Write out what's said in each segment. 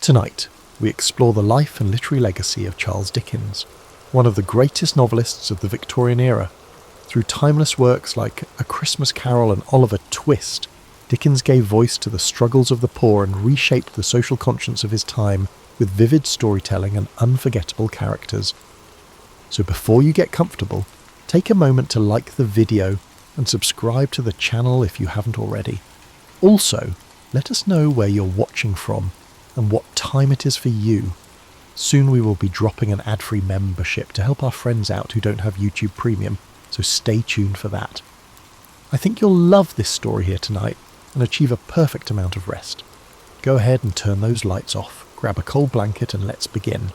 Tonight, we explore the life and literary legacy of Charles Dickens, one of the greatest novelists of the Victorian era. Through timeless works like A Christmas Carol and Oliver Twist, Dickens gave voice to the struggles of the poor and reshaped the social conscience of his time with vivid storytelling and unforgettable characters. So before you get comfortable, take a moment to like the video and subscribe to the channel if you haven't already. Also, let us know where you're watching from and what time it is for you. Soon we will be dropping an ad-free membership to help our friends out who don't have YouTube Premium, so stay tuned for that. I think you'll love this story here tonight and achieve a perfect amount of rest. Go ahead and turn those lights off, grab a cold blanket and let's begin.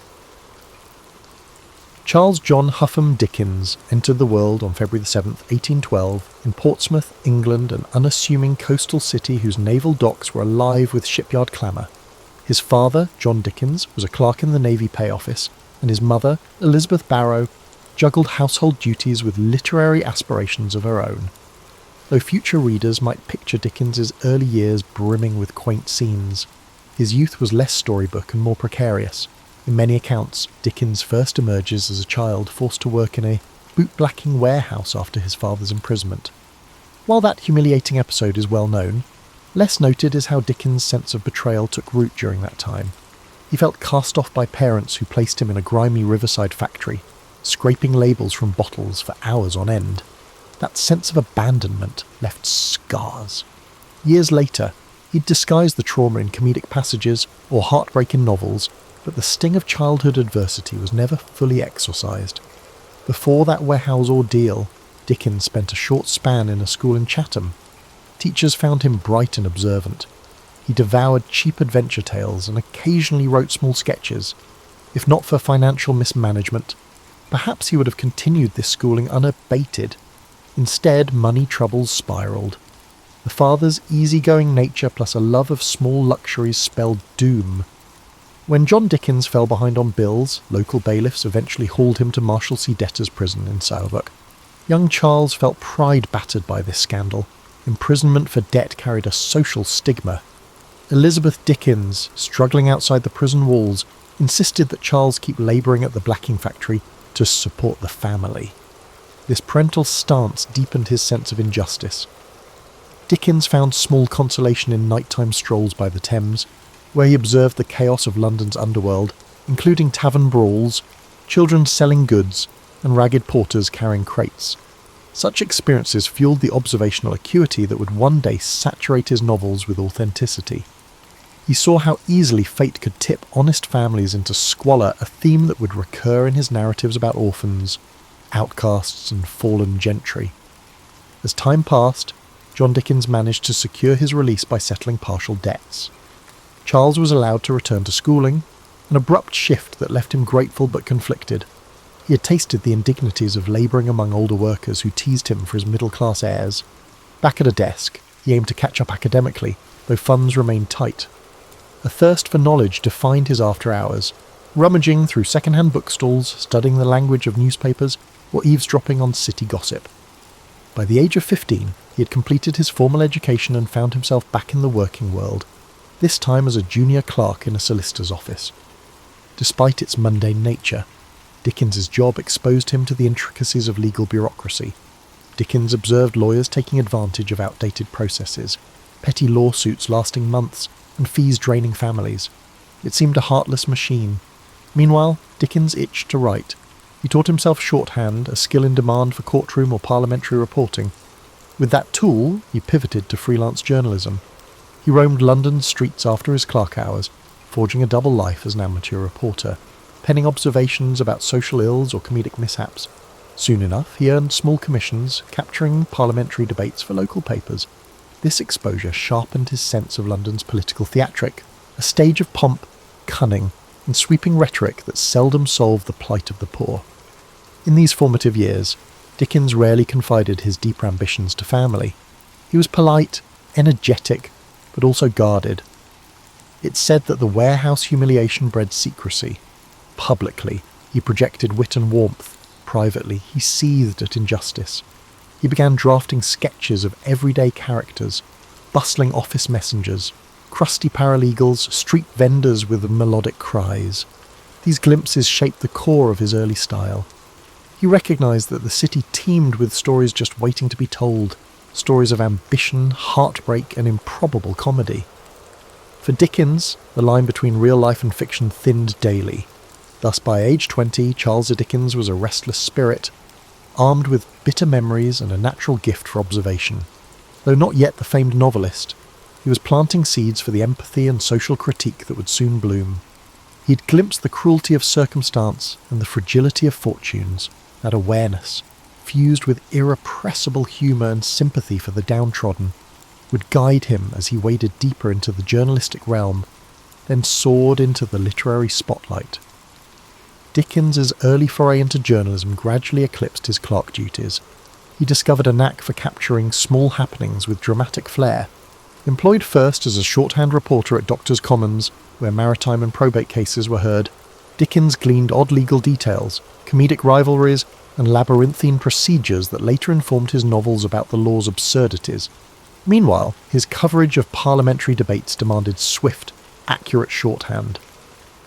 Charles John Huffam Dickens entered the world on February 7th, 1812, in Portsmouth, England, an unassuming coastal city whose naval docks were alive with shipyard clamour. His father, John Dickens, was a clerk in the Navy Pay Office, and his mother, Elizabeth Barrow, juggled household duties with literary aspirations of her own. Though future readers might picture Dickens's early years brimming with quaint scenes, his youth was less storybook and more precarious. In many accounts, Dickens first emerges as a child forced to work in a bootblacking warehouse after his father's imprisonment. While that humiliating episode is well known, less noted is how Dickens' sense of betrayal took root during that time. He felt cast off by parents who placed him in a grimy riverside factory, scraping labels from bottles for hours on end. That sense of abandonment left scars. Years later, he'd disguised the trauma in comedic passages or heartbreak in novels, but the sting of childhood adversity was never fully exorcised. Before that warehouse ordeal, Dickens spent a short span in a school in Chatham. Teachers found him bright and observant. He devoured cheap adventure tales and occasionally wrote small sketches. If not for financial mismanagement, perhaps he would have continued this schooling unabated. Instead, money troubles spiralled. The father's easygoing nature plus a love of small luxuries spelled doom. When John Dickens fell behind on bills, local bailiffs eventually hauled him to Marshalsea debtors' prison in Salebuck. Young Charles felt pride battered by this scandal. Imprisonment for debt carried a social stigma. Elizabeth Dickens, struggling outside the prison walls, insisted that Charles keep labouring at the blacking factory to support the family. This parental stance deepened his sense of injustice. Dickens found small consolation in nighttime strolls by the Thames, where he observed the chaos of London's underworld, including tavern brawls, children selling goods, and ragged porters carrying crates. Such experiences fueled the observational acuity that would one day saturate his novels with authenticity. He saw how easily fate could tip honest families into squalor, a theme that would recur in his narratives about orphans, outcasts, and fallen gentry. As time passed, John Dickens managed to secure his release by settling partial debts. Charles was allowed to return to schooling, an abrupt shift that left him grateful but conflicted. He had tasted the indignities of labouring among older workers who teased him for his middle-class airs. Back at a desk, he aimed to catch up academically, though funds remained tight. A thirst for knowledge defined his after-hours, rummaging through second-hand bookstalls, studying the language of newspapers, or eavesdropping on city gossip. By the age of 15, he had completed his formal education and found himself back in the working world, this time as a junior clerk in a solicitor's office. Despite its mundane nature, Dickens's job exposed him to the intricacies of legal bureaucracy. Dickens observed lawyers taking advantage of outdated processes, petty lawsuits lasting months, and fees draining families. It seemed a heartless machine. Meanwhile, Dickens itched to write. He taught himself shorthand, a skill in demand for courtroom or parliamentary reporting. With that tool, he pivoted to freelance journalism. He roamed London's streets after his clerk hours, forging a double life as an amateur reporter, penning observations about social ills or comedic mishaps. Soon enough, he earned small commissions, capturing parliamentary debates for local papers. This exposure sharpened his sense of London's political theatric, a stage of pomp, cunning, and sweeping rhetoric that seldom solved the plight of the poor. In these formative years, Dickens rarely confided his deeper ambitions to family. He was polite, energetic, but also guarded. It's said that the warehouse humiliation bred secrecy. Publicly, he projected wit and warmth. Privately, he seethed at injustice. He began drafting sketches of everyday characters, bustling office messengers, crusty paralegals, street vendors with melodic cries. These glimpses shaped the core of his early style. He recognised that the city teemed with stories just waiting to be told, stories of ambition, heartbreak, and improbable comedy. For Dickens, the line between real life and fiction thinned daily. Thus, by age 20, Charles Dickens was a restless spirit, armed with bitter memories and a natural gift for observation. Though not yet the famed novelist, he was planting seeds for the empathy and social critique that would soon bloom. He'd glimpsed the cruelty of circumstance and the fragility of fortunes. That awareness, fused with irrepressible humour and sympathy for the downtrodden, would guide him as he waded deeper into the journalistic realm, then soared into the literary spotlight. Dickens's early foray into journalism gradually eclipsed his clerk duties. He discovered a knack for capturing small happenings with dramatic flair. Employed first as a shorthand reporter at Doctors' Commons, where maritime and probate cases were heard, Dickens gleaned odd legal details, comedic rivalries, and labyrinthine procedures that later informed his novels about the law's absurdities. Meanwhile, his coverage of parliamentary debates demanded swift, accurate shorthand.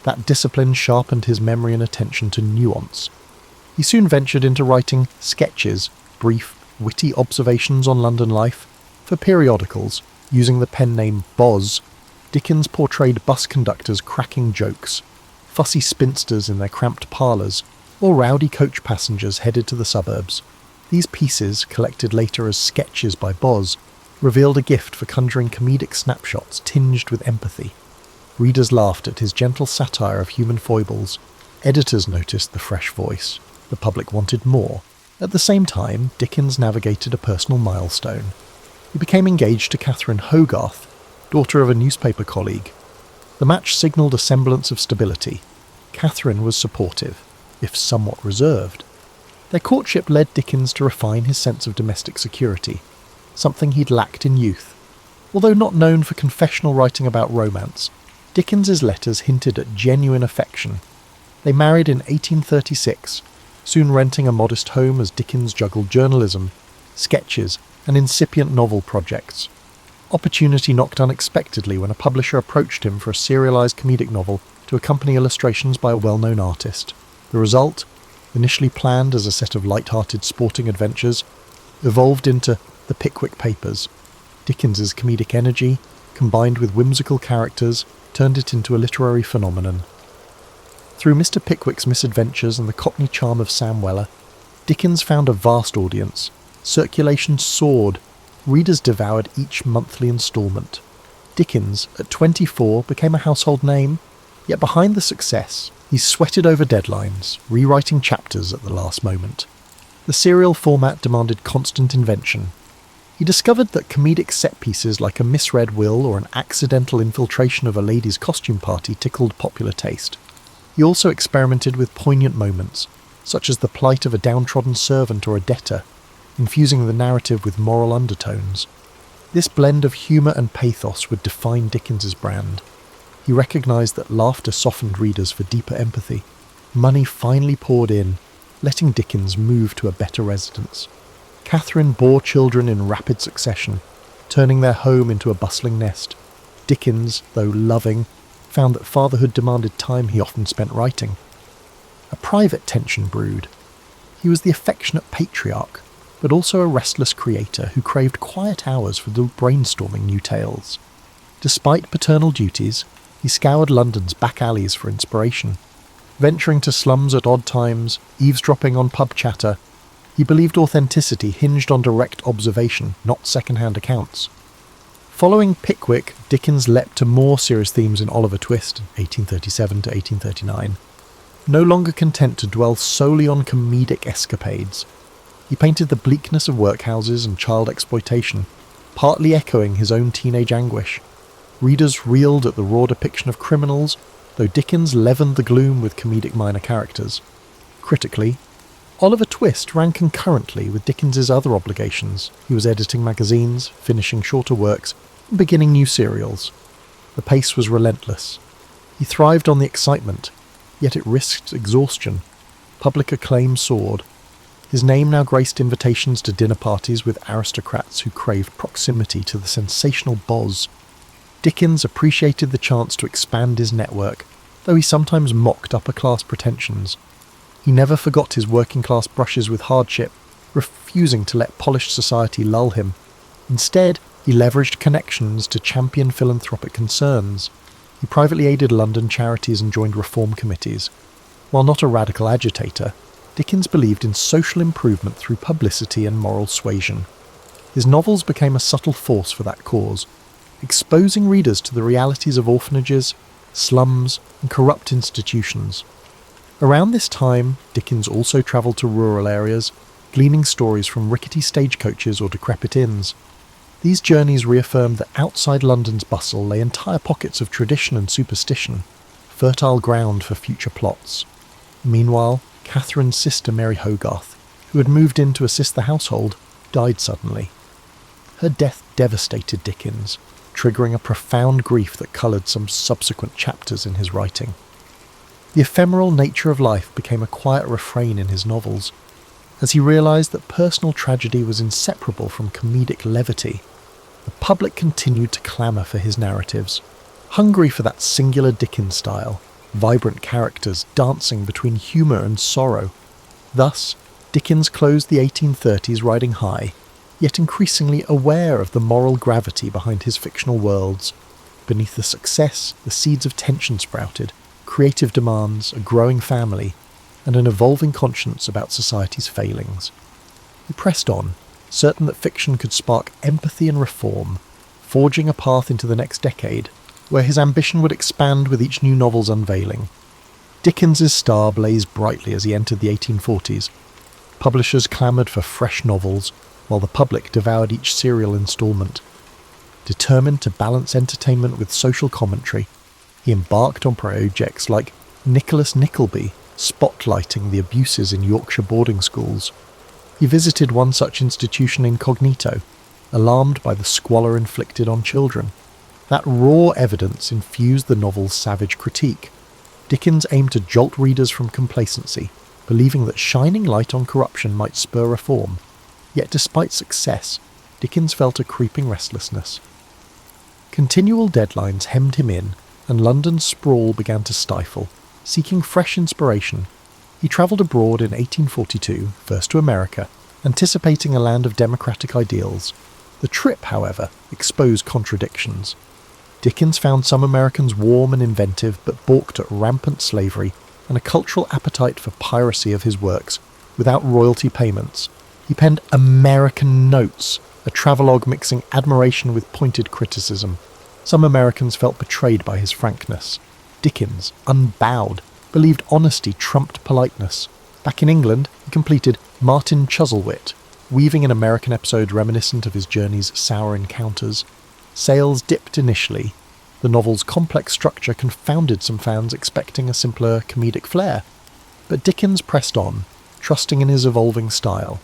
That discipline sharpened his memory and attention to nuance. He soon ventured into writing sketches, brief, witty observations on London life. For periodicals, using the pen name Boz, Dickens portrayed bus conductors cracking jokes, fussy spinsters in their cramped parlours, or rowdy coach passengers headed to the suburbs. These pieces, collected later as sketches by Boz, revealed a gift for conjuring comedic snapshots tinged with empathy. Readers laughed at his gentle satire of human foibles. Editors noticed the fresh voice. The public wanted more. At the same time, Dickens navigated a personal milestone. He became engaged to Catherine Hogarth, daughter of a newspaper colleague. The match signalled a semblance of stability. Catherine was supportive, if somewhat reserved. Their courtship led Dickens to refine his sense of domestic security, something he'd lacked in youth. Although not known for confessional writing about romance, Dickens's letters hinted at genuine affection. They married in 1836, soon renting a modest home as Dickens juggled journalism, sketches, and incipient novel projects. Opportunity knocked unexpectedly when a publisher approached him for a serialised comedic novel to accompany illustrations by a well-known artist. The result, initially planned as a set of light-hearted sporting adventures, evolved into The Pickwick Papers. Dickens's comedic energy, combined with whimsical characters, turned it into a literary phenomenon. Through Mr. Pickwick's misadventures and the Cockney charm of Sam Weller, Dickens found a vast audience. Circulation soared. Readers devoured each monthly instalment. Dickens, at 24, became a household name, yet behind the success, he sweated over deadlines, rewriting chapters at the last moment. The serial format demanded constant invention. He discovered that comedic set pieces like a misread will or an accidental infiltration of a lady's costume party tickled popular taste. He also experimented with poignant moments, such as the plight of a downtrodden servant or a debtor, infusing the narrative with moral undertones. This blend of humour and pathos would define Dickens's brand. He recognised that laughter softened readers for deeper empathy. Money finally poured in, letting Dickens move to a better residence. Catherine bore children in rapid succession, turning their home into a bustling nest. Dickens, though loving, found that fatherhood demanded time he often spent writing. A private tension brewed. He was the affectionate patriarch, but also a restless creator who craved quiet hours for brainstorming new tales. Despite paternal duties, he scoured London's back alleys for inspiration. Venturing to slums at odd times, eavesdropping on pub chatter, he believed authenticity hinged on direct observation, not second-hand accounts. Following Pickwick, Dickens leapt to more serious themes in Oliver Twist, 1837 to 1839. No longer content to dwell solely on comedic escapades, he painted the bleakness of workhouses and child exploitation, partly echoing his own teenage anguish. Readers reeled at the raw depiction of criminals, though Dickens leavened the gloom with comedic minor characters. Critically, Oliver Twist ran concurrently with Dickens's other obligations. He was editing magazines, finishing shorter works, and beginning new serials. The pace was relentless. He thrived on the excitement, yet it risked exhaustion. Public acclaim soared. His name now graced invitations to dinner parties with aristocrats who craved proximity to the sensational Boz. Dickens appreciated the chance to expand his network, though he sometimes mocked upper-class pretensions. He never forgot his working-class brushes with hardship, refusing to let polished society lull him. Instead, he leveraged connections to champion philanthropic concerns. He privately aided London charities and joined reform committees. While not a radical agitator, Dickens believed in social improvement through publicity and moral suasion. His novels became a subtle force for that cause, exposing readers to the realities of orphanages, slums, and corrupt institutions. Around this time, Dickens also travelled to rural areas, gleaning stories from rickety stagecoaches or decrepit inns. These journeys reaffirmed that outside London's bustle lay entire pockets of tradition and superstition, fertile ground for future plots. Meanwhile, Catherine's sister Mary Hogarth, who had moved in to assist the household, died suddenly. Her death devastated Dickens, triggering a profound grief that coloured some subsequent chapters in his writing. The ephemeral nature of life became a quiet refrain in his novels, as he realised that personal tragedy was inseparable from comedic levity. The public continued to clamour for his narratives, hungry for that singular Dickens style, vibrant characters dancing between humour and sorrow. Thus, Dickens closed the 1830s riding high, yet increasingly aware of the moral gravity behind his fictional worlds. Beneath the success, the seeds of tension sprouted, creative demands, a growing family, and an evolving conscience about society's failings. He pressed on, certain that fiction could spark empathy and reform, forging a path into the next decade, where his ambition would expand with each new novel's unveiling. Dickens's star blazed brightly as he entered the 1840s. Publishers clamoured for fresh novels, while the public devoured each serial instalment. Determined to balance entertainment with social commentary, he embarked on projects like Nicholas Nickleby, spotlighting the abuses in Yorkshire boarding schools. He visited one such institution incognito, alarmed by the squalor inflicted on children. That raw evidence infused the novel's savage critique. Dickens aimed to jolt readers from complacency, believing that shining light on corruption might spur reform. Yet despite success, Dickens felt a creeping restlessness. Continual deadlines hemmed him in, and London's sprawl began to stifle. Seeking fresh inspiration, he travelled abroad in 1842, first to America, anticipating a land of democratic ideals. The trip, however, exposed contradictions. Dickens found some Americans warm and inventive, but balked at rampant slavery and a cultural appetite for piracy of his works, without royalty payments. He penned American Notes, a travelogue mixing admiration with pointed criticism. Some Americans felt betrayed by his frankness. Dickens, unbowed, believed honesty trumped politeness. Back in England, he completed Martin Chuzzlewit, weaving an American episode reminiscent of his journey's sour encounters. Sales dipped initially. The novel's complex structure confounded some fans expecting a simpler comedic flair. But Dickens pressed on, trusting in his evolving style.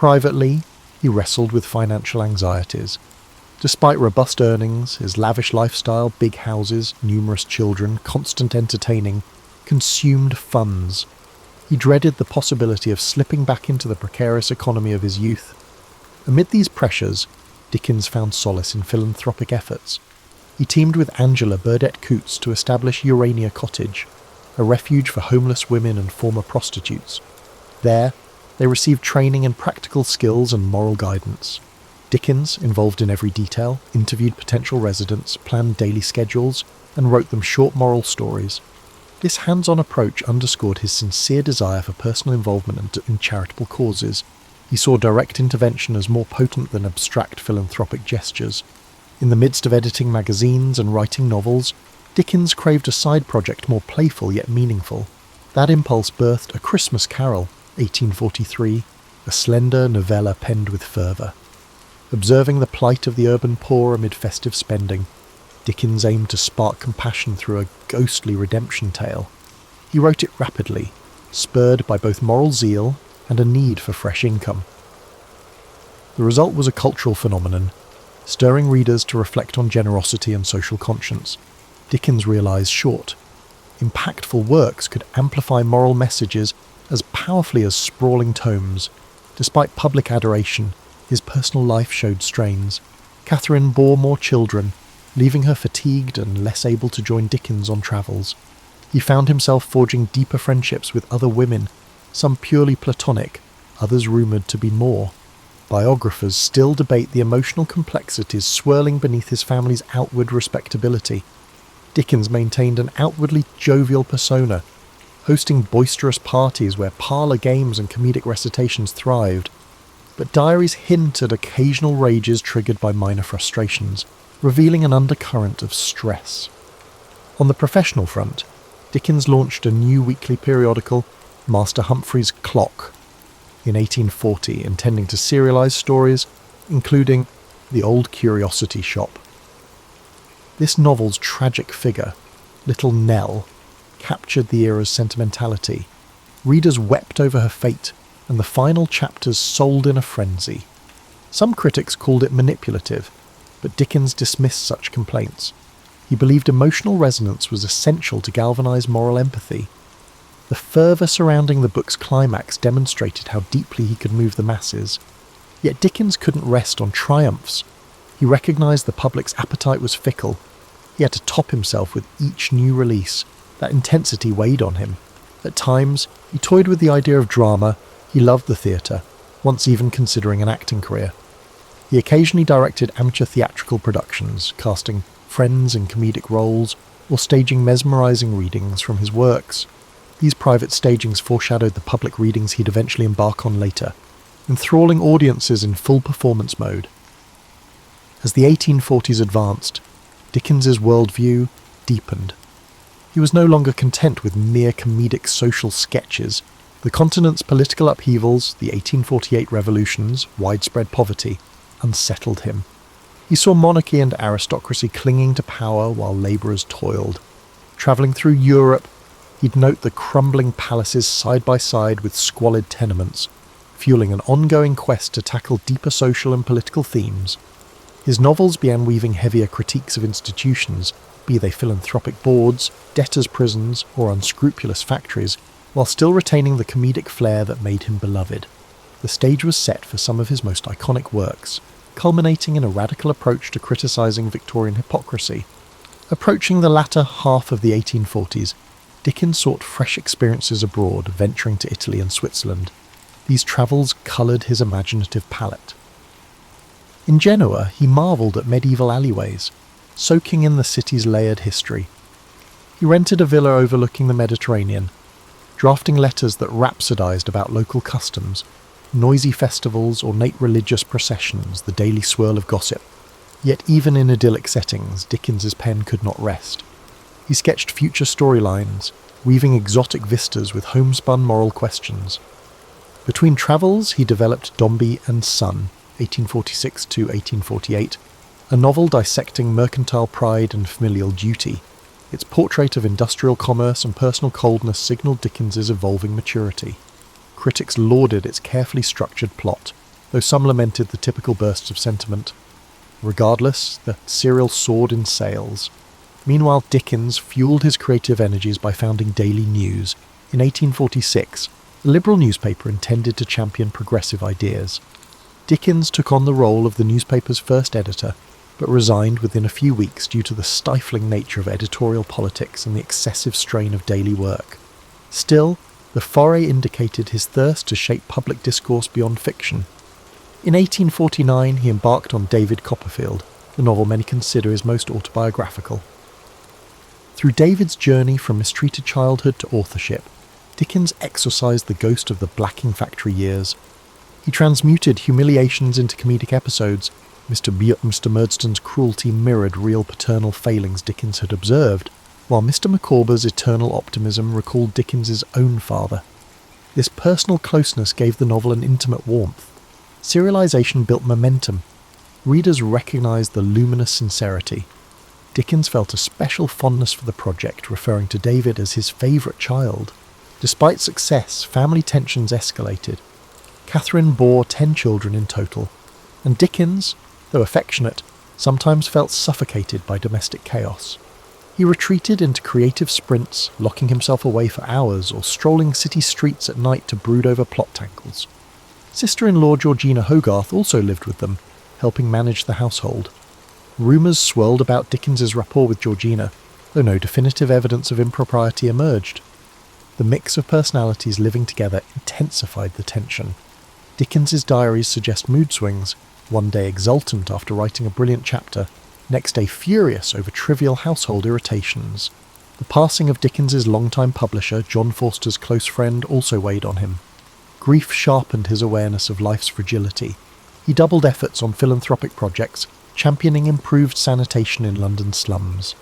Privately, he wrestled with financial anxieties. Despite robust earnings, his lavish lifestyle, big houses, numerous children, constant entertaining, consumed funds. He dreaded the possibility of slipping back into the precarious economy of his youth. Amid these pressures, Dickens found solace in philanthropic efforts. He teamed with Angela Burdett Coutts to establish Urania Cottage, a refuge for homeless women and former prostitutes. There, they received training in practical skills and moral guidance. Dickens, involved in every detail, interviewed potential residents, planned daily schedules, and wrote them short moral stories. This hands-on approach underscored his sincere desire for personal involvement in charitable causes. He saw direct intervention as more potent than abstract philanthropic gestures. In the midst of editing magazines and writing novels, Dickens craved a side project more playful yet meaningful. That impulse birthed A Christmas Carol, 1843, a slender novella penned with fervour. Observing the plight of the urban poor amid festive spending, Dickens aimed to spark compassion through a ghostly redemption tale. He wrote it rapidly, spurred by both moral zeal and a need for fresh income. The result was a cultural phenomenon, stirring readers to reflect on generosity and social conscience. Dickens realised short, impactful works could amplify moral messages as powerfully as sprawling tomes. Despite public adoration, his personal life showed strains. Catherine bore more children, leaving her fatigued and less able to join Dickens on travels. He found himself forging deeper friendships with other women, some purely platonic, others rumoured to be more. Biographers still debate the emotional complexities swirling beneath his family's outward respectability. Dickens maintained an outwardly jovial persona, hosting boisterous parties where parlour games and comedic recitations thrived, but diaries hint at occasional rages triggered by minor frustrations, revealing an undercurrent of stress. On the professional front, Dickens launched a new weekly periodical, Master Humphrey's Clock, in 1840, intending to serialise stories, including The Old Curiosity Shop. This novel's tragic figure, Little Nell, captured the era's sentimentality. Readers wept over her fate, and the final chapters sold in a frenzy. Some critics called it manipulative, but Dickens dismissed such complaints. He believed emotional resonance was essential to galvanise moral empathy. The fervour surrounding the book's climax demonstrated how deeply he could move the masses. Yet Dickens couldn't rest on triumphs. He recognised the public's appetite was fickle. He had to top himself with each new release. That intensity weighed on him. At times, he toyed with the idea of drama. He loved the theatre, once even considering an acting career. He occasionally directed amateur theatrical productions, casting friends in comedic roles, or staging mesmerising readings from his works. These private stagings foreshadowed the public readings he'd eventually embark on later, enthralling audiences in full performance mode. As the 1840s advanced, Dickens's worldview deepened. He was no longer content with mere comedic social sketches. The continent's political upheavals, the 1848 revolutions, widespread poverty, unsettled him. He saw monarchy and aristocracy clinging to power while labourers toiled. Travelling through Europe, he'd note the crumbling palaces side by side with squalid tenements, fueling an ongoing quest to tackle deeper social and political themes. His novels began weaving heavier critiques of institutions, be they philanthropic boards, debtors' prisons, or unscrupulous factories, while still retaining the comedic flair that made him beloved. The stage was set for some of his most iconic works, culminating in a radical approach to criticising Victorian hypocrisy. Approaching the latter half of the 1840s, Dickens sought fresh experiences abroad, venturing to Italy and Switzerland. These travels coloured his imaginative palette. In Genoa, he marvelled at medieval alleyways, soaking in the city's layered history. He rented a villa overlooking the Mediterranean, drafting letters that rhapsodised about local customs, noisy festivals, ornate religious processions, the daily swirl of gossip. Yet even in idyllic settings, Dickens's pen could not rest. He sketched future storylines, weaving exotic vistas with homespun moral questions. Between travels, he developed Dombey and Son, 1846 to 1848, a novel dissecting mercantile pride and familial duty. Its portrait of industrial commerce and personal coldness signalled Dickens's evolving maturity. Critics lauded its carefully structured plot, though some lamented the typical bursts of sentiment. Regardless, the serial soared in sales. Meanwhile, Dickens fueled his creative energies by founding Daily News. In 1846, a liberal newspaper intended to champion progressive ideas. Dickens took on the role of the newspaper's first editor, but resigned within a few weeks due to the stifling nature of editorial politics and the excessive strain of daily work. Still, the foray indicated his thirst to shape public discourse beyond fiction. In 1849, he embarked on David Copperfield, the novel many consider his most autobiographical. Through David's journey from mistreated childhood to authorship, Dickens exorcised the ghost of the blacking factory years. He transmuted humiliations into comedic episodes. Mr. Murdstone's cruelty mirrored real paternal failings Dickens had observed, while Mr. Micawber's eternal optimism recalled Dickens's own father. This personal closeness gave the novel an intimate warmth. Serialization built momentum. Readers recognised the luminous sincerity. Dickens felt a special fondness for the project, referring to David as his favourite child. Despite success, family tensions escalated. Catherine bore 10 children in total, and Dickens, though affectionate, sometimes felt suffocated by domestic chaos. He retreated into creative sprints, locking himself away for hours or strolling city streets at night to brood over plot tangles. Sister-in-law Georgina Hogarth also lived with them, helping manage the household. Rumours swirled about Dickens's rapport with Georgina, though no definitive evidence of impropriety emerged. The mix of personalities living together intensified the tension. Dickens's diaries suggest mood swings, one day exultant after writing a brilliant chapter, next day furious over trivial household irritations. The passing of Dickens's longtime publisher, John Forster's close friend, also weighed on him. Grief sharpened his awareness of life's fragility. He doubled efforts on philanthropic projects, championing improved sanitation in London slums.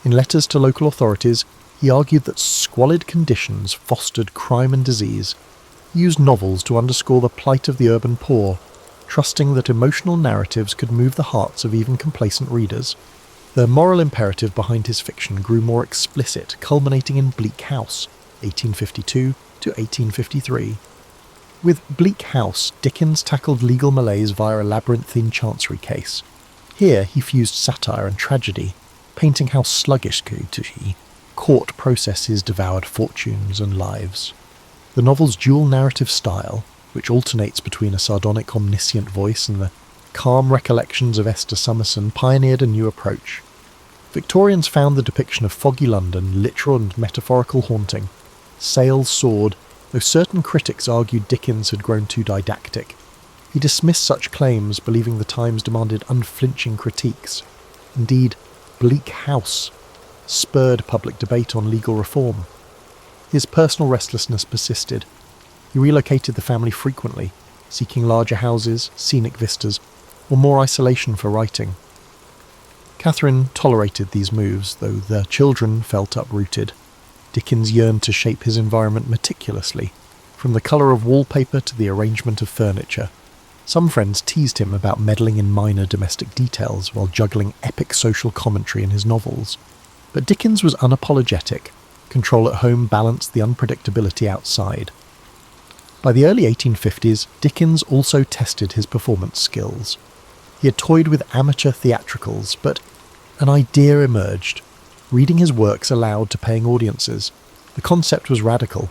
In letters to local authorities, he argued that squalid conditions fostered crime and disease. He used novels to underscore the plight of the urban poor, trusting that emotional narratives could move the hearts of even complacent readers. The moral imperative behind his fiction grew more explicit, culminating in Bleak House, 1852 to 1853. With Bleak House, Dickens tackled legal malaise via a labyrinthine chancery case. Here he fused satire and tragedy, painting how sluggish court processes devoured fortunes and lives. The novel's dual narrative style, which alternates between a sardonic omniscient voice and the calm recollections of Esther Summerson, pioneered a new approach. Victorians found the depiction of foggy London literal and metaphorical haunting. Sails soared, though certain critics argued Dickens had grown too didactic. He dismissed such claims, believing the times demanded unflinching critiques. Indeed, Bleak House spurred public debate on legal reform. His personal restlessness persisted. He relocated the family frequently, seeking larger houses, scenic vistas, or more isolation for writing. Catherine tolerated these moves, though their children felt uprooted. Dickens yearned to shape his environment meticulously, from the colour of wallpaper to the arrangement of furniture. Some friends teased him about meddling in minor domestic details while juggling epic social commentary in his novels. But Dickens was unapologetic. Control at home balanced the unpredictability outside. By the early 1850s, Dickens also tested his performance skills. He had toyed with amateur theatricals, but an idea emerged. Reading his works aloud to paying audiences. The concept was radical.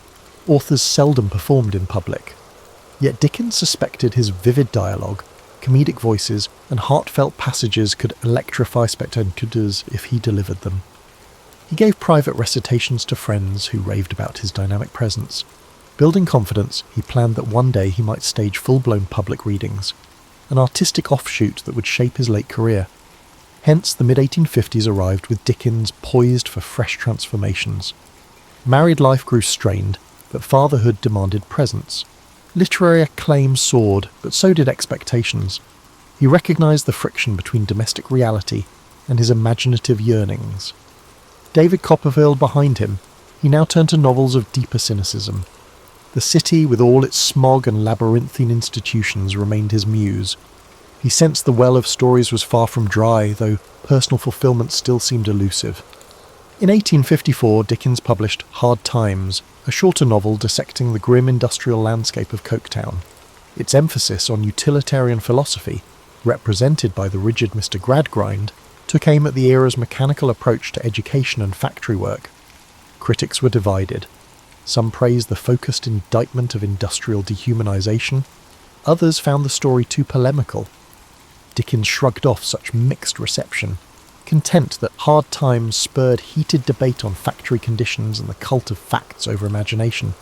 Authors seldom performed in public. Yet Dickens suspected his vivid dialogue, comedic voices, and heartfelt passages could electrify spectators if he delivered them. He gave private recitations to friends who raved about his dynamic presence. Building confidence, he planned that one day he might stage full-blown public readings, an artistic offshoot that would shape his late career. Hence, the mid-1850s arrived with Dickens poised for fresh transformations. Married life grew strained, but fatherhood demanded presence. Literary acclaim soared, but so did expectations. He recognised the friction between domestic reality and his imaginative yearnings. David Copperfield behind him, he now turned to novels of deeper cynicism. The city, with all its smog and labyrinthine institutions, remained his muse. He sensed the well of stories was far from dry, though personal fulfilment still seemed elusive. In 1854, Dickens published Hard Times, a shorter novel dissecting the grim industrial landscape of Coketown. Its emphasis on utilitarian philosophy, represented by the rigid Mr. Gradgrind, took aim at the era's mechanical approach to education and factory work. Critics were divided. Some praised the focused indictment of industrial dehumanization. Others found the story too polemical. Dickens shrugged off such mixed reception, content that Hard Times spurred heated debate on factory conditions and the cult of facts over imagination.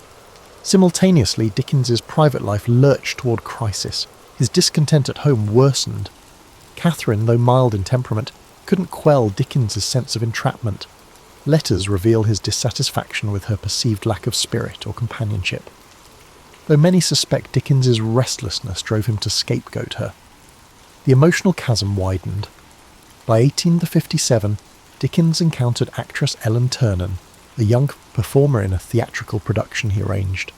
Simultaneously, Dickens's private life lurched toward crisis. His discontent at home worsened. Catherine, though mild in temperament, couldn't quell Dickens's sense of entrapment. Letters reveal his dissatisfaction with her perceived lack of spirit or companionship. Though many suspect Dickens's restlessness drove him to scapegoat her. The emotional chasm widened. By 1857, Dickens encountered actress Ellen Ternan, a young performer in a theatrical production he arranged.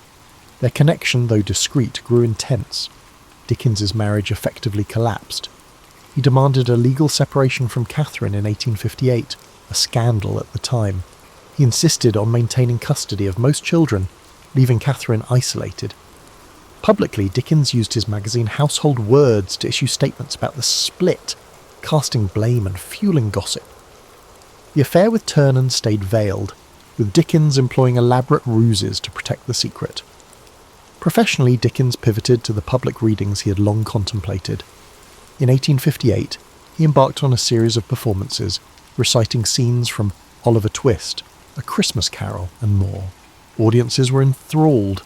Their connection, though discreet, grew intense. Dickens's marriage effectively collapsed. He demanded a legal separation from Catherine in 1858, a scandal at the time. He insisted on maintaining custody of most children, leaving Catherine isolated. Publicly, Dickens used his magazine Household Words to issue statements about the split, casting blame and fueling gossip. The affair with Ternan stayed veiled, with Dickens employing elaborate ruses to protect the secret. Professionally, Dickens pivoted to the public readings he had long contemplated. In 1858, he embarked on a series of performances, reciting scenes from Oliver Twist, A Christmas Carol, and more. Audiences were enthralled.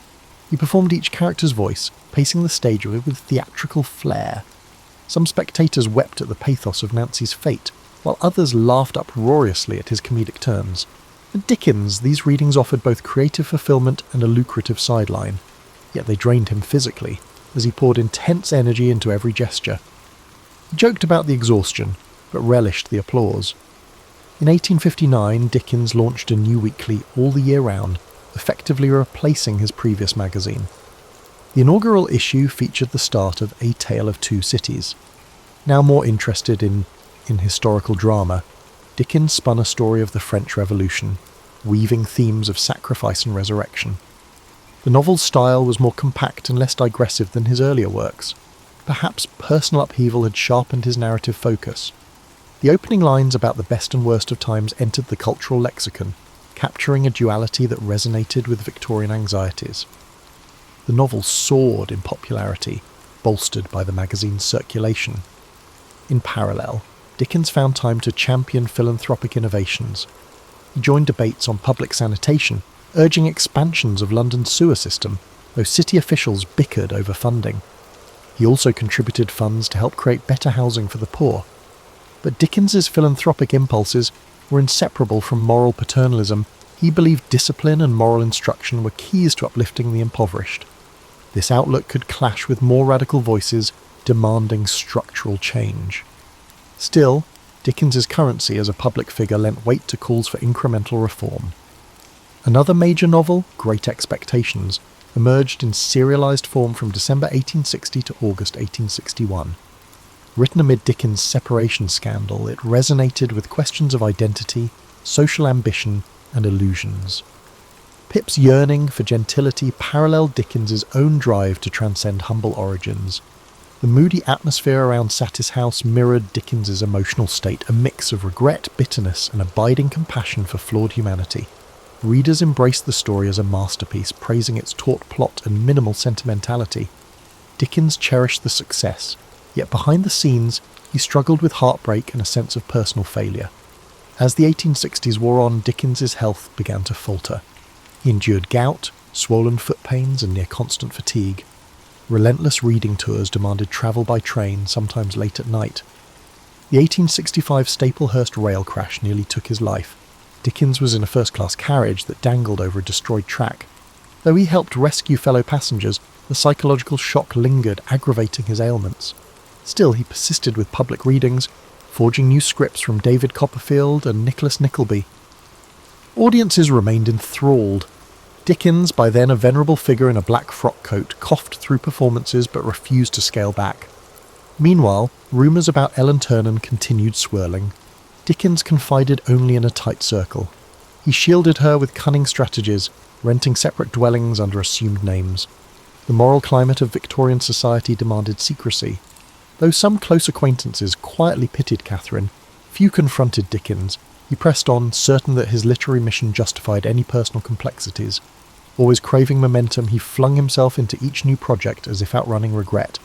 He performed each character's voice, pacing the stage with theatrical flair. Some spectators wept at the pathos of Nancy's fate, while others laughed uproariously at his comedic turns. For Dickens, these readings offered both creative fulfillment and a lucrative sideline, yet they drained him physically, as he poured intense energy into every gesture. He joked about the exhaustion, but relished the applause. In 1859, Dickens launched a new weekly all the year round, effectively replacing his previous magazine. The inaugural issue featured the start of A Tale of Two Cities. Now more interested in historical drama, Dickens spun a story of the French Revolution, weaving themes of sacrifice and resurrection. The novel's style was more compact and less digressive than his earlier works. Perhaps personal upheaval had sharpened his narrative focus. The opening lines about the best and worst of times entered the cultural lexicon, capturing a duality that resonated with Victorian anxieties. The novel soared in popularity, bolstered by the magazine's circulation. In parallel, Dickens found time to champion philanthropic innovations. He joined debates on public sanitation, urging expansions of London's sewer system, though city officials bickered over funding. He also contributed funds to help create better housing for the poor. But Dickens's philanthropic impulses were inseparable from moral paternalism. He believed discipline and moral instruction were keys to uplifting the impoverished. This outlook could clash with more radical voices demanding structural change. Still, Dickens's currency as a public figure lent weight to calls for incremental reform. Another major novel, Great Expectations, emerged in serialized form from December 1860 to August 1861. Written amid Dickens' separation scandal, it resonated with questions of identity, social ambition, and illusions. Pip's yearning for gentility paralleled Dickens's own drive to transcend humble origins. The moody atmosphere around Satis House mirrored Dickens's emotional state, a mix of regret, bitterness, and abiding compassion for flawed humanity. Readers embraced the story as a masterpiece, praising its taut plot and minimal sentimentality. Dickens cherished the success, yet behind the scenes, he struggled with heartbreak and a sense of personal failure. As the 1860s wore on, Dickens's health began to falter. He endured gout, swollen foot pains, and near constant fatigue. Relentless reading tours demanded travel by train, sometimes late at night. The 1865 Staplehurst rail crash nearly took his life. Dickens was in a first-class carriage that dangled over a destroyed track. Though he helped rescue fellow passengers, the psychological shock lingered, aggravating his ailments. Still, he persisted with public readings, forging new scripts from David Copperfield and Nicholas Nickleby. Audiences remained enthralled. Dickens, by then a venerable figure in a black frock coat, coughed through performances but refused to scale back. Meanwhile, rumours about Ellen Ternan continued swirling. Dickens confided only in a tight circle. He shielded her with cunning strategies, renting separate dwellings under assumed names. The moral climate of Victorian society demanded secrecy. Though some close acquaintances quietly pitied Catherine, few confronted Dickens. He pressed on, certain that his literary mission justified any personal complexities. Always craving momentum, he flung himself into each new project as if outrunning regret.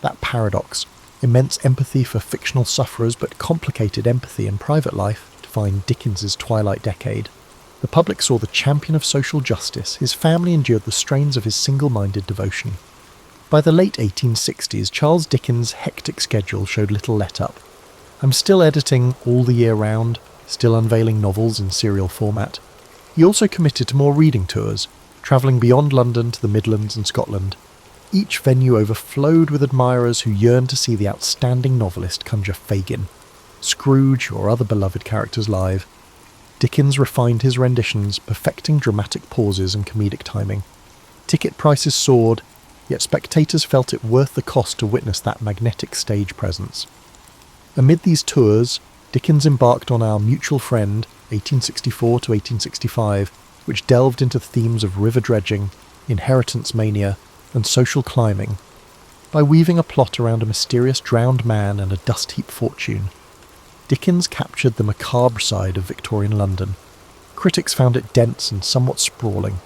That paradox, immense empathy for fictional sufferers but complicated empathy in private life, defined Dickens's twilight decade. The public saw the champion of social justice. His family endured the strains of his single-minded devotion. By the late 1860s, Charles Dickens' hectic schedule showed little let-up. I'm still editing all the year round, still unveiling novels in serial format. He also committed to more reading tours, travelling beyond London to the Midlands and Scotland. Each venue overflowed with admirers who yearned to see the outstanding novelist conjure Fagin, Scrooge, or other beloved characters live. Dickens refined his renditions, perfecting dramatic pauses and comedic timing. Ticket prices soared, yet spectators felt it worth the cost to witness that magnetic stage presence. Amid these tours, Dickens embarked on Our Mutual Friend, 1864 to 1865, which delved into themes of river dredging, inheritance mania, and social climbing. By weaving a plot around a mysterious drowned man and a dust-heap fortune, Dickens captured the macabre side of Victorian London. Critics found it dense and somewhat sprawling,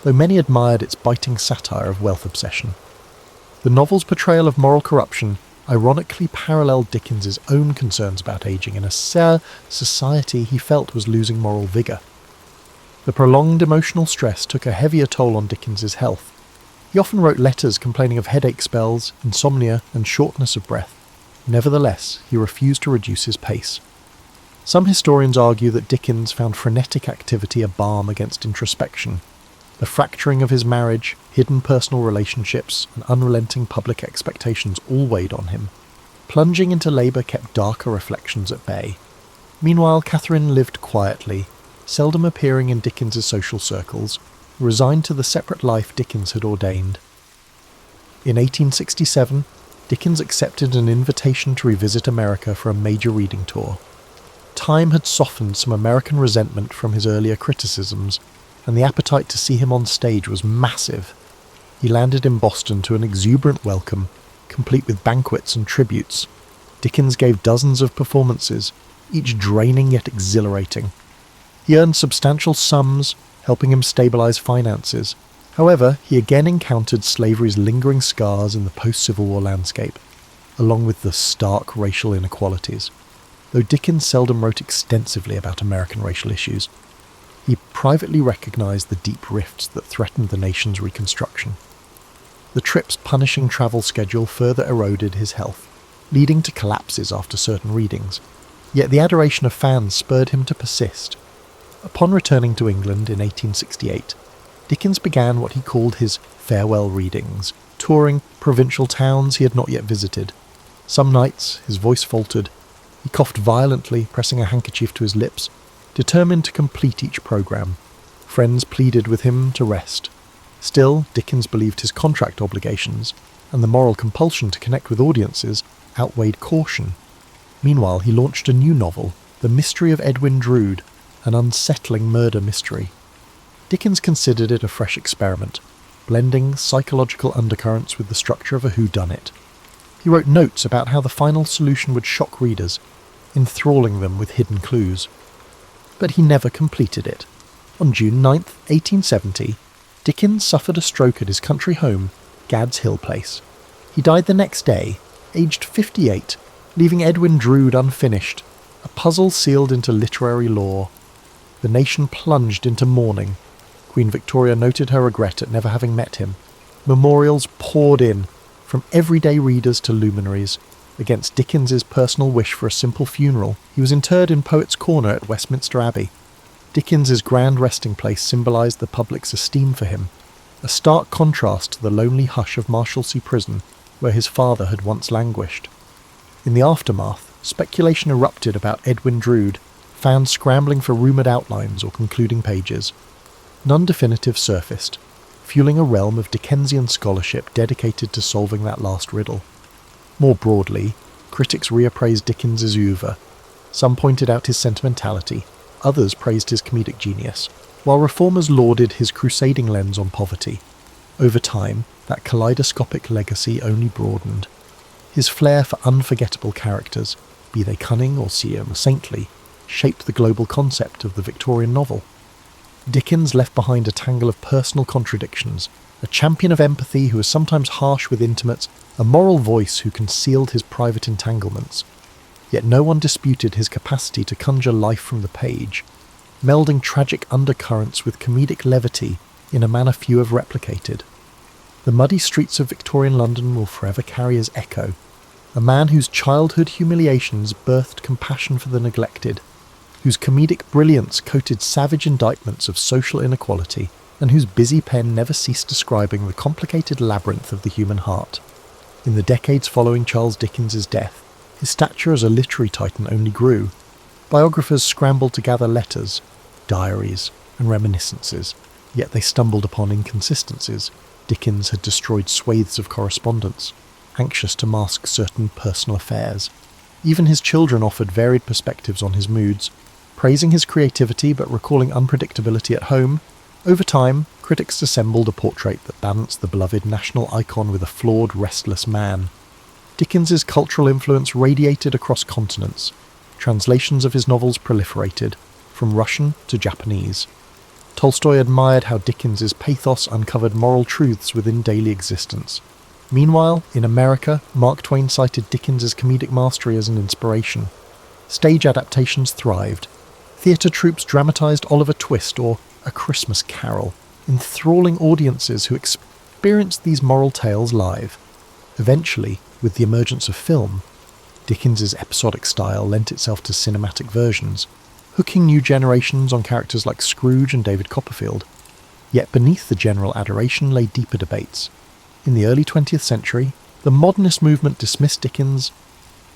though many admired its biting satire of wealth obsession. The novel's portrayal of moral corruption, ironically paralleled Dickens's own concerns about aging in a society he felt was losing moral vigour. The prolonged emotional stress took a heavier toll on Dickens's health. He often wrote letters complaining of headache spells, insomnia, and shortness of breath. Nevertheless, he refused to reduce his pace. Some historians argue that Dickens found frenetic activity a balm against introspection. The fracturing of his marriage, hidden personal relationships, and unrelenting public expectations all weighed on him. Plunging into labour kept darker reflections at bay. Meanwhile, Catherine lived quietly, seldom appearing in Dickens's social circles, resigned to the separate life Dickens had ordained. In 1867, Dickens accepted an invitation to revisit America for a major reading tour. Time had softened some American resentment from his earlier criticisms, and the appetite to see him on stage was massive. He landed in Boston to an exuberant welcome, complete with banquets and tributes. Dickens gave dozens of performances, each draining yet exhilarating. He earned substantial sums, helping him stabilise finances. However, he again encountered slavery's lingering scars in the post-Civil War landscape, along with the stark racial inequalities. Though Dickens seldom wrote extensively about American racial issues, he privately recognised the deep rifts that threatened the nation's reconstruction. The trip's punishing travel schedule further eroded his health, leading to collapses after certain readings. Yet the adoration of fans spurred him to persist. Upon returning to England in 1868, Dickens began what he called his farewell readings, touring provincial towns he had not yet visited. Some nights his voice faltered. He coughed violently, pressing a handkerchief to his lips, determined to complete each programme. Friends pleaded with him to rest. Still, Dickens believed his contract obligations, and the moral compulsion to connect with audiences, outweighed caution. Meanwhile, he launched a new novel, The Mystery of Edwin Drood, an unsettling murder mystery. Dickens considered it a fresh experiment, blending psychological undercurrents with the structure of a whodunit. He wrote notes about how the final solution would shock readers, enthralling them with hidden clues. But he never completed it. On June 9, 1870, Dickens suffered a stroke at his country home, Gad's Hill Place. He died the next day, aged 58, leaving Edwin Drood unfinished, a puzzle sealed into literary lore. The nation plunged into mourning. Queen Victoria noted her regret at never having met him. Memorials poured in, from everyday readers to luminaries. Against Dickens's personal wish for a simple funeral, he was interred in Poets' Corner at Westminster Abbey. Dickens's grand resting place symbolised the public's esteem for him, a stark contrast to the lonely hush of Marshalsea Prison, where his father had once languished. In the aftermath, speculation erupted about Edwin Drood, fans scrambling for rumoured outlines or concluding pages. None definitive surfaced, fueling a realm of Dickensian scholarship dedicated to solving that last riddle. More broadly, critics reappraised Dickens's oeuvre. Some pointed out his sentimentality, others praised his comedic genius, while reformers lauded his crusading lens on poverty. Over time, that kaleidoscopic legacy only broadened. His flair for unforgettable characters, be they cunning or saintly, shaped the global concept of the Victorian novel. Dickens left behind a tangle of personal contradictions, a champion of empathy who was sometimes harsh with intimates, a moral voice who concealed his private entanglements. Yet no one disputed his capacity to conjure life from the page, melding tragic undercurrents with comedic levity in a manner few have replicated. The muddy streets of Victorian London will forever carry his echo, a man whose childhood humiliations birthed compassion for the neglected, whose comedic brilliance coated savage indictments of social inequality, and whose busy pen never ceased describing the complicated labyrinth of the human heart. In the decades following Charles Dickens's death, his stature as a literary titan only grew. Biographers scrambled to gather letters, diaries, and reminiscences, yet they stumbled upon inconsistencies. Dickens had destroyed swathes of correspondence, anxious to mask certain personal affairs. Even his children offered varied perspectives on his moods, praising his creativity but recalling unpredictability at home. Over time, critics assembled a portrait that balanced the beloved national icon with a flawed, restless man. Dickens's cultural influence radiated across continents. Translations of his novels proliferated, from Russian to Japanese. Tolstoy admired how Dickens's pathos uncovered moral truths within daily existence. Meanwhile, in America, Mark Twain cited Dickens's comedic mastery as an inspiration. Stage adaptations thrived. Theatre troupes dramatised Oliver Twist or A Christmas Carol, enthralling audiences who experienced these moral tales live. Eventually, with the emergence of film, Dickens's episodic style lent itself to cinematic versions, hooking new generations on characters like Scrooge and David Copperfield. Yet beneath the general adoration lay deeper debates. In the early 20th century, the modernist movement dismissed Dickens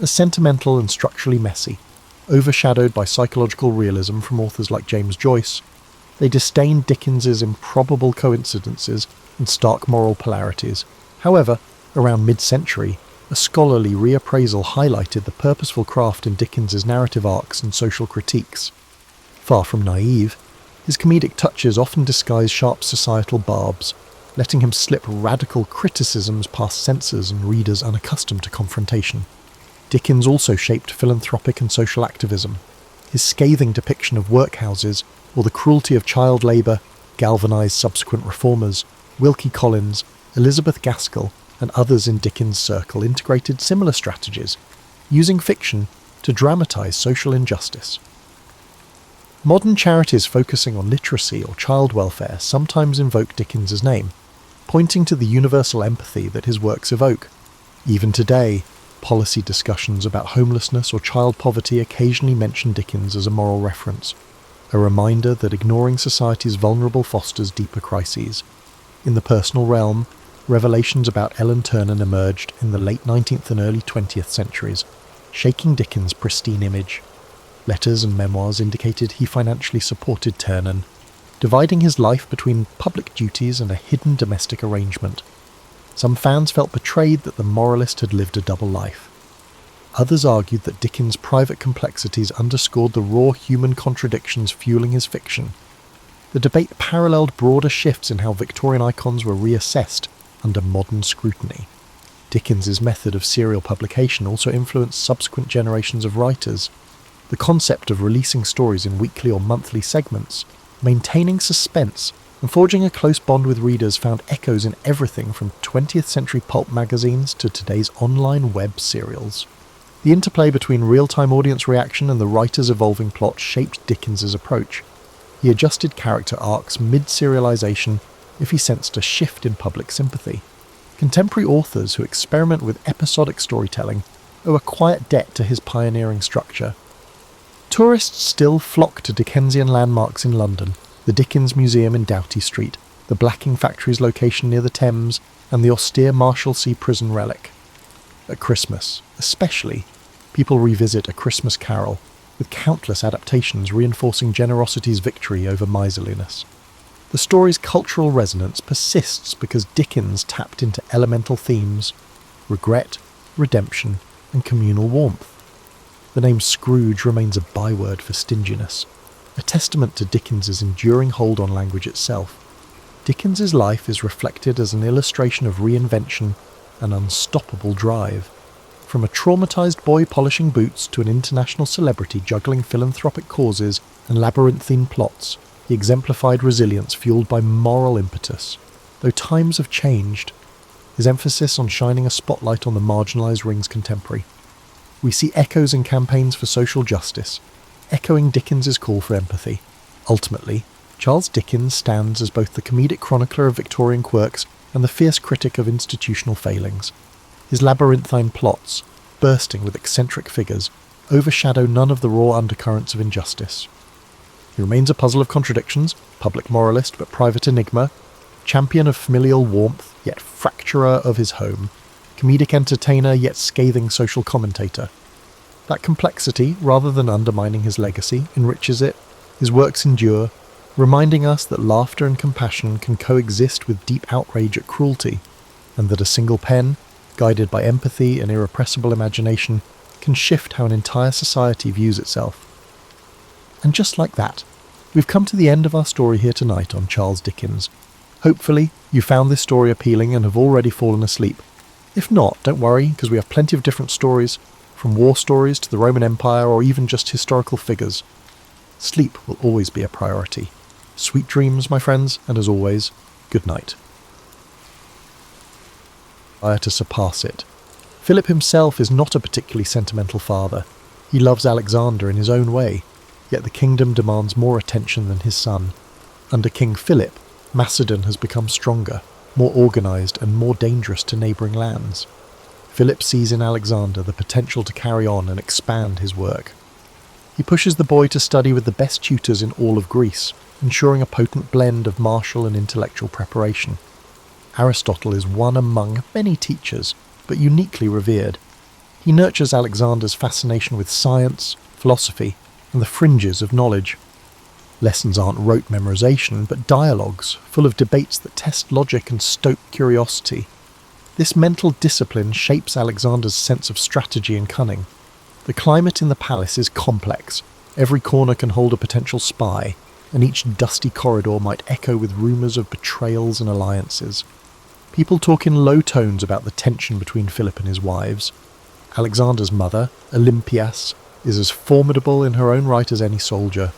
as sentimental and structurally messy. Overshadowed by psychological realism from authors like James Joyce, they disdained Dickens's improbable coincidences and stark moral polarities. However, around mid-century, a scholarly reappraisal highlighted the purposeful craft in Dickens's narrative arcs and social critiques. Far from naive, his comedic touches often disguise sharp societal barbs, letting him slip radical criticisms past censors and readers unaccustomed to confrontation. Dickens also shaped philanthropic and social activism. His scathing depiction of workhouses or the cruelty of child labour galvanised subsequent reformers. Wilkie Collins, Elizabeth Gaskell, and others in Dickens' circle integrated similar strategies, using fiction to dramatise social injustice. Modern charities focusing on literacy or child welfare sometimes invoke Dickens's name, pointing to the universal empathy that his works evoke. Even today, policy discussions about homelessness or child poverty occasionally mention Dickens as a moral reference, a reminder that ignoring society's vulnerable fosters deeper crises. In the personal realm, revelations about Ellen Ternan emerged in the late 19th and early 20th centuries, shaking Dickens' pristine image. Letters and memoirs indicated he financially supported Ternan, dividing his life between public duties and a hidden domestic arrangement. Some fans felt betrayed that the moralist had lived a double life. Others argued that Dickens' private complexities underscored the raw human contradictions fueling his fiction. The debate paralleled broader shifts in how Victorian icons were reassessed under modern scrutiny. Dickens's method of serial publication also influenced subsequent generations of writers. The concept of releasing stories in weekly or monthly segments, maintaining suspense, and forging a close bond with readers found echoes in everything from 20th century pulp magazines to today's online web serials. The interplay between real-time audience reaction and the writer's evolving plot shaped Dickens's approach. He adjusted character arcs mid-serialization if he sensed a shift in public sympathy. Contemporary authors who experiment with episodic storytelling owe a quiet debt to his pioneering structure. Tourists still flock to Dickensian landmarks in London, the Dickens Museum in Doughty Street, the blacking factory's location near the Thames, and the austere Marshalsea prison relic. At Christmas, especially, people revisit A Christmas Carol, with countless adaptations reinforcing generosity's victory over miserliness. The story's cultural resonance persists because Dickens tapped into elemental themes: regret, redemption, and communal warmth. The name Scrooge remains a byword for stinginess, a testament to Dickens's enduring hold on language itself. Dickens's life is reflected as an illustration of reinvention and unstoppable drive. From a traumatized boy polishing boots to an international celebrity juggling philanthropic causes and labyrinthine plots, he exemplified resilience fueled by moral impetus. Though times have changed, his emphasis on shining a spotlight on the marginalized rings contemporary. We see echoes in campaigns for social justice, echoing Dickens's call for empathy. Ultimately, Charles Dickens stands as both the comedic chronicler of Victorian quirks and the fierce critic of institutional failings. His labyrinthine plots, bursting with eccentric figures, overshadow none of the raw undercurrents of injustice. He remains a puzzle of contradictions, public moralist but private enigma, champion of familial warmth yet fracturer of his home, comedic entertainer yet scathing social commentator. That complexity, rather than undermining his legacy, enriches it. His works endure, reminding us that laughter and compassion can coexist with deep outrage at cruelty, and that a single pen, guided by empathy and irrepressible imagination, can shift how an entire society views itself. And just like that, we've come to the end of our story here tonight on Charles Dickens. Hopefully, you found this story appealing and have already fallen asleep. If not, don't worry, because we have plenty of different stories, from war stories to the Roman Empire or even just historical figures. Sleep will always be a priority. Sweet dreams, my friends, and as always, good night. desire to surpass it. Philip himself is not a particularly sentimental father. He loves Alexander in his own way, yet the kingdom demands more attention than his son. Under King Philip, Macedon has become stronger, more organised and more dangerous to neighbouring lands. Philip sees in Alexander the potential to carry on and expand his work. He pushes the boy to study with the best tutors in all of Greece, ensuring a potent blend of martial and intellectual preparation. Aristotle is one among many teachers, but uniquely revered. He nurtures Alexander's fascination with science, philosophy, and the fringes of knowledge. Lessons aren't rote memorization, but dialogues, full of debates that test logic and stoke curiosity. This mental discipline shapes Alexander's sense of strategy and cunning. The climate in the palace is complex. Every corner can hold a potential spy, and each dusty corridor might echo with rumours of betrayals and alliances. People talk in low tones about the tension between Philip and his wives. Alexander's mother, Olympias, is as formidable in her own right as any soldier.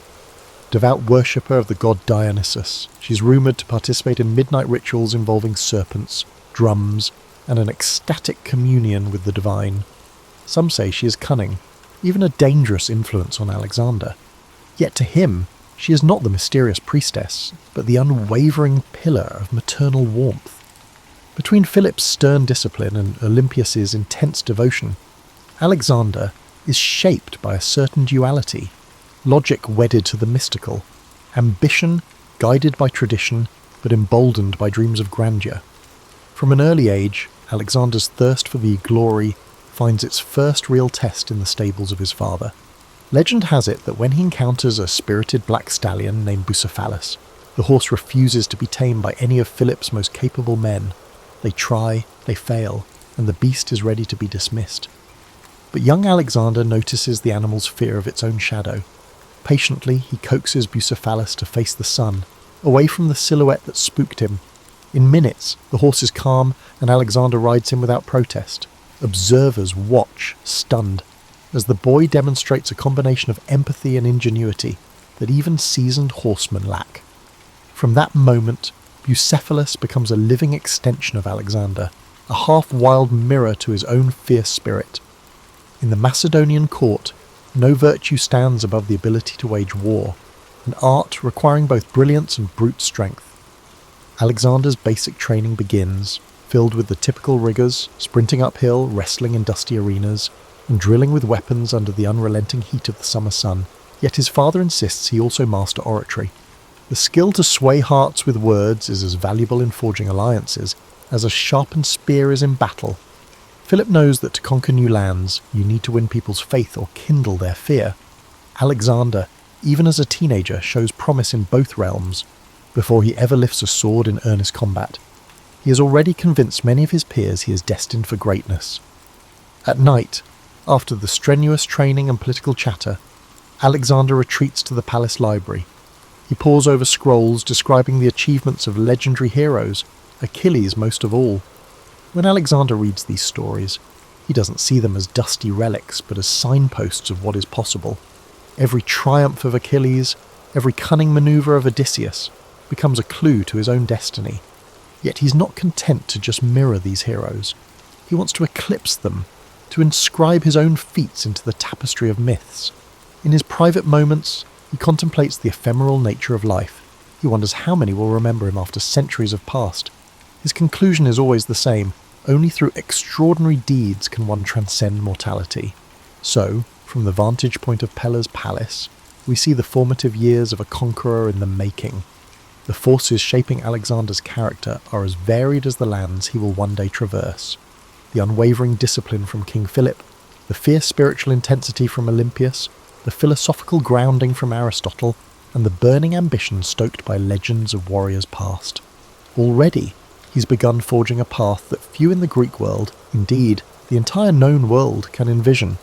Devout worshipper of the god Dionysus, she's rumoured to participate in midnight rituals involving serpents, drums, and an ecstatic communion with the divine. Some say she is cunning, even a dangerous influence on Alexander. Yet to him, she is not the mysterious priestess, but the unwavering pillar of maternal warmth. Between Philip's stern discipline and Olympias's intense devotion, Alexander is shaped by a certain duality, logic wedded to the mystical, ambition guided by tradition but emboldened by dreams of grandeur. From an early age, Alexander's thirst for the glory finds its first real test in the stables of his father. Legend has it that when he encounters a spirited black stallion named Bucephalus, the horse refuses to be tamed by any of Philip's most capable men. They try, they fail, and the beast is ready to be dismissed. But young Alexander notices the animal's fear of its own shadow. Patiently, he coaxes Bucephalus to face the sun, away from the silhouette that spooked him. In minutes, the horse is calm, and Alexander rides him without protest. Observers watch, stunned, as the boy demonstrates a combination of empathy and ingenuity that even seasoned horsemen lack. From that moment, Bucephalus becomes a living extension of Alexander, a half-wild mirror to his own fierce spirit. In the Macedonian court, no virtue stands above the ability to wage war, an art requiring both brilliance and brute strength. Alexander's basic training begins, filled with the typical rigours, sprinting uphill, wrestling in dusty arenas, and drilling with weapons under the unrelenting heat of the summer sun. Yet his father insists he also master oratory. The skill to sway hearts with words is as valuable in forging alliances as a sharpened spear is in battle. Philip knows that to conquer new lands, you need to win people's faith or kindle their fear. Alexander, even as a teenager, shows promise in both realms before he ever lifts a sword in earnest combat. He has already convinced many of his peers he is destined for greatness. At night, after the strenuous training and political chatter, Alexander retreats to the palace library. He pores over scrolls describing the achievements of legendary heroes, Achilles most of all. When Alexander reads these stories, he doesn't see them as dusty relics, but as signposts of what is possible. Every triumph of Achilles, every cunning manoeuvre of Odysseus, becomes a clue to his own destiny. Yet he's not content to just mirror these heroes. He wants to eclipse them, to inscribe his own feats into the tapestry of myths. In his private moments, he contemplates the ephemeral nature of life. He wonders how many will remember him after centuries have passed. His conclusion is always the same: only through extraordinary deeds can one transcend mortality. So, from the vantage point of Pella's palace, we see the formative years of a conqueror in the making. The forces shaping Alexander's character are as varied as the lands he will one day traverse. The unwavering discipline from King Philip, the fierce spiritual intensity from Olympias, the philosophical grounding from Aristotle, and the burning ambition stoked by legends of warriors past. Already, he's begun forging a path that few in the Greek world, indeed, the entire known world, can envision.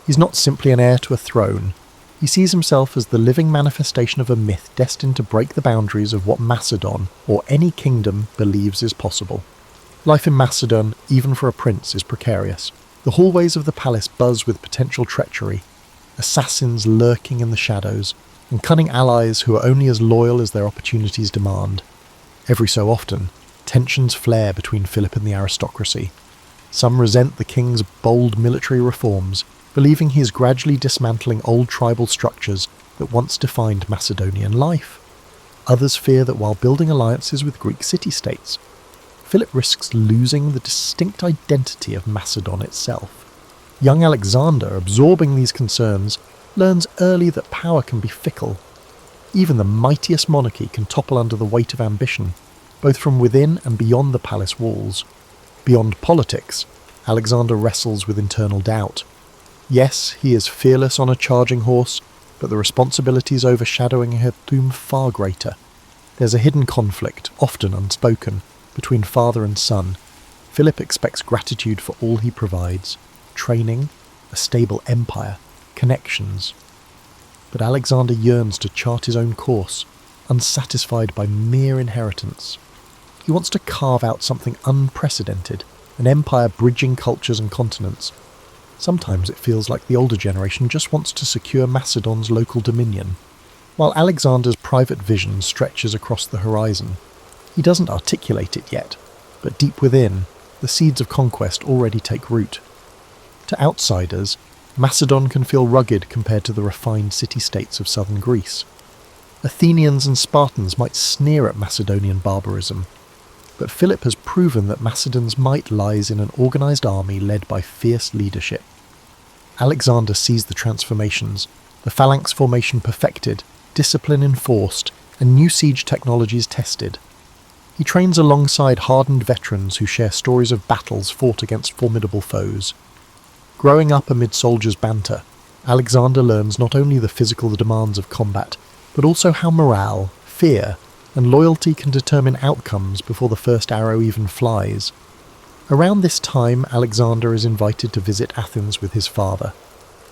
He's not simply an heir to a throne. He sees himself as the living manifestation of a myth destined to break the boundaries of what Macedon, or any kingdom, believes is possible. Life in Macedon, even for a prince, is precarious. The hallways of the palace buzz with potential treachery, assassins lurking in the shadows, and cunning allies who are only as loyal as their opportunities demand. Every so often, Tensions flare between Philip and the aristocracy. Some resent the king's bold military reforms, believing he is gradually dismantling old tribal structures that once defined Macedonian life. Others fear that while building alliances with Greek city-states, Philip risks losing the distinct identity of Macedon itself. Young Alexander, absorbing these concerns, learns early that power can be fickle. Even the mightiest monarchy can topple under the weight of ambition, both from within and beyond the palace walls. Beyond politics, Alexander wrestles with internal doubt. Yes, he is fearless on a charging horse, but the responsibilities overshadowing him loom far greater. There's a hidden conflict, often unspoken, between father and son. Philip expects gratitude for all he provides: training, a stable empire, connections. But Alexander yearns to chart his own course, unsatisfied by mere inheritance. He wants to carve out something unprecedented, an empire bridging cultures and continents. Sometimes it feels like the older generation just wants to secure Macedon's local dominion, while Alexander's private vision stretches across the horizon. He doesn't articulate it yet, but deep within, the seeds of conquest already take root. To outsiders, Macedon can feel rugged compared to the refined city-states of southern Greece. Athenians and Spartans might sneer at Macedonian barbarism, but Philip has proven that Macedon's might lies in an organised army led by fierce leadership. Alexander sees the transformations, the phalanx formation perfected, discipline enforced, and new siege technologies tested. He trains alongside hardened veterans who share stories of battles fought against formidable foes. Growing up amid soldiers' banter, Alexander learns not only the physical demands of combat, but also how morale, fear, and loyalty can determine outcomes before the first arrow even flies. Around this time, Alexander is invited to visit Athens with his father.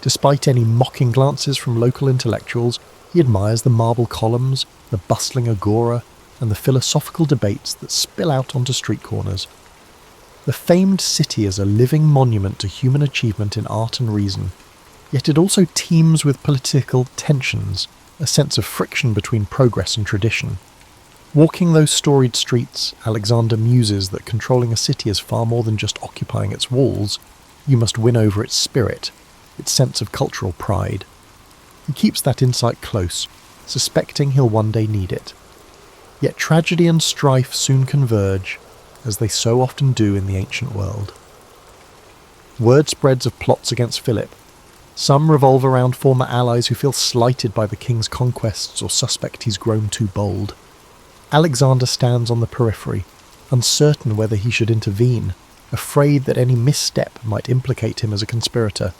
Despite any mocking glances from local intellectuals, he admires the marble columns, the bustling agora, and the philosophical debates that spill out onto street corners. The famed city is a living monument to human achievement in art and reason, yet it also teems with political tensions, a sense of friction between progress and tradition. Walking those storied streets, Alexander muses that controlling a city is far more than just occupying its walls. You must win over its spirit, its sense of cultural pride. He keeps that insight close, suspecting he'll one day need it. Yet tragedy and strife soon converge, as they so often do in the ancient world. Word spreads of plots against Philip. Some revolve around former allies who feel slighted by the king's conquests or suspect he's grown too bold. Alexander stands on the periphery, uncertain whether he should intervene, afraid that any misstep might implicate him as a conspirator.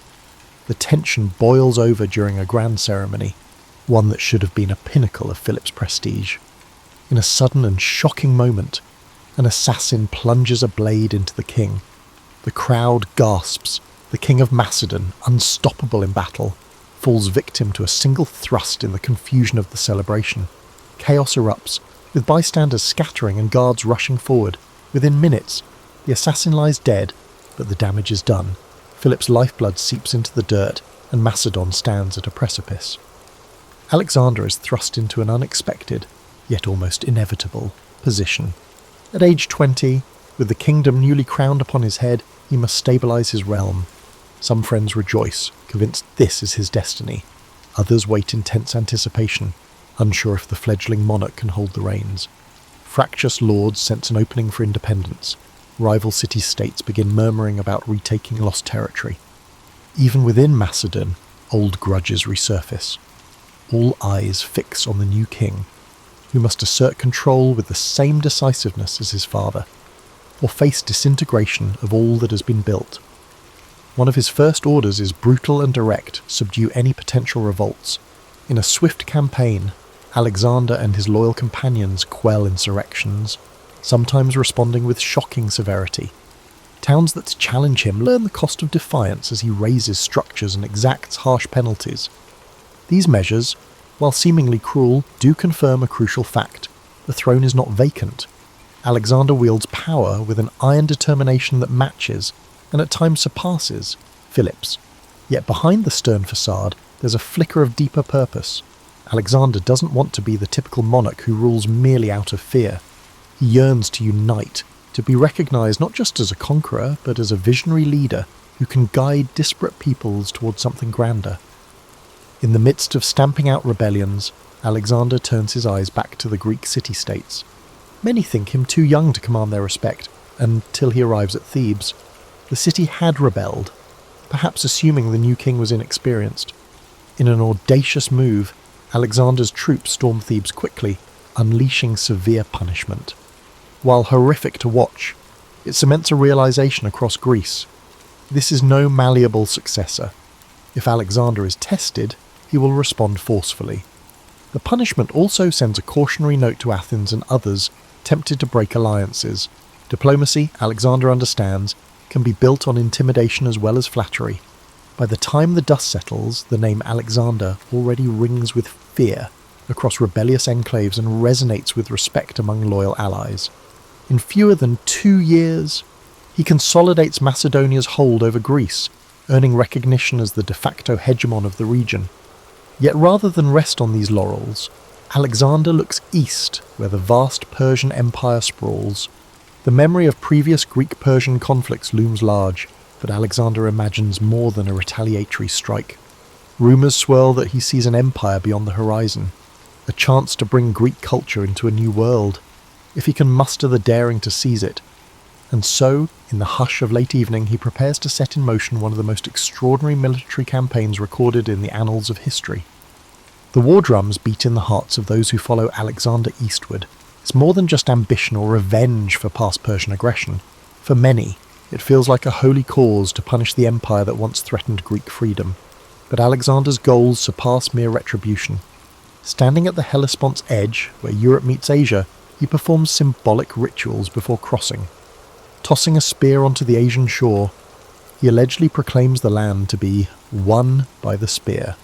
The tension boils over during a grand ceremony, one that should have been a pinnacle of Philip's prestige. In a sudden and shocking moment, an assassin plunges a blade into the king. The crowd gasps. The king of Macedon, unstoppable in battle, falls victim to a single thrust in the confusion of the celebration. Chaos erupts, with bystanders scattering and guards rushing forward. Within minutes, the assassin lies dead, but the damage is done. Philip's lifeblood seeps into the dirt, and Macedon stands at a precipice. Alexander is thrust into an unexpected, yet almost inevitable, position. At age 20, with the kingdom newly crowned upon his head, he must stabilise his realm. Some friends rejoice, convinced this is his destiny. Others wait in tense anticipation, unsure if the fledgling monarch can hold the reins. Fractious lords sense an opening for independence. Rival city-states begin murmuring about retaking lost territory. Even within Macedon, old grudges resurface. All eyes fix on the new king, who must assert control with the same decisiveness as his father, or face disintegration of all that has been built. One of his first orders is brutal and direct: subdue any potential revolts. In a swift campaign, Alexander and his loyal companions quell insurrections, sometimes responding with shocking severity. Towns that challenge him learn the cost of defiance as he razes structures and exacts harsh penalties. These measures, while seemingly cruel, do confirm a crucial fact: the throne is not vacant. Alexander wields power with an iron determination that matches, and at times surpasses, Philip's. Yet behind the stern facade, there's a flicker of deeper purpose. Alexander doesn't want to be the typical monarch who rules merely out of fear. He yearns to unite, to be recognised not just as a conqueror, but as a visionary leader who can guide disparate peoples towards something grander. In the midst of stamping out rebellions, Alexander turns his eyes back to the Greek city-states. Many think him too young to command their respect, until he arrives at Thebes. The city had rebelled, perhaps assuming the new king was inexperienced. In an audacious move, Alexander's troops storm Thebes quickly, unleashing severe punishment. While horrific to watch, it cements a realization across Greece. This is no malleable successor. If Alexander is tested, he will respond forcefully. The punishment also sends a cautionary note to Athens and others tempted to break alliances. Diplomacy, Alexander understands, can be built on intimidation as well as flattery. By the time the dust settles, the name Alexander already rings with fear across rebellious enclaves and resonates with respect among loyal allies. In fewer than 2 years, he consolidates Macedonia's hold over Greece, earning recognition as the de facto hegemon of the region. Yet rather than rest on these laurels, Alexander looks east, where the vast Persian Empire sprawls. The memory of previous Greek-Persian conflicts looms large, but Alexander imagines more than a retaliatory strike. Rumours swirl that he sees an empire beyond the horizon, a chance to bring Greek culture into a new world, if he can muster the daring to seize it. And so, in the hush of late evening, he prepares to set in motion one of the most extraordinary military campaigns recorded in the annals of history. The war drums beat in the hearts of those who follow Alexander eastward. It's more than just ambition or revenge for past Persian aggression. For many, it feels like a holy cause to punish the empire that once threatened Greek freedom. But Alexander's goals surpass mere retribution. Standing at the Hellespont's edge, where Europe meets Asia, he performs symbolic rituals before crossing. Tossing a spear onto the Asian shore, he allegedly proclaims the land to be won by the spear.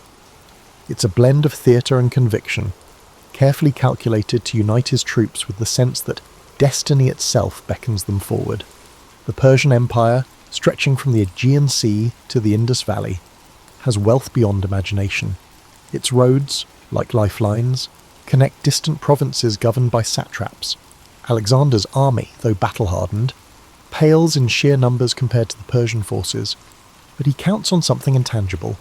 It's a blend of theatre and conviction, carefully calculated to unite his troops with the sense that destiny itself beckons them forward. The Persian Empire, stretching from the Aegean Sea to the Indus Valley, has wealth beyond imagination. Its roads, like lifelines, connect distant provinces governed by satraps. Alexander's army, though battle-hardened, pales in sheer numbers compared to the Persian forces, but he counts on something intangible,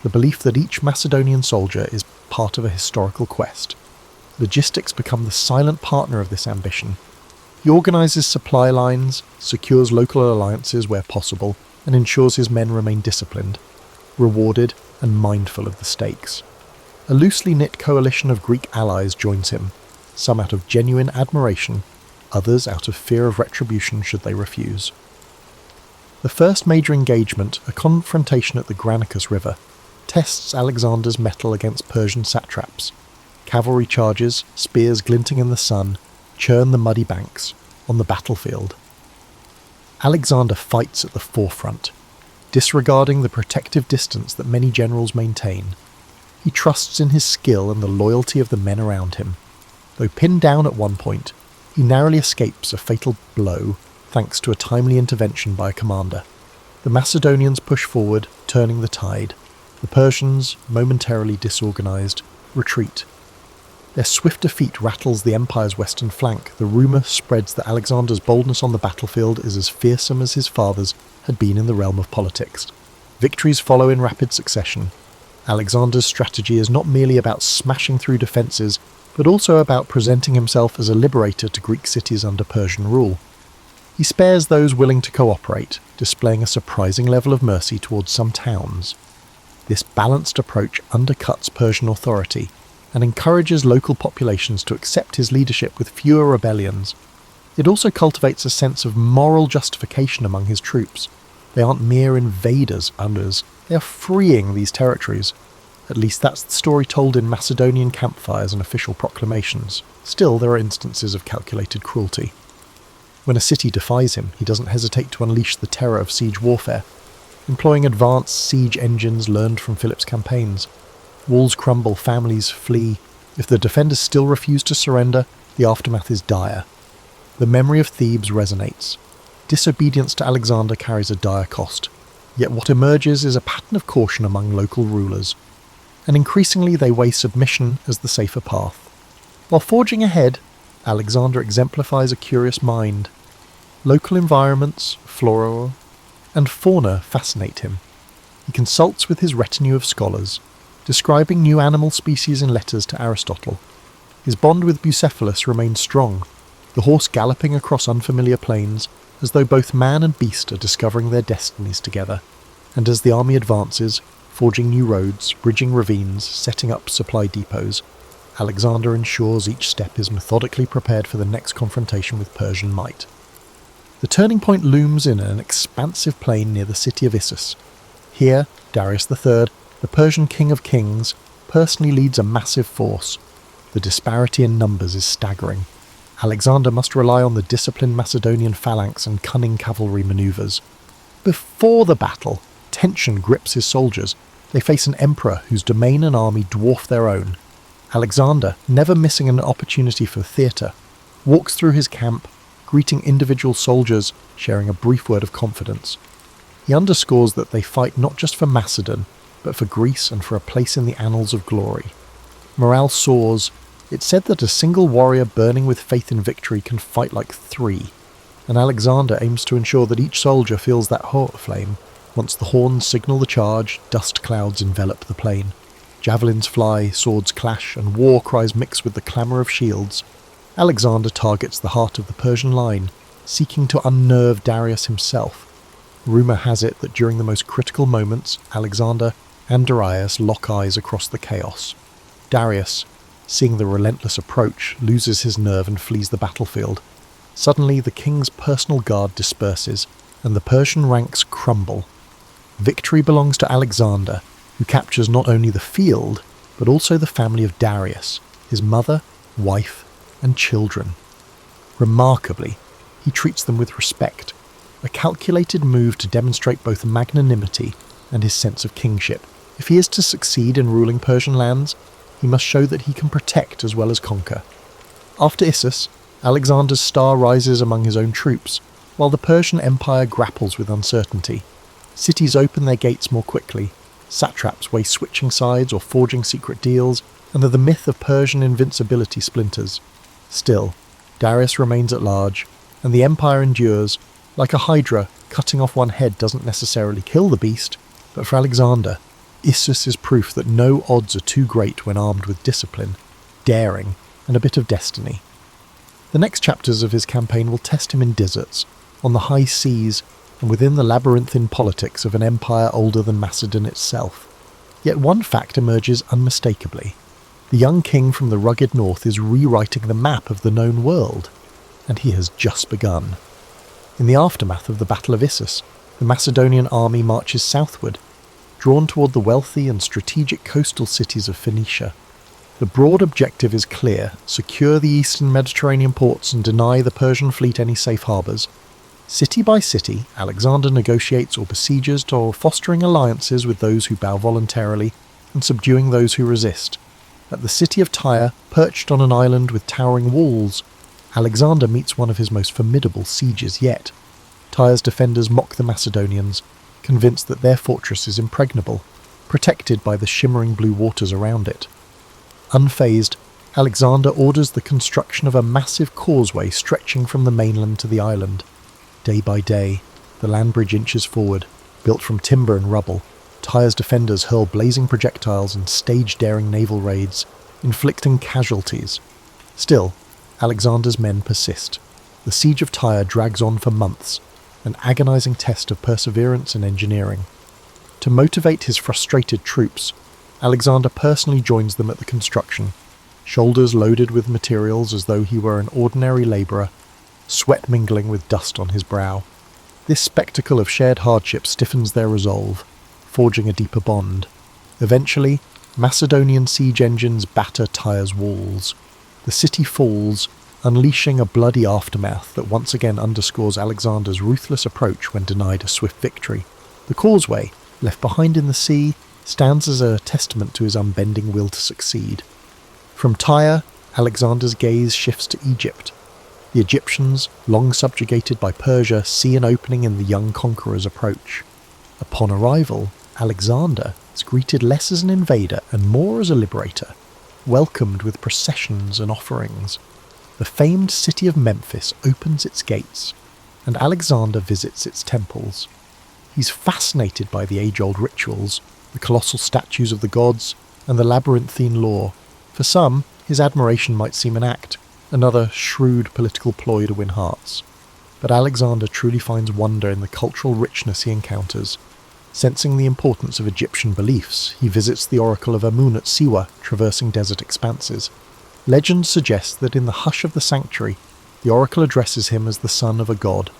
the belief that each Macedonian soldier is part of a historical quest. Logistics become the silent partner of this ambition. He organises supply lines, secures local alliances where possible, and ensures his men remain disciplined, rewarded, and mindful of the stakes. A loosely knit coalition of Greek allies joins him, some out of genuine admiration, others out of fear of retribution should they refuse. The first major engagement, a confrontation at the Granicus River, tests Alexander's mettle against Persian satraps. Cavalry charges, spears glinting in the sun, churn the muddy banks on the battlefield. Alexander fights at the forefront, disregarding the protective distance that many generals maintain. He trusts in his skill and the loyalty of the men around him. Though pinned down at one point, he narrowly escapes a fatal blow thanks to a timely intervention by a commander. The Macedonians push forward, turning the tide. The Persians, momentarily disorganized, retreat. Their swift defeat rattles the empire's western flank. The rumour spreads that Alexander's boldness on the battlefield is as fearsome as his father's had been in the realm of politics. Victories follow in rapid succession. Alexander's strategy is not merely about smashing through defences, but also about presenting himself as a liberator to Greek cities under Persian rule. He spares those willing to cooperate, displaying a surprising level of mercy towards some towns. This balanced approach undercuts Persian authority and encourages local populations to accept his leadership with fewer rebellions. It also cultivates a sense of moral justification among his troops. They aren't mere invaders, others. They are freeing these territories. At least that's the story told in Macedonian campfires and official proclamations. Still, there are instances of calculated cruelty. When a city defies him, he doesn't hesitate to unleash the terror of siege warfare, employing advanced siege engines learned from Philip's campaigns. Walls crumble, families flee. If the defenders still refuse to surrender, the aftermath is dire. The memory of Thebes resonates. Disobedience to Alexander carries a dire cost. Yet what emerges is a pattern of caution among local rulers, and increasingly they weigh submission as the safer path. While forging ahead, Alexander exemplifies a curious mind. Local environments, flora, and fauna fascinate him. He consults with his retinue of scholars, describing new animal species in letters to Aristotle. His bond with Bucephalus remains strong, the horse galloping across unfamiliar plains, as though both man and beast are discovering their destinies together. And as the army advances, forging new roads, bridging ravines, setting up supply depots, Alexander ensures each step is methodically prepared for the next confrontation with Persian might. The turning point looms in an expansive plain near the city of Issus. Here, Darius III, the Persian king of kings, personally leads a massive force. The disparity in numbers is staggering. Alexander must rely on the disciplined Macedonian phalanx and cunning cavalry maneuvers. Before the battle, tension grips his soldiers. They face an emperor whose domain and army dwarf their own. Alexander, never missing an opportunity for theatre, walks through his camp, greeting individual soldiers, sharing a brief word of confidence. He underscores that they fight not just for Macedon, but for Greece and for a place in the annals of glory. Morale soars. It's said that a single warrior burning with faith in victory can fight like three, and Alexander aims to ensure that each soldier feels that hot flame. Once the horns signal the charge, dust clouds envelop the plain. Javelins fly, swords clash, and war cries mix with the clamour of shields. Alexander targets the heart of the Persian line, seeking to unnerve Darius himself. Rumour has it that during the most critical moments, Alexander and Darius lock eyes across the chaos. Darius, seeing the relentless approach, loses his nerve and flees the battlefield. Suddenly, the king's personal guard disperses, and the Persian ranks crumble. Victory belongs to Alexander, who captures not only the field, but also the family of Darius, his mother, wife, and children. Remarkably, he treats them with respect, a calculated move to demonstrate both magnanimity and his sense of kingship. If he is to succeed in ruling Persian lands, he must show that he can protect as well as conquer. After Issus, Alexander's star rises among his own troops, while the Persian Empire grapples with uncertainty. Cities open their gates more quickly, satraps weigh switching sides or forging secret deals, and the myth of Persian invincibility splinters. Still, Darius remains at large, and the empire endures. Like a hydra, cutting off one head doesn't necessarily kill the beast, but for Alexander, Issus is proof that no odds are too great when armed with discipline, daring, and a bit of destiny. The next chapters of his campaign will test him in deserts, on the high seas, and within the labyrinthine politics of an empire older than Macedon itself. Yet one fact emerges unmistakably. The young king from the rugged north is rewriting the map of the known world, and he has just begun. In the aftermath of the Battle of Issus, the Macedonian army marches southward, drawn toward the wealthy and strategic coastal cities of Phoenicia. The broad objective is clear: secure the eastern Mediterranean ports and deny the Persian fleet any safe harbours. City by city, Alexander negotiates or besieges, or fostering alliances with those who bow voluntarily and subduing those who resist. At the city of Tyre, perched on an island with towering walls, Alexander meets one of his most formidable sieges yet. Tyre's defenders mock the Macedonians, convinced that their fortress is impregnable, protected by the shimmering blue waters around it. Unfazed, Alexander orders the construction of a massive causeway stretching from the mainland to the island. Day by day, the land bridge inches forward, built from timber and rubble. Tyre's defenders hurl blazing projectiles and stage daring naval raids, inflicting casualties. Still, Alexander's men persist. The siege of Tyre drags on for months, an agonizing test of perseverance and engineering. To motivate his frustrated troops, Alexander personally joins them at the construction, shoulders loaded with materials as though he were an ordinary labourer, sweat mingling with dust on his brow. This spectacle of shared hardship stiffens their resolve, forging a deeper bond. Eventually, Macedonian siege engines batter Tyre's walls. The city falls, unleashing a bloody aftermath that once again underscores Alexander's ruthless approach when denied a swift victory. The causeway, left behind in the sea, stands as a testament to his unbending will to succeed. From Tyre, Alexander's gaze shifts to Egypt. The Egyptians, long subjugated by Persia, see an opening in the young conqueror's approach. Upon arrival, Alexander is greeted less as an invader and more as a liberator, welcomed with processions and offerings. the famed city of Memphis opens its gates, and Alexander visits its temples. He's fascinated by the age-old rituals, the colossal statues of the gods, and the labyrinthine lore. For some, his admiration might seem an act, another shrewd political ploy to win hearts. But Alexander truly finds wonder in the cultural richness he encounters. Sensing the importance of Egyptian beliefs, he visits the oracle of Amun at Siwa, traversing desert expanses. Legend suggests that in the hush of the sanctuary, the oracle addresses him as the son of a god.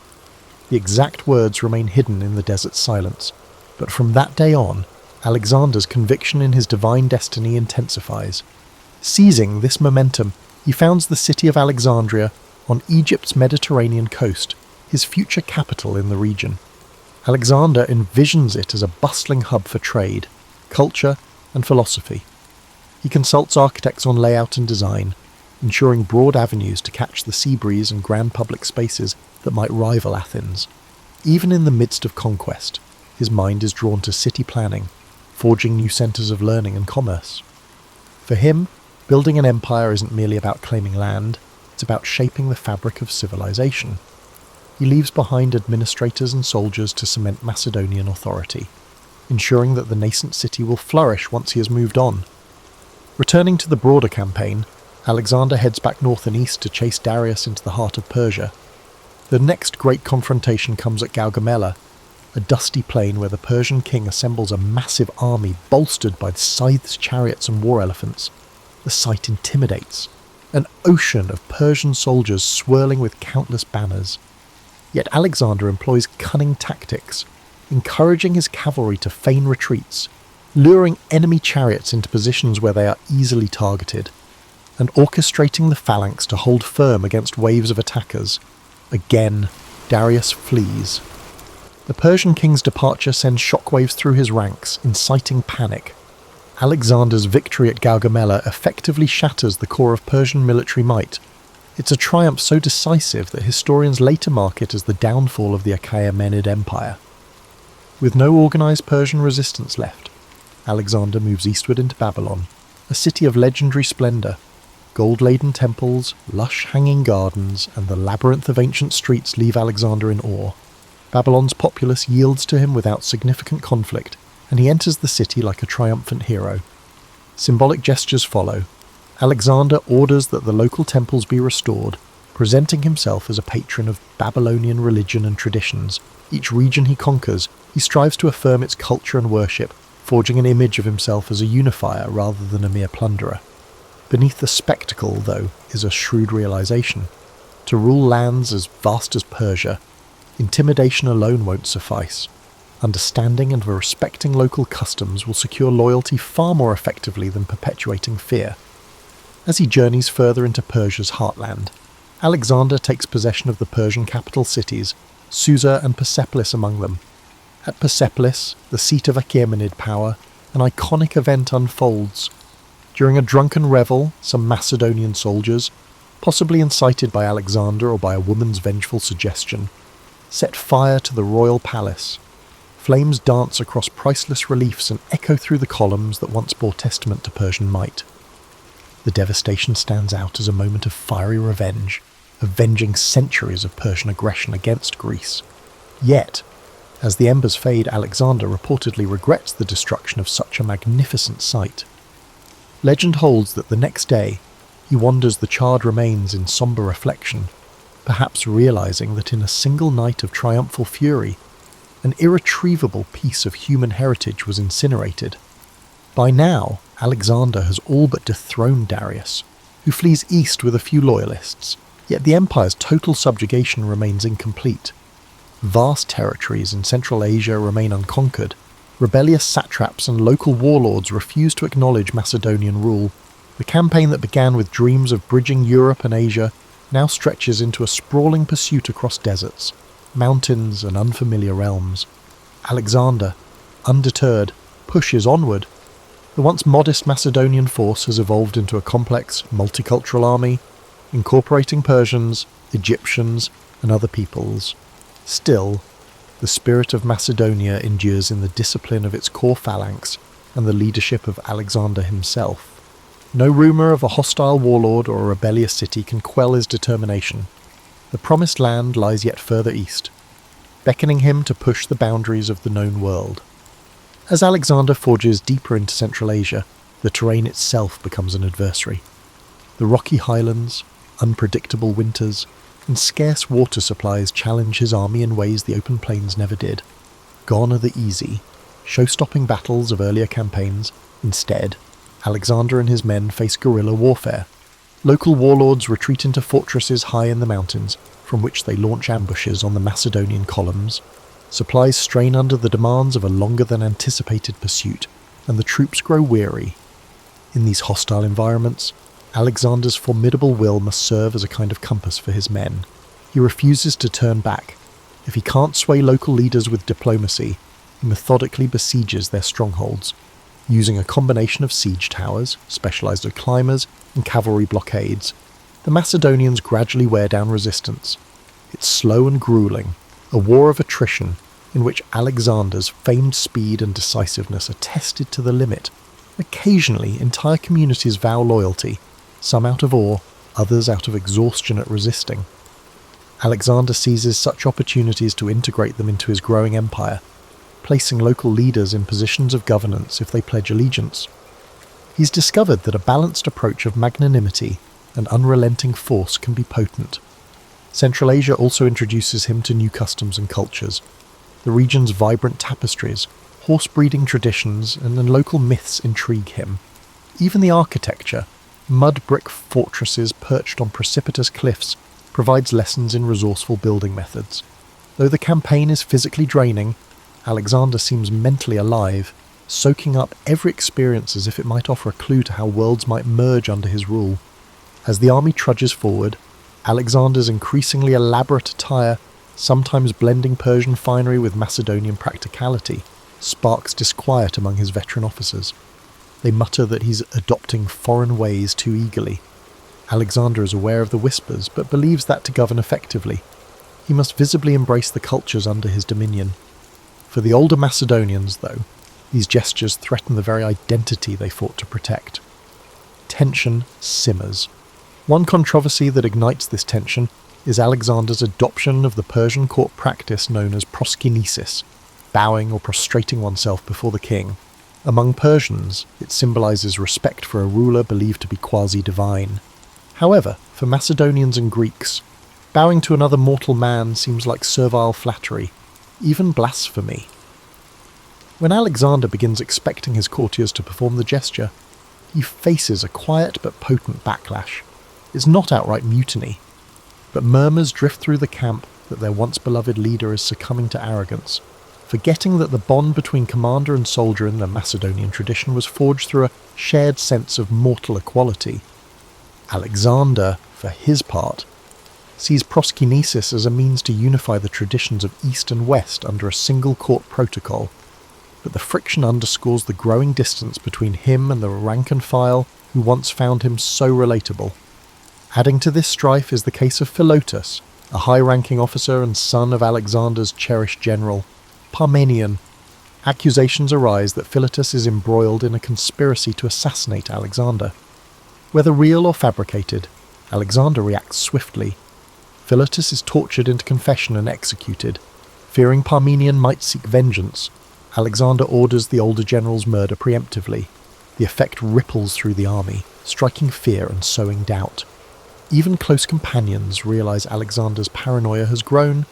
The exact words remain hidden in the desert silence, but from that day on, Alexander's conviction in his divine destiny intensifies. Seizing this momentum, he founds the city of Alexandria on Egypt's Mediterranean coast, his future capital in the region. Alexander envisions it as a bustling hub for trade, culture, and philosophy. He consults architects on layout and design, ensuring broad avenues to catch the sea breeze and grand public spaces that might rival Athens. Even in the midst of conquest, his mind is drawn to city planning, forging new centres of learning and commerce. For him, building an empire isn't merely about claiming land, it's about shaping the fabric of civilization. He leaves behind administrators and soldiers to cement Macedonian authority, ensuring that the nascent city will flourish once he has moved on. Returning to the broader campaign, Alexander heads back north and east to chase Darius into the heart of Persia. The next great confrontation comes at Gaugamela, a dusty plain where the Persian king assembles a massive army bolstered by scythes, chariots and war elephants. The sight intimidates, an ocean of Persian soldiers swirling with countless banners. Yet Alexander employs cunning tactics, encouraging his cavalry to feign retreats, luring enemy chariots into positions where they are easily targeted, and orchestrating the phalanx to hold firm against waves of attackers. Again, Darius flees. The Persian king's departure sends shockwaves through his ranks, inciting panic. Alexander's victory at Gaugamela effectively shatters the core of Persian military might. It's a triumph so decisive that historians later mark it as the downfall of the Achaemenid Empire. With no organised Persian resistance left, Alexander moves eastward into Babylon, a city of legendary splendour. Gold-laden temples, lush hanging gardens, and the labyrinth of ancient streets leave Alexander in awe. Babylon's populace yields to him without significant conflict, and he enters the city like a triumphant hero. Symbolic gestures follow. Alexander orders that the local temples be restored, presenting himself as a patron of Babylonian religion and traditions. Each region he conquers, he strives to affirm its culture and worship, forging an image of himself as a unifier rather than a mere plunderer. Beneath the spectacle, though, is a shrewd realization. To rule lands as vast as Persia, intimidation alone won't suffice. Understanding and respecting local customs will secure loyalty far more effectively than perpetuating fear. As he journeys further into Persia's heartland, Alexander takes possession of the Persian capital cities, Susa and Persepolis among them. At Persepolis, the seat of Achaemenid power, an iconic event unfolds. During a drunken revel, some Macedonian soldiers, possibly incited by Alexander or by a woman's vengeful suggestion, set fire to the royal palace. Flames dance across priceless reliefs and echo through the columns that once bore testament to Persian might. The devastation stands out as a moment of fiery revenge, avenging centuries of Persian aggression against Greece. Yet, as the embers fade, Alexander reportedly regrets the destruction of such a magnificent sight. Legend holds that the next day, he wanders the charred remains in sombre reflection, perhaps realizing that in a single night of triumphal fury, an irretrievable piece of human heritage was incinerated. By now, Alexander has all but dethroned Darius, who flees east with a few loyalists, yet the empire's total subjugation remains incomplete. Vast territories in Central Asia remain unconquered. Rebellious satraps and local warlords refuse to acknowledge Macedonian rule. The campaign that began with dreams of bridging Europe and Asia now stretches into a sprawling pursuit across deserts, mountains and unfamiliar realms. Alexander, undeterred, pushes onward. The once modest Macedonian force has evolved into a complex, multicultural army, incorporating Persians, Egyptians, and other peoples. Still, the spirit of Macedonia endures in the discipline of its core phalanx and the leadership of Alexander himself. No rumour of a hostile warlord or a rebellious city can quell his determination. The promised land lies yet further east, beckoning him to push the boundaries of the known world. As Alexander forges deeper into Central Asia, the terrain itself becomes an adversary. The rocky highlands, unpredictable winters, and scarce water supplies challenge his army in ways the open plains never did. Gone are the easy, show-stopping battles of earlier campaigns. Instead, Alexander and his men face guerrilla warfare. Local warlords retreat into fortresses high in the mountains, from which they launch ambushes on the Macedonian columns. Supplies strain under the demands of a longer-than-anticipated pursuit, and the troops grow weary. In these hostile environments, Alexander's formidable will must serve as a kind of compass for his men. He refuses to turn back. If he can't sway local leaders with diplomacy, he methodically besieges their strongholds, using a combination of siege towers, specialised climbers, and cavalry blockades. The Macedonians gradually wear down resistance. It's slow and gruelling, a war of attrition in which Alexander's famed speed and decisiveness are tested to the limit. Occasionally, entire communities vow loyalty, some out of awe, others out of exhaustion at resisting. Alexander seizes such opportunities to integrate them into his growing empire, placing local leaders in positions of governance if they pledge allegiance. He's discovered that a balanced approach of magnanimity and unrelenting force can be potent. Central Asia also introduces him to new customs and cultures. The region's vibrant tapestries, horse-breeding traditions, and local myths intrigue him. Even the architecture, mud brick fortresses perched on precipitous cliffs, provides lessons in resourceful building methods. Though the campaign is physically draining, Alexander seems mentally alive, soaking up every experience as if it might offer a clue to how worlds might merge under his rule. As the army trudges forward, Alexander's increasingly elaborate attire, sometimes blending Persian finery with Macedonian practicality, sparks disquiet among his veteran officers. They mutter that he's adopting foreign ways too eagerly. Alexander is aware of the whispers, but believes that to govern effectively, he must visibly embrace the cultures under his dominion. For the older Macedonians, though, these gestures threaten the very identity they fought to protect. Tension simmers. One controversy that ignites this tension is Alexander's adoption of the Persian court practice known as proskinesis, bowing or prostrating oneself before the king. Among Persians, it symbolizes respect for a ruler believed to be quasi-divine. However, for Macedonians and Greeks, bowing to another mortal man seems like servile flattery, even blasphemy. When Alexander begins expecting his courtiers to perform the gesture, he faces a quiet but potent backlash. It's not outright mutiny, but murmurs drift through the camp that their once-beloved leader is succumbing to arrogance, forgetting that the bond between commander and soldier in the Macedonian tradition was forged through a shared sense of mortal equality. Alexander, for his part, sees proskinesis as a means to unify the traditions of East and West under a single court protocol, but the friction underscores the growing distance between him and the rank and file who once found him so relatable. Adding to this strife is the case of Philotas, a high-ranking officer and son of Alexander's cherished general, Parmenion. Accusations arise that Philotas is embroiled in a conspiracy to assassinate Alexander. Whether real or fabricated, Alexander reacts swiftly. Philotas is tortured into confession and executed. Fearing Parmenion might seek vengeance, Alexander orders the older general's murder preemptively. The effect ripples through the army, striking fear and sowing doubt. Even close companions realize Alexander's paranoia has grown.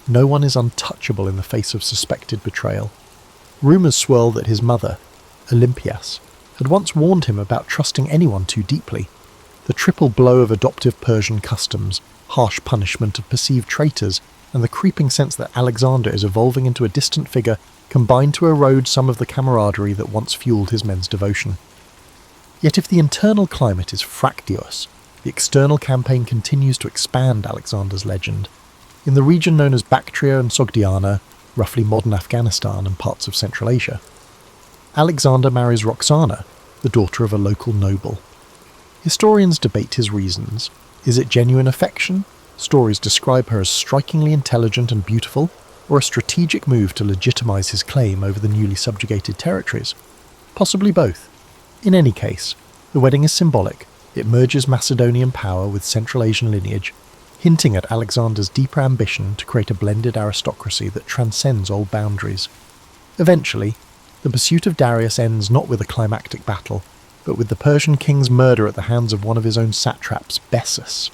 No one is untouchable in the face of suspected betrayal. Rumours swirl that his mother, Olympias, had once warned him about trusting anyone too deeply. The triple blow of adoptive Persian customs, harsh punishment of perceived traitors, and the creeping sense that Alexander is evolving into a distant figure combine to erode some of the camaraderie that once fueled his men's devotion. Yet if the internal climate is fractious, the external campaign continues to expand Alexander's legend. In the region known as Bactria and Sogdiana, roughly modern Afghanistan and parts of Central Asia, Alexander marries Roxana, the daughter of a local noble. Historians debate his reasons. Is it genuine affection? Stories describe her as strikingly intelligent and beautiful, or a strategic move to legitimize his claim over the newly subjugated territories? Possibly both. In any case, The wedding is symbolic. It merges Macedonian power with Central Asian lineage, hinting at Alexander's deeper ambition to create a blended aristocracy that transcends old boundaries. Eventually, the pursuit of Darius ends not with a climactic battle, but with the Persian king's murder at the hands of one of his own satraps, Bessus.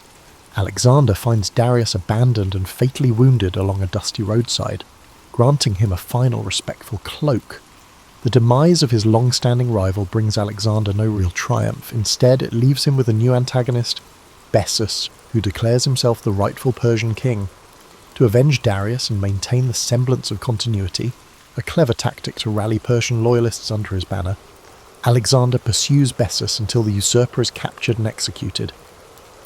Alexander finds Darius abandoned and fatally wounded along a dusty roadside, granting him a final respectful cloak. The demise of his long-standing rival brings Alexander no real triumph. Instead, it leaves him with a new antagonist, Bessus, who declares himself the rightful Persian king. To avenge Darius and maintain the semblance of continuity, a clever tactic to rally Persian loyalists under his banner, Alexander pursues Bessus until the usurper is captured and executed.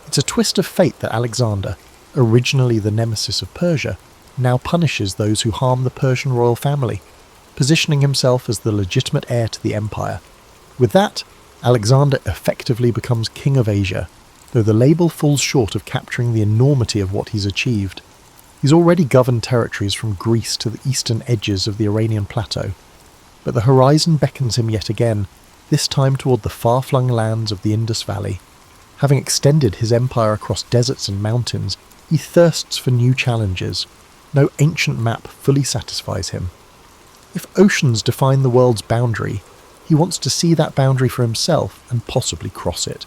It's a twist of fate that Alexander, originally the nemesis of Persia, now punishes those who harm the Persian royal family, positioning himself as the legitimate heir to the empire. With that, Alexander effectively becomes king of Asia, though the label falls short of capturing the enormity of what he's achieved. He's already governed territories from Greece to the eastern edges of the Iranian plateau, but the horizon beckons him yet again, this time toward the far-flung lands of the Indus Valley. Having extended his empire across deserts and mountains, he thirsts for new challenges. No ancient map fully satisfies him. If oceans define the world's boundary, he wants to see that boundary for himself and possibly cross it.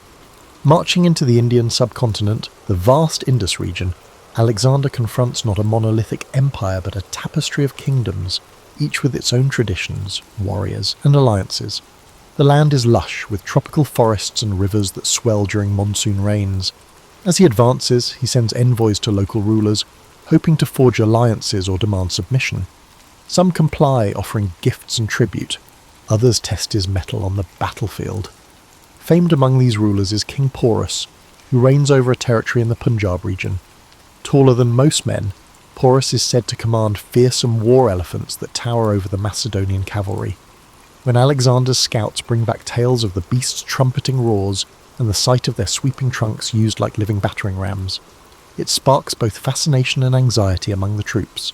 Marching into the Indian subcontinent, the vast Indus region, Alexander confronts not a monolithic empire but a tapestry of kingdoms, each with its own traditions, warriors, and alliances. The land is lush, with tropical forests and rivers that swell during monsoon rains. As he advances, he sends envoys to local rulers, hoping to forge alliances or demand submission. Some comply, offering gifts and tribute. Others test his mettle on the battlefield. Famed among these rulers is King Porus, who reigns over a territory in the Punjab region. Taller than most men, Porus is said to command fearsome war elephants that tower over the Macedonian cavalry. When Alexander's scouts bring back tales of the beasts' trumpeting roars and the sight of their sweeping trunks used like living battering rams, it sparks both fascination and anxiety among the troops.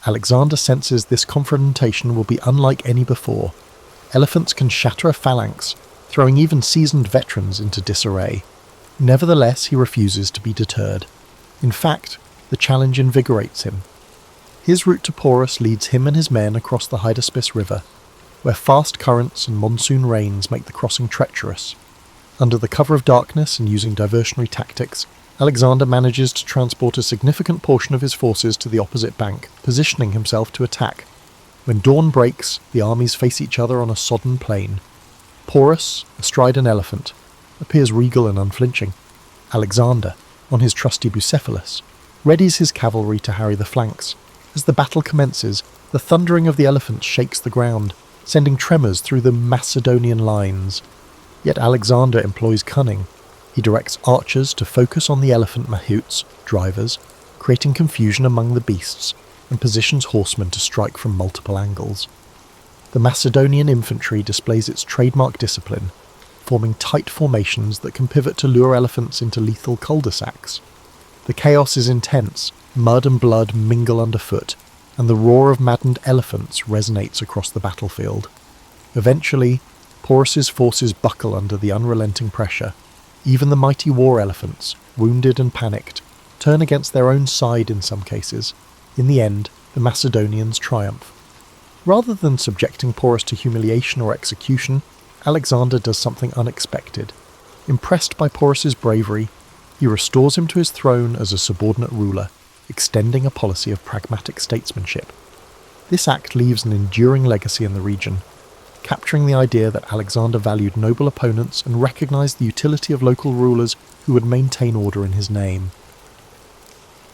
Alexander senses this confrontation will be unlike any before. Elephants can shatter a phalanx, throwing even seasoned veterans into disarray. Nevertheless, he refuses to be deterred. In fact, the challenge invigorates him. His route to Porus leads him and his men across the Hydaspes River, where fast currents and monsoon rains make the crossing treacherous. Under the cover of darkness and using diversionary tactics, Alexander manages to transport a significant portion of his forces to the opposite bank, positioning himself to attack. When dawn breaks, the armies face each other on a sodden plain. Porus, astride an elephant, appears regal and unflinching. Alexander, on his trusty Bucephalus, readies his cavalry to harry the flanks. As the battle commences, the thundering of the elephant shakes the ground, sending tremors through the Macedonian lines. Yet Alexander employs cunning. He directs archers to focus on the elephant mahouts, drivers, creating confusion among the beasts, and positions horsemen to strike from multiple angles. The Macedonian infantry displays its trademark discipline, forming tight formations that can pivot to lure elephants into lethal cul-de-sacs. The chaos is intense, mud and blood mingle underfoot, and the roar of maddened elephants resonates across the battlefield. Eventually, Porus's forces buckle under the unrelenting pressure. Even the mighty war elephants, wounded and panicked, turn against their own side in some cases. In the end, the Macedonians triumph. Rather than subjecting Porus to humiliation or execution, Alexander does something unexpected. Impressed by Porus's bravery, he restores him to his throne as a subordinate ruler, extending a policy of pragmatic statesmanship. This act leaves an enduring legacy in the region, capturing the idea that Alexander valued noble opponents and recognized the utility of local rulers who would maintain order in his name.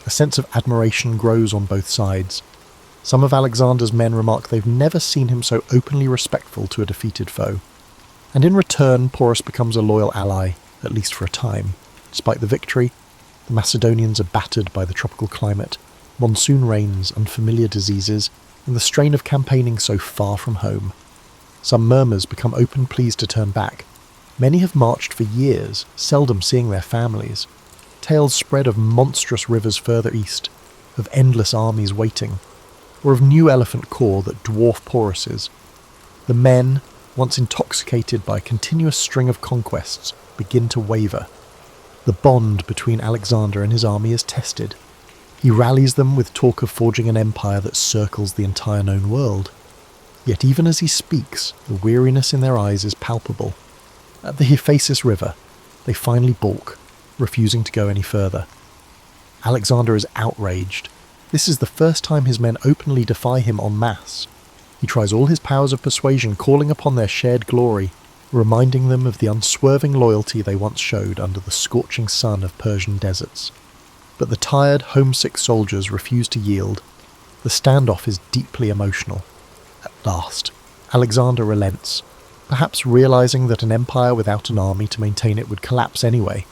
A sense of admiration grows on both sides. Some of Alexander's men remark they've never seen him so openly respectful to a defeated foe. And in return, Porus becomes a loyal ally, at least for a time. Despite the victory, the Macedonians are battered by the tropical climate, monsoon rains, unfamiliar diseases, and the strain of campaigning so far from home. Some murmurs become open pleas to turn back. Many have marched for years, seldom seeing their families. Tales spread of monstrous rivers further east, of endless armies waiting, or of new elephant corps that dwarf Porus's. The men, once intoxicated by a continuous string of conquests, begin to waver. The bond between Alexander and his army is tested. He rallies them with talk of forging an empire that circles the entire known world. Yet even as he speaks, the weariness in their eyes is palpable. At the Ephasis River, they finally balk, refusing to go any further. Alexander is outraged. This is the first time his men openly defy him en masse. He tries all his powers of persuasion, calling upon their shared glory, reminding them of the unswerving loyalty they once showed under the scorching sun of Persian deserts. But the tired, homesick soldiers refuse to yield. The standoff is deeply emotional. At last, Alexander relents, perhaps realizing that an empire without an army to maintain it would collapse anyway.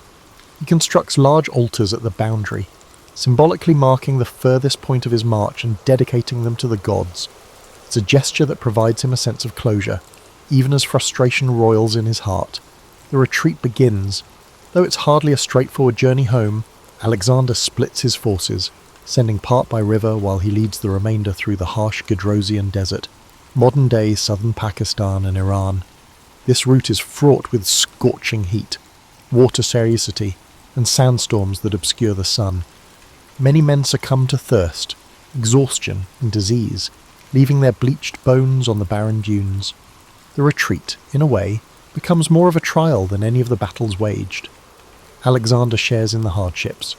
He constructs large altars at the boundary, symbolically marking the furthest point of his march and dedicating them to the gods. It's a gesture that provides him a sense of closure, even as frustration roils in his heart. The retreat begins. Though it's hardly a straightforward journey home, Alexander splits his forces, sending part by river while he leads the remainder through the harsh Gedrosian desert, modern-day southern Pakistan and Iran. This route is fraught with scorching heat, water scarcity, and sandstorms that obscure the sun. Many men succumb to thirst, exhaustion, and disease, leaving their bleached bones on the barren dunes. The retreat, in a way, becomes more of a trial than any of the battles waged. Alexander shares in the hardships.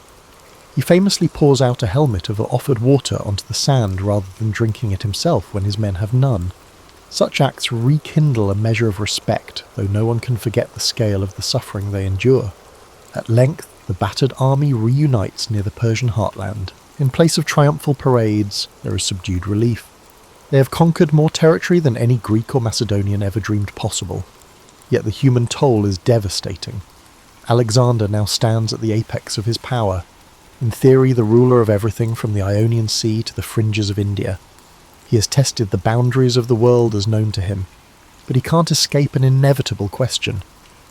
He famously pours out a helmet of offered water onto the sand rather than drinking it himself when his men have none. Such acts rekindle a measure of respect, though no one can forget the scale of the suffering they endure. At length, the battered army reunites near the Persian heartland. In place of triumphal parades, there is subdued relief. They have conquered more territory than any Greek or Macedonian ever dreamed possible. Yet the human toll is devastating. Alexander now stands at the apex of his power, in theory the ruler of everything from the Ionian Sea to the fringes of India. He has tested the boundaries of the world as known to him, but he can't escape an inevitable question.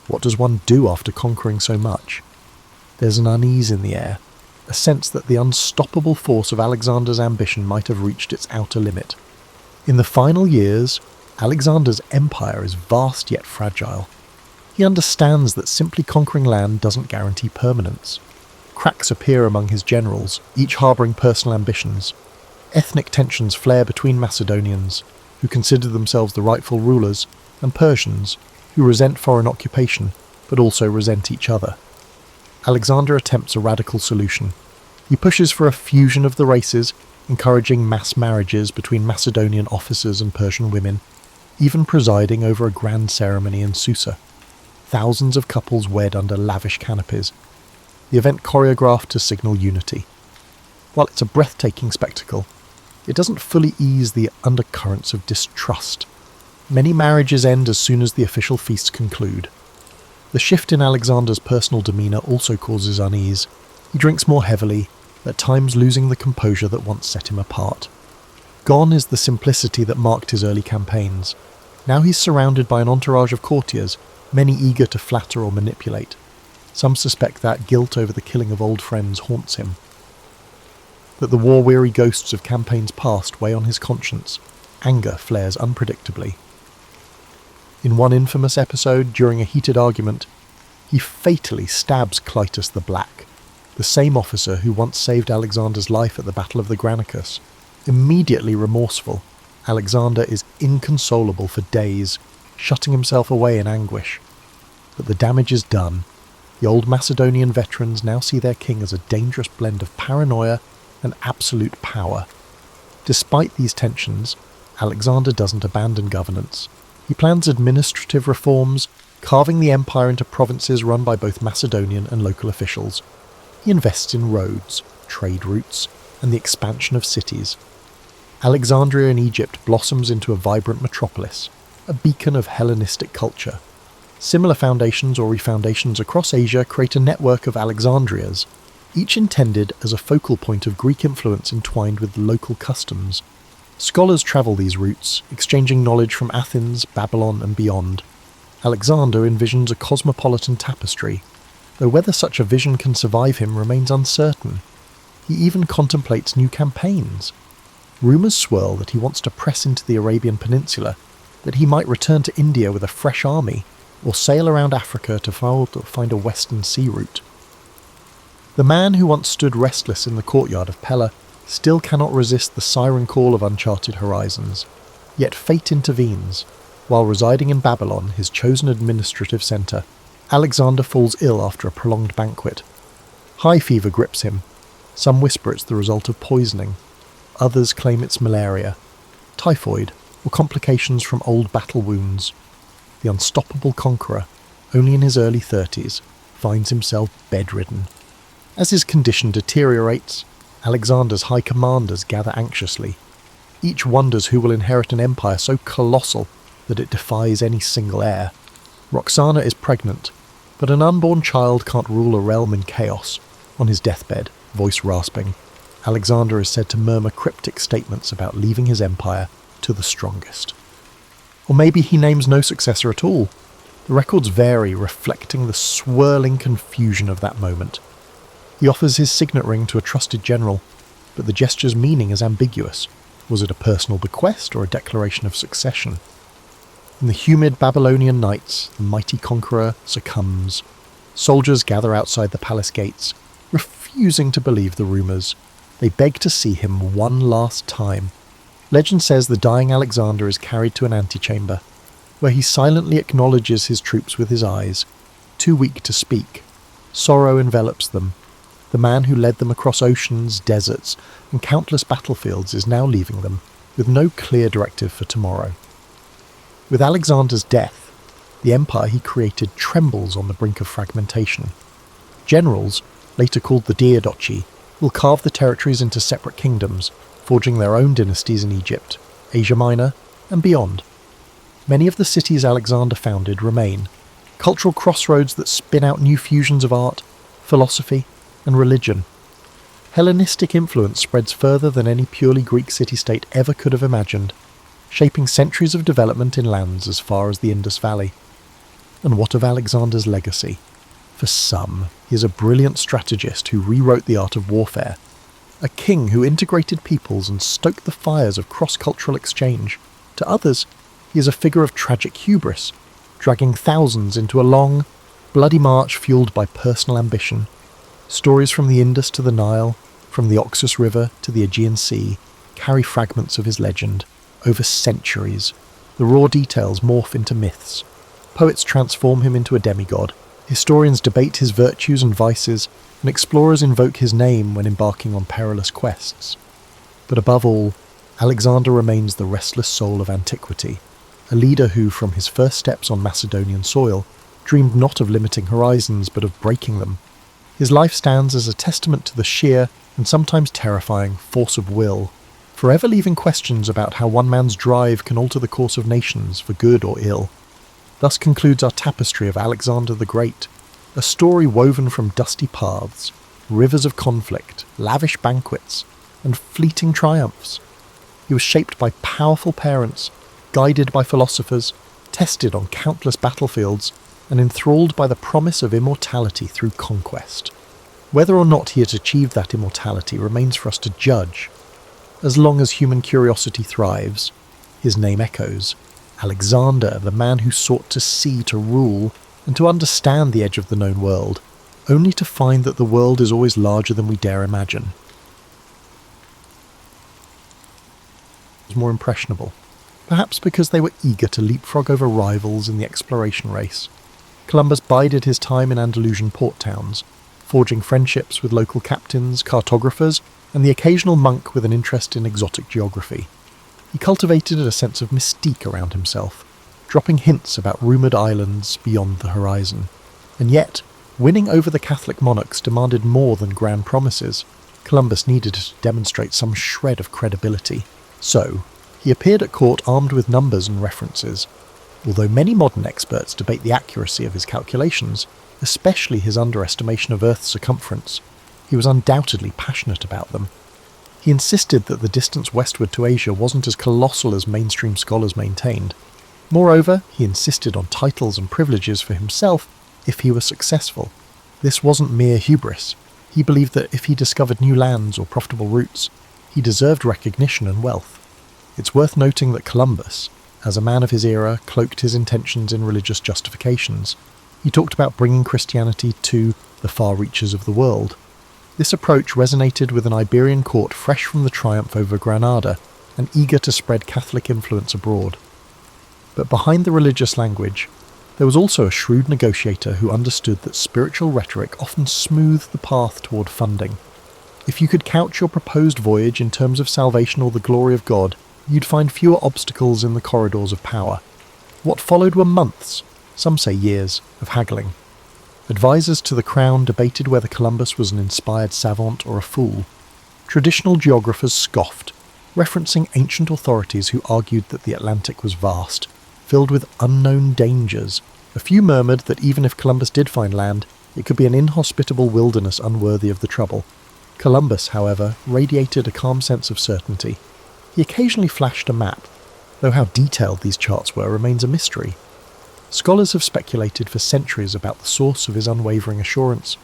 What does one do after conquering so much? There's an unease in the air, a sense that the unstoppable force of Alexander's ambition might have reached its outer limit. In the final years, Alexander's empire is vast yet fragile. He understands that simply conquering land doesn't guarantee permanence. Cracks appear among his generals, each harbouring personal ambitions. Ethnic tensions flare between Macedonians, who consider themselves the rightful rulers, and Persians, who resent foreign occupation, but also resent each other. Alexander attempts a radical solution. He pushes for a fusion of the races, encouraging mass marriages between Macedonian officers and Persian women, even presiding over a grand ceremony in Susa. Thousands of couples wed under lavish canopies, the event choreographed to signal unity. While it's a breathtaking spectacle, it doesn't fully ease the undercurrents of distrust. Many marriages end as soon as the official feasts conclude. The shift in Alexander's personal demeanour also causes unease. He drinks more heavily, at times losing the composure that once set him apart. Gone is the simplicity that marked his early campaigns. Now he's surrounded by an entourage of courtiers, many eager to flatter or manipulate. Some suspect that guilt over the killing of old friends haunts him, that the war-weary ghosts of campaigns past weigh on his conscience. Anger flares unpredictably. In one infamous episode, during a heated argument, he fatally stabs Clytus the Black, the same officer who once saved Alexander's life at the Battle of the Granicus. Immediately remorseful, Alexander is inconsolable for days, shutting himself away in anguish. But the damage is done. The old Macedonian veterans now see their king as a dangerous blend of paranoia and absolute power. Despite these tensions, Alexander doesn't abandon governance. He plans administrative reforms, carving the empire into provinces run by both Macedonian and local officials. He invests in roads, trade routes, and the expansion of cities. Alexandria in Egypt blossoms into a vibrant metropolis, a beacon of Hellenistic culture. Similar foundations or refoundations across Asia create a network of Alexandrias, each intended as a focal point of Greek influence entwined with local customs. Scholars travel these routes, exchanging knowledge from Athens, Babylon, and beyond. Alexander envisions a cosmopolitan tapestry, though whether such a vision can survive him remains uncertain. He even contemplates new campaigns. Rumours swirl that he wants to press into the Arabian Peninsula, that he might return to India with a fresh army, or sail around Africa to find a western sea route. The man who once stood restless in the courtyard of Pella still cannot resist the siren call of uncharted horizons, yet fate intervenes. While residing in Babylon, his chosen administrative centre, Alexander falls ill after a prolonged banquet. High fever grips him. Some whisper it's the result of poisoning. Others claim it's malaria, typhoid, or complications from old battle wounds. The unstoppable conqueror, only in his early 30s, finds himself bedridden. As his condition deteriorates, Alexander's high commanders gather anxiously. Each wonders who will inherit an empire so colossal that it defies any single heir. Roxana is pregnant, but an unborn child can't rule a realm in chaos. On his deathbed, voice rasping, Alexander is said to murmur cryptic statements about leaving his empire to the strongest. Or maybe he names no successor at all. The records vary, reflecting the swirling confusion of that moment. He offers his signet ring to a trusted general, but the gesture's meaning is ambiguous. Was it a personal bequest or a declaration of succession? In the humid Babylonian nights, the mighty conqueror succumbs. Soldiers gather outside the palace gates, refusing to believe the rumours. They beg to see him one last time. Legend says the dying Alexander is carried to an antechamber, where he silently acknowledges his troops with his eyes, too weak to speak. Sorrow envelops them. The man who led them across oceans, deserts, and countless battlefields is now leaving them, with no clear directive for tomorrow. With Alexander's death, the empire he created trembles on the brink of fragmentation. Generals, later called the Diadochi, will carve the territories into separate kingdoms, forging their own dynasties in Egypt, Asia Minor, and beyond. Many of the cities Alexander founded remain, cultural crossroads that spin out new fusions of art, philosophy, and religion. Hellenistic influence spreads further than any purely Greek city-state ever could have imagined, shaping centuries of development in lands as far as the Indus Valley. And what of Alexander's legacy? For some, he is a brilliant strategist who rewrote the art of warfare, a king who integrated peoples and stoked the fires of cross-cultural exchange. To others, he is a figure of tragic hubris, dragging thousands into a long, bloody march fueled by personal ambition. Stories from the Indus to the Nile, from the Oxus River to the Aegean Sea, carry fragments of his legend. Over centuries, the raw details morph into myths. Poets transform him into a demigod. Historians debate his virtues and vices, and explorers invoke his name when embarking on perilous quests. But above all, Alexander remains the restless soul of antiquity, a leader who, from his first steps on Macedonian soil, dreamed not of limiting horizons but of breaking them. His life stands as a testament to the sheer, and sometimes terrifying, force of will, forever leaving questions about how one man's drive can alter the course of nations for good or ill. Thus concludes our tapestry of Alexander the Great, a story woven from dusty paths, rivers of conflict, lavish banquets, and fleeting triumphs. He was shaped by powerful parents, guided by philosophers, tested on countless battlefields, and enthralled by the promise of immortality through conquest. Whether or not he had achieved that immortality remains for us to judge. As long as human curiosity thrives, his name echoes. Alexander, the man who sought to see, to rule, and to understand the edge of the known world, only to find that the world is always larger than we dare imagine. It was more impressionable, perhaps because they were eager to leapfrog over rivals in the exploration race. Columbus bided his time in Andalusian port towns, forging friendships with local captains, cartographers, and the occasional monk with an interest in exotic geography. He cultivated a sense of mystique around himself, dropping hints about rumoured islands beyond the horizon. And yet, winning over the Catholic monarchs demanded more than grand promises. Columbus needed to demonstrate some shred of credibility. So, he appeared at court armed with numbers and references. Although many modern experts debate the accuracy of his calculations, especially his underestimation of Earth's circumference, he was undoubtedly passionate about them. He insisted that the distance westward to Asia wasn't as colossal as mainstream scholars maintained. Moreover, he insisted on titles and privileges for himself if he were successful. This wasn't mere hubris. He believed that if he discovered new lands or profitable routes, he deserved recognition and wealth. It's worth noting that Columbus, as a man of his era, cloaked his intentions in religious justifications. He talked about bringing Christianity to the far reaches of the world. This approach resonated with an Iberian court fresh from the triumph over Granada and eager to spread Catholic influence abroad. But behind the religious language, there was also a shrewd negotiator who understood that spiritual rhetoric often smoothed the path toward funding. If you could couch your proposed voyage in terms of salvation or the glory of God, you'd find fewer obstacles in the corridors of power. What followed were months, some say years, of haggling. Advisors to the crown debated whether Columbus was an inspired savant or a fool. Traditional geographers scoffed, referencing ancient authorities who argued that the Atlantic was vast, filled with unknown dangers. A few murmured that even if Columbus did find land, it could be an inhospitable wilderness unworthy of the trouble. Columbus, however, radiated a calm sense of certainty. He occasionally flashed a map, though how detailed these charts were remains a mystery. Scholars have speculated for centuries about the source of his unwavering assurance.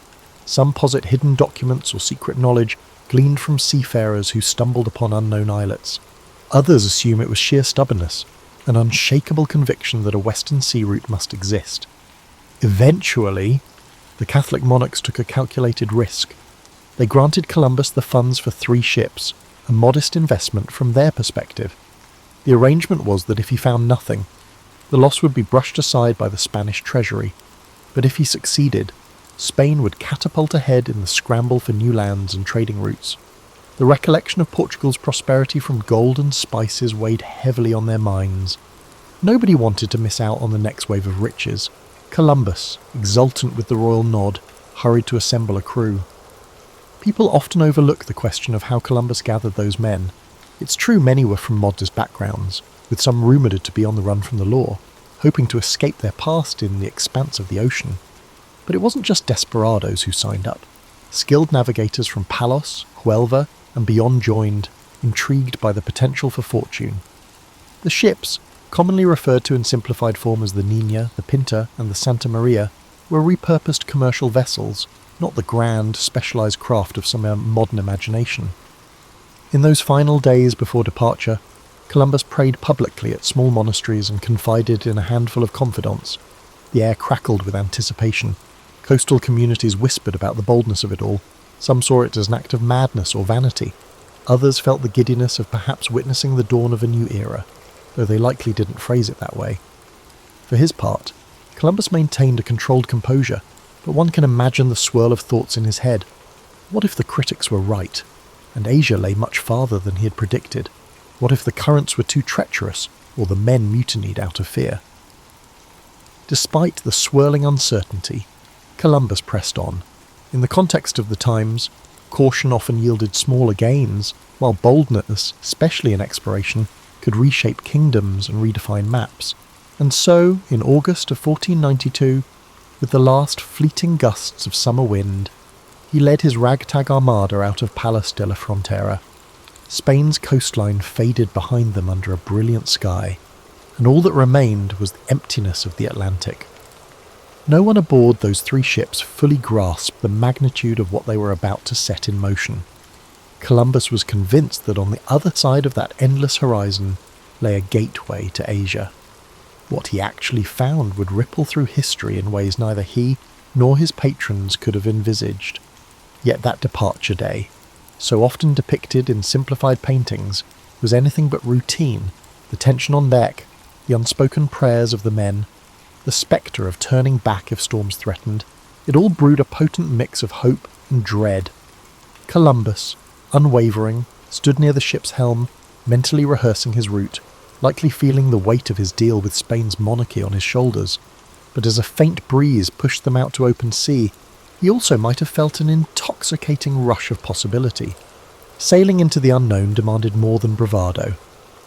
Some posit hidden documents or secret knowledge gleaned from seafarers who stumbled upon unknown islets. Others assume it was sheer stubbornness, an unshakable conviction that a western sea route must exist. Eventually, the Catholic monarchs took a calculated risk. They granted Columbus the funds for 3 ships, a modest investment from their perspective. The arrangement was that if he found nothing, the loss would be brushed aside by the Spanish treasury, but if he succeeded, Spain would catapult ahead in the scramble for new lands and trading routes. The recollection of Portugal's prosperity from gold and spices weighed heavily on their minds. Nobody wanted to miss out on the next wave of riches. Columbus, exultant with the royal nod, hurried to assemble a crew. People often overlook the question of how Columbus gathered those men. It's true many were from modest backgrounds, with some rumoured to be on the run from the law, hoping to escape their past in the expanse of the ocean. But it wasn't just desperados who signed up. Skilled navigators from Palos, Huelva, and beyond joined, intrigued by the potential for fortune. The ships, commonly referred to in simplified form as the Nina, the Pinta, and the Santa Maria, were repurposed commercial vessels, not the grand, specialised craft of some modern imagination. In those final days before departure, Columbus prayed publicly at small monasteries and confided in a handful of confidants. The air crackled with anticipation. Coastal communities whispered about the boldness of it all. Some saw it as an act of madness or vanity. Others felt the giddiness of perhaps witnessing the dawn of a new era, though they likely didn't phrase it that way. For his part, Columbus maintained a controlled composure, but one can imagine the swirl of thoughts in his head. What if the critics were right, and Asia lay much farther than he had predicted? What if the currents were too treacherous, or the men mutinied out of fear? Despite the swirling uncertainty, Columbus pressed on. In the context of the times, caution often yielded smaller gains, while boldness, especially in exploration, could reshape kingdoms and redefine maps. And so, in August of 1492, with the last fleeting gusts of summer wind, he led his ragtag armada out of Palos de la Frontera. Spain's coastline faded behind them under a brilliant sky, and all that remained was the emptiness of the Atlantic. No one aboard those 3 ships fully grasped the magnitude of what they were about to set in motion. Columbus was convinced that on the other side of that endless horizon lay a gateway to Asia. What he actually found would ripple through history in ways neither he nor his patrons could have envisaged. Yet that departure day, so often depicted in simplified paintings, was anything but routine. The tension on deck, the unspoken prayers of the men, the spectre of turning back if storms threatened, it all brewed a potent mix of hope and dread. Columbus, unwavering, stood near the ship's helm, mentally rehearsing his route, likely feeling the weight of his deal with Spain's monarchy on his shoulders. But as a faint breeze pushed them out to open sea, he also might have felt an intoxicating rush of possibility. Sailing into the unknown demanded more than bravado.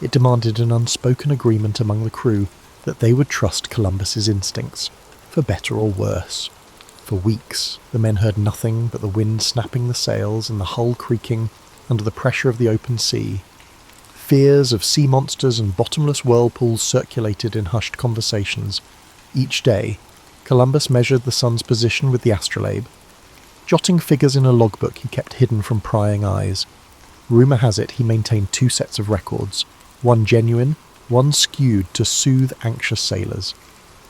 It demanded an unspoken agreement among the crew that they would trust Columbus's instincts, for better or worse. For weeks, the men heard nothing but the wind snapping the sails and the hull creaking under the pressure of the open sea. Fears of sea monsters and bottomless whirlpools circulated in hushed conversations. Each day, Columbus measured the sun's position with the astrolabe, jotting figures in a logbook he kept hidden from prying eyes. Rumour has it he maintained 2 sets of records, one genuine, one skewed to soothe anxious sailors.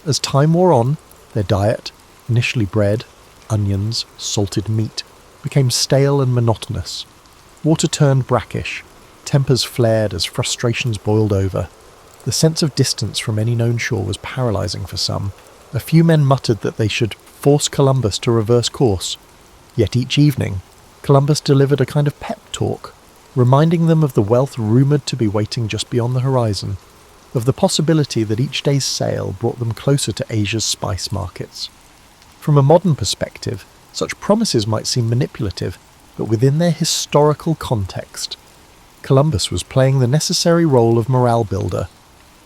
As time wore on, their diet, initially bread, onions, salted meat, became stale and monotonous. Water turned brackish, tempers flared as frustrations boiled over. The sense of distance from any known shore was paralysing for some. A few men muttered that they should force Columbus to reverse course. Yet each evening, Columbus delivered a kind of pep talk, reminding them of the wealth rumoured to be waiting just beyond the horizon, of the possibility that each day's sail brought them closer to Asia's spice markets. From a modern perspective, such promises might seem manipulative, but within their historical context, Columbus was playing the necessary role of morale builder.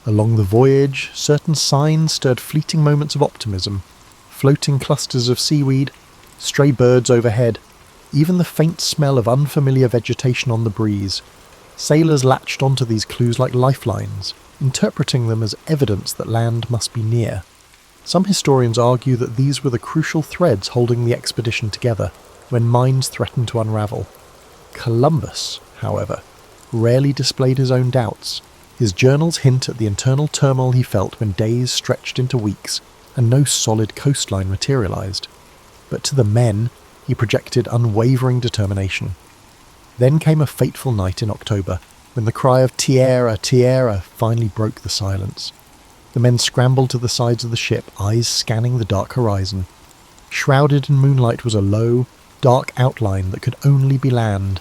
Along the voyage, certain signs stirred fleeting moments of optimism: floating clusters of seaweed, stray birds overhead, even the faint smell of unfamiliar vegetation on the breeze. Sailors latched onto these clues like lifelines, interpreting them as evidence that land must be near. Some historians argue that these were the crucial threads holding the expedition together when minds threatened to unravel. Columbus, however, rarely displayed his own doubts. His journals hint at the internal turmoil he felt when days stretched into weeks and no solid coastline materialised. But to the men, he projected unwavering determination. Then came a fateful night in October, when the cry of "Tierra, Tierra" finally broke the silence. The men scrambled to the sides of the ship, eyes scanning the dark horizon. Shrouded in moonlight was a low, dark outline that could only be land.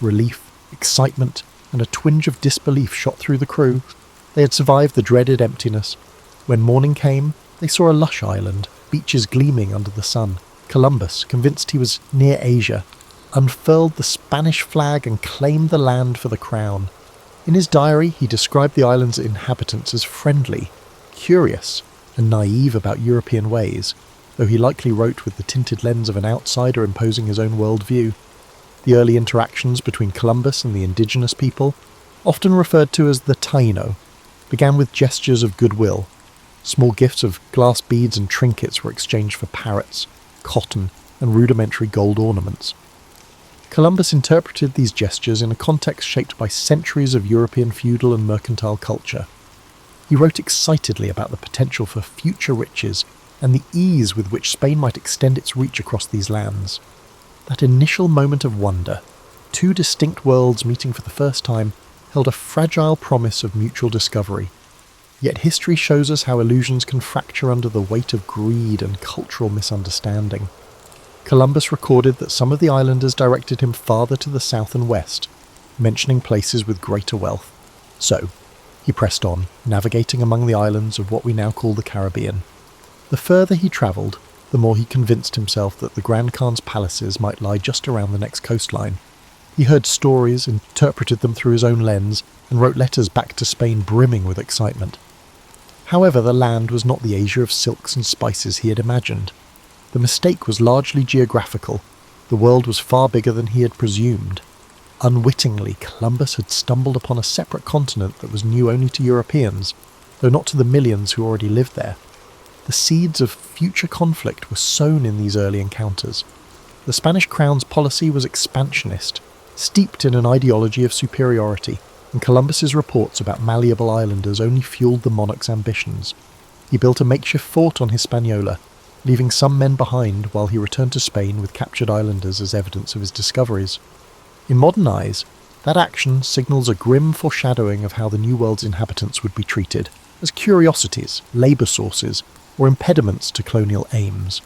Relief, excitement, and a twinge of disbelief shot through the crew. They had survived the dreaded emptiness. When morning came, they saw a lush island, beaches gleaming under the sun. Columbus, convinced he was near Asia, unfurled the Spanish flag and claimed the land for the crown. In his diary, he described the island's inhabitants as friendly, curious, and naive about European ways, though he likely wrote with the tinted lens of an outsider imposing his own worldview. The early interactions between Columbus and the indigenous people, often referred to as the Taino, began with gestures of goodwill. Small gifts of glass beads and trinkets were exchanged for parrots, cotton, and rudimentary gold ornaments. Columbus interpreted these gestures in a context shaped by centuries of European feudal and mercantile culture. He wrote excitedly about the potential for future riches and the ease with which Spain might extend its reach across these lands. That initial moment of wonder, two distinct worlds meeting for the first time, held a fragile promise of mutual discovery. Yet history shows us how illusions can fracture under the weight of greed and cultural misunderstanding. Columbus recorded that some of the islanders directed him farther to the south and west, mentioning places with greater wealth. So, he pressed on, navigating among the islands of what we now call the Caribbean. The further he travelled, the more he convinced himself that the Grand Khan's palaces might lie just around the next coastline. He heard stories, interpreted them through his own lens, and wrote letters back to Spain brimming with excitement. However, the land was not the Asia of silks and spices he had imagined. The mistake was largely geographical. The world was far bigger than he had presumed. Unwittingly, Columbus had stumbled upon a separate continent that was new only to Europeans, though not to the millions who already lived there. The seeds of future conflict were sown in these early encounters. The Spanish crown's policy was expansionist, steeped in an ideology of superiority, and Columbus's reports about malleable islanders only fueled the monarch's ambitions. He built a makeshift fort on Hispaniola, leaving some men behind while he returned to Spain with captured islanders as evidence of his discoveries. In modern eyes, that action signals a grim foreshadowing of how the New World's inhabitants would be treated, as curiosities, labour sources, or impediments to colonial aims.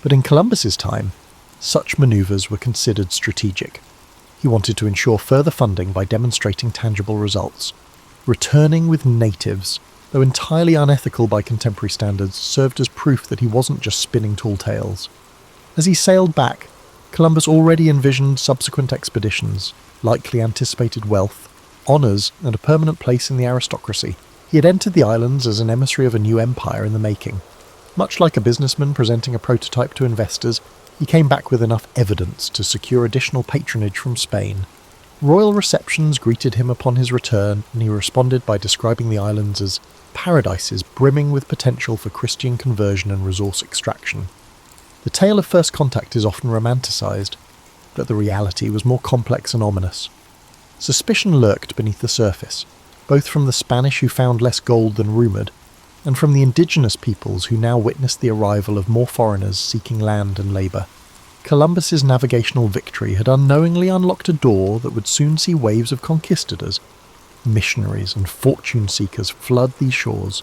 But in Columbus's time, such manoeuvres were considered strategic. He wanted to ensure further funding by demonstrating tangible results. Returning with natives, though entirely unethical by contemporary standards, served as proof that he wasn't just spinning tall tales. As he sailed back, Columbus already envisioned subsequent expeditions, likely anticipated wealth, honours, and a permanent place in the aristocracy. He had entered the islands as an emissary of a new empire in the making. Much like a businessman presenting a prototype to investors, he came back with enough evidence to secure additional patronage from Spain. Royal receptions greeted him upon his return, and he responded by describing the islands as paradises brimming with potential for Christian conversion and resource extraction. The tale of first contact is often romanticised, but the reality was more complex and ominous. Suspicion lurked beneath the surface. both from the Spanish who found less gold than rumoured, and from the indigenous peoples who now witnessed the arrival of more foreigners seeking land and labour. Columbus's navigational victory had unknowingly unlocked a door that would soon see waves of conquistadors, missionaries and fortune seekers flood these shores.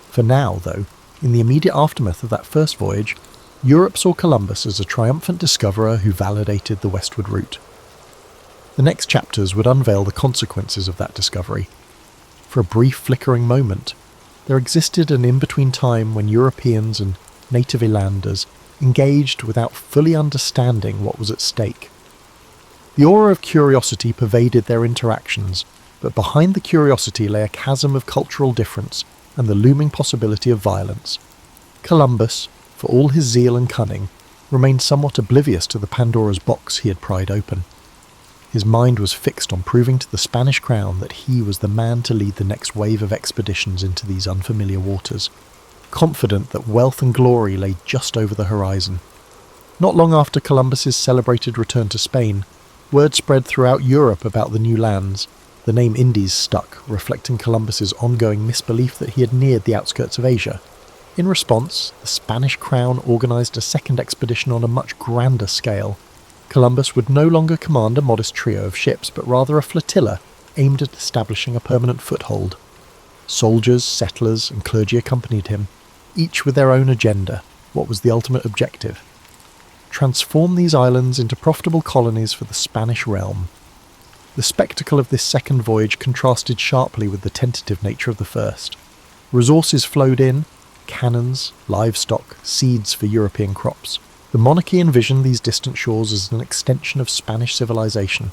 For now, though, in the immediate aftermath of that first voyage, Europe saw Columbus as a triumphant discoverer who validated the westward route. The next chapters would unveil the consequences of that discovery. For a brief flickering moment, there existed an in-between time when Europeans and native landers engaged without fully understanding what was at stake. The aura of curiosity pervaded their interactions, but behind the curiosity lay a chasm of cultural difference and the looming possibility of violence. Columbus, for all his zeal and cunning, remained somewhat oblivious to the Pandora's box he had pried open. His mind was fixed on proving to the Spanish crown that he was the man to lead the next wave of expeditions into these unfamiliar waters, confident that wealth and glory lay just over the horizon. Not long after Columbus's celebrated return to Spain, word spread throughout Europe about the new lands. The name Indies stuck, reflecting Columbus's ongoing misbelief that he had neared the outskirts of Asia. In response, the Spanish crown organised a second expedition on a much grander scale. Columbus would no longer command a modest trio of ships, but rather a flotilla aimed at establishing a permanent foothold. Soldiers, settlers, and clergy accompanied him, each with their own agenda. What was the ultimate objective? Transform these islands into profitable colonies for the Spanish realm. The spectacle of this second voyage contrasted sharply with the tentative nature of the first. Resources flowed in: cannons, livestock, seeds for European crops. The monarchy envisioned these distant shores as an extension of Spanish civilization.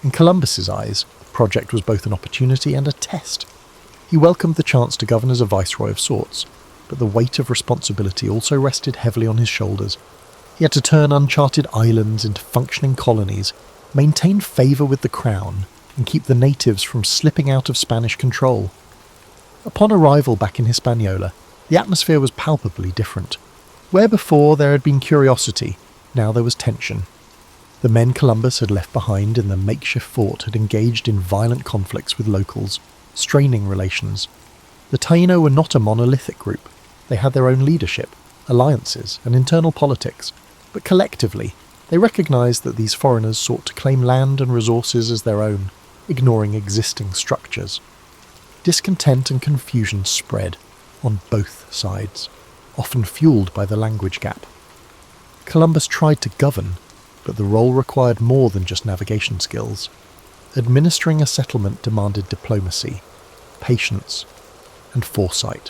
In Columbus's eyes, the project was both an opportunity and a test. He welcomed the chance to govern as a viceroy of sorts, but the weight of responsibility also rested heavily on his shoulders. He had to turn uncharted islands into functioning colonies, maintain favour with the crown, and keep the natives from slipping out of Spanish control. Upon arrival back in Hispaniola, the atmosphere was palpably different. Where before there had been curiosity, now there was tension. The men Columbus had left behind in the makeshift fort had engaged in violent conflicts with locals, straining relations. The Taino were not a monolithic group. They had their own leadership, alliances, and internal politics, but collectively, they recognised that these foreigners sought to claim land and resources as their own, ignoring existing structures. Discontent and confusion spread on both sides, often fueled by the language gap. Columbus tried to govern, but the role required more than just navigation skills. Administering a settlement demanded diplomacy, patience, and foresight.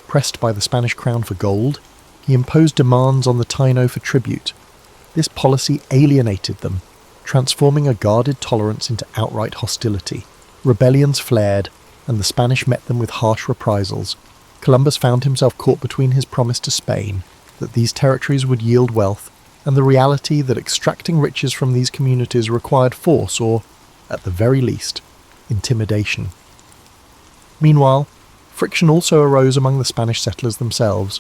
Pressed by the Spanish crown for gold, he imposed demands on the Taino for tribute. This policy alienated them, transforming a guarded tolerance into outright hostility. Rebellions flared, and the Spanish met them with harsh reprisals. Columbus found himself caught between his promise to Spain that these territories would yield wealth, and the reality that extracting riches from these communities required force or, at the very least, intimidation. Meanwhile, friction also arose among the Spanish settlers themselves.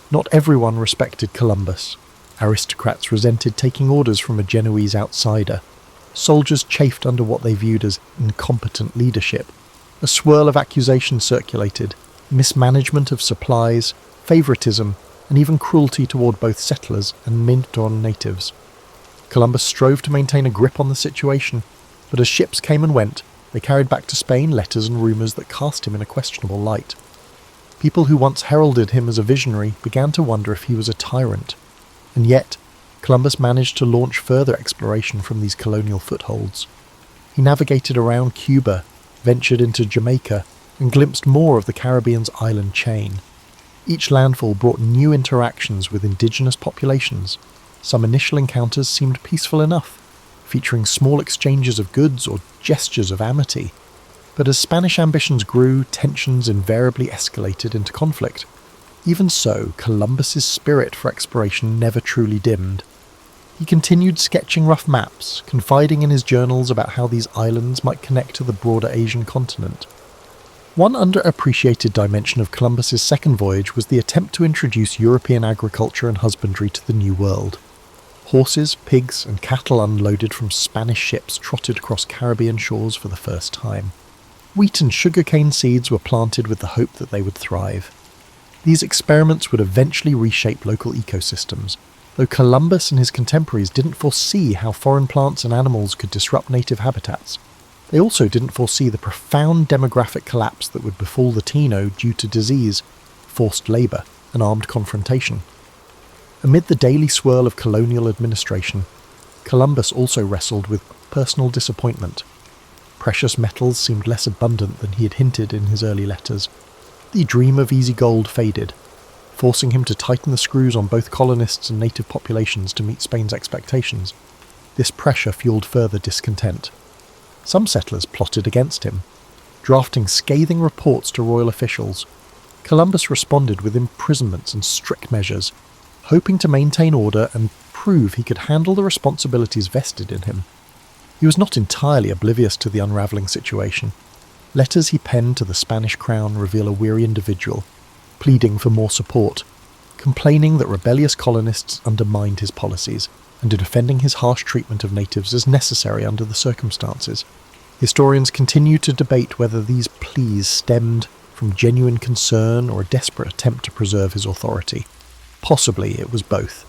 Not everyone respected Columbus. Aristocrats resented taking orders from a Genoese outsider. Soldiers chafed under what they viewed as incompetent leadership. A swirl of accusations circulated: mismanagement of supplies, favouritism, and even cruelty toward both settlers and Minton natives. Columbus strove to maintain a grip on the situation, but as ships came and went, they carried back to Spain letters and rumours that cast him in a questionable light. People who once heralded him as a visionary began to wonder if he was a tyrant. And yet, Columbus managed to launch further exploration from these colonial footholds. He navigated around Cuba, ventured into Jamaica, and glimpsed more of the Caribbean's island chain. Each landfall brought new interactions with indigenous populations. Some initial encounters seemed peaceful enough, featuring small exchanges of goods or gestures of amity. But as Spanish ambitions grew, tensions invariably escalated into conflict. Even so, Columbus's spirit for exploration never truly dimmed. He continued sketching rough maps, confiding in his journals about how these islands might connect to the broader Asian continent. One underappreciated dimension of Columbus's second voyage was the attempt to introduce European agriculture and husbandry to the New World. Horses, pigs, and cattle unloaded from Spanish ships trotted across Caribbean shores for the first time. Wheat and sugarcane seeds were planted with the hope that they would thrive. These experiments would eventually reshape local ecosystems, though Columbus and his contemporaries didn't foresee how foreign plants and animals could disrupt native habitats. They also didn't foresee the profound demographic collapse that would befall the Taino due to disease, forced labour, and armed confrontation. Amid the daily swirl of colonial administration, Columbus also wrestled with personal disappointment. Precious metals seemed less abundant than he had hinted in his early letters. The dream of easy gold faded, forcing him to tighten the screws on both colonists and native populations to meet Spain's expectations. This pressure fueled further discontent. Some settlers plotted against him, drafting scathing reports to royal officials. Columbus responded with imprisonments and strict measures, hoping to maintain order and prove he could handle the responsibilities vested in him. He was not entirely oblivious to the unravelling situation. Letters he penned to the Spanish crown reveal a weary individual, pleading for more support, complaining that rebellious colonists undermined his policies, and defending his harsh treatment of natives as necessary under the circumstances. Historians continue to debate whether these pleas stemmed from genuine concern or a desperate attempt to preserve his authority. Possibly it was both.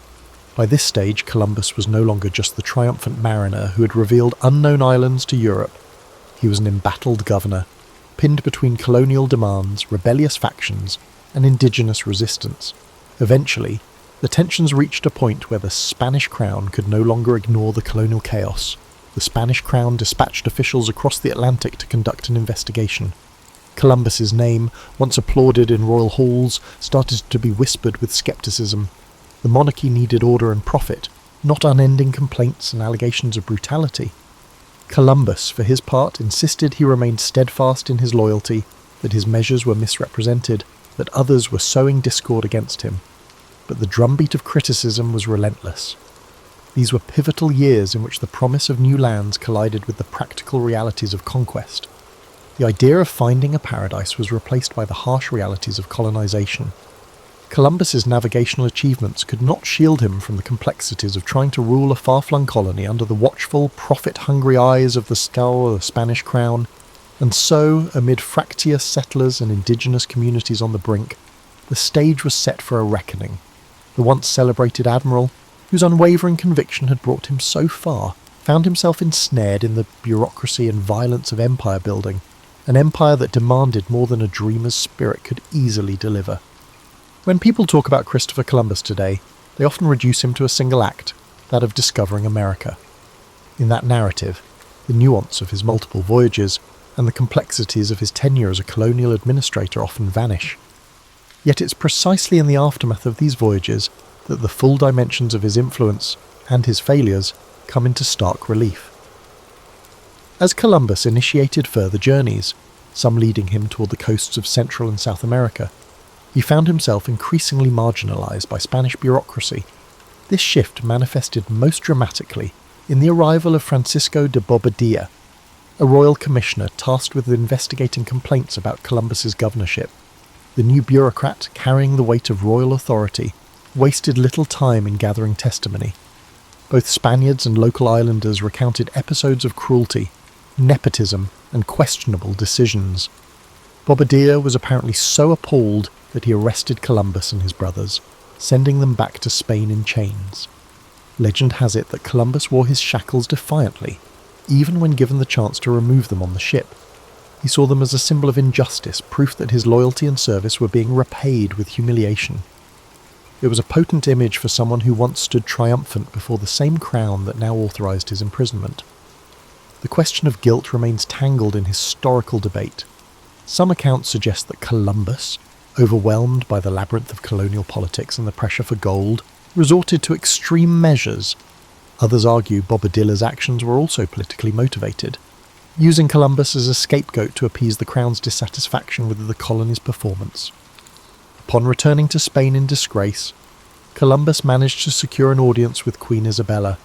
By this stage, Columbus was no longer just the triumphant mariner who had revealed unknown islands to Europe. He was an embattled governor, pinned between colonial demands, rebellious factions, and indigenous resistance. Eventually, the tensions reached a point where the Spanish crown could no longer ignore the colonial chaos. The Spanish crown dispatched officials across the Atlantic to conduct an investigation. Columbus's name, once applauded in royal halls, started to be whispered with skepticism. The monarchy needed order and profit, not unending complaints and allegations of brutality. Columbus, for his part, insisted he remained steadfast in his loyalty, that his measures were misrepresented, that others were sowing discord against him. But the drumbeat of criticism was relentless. These were pivotal years in which the promise of new lands collided with the practical realities of conquest. The idea of finding a paradise was replaced by the harsh realities of colonization. Columbus's navigational achievements could not shield him from the complexities of trying to rule a far-flung colony under the watchful, profit-hungry eyes of the Spanish crown, and so, amid fractious settlers and indigenous communities on the brink, the stage was set for a reckoning. The once celebrated admiral, whose unwavering conviction had brought him so far, found himself ensnared in the bureaucracy and violence of empire building, an empire that demanded more than a dreamer's spirit could easily deliver. When people talk about Christopher Columbus today, they often reduce him to a single act, that of discovering America. In that narrative, the nuance of his multiple voyages and the complexities of his tenure as a colonial administrator often vanish. Yet it's precisely in the aftermath of these voyages that the full dimensions of his influence and his failures come into stark relief. As Columbus initiated further journeys, some leading him toward the coasts of Central and South America, he found himself increasingly marginalized by Spanish bureaucracy. This shift manifested most dramatically in the arrival of Francisco de Bobadilla, a royal commissioner tasked with investigating complaints about Columbus's governorship. The new bureaucrat, carrying the weight of royal authority, wasted little time in gathering testimony. Both Spaniards and local islanders recounted episodes of cruelty, nepotism, and questionable decisions. Bobadilla was apparently so appalled that he arrested Columbus and his brothers, sending them back to Spain in chains. Legend has it that Columbus wore his shackles defiantly, even when given the chance to remove them on the ship. He saw them as a symbol of injustice, proof that his loyalty and service were being repaid with humiliation. It was a potent image for someone who once stood triumphant before the same crown that now authorized his imprisonment. The question of guilt remains tangled in historical debate. Some accounts suggest that Columbus, overwhelmed by the labyrinth of colonial politics and the pressure for gold, resorted to extreme measures. Others argue Bobadilla's actions were also politically motivated, using Columbus as a scapegoat to appease the crown's dissatisfaction with the colony's performance. Upon returning to Spain in disgrace, Columbus managed to secure an audience with Queen Isabella.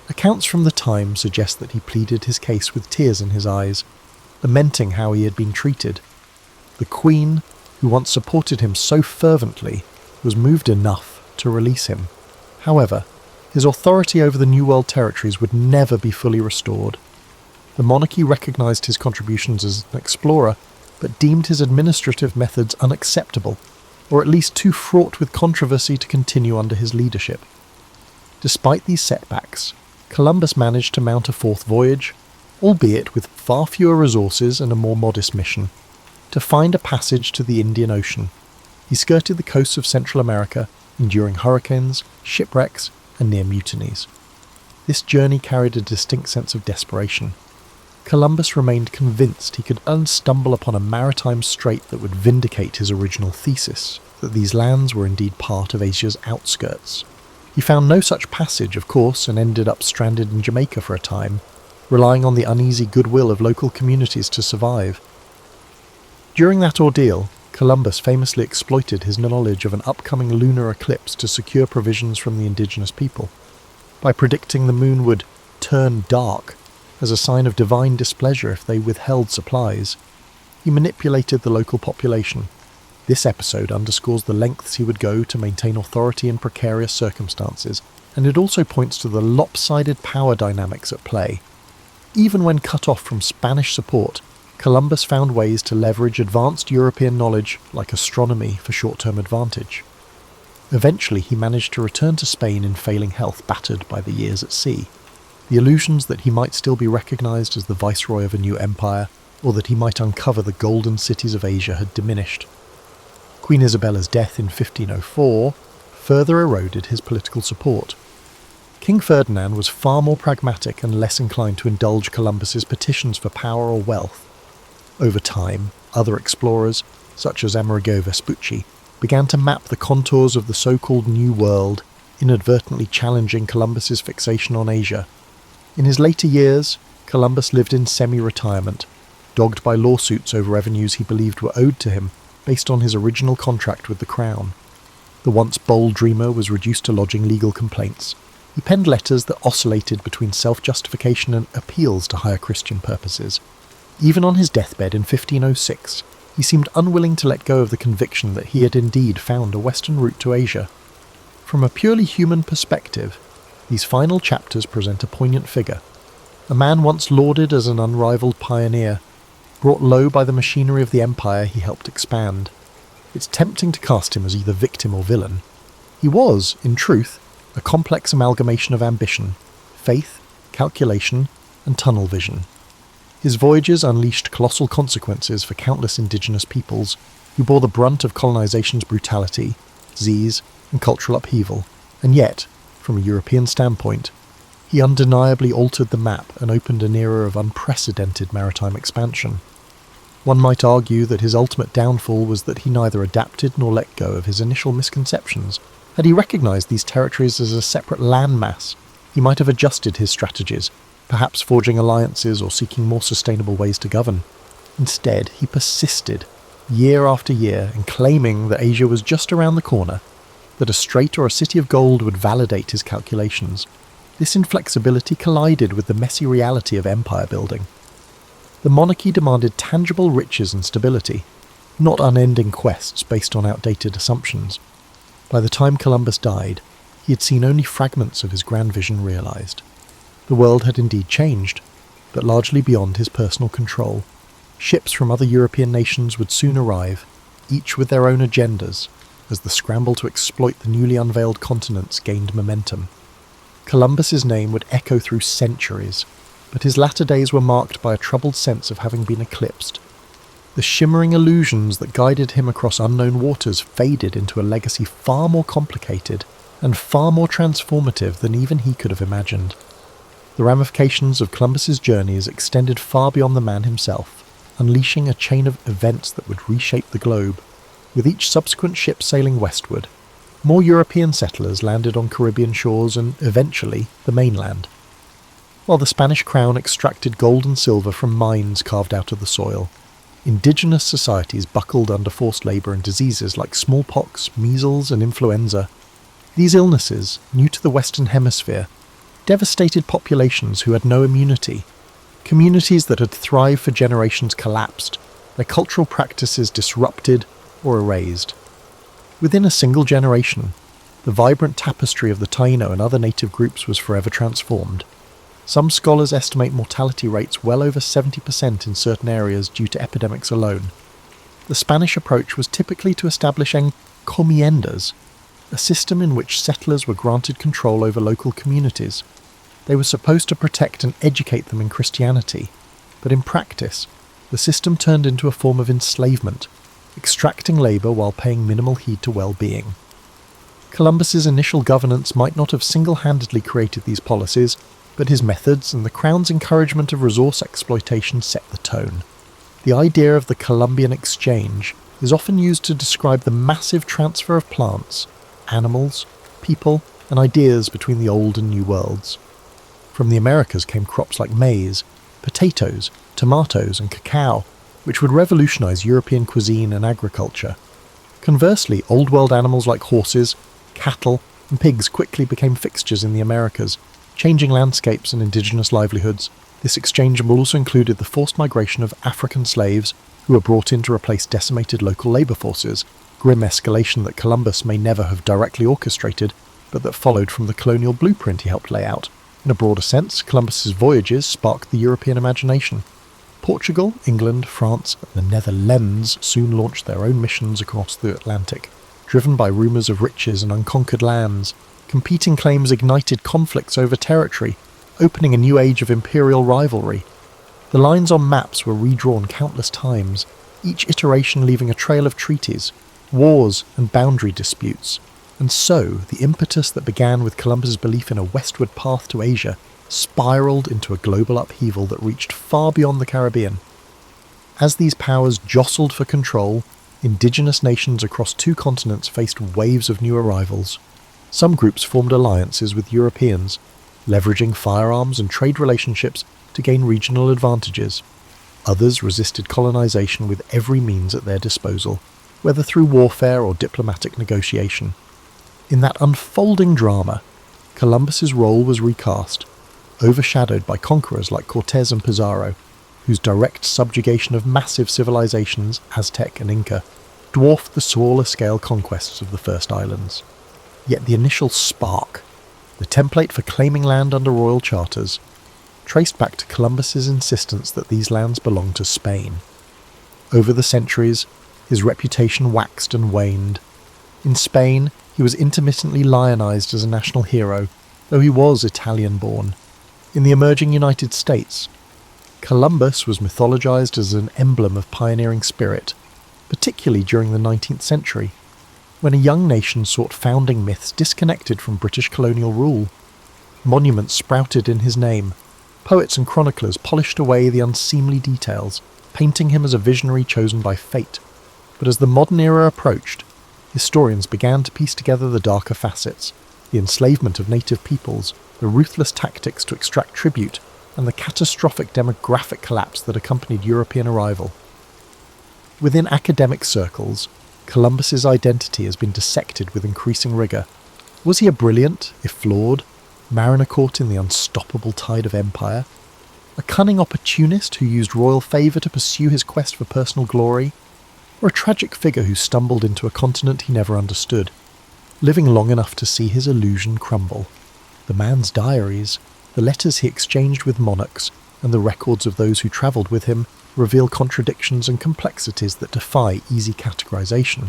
Accounts from the time suggest that he pleaded his case with tears in his eyes, lamenting how he had been treated. The Queen, who once supported him so fervently, was moved enough to release him. However, his authority over the New World territories would never be fully restored. The monarchy recognised his contributions as an explorer, but deemed his administrative methods unacceptable, or at least too fraught with controversy to continue under his leadership. Despite these setbacks, Columbus managed to mount a fourth voyage, albeit with far fewer resources and a more modest mission, to find a passage to the Indian Ocean. He skirted the coasts of Central America, enduring hurricanes, shipwrecks, and near mutinies. This journey carried a distinct sense of desperation. Columbus remained convinced he could unstumble upon a maritime strait that would vindicate his original thesis, that these lands were indeed part of Asia's outskirts. He found no such passage, of course, and ended up stranded in Jamaica for a time, relying on the uneasy goodwill of local communities to survive. During that ordeal, Columbus famously exploited his knowledge of an upcoming lunar eclipse to secure provisions from the indigenous people. By predicting the moon would turn dark as a sign of divine displeasure if they withheld supplies, he manipulated the local population. This episode underscores the lengths he would go to maintain authority in precarious circumstances, and it also points to the lopsided power dynamics at play. Even when cut off from Spanish support, Columbus found ways to leverage advanced European knowledge like astronomy for short-term advantage. Eventually he managed to return to Spain in failing health, battered by the years at sea. The illusions that he might still be recognised as the viceroy of a new empire, or that he might uncover the golden cities of Asia, had diminished. Queen Isabella's death in 1504 further eroded his political support. King Ferdinand was far more pragmatic and less inclined to indulge Columbus's petitions for power or wealth. Over time, other explorers, such as Amerigo Vespucci, began to map the contours of the so-called New World, inadvertently challenging Columbus's fixation on Asia. In his later years, Columbus lived in semi-retirement, dogged by lawsuits over revenues he believed were owed to him based on his original contract with the Crown. The once bold dreamer was reduced to lodging legal complaints. He penned letters that oscillated between self-justification and appeals to higher Christian purposes. Even on his deathbed in 1506, he seemed unwilling to let go of the conviction that he had indeed found a western route to Asia. From a purely human perspective, these final chapters present a poignant figure. A man once lauded as an unrivaled pioneer, brought low by the machinery of the empire he helped expand. It's tempting to cast him as either victim or villain. He was, in truth, a complex amalgamation of ambition, faith, calculation, and tunnel vision. His voyages unleashed colossal consequences for countless indigenous peoples who bore the brunt of colonization's brutality, disease, and cultural upheaval, and yet, from a European standpoint, he undeniably altered the map and opened an era of unprecedented maritime expansion. One might argue that his ultimate downfall was that he neither adapted nor let go of his initial misconceptions. Had he recognized these territories as a separate landmass, he might have adjusted his strategies, perhaps forging alliances or seeking more sustainable ways to govern. Instead, he persisted, year after year, in claiming that Asia was just around the corner, that a strait or a city of gold would validate his calculations. This inflexibility collided with the messy reality of empire building. The monarchy demanded tangible riches and stability, not unending quests based on outdated assumptions. By the time Columbus died, he had seen only fragments of his grand vision realized. The world had indeed changed, but largely beyond his personal control. Ships from other European nations would soon arrive, each with their own agendas, as the scramble to exploit the newly unveiled continents gained momentum. Columbus's name would echo through centuries, but his latter days were marked by a troubled sense of having been eclipsed. The shimmering illusions that guided him across unknown waters faded into a legacy far more complicated and far more transformative than even he could have imagined. The ramifications of Columbus's journeys extended far beyond the man himself, unleashing a chain of events that would reshape the globe. With each subsequent ship sailing westward, more European settlers landed on Caribbean shores and, eventually, the mainland. While the Spanish crown extracted gold and silver from mines carved out of the soil, indigenous societies buckled under forced labour and diseases like smallpox, measles and influenza. These illnesses, new to the Western Hemisphere, devastated populations who had no immunity. Communities that had thrived for generations collapsed, their cultural practices disrupted or erased. Within a single generation, the vibrant tapestry of the Taino and other native groups was forever transformed. Some scholars estimate mortality rates well over 70% in certain areas due to epidemics alone. The Spanish approach was typically to establish encomiendas, a system in which settlers were granted control over local communities. They were supposed to protect and educate them in Christianity, but in practice, the system turned into a form of enslavement, extracting labour while paying minimal heed to well-being. Columbus's initial governance might not have single-handedly created these policies, but his methods and the Crown's encouragement of resource exploitation set the tone. The idea of the Columbian Exchange is often used to describe the massive transfer of plants, animals, people, and ideas between the old and new worlds. From the Americas came crops like maize, potatoes, tomatoes, and cacao, which would revolutionize European cuisine and agriculture. Conversely, Old World animals like horses, cattle, and pigs quickly became fixtures in the Americas, changing landscapes and indigenous livelihoods. This exchange also included the forced migration of African slaves who were brought in to replace decimated local labour forces, grim escalation that Columbus may never have directly orchestrated, but that followed from the colonial blueprint he helped lay out. In a broader sense, Columbus's voyages sparked the European imagination. Portugal, England, France, and the Netherlands soon launched their own missions across the Atlantic, driven by rumours of riches and unconquered lands. Competing claims ignited conflicts over territory, opening a new age of imperial rivalry. The lines on maps were redrawn countless times, each iteration leaving a trail of treaties, wars, and boundary disputes. And so, the impetus that began with Columbus's belief in a westward path to Asia spiralled into a global upheaval that reached far beyond the Caribbean. As these powers jostled for control, indigenous nations across two continents faced waves of new arrivals. Some groups formed alliances with Europeans, leveraging firearms and trade relationships to gain regional advantages. Others resisted colonization with every means at their disposal, whether through warfare or diplomatic negotiation. In that unfolding drama, Columbus's role was recast, overshadowed by conquerors like Cortés and Pizarro, whose direct subjugation of massive civilizations, Aztec and Inca, dwarfed the smaller-scale conquests of the first islands. Yet the initial spark, the template for claiming land under royal charters, traced back to Columbus's insistence that these lands belonged to Spain. Over the centuries, his reputation waxed and waned. In Spain, he was intermittently lionized as a national hero, though he was Italian-born. In the emerging United States, Columbus was mythologized as an emblem of pioneering spirit, particularly during the 19th century, when a young nation sought founding myths disconnected from British colonial rule. Monuments sprouted in his name. Poets and chroniclers polished away the unseemly details, painting him as a visionary chosen by fate. But as the modern era approached, historians began to piece together the darker facets, the enslavement of native peoples, the ruthless tactics to extract tribute, and the catastrophic demographic collapse that accompanied European arrival. Within academic circles, Columbus's identity has been dissected with increasing rigour. Was he a brilliant, if flawed, mariner caught in the unstoppable tide of empire? A cunning opportunist who used royal favour to pursue his quest for personal glory? Or a tragic figure who stumbled into a continent he never understood, living long enough to see his illusion crumble? The man's diaries, the letters he exchanged with monarchs, and the records of those who travelled with him reveal contradictions and complexities that defy easy categorization.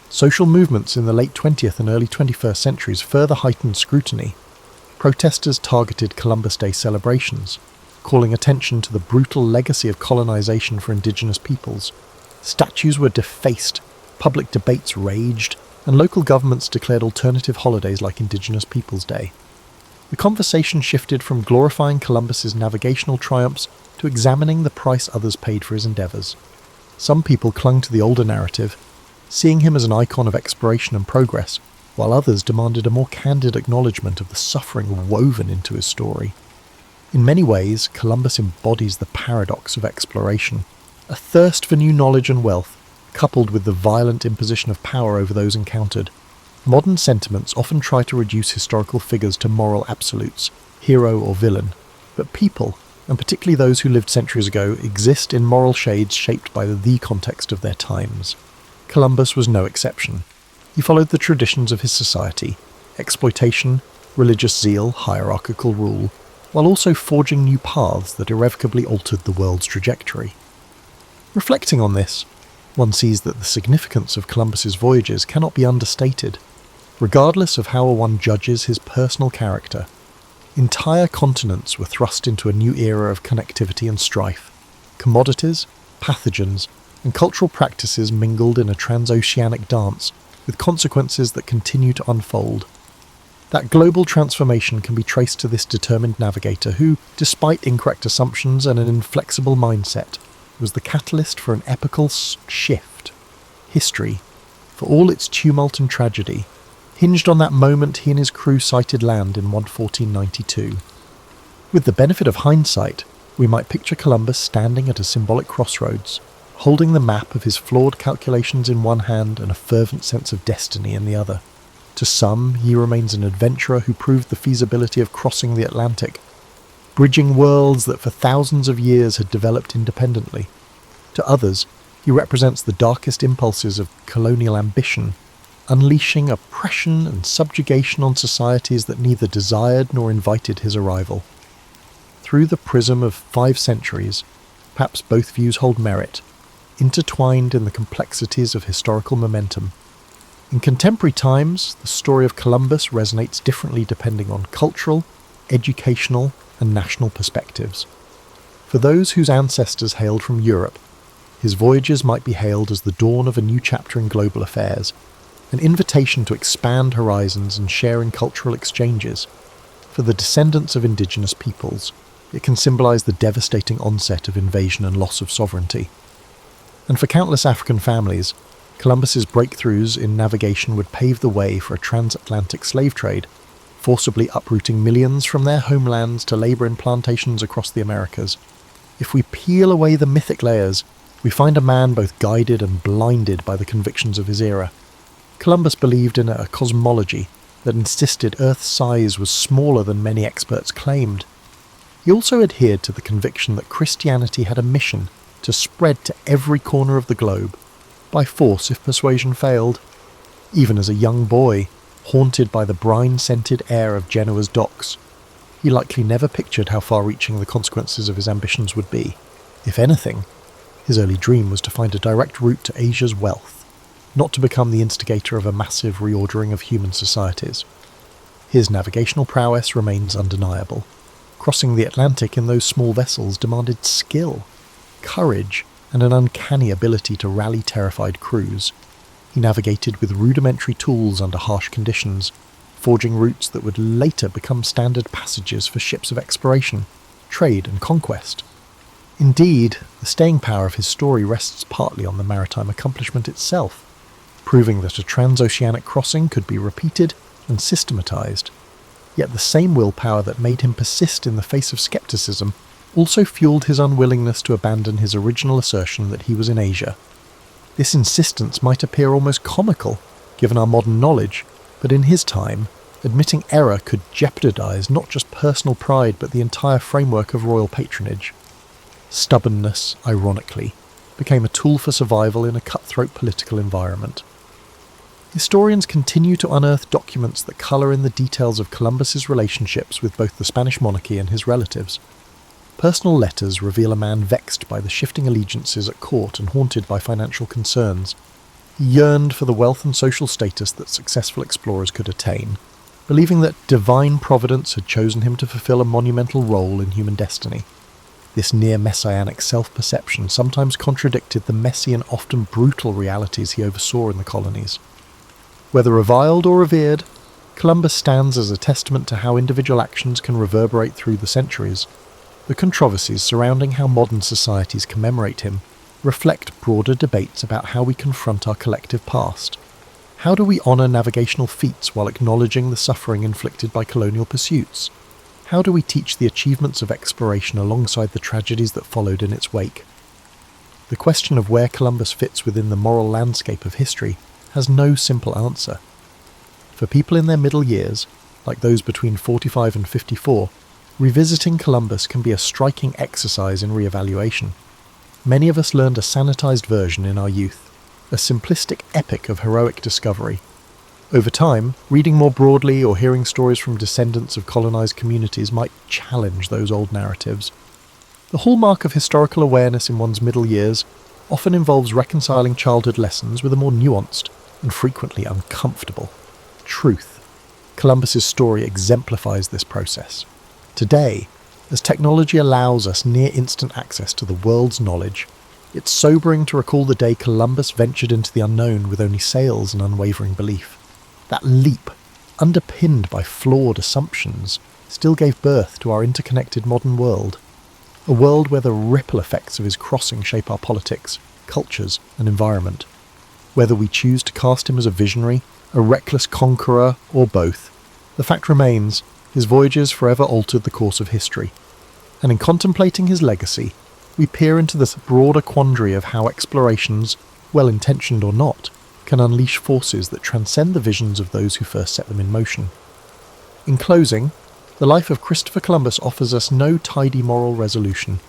Social movements in the late 20th and early 21st centuries further heightened scrutiny. Protesters targeted Columbus Day celebrations, calling attention to the brutal legacy of colonization for indigenous peoples. Statues were defaced, public debates raged, and local governments declared alternative holidays like Indigenous Peoples' Day. The conversation shifted from glorifying Columbus's navigational triumphs to examining the price others paid for his endeavours. Some people clung to the older narrative, seeing him as an icon of exploration and progress, while others demanded a more candid acknowledgement of the suffering woven into his story. In many ways, Columbus embodies the paradox of exploration, a thirst for new knowledge and wealth, coupled with the violent imposition of power over those encountered. Modern sentiments often try to reduce historical figures to moral absolutes, hero or villain, but people, and particularly those who lived centuries ago, exist in moral shades shaped by the context of their times. Columbus was no exception. He followed the traditions of his society: exploitation, religious zeal, hierarchical rule. while also forging new paths that irrevocably altered the world's trajectory. Reflecting on this, one sees that the significance of Columbus's voyages cannot be understated. Regardless of how one judges his personal character, entire continents were thrust into a new era of connectivity and strife. Commodities, pathogens, and cultural practices mingled in a transoceanic dance, with consequences that continue to unfold. That global transformation can be traced to this determined navigator who, despite incorrect assumptions and an inflexible mindset, was the catalyst for an epical shift. History, for all its tumult and tragedy, hinged on that moment he and his crew sighted land in 1492. With the benefit of hindsight, we might picture Columbus standing at a symbolic crossroads, holding the map of his flawed calculations in one hand and a fervent sense of destiny in the other. To some, he remains an adventurer who proved the feasibility of crossing the Atlantic, bridging worlds that for thousands of years had developed independently. To others, he represents the darkest impulses of colonial ambition, unleashing oppression and subjugation on societies that neither desired nor invited his arrival. Through the prism of 5 centuries, perhaps both views hold merit, intertwined in the complexities of historical momentum. In contemporary times, the story of Columbus resonates differently depending on cultural, educational, and national perspectives. For those whose ancestors hailed from Europe, his voyages might be hailed as the dawn of a new chapter in global affairs, an invitation to expand horizons and share in cultural exchanges. For the descendants of indigenous peoples, it can symbolize the devastating onset of invasion and loss of sovereignty. And for countless African families, Columbus's breakthroughs in navigation would pave the way for a transatlantic slave trade, forcibly uprooting millions from their homelands to labor in plantations across the Americas. If we peel away the mythic layers, we find a man both guided and blinded by the convictions of his era. Columbus believed in a cosmology that insisted Earth's size was smaller than many experts claimed. He also adhered to the conviction that Christianity had a mission to spread to every corner of the globe, by force if persuasion failed. Even as a young boy, haunted by the brine-scented air of Genoa's docks, he likely never pictured how far-reaching the consequences of his ambitions would be. If anything, his early dream was to find a direct route to Asia's wealth, not to become the instigator of a massive reordering of human societies. His navigational prowess remains undeniable. Crossing the Atlantic in those small vessels demanded skill, courage, and an uncanny ability to rally terrified crews. He navigated with rudimentary tools under harsh conditions, forging routes that would later become standard passages for ships of exploration, trade, and conquest. Indeed, the staying power of his story rests partly on the maritime accomplishment itself, proving that a transoceanic crossing could be repeated and systematized. Yet the same willpower that made him persist in the face of skepticism also fueled his unwillingness to abandon his original assertion that he was in Asia. This insistence might appear almost comical, given our modern knowledge, but in his time, admitting error could jeopardize not just personal pride but the entire framework of royal patronage. Stubbornness, ironically, became a tool for survival in a cutthroat political environment. Historians continue to unearth documents that colour in the details of Columbus's relationships with both the Spanish monarchy and his relatives. Personal letters reveal a man vexed by the shifting allegiances at court and haunted by financial concerns. He yearned for the wealth and social status that successful explorers could attain, believing that divine providence had chosen him to fulfill a monumental role in human destiny. This near-messianic self-perception sometimes contradicted the messy and often brutal realities he oversaw in the colonies. Whether reviled or revered, Columbus stands as a testament to how individual actions can reverberate through the centuries. The controversies surrounding how modern societies commemorate him reflect broader debates about how we confront our collective past. How do we honour navigational feats while acknowledging the suffering inflicted by colonial pursuits? How do we teach the achievements of exploration alongside the tragedies that followed in its wake? The question of where Columbus fits within the moral landscape of history has no simple answer. For people in their middle years, like those between 45 and 54, revisiting Columbus can be a striking exercise in re-evaluation. Many of us learned a sanitized version in our youth, a simplistic epic of heroic discovery. Over time, reading more broadly or hearing stories from descendants of colonized communities might challenge those old narratives. The hallmark of historical awareness in one's middle years often involves reconciling childhood lessons with a more nuanced and frequently uncomfortable truth. Columbus's story exemplifies this process. Today, as technology allows us near-instant access to the world's knowledge, it's sobering to recall the day Columbus ventured into the unknown with only sails and unwavering belief. That leap, underpinned by flawed assumptions, still gave birth to our interconnected modern world. A world where the ripple effects of his crossing shape our politics, cultures, and environment. Whether we choose to cast him as a visionary, a reckless conqueror, or both, the fact remains, his voyages forever altered the course of history. And in contemplating his legacy, we peer into this broader quandary of how explorations, well-intentioned or not, can unleash forces that transcend the visions of those who first set them in motion. In closing, the life of Christopher Columbus offers us no tidy moral resolution,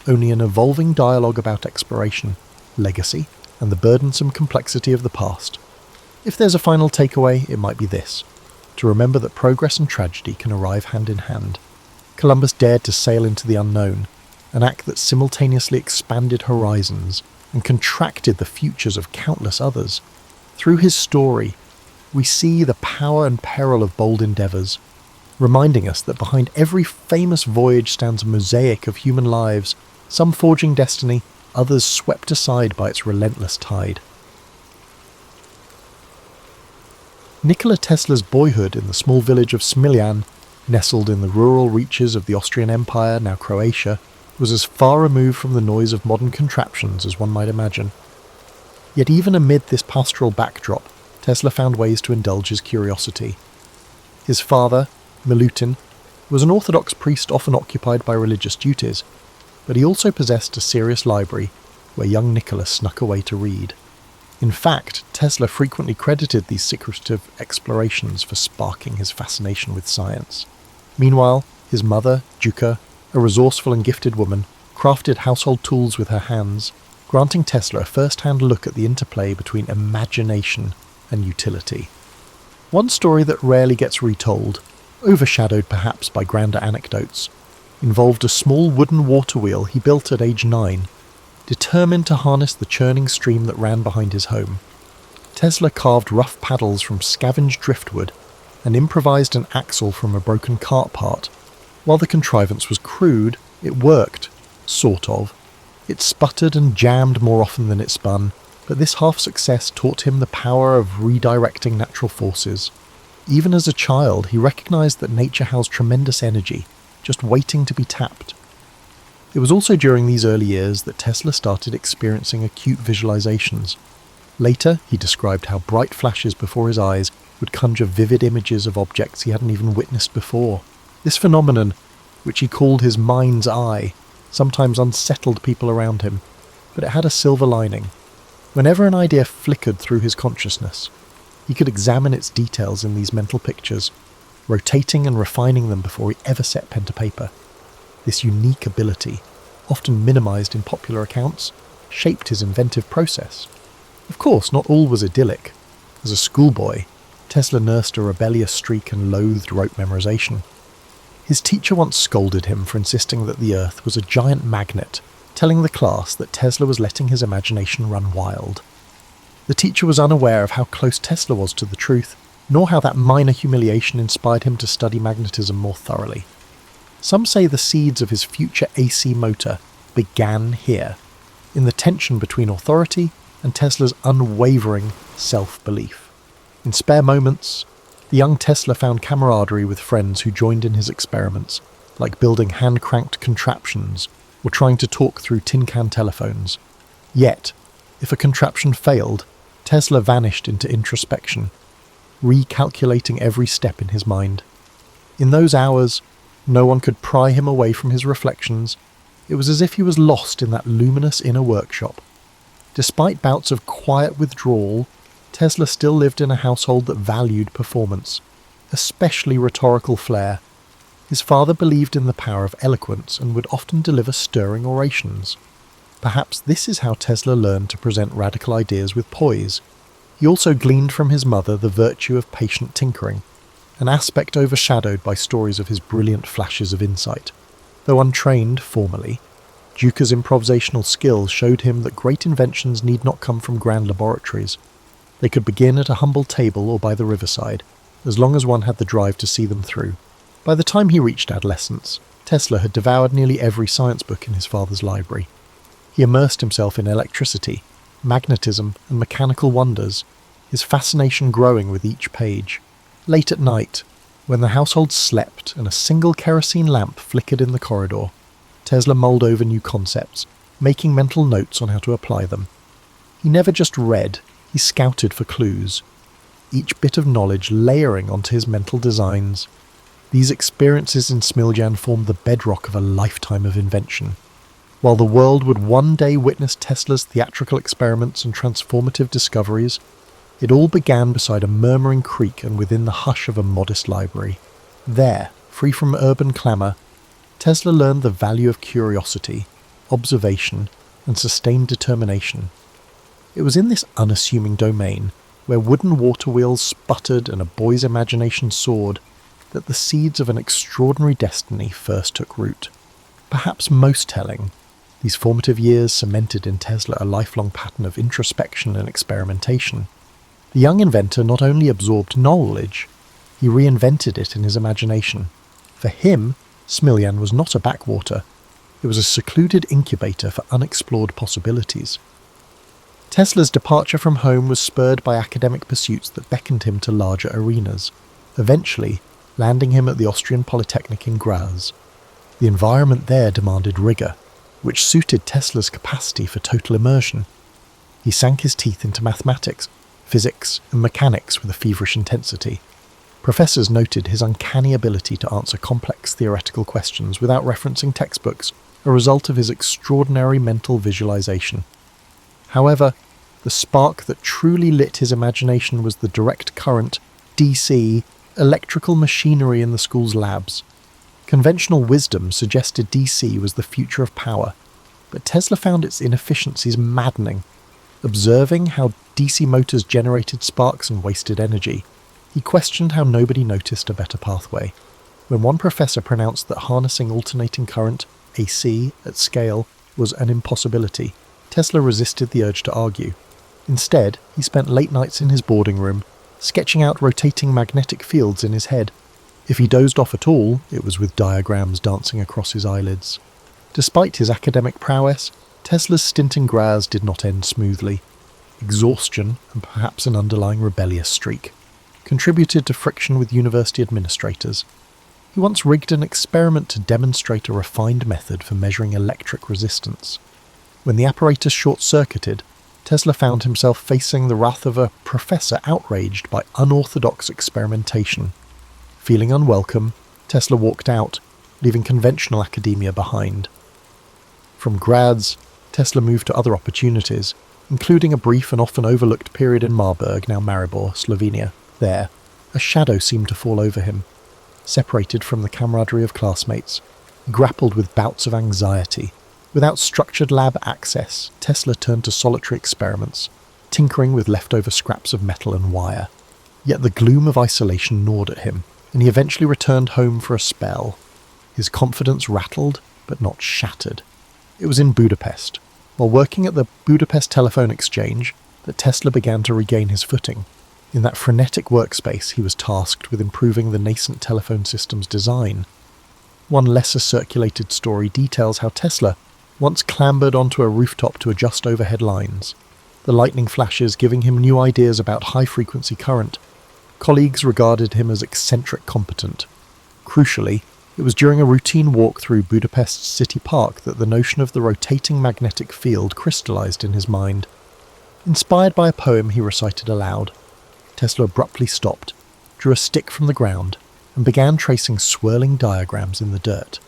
only an evolving dialogue about exploration, legacy, and the burdensome complexity of the past. If there's a final takeaway, it might be this: to remember that progress and tragedy can arrive hand in hand. Columbus dared to sail into the unknown, an act that simultaneously expanded horizons and contracted the futures of countless others. Through his story, we see the power and peril of bold endeavours, reminding us that behind every famous voyage stands a mosaic of human lives, some forging destiny, others swept aside by its relentless tide. Nikola Tesla's boyhood in the small village of Smiljan, nestled in the rural reaches of the Austrian Empire, now Croatia, was as far removed from the noise of modern contraptions as one might imagine. Yet even amid this pastoral backdrop, Tesla found ways to indulge his curiosity. His father, Milutin, was an Orthodox priest often occupied by religious duties, but he also possessed a serious library where young Nikola snuck away to read. In fact, Tesla frequently credited these secretive explorations for sparking his fascination with science. Meanwhile, his mother, Juka, a resourceful and gifted woman, crafted household tools with her hands, granting Tesla a first-hand look at the interplay between imagination and utility. One story that rarely gets retold, overshadowed perhaps by grander anecdotes, involved a small wooden water wheel he built at age 9, determined to harness the churning stream that ran behind his home. Tesla carved rough paddles from scavenged driftwood and improvised an axle from a broken cart part. While the contrivance was crude, it worked, sort of. It sputtered and jammed more often than it spun, but this half-success taught him the power of redirecting natural forces. Even as a child, he recognised that nature housed tremendous energy, just waiting to be tapped. It was also during these early years that Tesla started experiencing acute visualizations. Later, he described how bright flashes before his eyes would conjure vivid images of objects he hadn't even witnessed before. This phenomenon, which he called his mind's eye, sometimes unsettled people around him, but it had a silver lining. Whenever an idea flickered through his consciousness, he could examine its details in these mental pictures, rotating and refining them before he ever set pen to paper. This unique ability, often minimized in popular accounts, shaped his inventive process. Of course, not all was idyllic. As a schoolboy, Tesla nursed a rebellious streak and loathed rote memorization. His teacher once scolded him for insisting that the Earth was a giant magnet, telling the class that Tesla was letting his imagination run wild. The teacher was unaware of how close Tesla was to the truth, nor how that minor humiliation inspired him to study magnetism more thoroughly. Some say the seeds of his future AC motor began here, in the tension between authority and Tesla's unwavering self-belief. In spare moments, the young Tesla found camaraderie with friends who joined in his experiments, like building hand-cranked contraptions or trying to talk through tin can telephones. Yet, if a contraption failed, Tesla vanished into introspection, recalculating every step in his mind. In those hours, no one could pry him away from his reflections. It was as if he was lost in that luminous inner workshop. Despite bouts of quiet withdrawal, Tesla still lived in a household that valued performance, especially rhetorical flair. His father believed in the power of eloquence and would often deliver stirring orations. Perhaps this is how Tesla learned to present radical ideas with poise. He also gleaned from his mother the virtue of patient tinkering, an aspect overshadowed by stories of his brilliant flashes of insight. Though untrained formally, Duca's improvisational skill showed him that great inventions need not come from grand laboratories. They could begin at a humble table or by the riverside, as long as one had the drive to see them through. By the time he reached adolescence, Tesla had devoured nearly every science book in his father's library. He immersed himself in electricity, magnetism, and mechanical wonders, his fascination growing with each page. Late at night, when the household slept and a single kerosene lamp flickered in the corridor, Tesla mulled over new concepts, making mental notes on how to apply them. He never just read, he scouted for clues, each bit of knowledge layering onto his mental designs. These experiences in Smiljan formed the bedrock of a lifetime of invention. While the world would one day witness Tesla's theatrical experiments and transformative discoveries, it all began beside a murmuring creek and within the hush of a modest library. There, free from urban clamour, Tesla learned the value of curiosity, observation, and sustained determination. It was in this unassuming domain, where wooden water wheels sputtered and a boy's imagination soared, that the seeds of an extraordinary destiny first took root. Perhaps most telling, these formative years cemented in Tesla a lifelong pattern of introspection and experimentation. The young inventor not only absorbed knowledge, he reinvented it in his imagination. For him, Smiljan was not a backwater. It was a secluded incubator for unexplored possibilities. Tesla's departure from home was spurred by academic pursuits that beckoned him to larger arenas, eventually landing him at the Austrian Polytechnic in Graz. The environment there demanded rigour, which suited Tesla's capacity for total immersion. He sank his teeth into mathematics, physics, and mechanics with a feverish intensity. Professors noted his uncanny ability to answer complex theoretical questions without referencing textbooks, a result of his extraordinary mental visualization. However, the spark that truly lit his imagination was the direct current, DC, electrical machinery in the school's labs. Conventional wisdom suggested DC was the future of power, but Tesla found its inefficiencies maddening. Observing how DC motors generated sparks and wasted energy, he questioned how nobody noticed a better pathway. When one professor pronounced that harnessing alternating current, AC, at scale, was an impossibility, Tesla resisted the urge to argue. Instead, he spent late nights in his boarding room, sketching out rotating magnetic fields in his head. If he dozed off at all, it was with diagrams dancing across his eyelids. Despite his academic prowess, Tesla's stint in Graz did not end smoothly. Exhaustion, and perhaps an underlying rebellious streak, contributed to friction with university administrators. He once rigged an experiment to demonstrate a refined method for measuring electric resistance. When the apparatus short-circuited, Tesla found himself facing the wrath of a professor outraged by unorthodox experimentation. Feeling unwelcome, Tesla walked out, leaving conventional academia behind. From Graz, Tesla moved to other opportunities, including a brief and often overlooked period in Marburg, now Maribor, Slovenia. There, a shadow seemed to fall over him. Separated from the camaraderie of classmates, he grappled with bouts of anxiety. Without structured lab access, Tesla turned to solitary experiments, tinkering with leftover scraps of metal and wire. Yet the gloom of isolation gnawed at him, and he eventually returned home for a spell. His confidence rattled, but not shattered. It was in Budapest, while working at the Budapest Telephone Exchange, that Tesla began to regain his footing. In that frenetic workspace, he was tasked with improving the nascent telephone system's design. One lesser circulated story details how Tesla once clambered onto a rooftop to adjust overhead lines, the lightning flashes giving him new ideas about high-frequency current. Colleagues regarded him as eccentric competent. Crucially, it was during a routine walk through Budapest's city park that the notion of the rotating magnetic field crystallized in his mind. Inspired by a poem he recited aloud, Tesla abruptly stopped, drew a stick from the ground, and began tracing swirling diagrams in the dirt.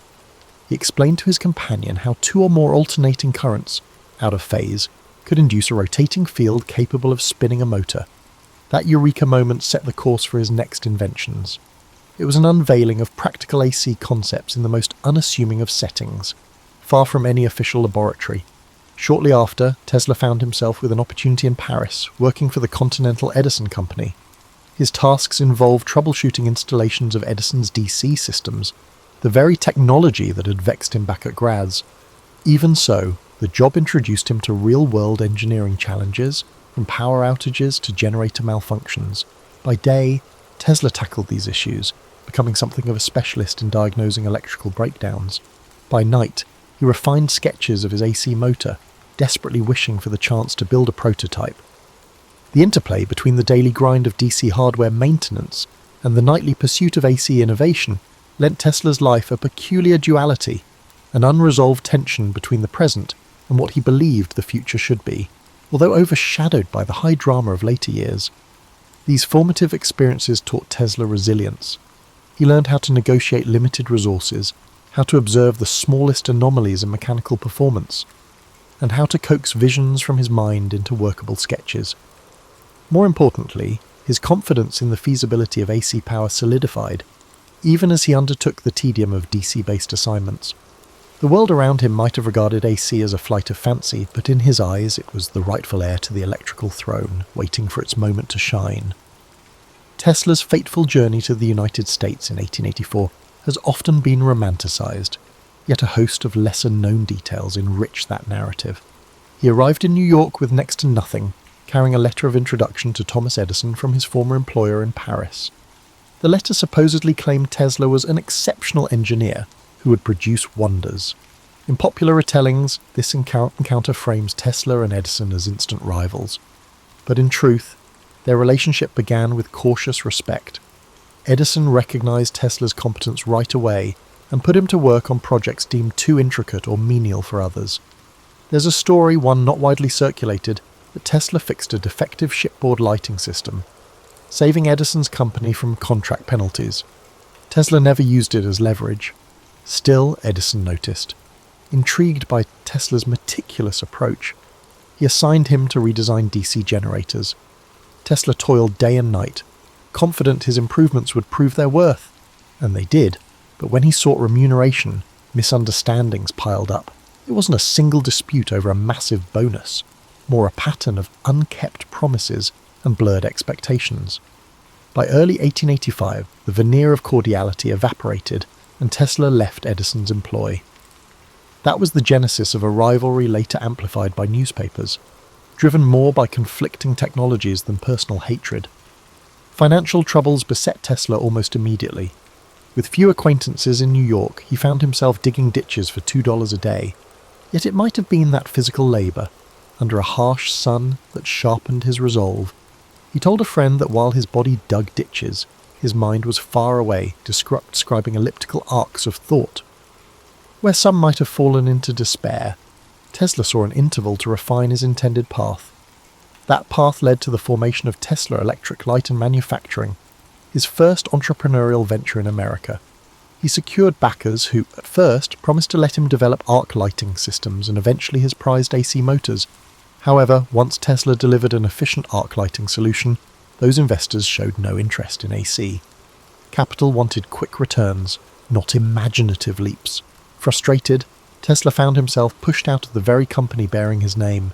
He explained to his companion how two or more alternating currents, out of phase, could induce a rotating field capable of spinning a motor. That eureka moment set the course for his next inventions. It was an unveiling of practical AC concepts in the most unassuming of settings, far from any official laboratory. Shortly after, Tesla found himself with an opportunity in Paris, working for the Continental Edison Company. His tasks involved troubleshooting installations of Edison's DC systems, the very technology that had vexed him back at Graz. Even so, the job introduced him to real-world engineering challenges, from power outages to generator malfunctions. By day, Tesla tackled these issues, becoming something of a specialist in diagnosing electrical breakdowns. By night, he refined sketches of his AC motor, desperately wishing for the chance to build a prototype. The interplay between the daily grind of DC hardware maintenance and the nightly pursuit of AC innovation lent Tesla's life a peculiar duality, an unresolved tension between the present and what he believed the future should be, although overshadowed by the high drama of later years. These formative experiences taught Tesla resilience. He learned how to negotiate limited resources, how to observe the smallest anomalies in mechanical performance, and how to coax visions from his mind into workable sketches. More importantly, his confidence in the feasibility of AC power solidified, even as he undertook the tedium of DC-based assignments. The world around him might have regarded AC as a flight of fancy, but in his eyes it was the rightful heir to the electrical throne, waiting for its moment to shine. Tesla's fateful journey to the United States in 1884 has often been romanticised, yet a host of lesser-known details enrich that narrative. He arrived in New York with next to nothing, carrying a letter of introduction to Thomas Edison from his former employer in Paris. The letter supposedly claimed Tesla was an exceptional engineer who would produce wonders. In popular retellings, this encounter frames Tesla and Edison as instant rivals. But in truth, their relationship began with cautious respect. Edison recognized Tesla's competence right away and put him to work on projects deemed too intricate or menial for others. There's a story, one not widely circulated, that Tesla fixed a defective shipboard lighting system, saving Edison's company from contract penalties. Tesla never used it as leverage. Still, Edison noticed. Intrigued by Tesla's meticulous approach, he assigned him to redesign DC generators. Tesla toiled day and night, confident his improvements would prove their worth. And they did, but when he sought remuneration, misunderstandings piled up. It wasn't a single dispute over a massive bonus, more a pattern of unkept promises and blurred expectations. By early 1885, the veneer of cordiality evaporated, and Tesla left Edison's employ. That was the genesis of a rivalry later amplified by newspapers, driven more by conflicting technologies than personal hatred. Financial troubles beset Tesla almost immediately. With few acquaintances in New York, he found himself digging ditches for $2 a day. Yet it might have been that physical labour, under a harsh sun, that sharpened his resolve. He told a friend that while his body dug ditches, his mind was far away, describing elliptical arcs of thought. Where some might have fallen into despair, Tesla saw an interval to refine his intended path. That path led to the formation of Tesla Electric Light and Manufacturing, his first entrepreneurial venture in America. He secured backers who, at first, promised to let him develop arc lighting systems and eventually his prized AC motors. However, once Tesla delivered an efficient arc lighting solution, those investors showed no interest in AC. Capital wanted quick returns, not imaginative leaps. Frustrated, Tesla found himself pushed out of the very company bearing his name.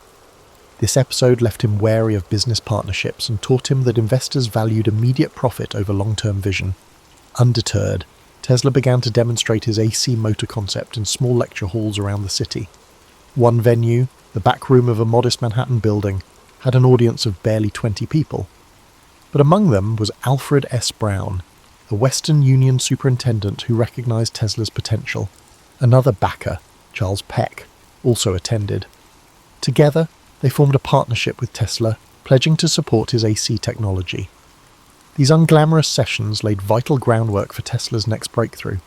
This episode left him wary of business partnerships and taught him that investors valued immediate profit over long-term vision. Undeterred, Tesla began to demonstrate his AC motor concept in small lecture halls around the city. One venue, the back room of a modest Manhattan building, had an audience of barely 20 people. But among them was Alfred S. Brown, a Western Union superintendent who recognized Tesla's potential. Another backer, Charles Peck, also attended. Together, they formed a partnership with Tesla, pledging to support his AC technology. These unglamorous sessions laid vital groundwork for Tesla's next breakthrough.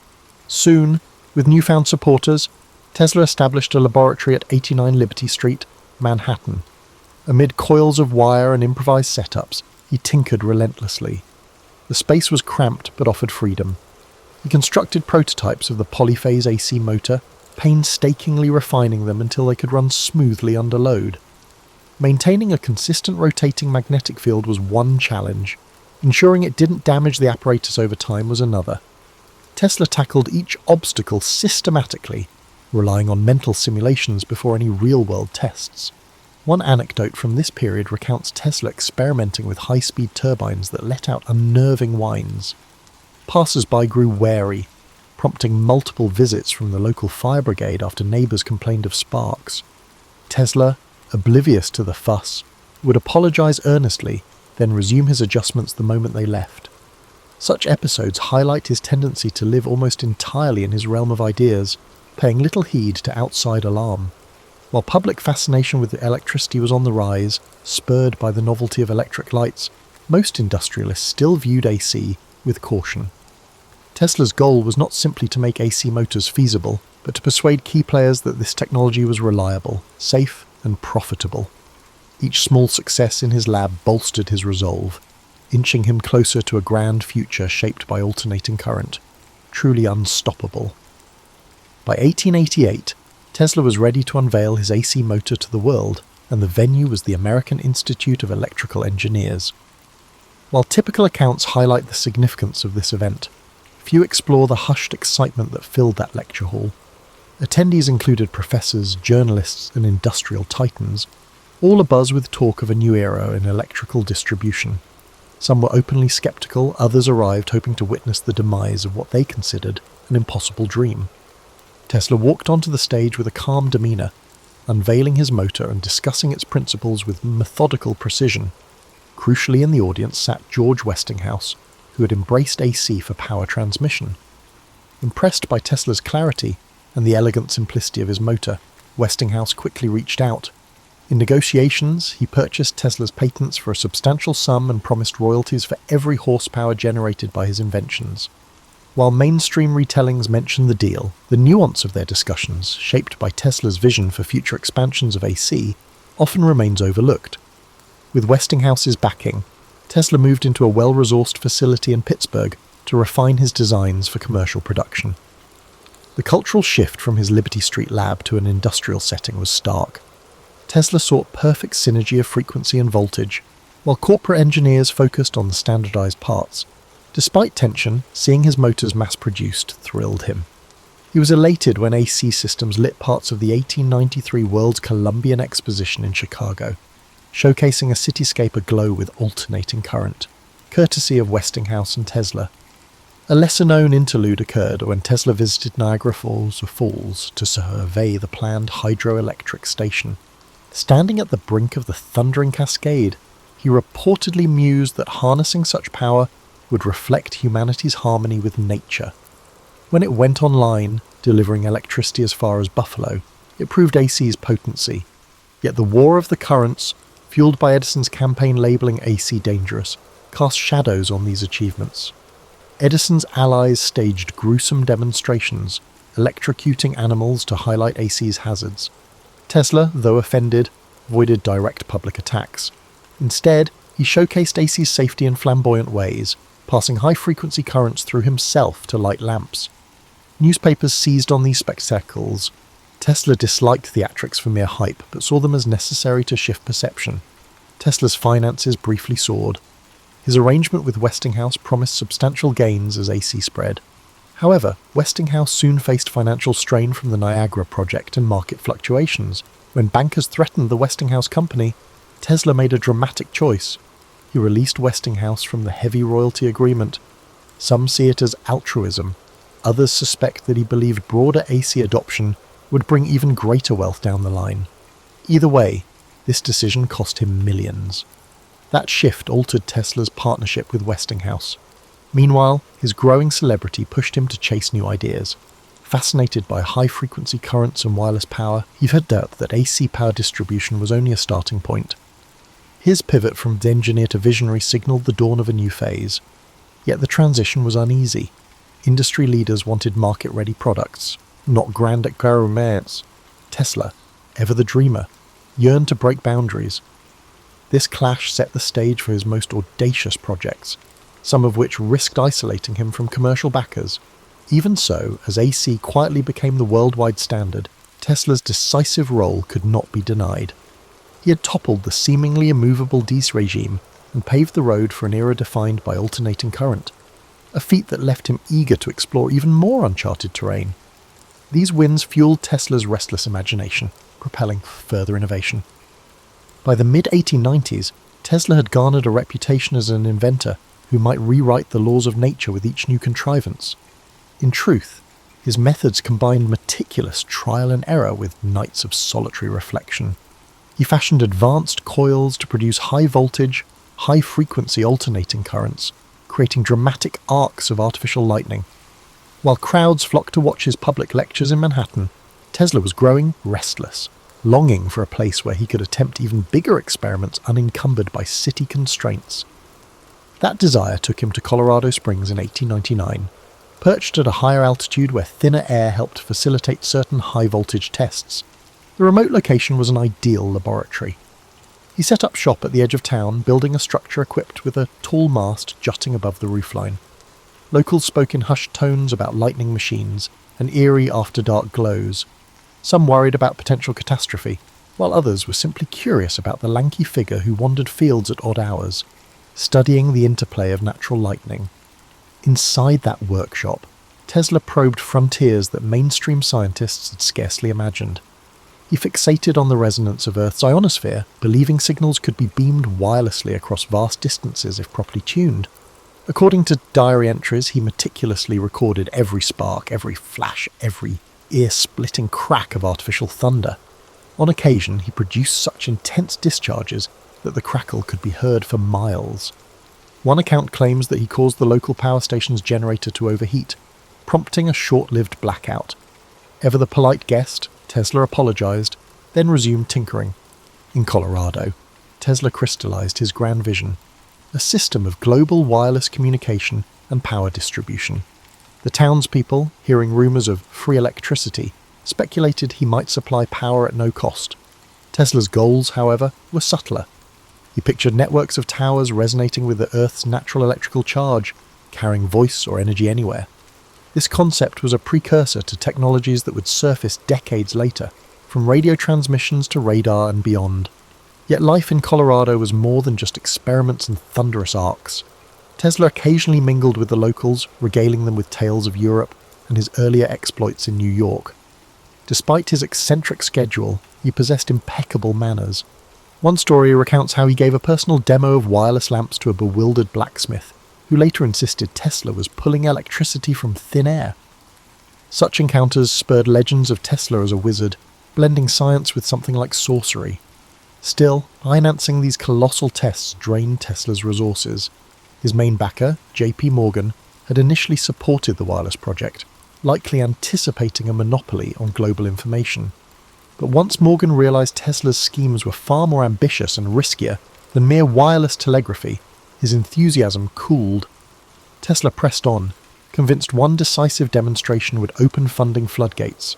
Soon, with newfound supporters, Tesla established a laboratory at 89 Liberty Street, Manhattan. Amid coils of wire and improvised setups, he tinkered relentlessly. The space was cramped but offered freedom. He constructed prototypes of the polyphase AC motor, painstakingly refining them until they could run smoothly under load. Maintaining a consistent rotating magnetic field was one challenge. Ensuring it didn't damage the apparatus over time was another. Tesla tackled each obstacle systematically, relying on mental simulations before any real-world tests. One anecdote from this period recounts Tesla experimenting with high-speed turbines that let out unnerving whines. Passers-by grew wary, prompting multiple visits from the local fire brigade after neighbours complained of sparks. Tesla, oblivious to the fuss, would apologise earnestly, then resume his adjustments the moment they left. Such episodes highlight his tendency to live almost entirely in his realm of ideas, paying little heed to outside alarm. While public fascination with electricity was on the rise, spurred by the novelty of electric lights, most industrialists still viewed AC with caution. Tesla's goal was not simply to make AC motors feasible, but to persuade key players that this technology was reliable, safe, and profitable. Each small success in his lab bolstered his resolve, inching him closer to a grand future shaped by alternating current, truly unstoppable. By 1888, Tesla was ready to unveil his AC motor to the world, and the venue was the American Institute of Electrical Engineers. While typical accounts highlight the significance of this event, few explore the hushed excitement that filled that lecture hall. Attendees included professors, journalists, and industrial titans, all abuzz with talk of a new era in electrical distribution. Some were openly skeptical, others arrived hoping to witness the demise of what they considered an impossible dream. Tesla walked onto the stage with a calm demeanour, unveiling his motor and discussing its principles with methodical precision. Crucially in the audience sat George Westinghouse, who had embraced AC for power transmission. Impressed by Tesla's clarity and the elegant simplicity of his motor, Westinghouse quickly reached out. In negotiations, he purchased Tesla's patents for a substantial sum and promised royalties for every horsepower generated by his inventions. While mainstream retellings mention the deal, the nuance of their discussions, shaped by Tesla's vision for future expansions of AC, often remains overlooked. With Westinghouse's backing, Tesla moved into a well-resourced facility in Pittsburgh to refine his designs for commercial production. The cultural shift from his Liberty Street lab to an industrial setting was stark. Tesla sought perfect synergy of frequency and voltage, while corporate engineers focused on the standardized parts. Despite tension, seeing his motors mass-produced thrilled him. He was elated when AC Systems lit parts of the 1893 World's Columbian Exposition in Chicago, showcasing a cityscape aglow with alternating current, courtesy of Westinghouse and Tesla. A lesser-known interlude occurred when Tesla visited Niagara Falls to survey the planned hydroelectric station. Standing at the brink of the thundering cascade, he reportedly mused that harnessing such power would reflect humanity's harmony with nature. When it went online, delivering electricity as far as Buffalo, it proved AC's potency. Yet the war of the currents, fueled by Edison's campaign labelling AC dangerous, cast shadows on these achievements. Edison's allies staged gruesome demonstrations, electrocuting animals to highlight AC's hazards. Tesla, though offended, avoided direct public attacks. Instead, he showcased AC's safety in flamboyant ways, passing high-frequency currents through himself to light lamps. Newspapers seized on these spectacles. Tesla disliked theatrics for mere hype, but saw them as necessary to shift perception. Tesla's finances briefly soared. His arrangement with Westinghouse promised substantial gains as AC spread. However, Westinghouse soon faced financial strain from the Niagara project and market fluctuations. When bankers threatened the Westinghouse company, Tesla made a dramatic choice. He released Westinghouse from the heavy royalty agreement. Some see it as altruism. Others suspect that he believed broader AC adoption would bring even greater wealth down the line. Either way, this decision cost him millions. That shift altered Tesla's partnership with Westinghouse. Meanwhile, his growing celebrity pushed him to chase new ideas. Fascinated by high-frequency currents and wireless power, he found out that AC power distribution was only a starting point. His pivot from engineer to visionary signalled the dawn of a new phase. Yet the transition was uneasy. Industry leaders wanted market-ready products, not grand experiments. Tesla, ever the dreamer, yearned to break boundaries. This clash set the stage for his most audacious projects, some of which risked isolating him from commercial backers. Even so, as AC quietly became the worldwide standard, Tesla's decisive role could not be denied. He had toppled the seemingly immovable DC regime and paved the road for an era defined by alternating current, a feat that left him eager to explore even more uncharted terrain. These wins fueled Tesla's restless imagination, propelling further innovation. By the mid-1890s, Tesla had garnered a reputation as an inventor who might rewrite the laws of nature with each new contrivance. In truth, his methods combined meticulous trial and error with nights of solitary reflection. He fashioned advanced coils to produce high-voltage, high-frequency alternating currents, creating dramatic arcs of artificial lightning. While crowds flocked to watch his public lectures in Manhattan, Tesla was growing restless, longing for a place where he could attempt even bigger experiments unencumbered by city constraints. That desire took him to Colorado Springs in 1899, perched at a higher altitude where thinner air helped facilitate certain high-voltage tests. The remote location was an ideal laboratory. He set up shop at the edge of town, building a structure equipped with a tall mast jutting above the roofline. Locals spoke in hushed tones about lightning machines and eerie after-dark glows. Some worried about potential catastrophe, while others were simply curious about the lanky figure who wandered fields at odd hours, studying the interplay of natural lightning. Inside that workshop, Tesla probed frontiers that mainstream scientists had scarcely imagined. He fixated on the resonance of Earth's ionosphere, believing signals could be beamed wirelessly across vast distances if properly tuned. According to diary entries, he meticulously recorded every spark, every flash, every ear-splitting crack of artificial thunder. On occasion, he produced such intense discharges that the crackle could be heard for miles. One account claims that he caused the local power station's generator to overheat, prompting a short-lived blackout. Ever the polite guest, Tesla apologized, then resumed tinkering. In Colorado, Tesla crystallized his grand vision, a system of global wireless communication and power distribution. The townspeople, hearing rumors of free electricity, speculated he might supply power at no cost. Tesla's goals, however, were subtler. He pictured networks of towers resonating with the Earth's natural electrical charge, carrying voice or energy anywhere. This concept was a precursor to technologies that would surface decades later, from radio transmissions to radar and beyond. Yet life in Colorado was more than just experiments and thunderous arcs. Tesla occasionally mingled with the locals, regaling them with tales of Europe and his earlier exploits in New York. Despite his eccentric schedule, he possessed impeccable manners. One story recounts how he gave a personal demo of wireless lamps to a bewildered blacksmith, who later insisted Tesla was pulling electricity from thin air. Such encounters spurred legends of Tesla as a wizard, blending science with something like sorcery. Still, financing these colossal tests drained Tesla's resources. His main backer, J.P. Morgan, had initially supported the wireless project, likely anticipating a monopoly on global information. But once Morgan realized Tesla's schemes were far more ambitious and riskier than mere wireless telegraphy, his enthusiasm cooled. Tesla pressed on, convinced one decisive demonstration would open funding floodgates.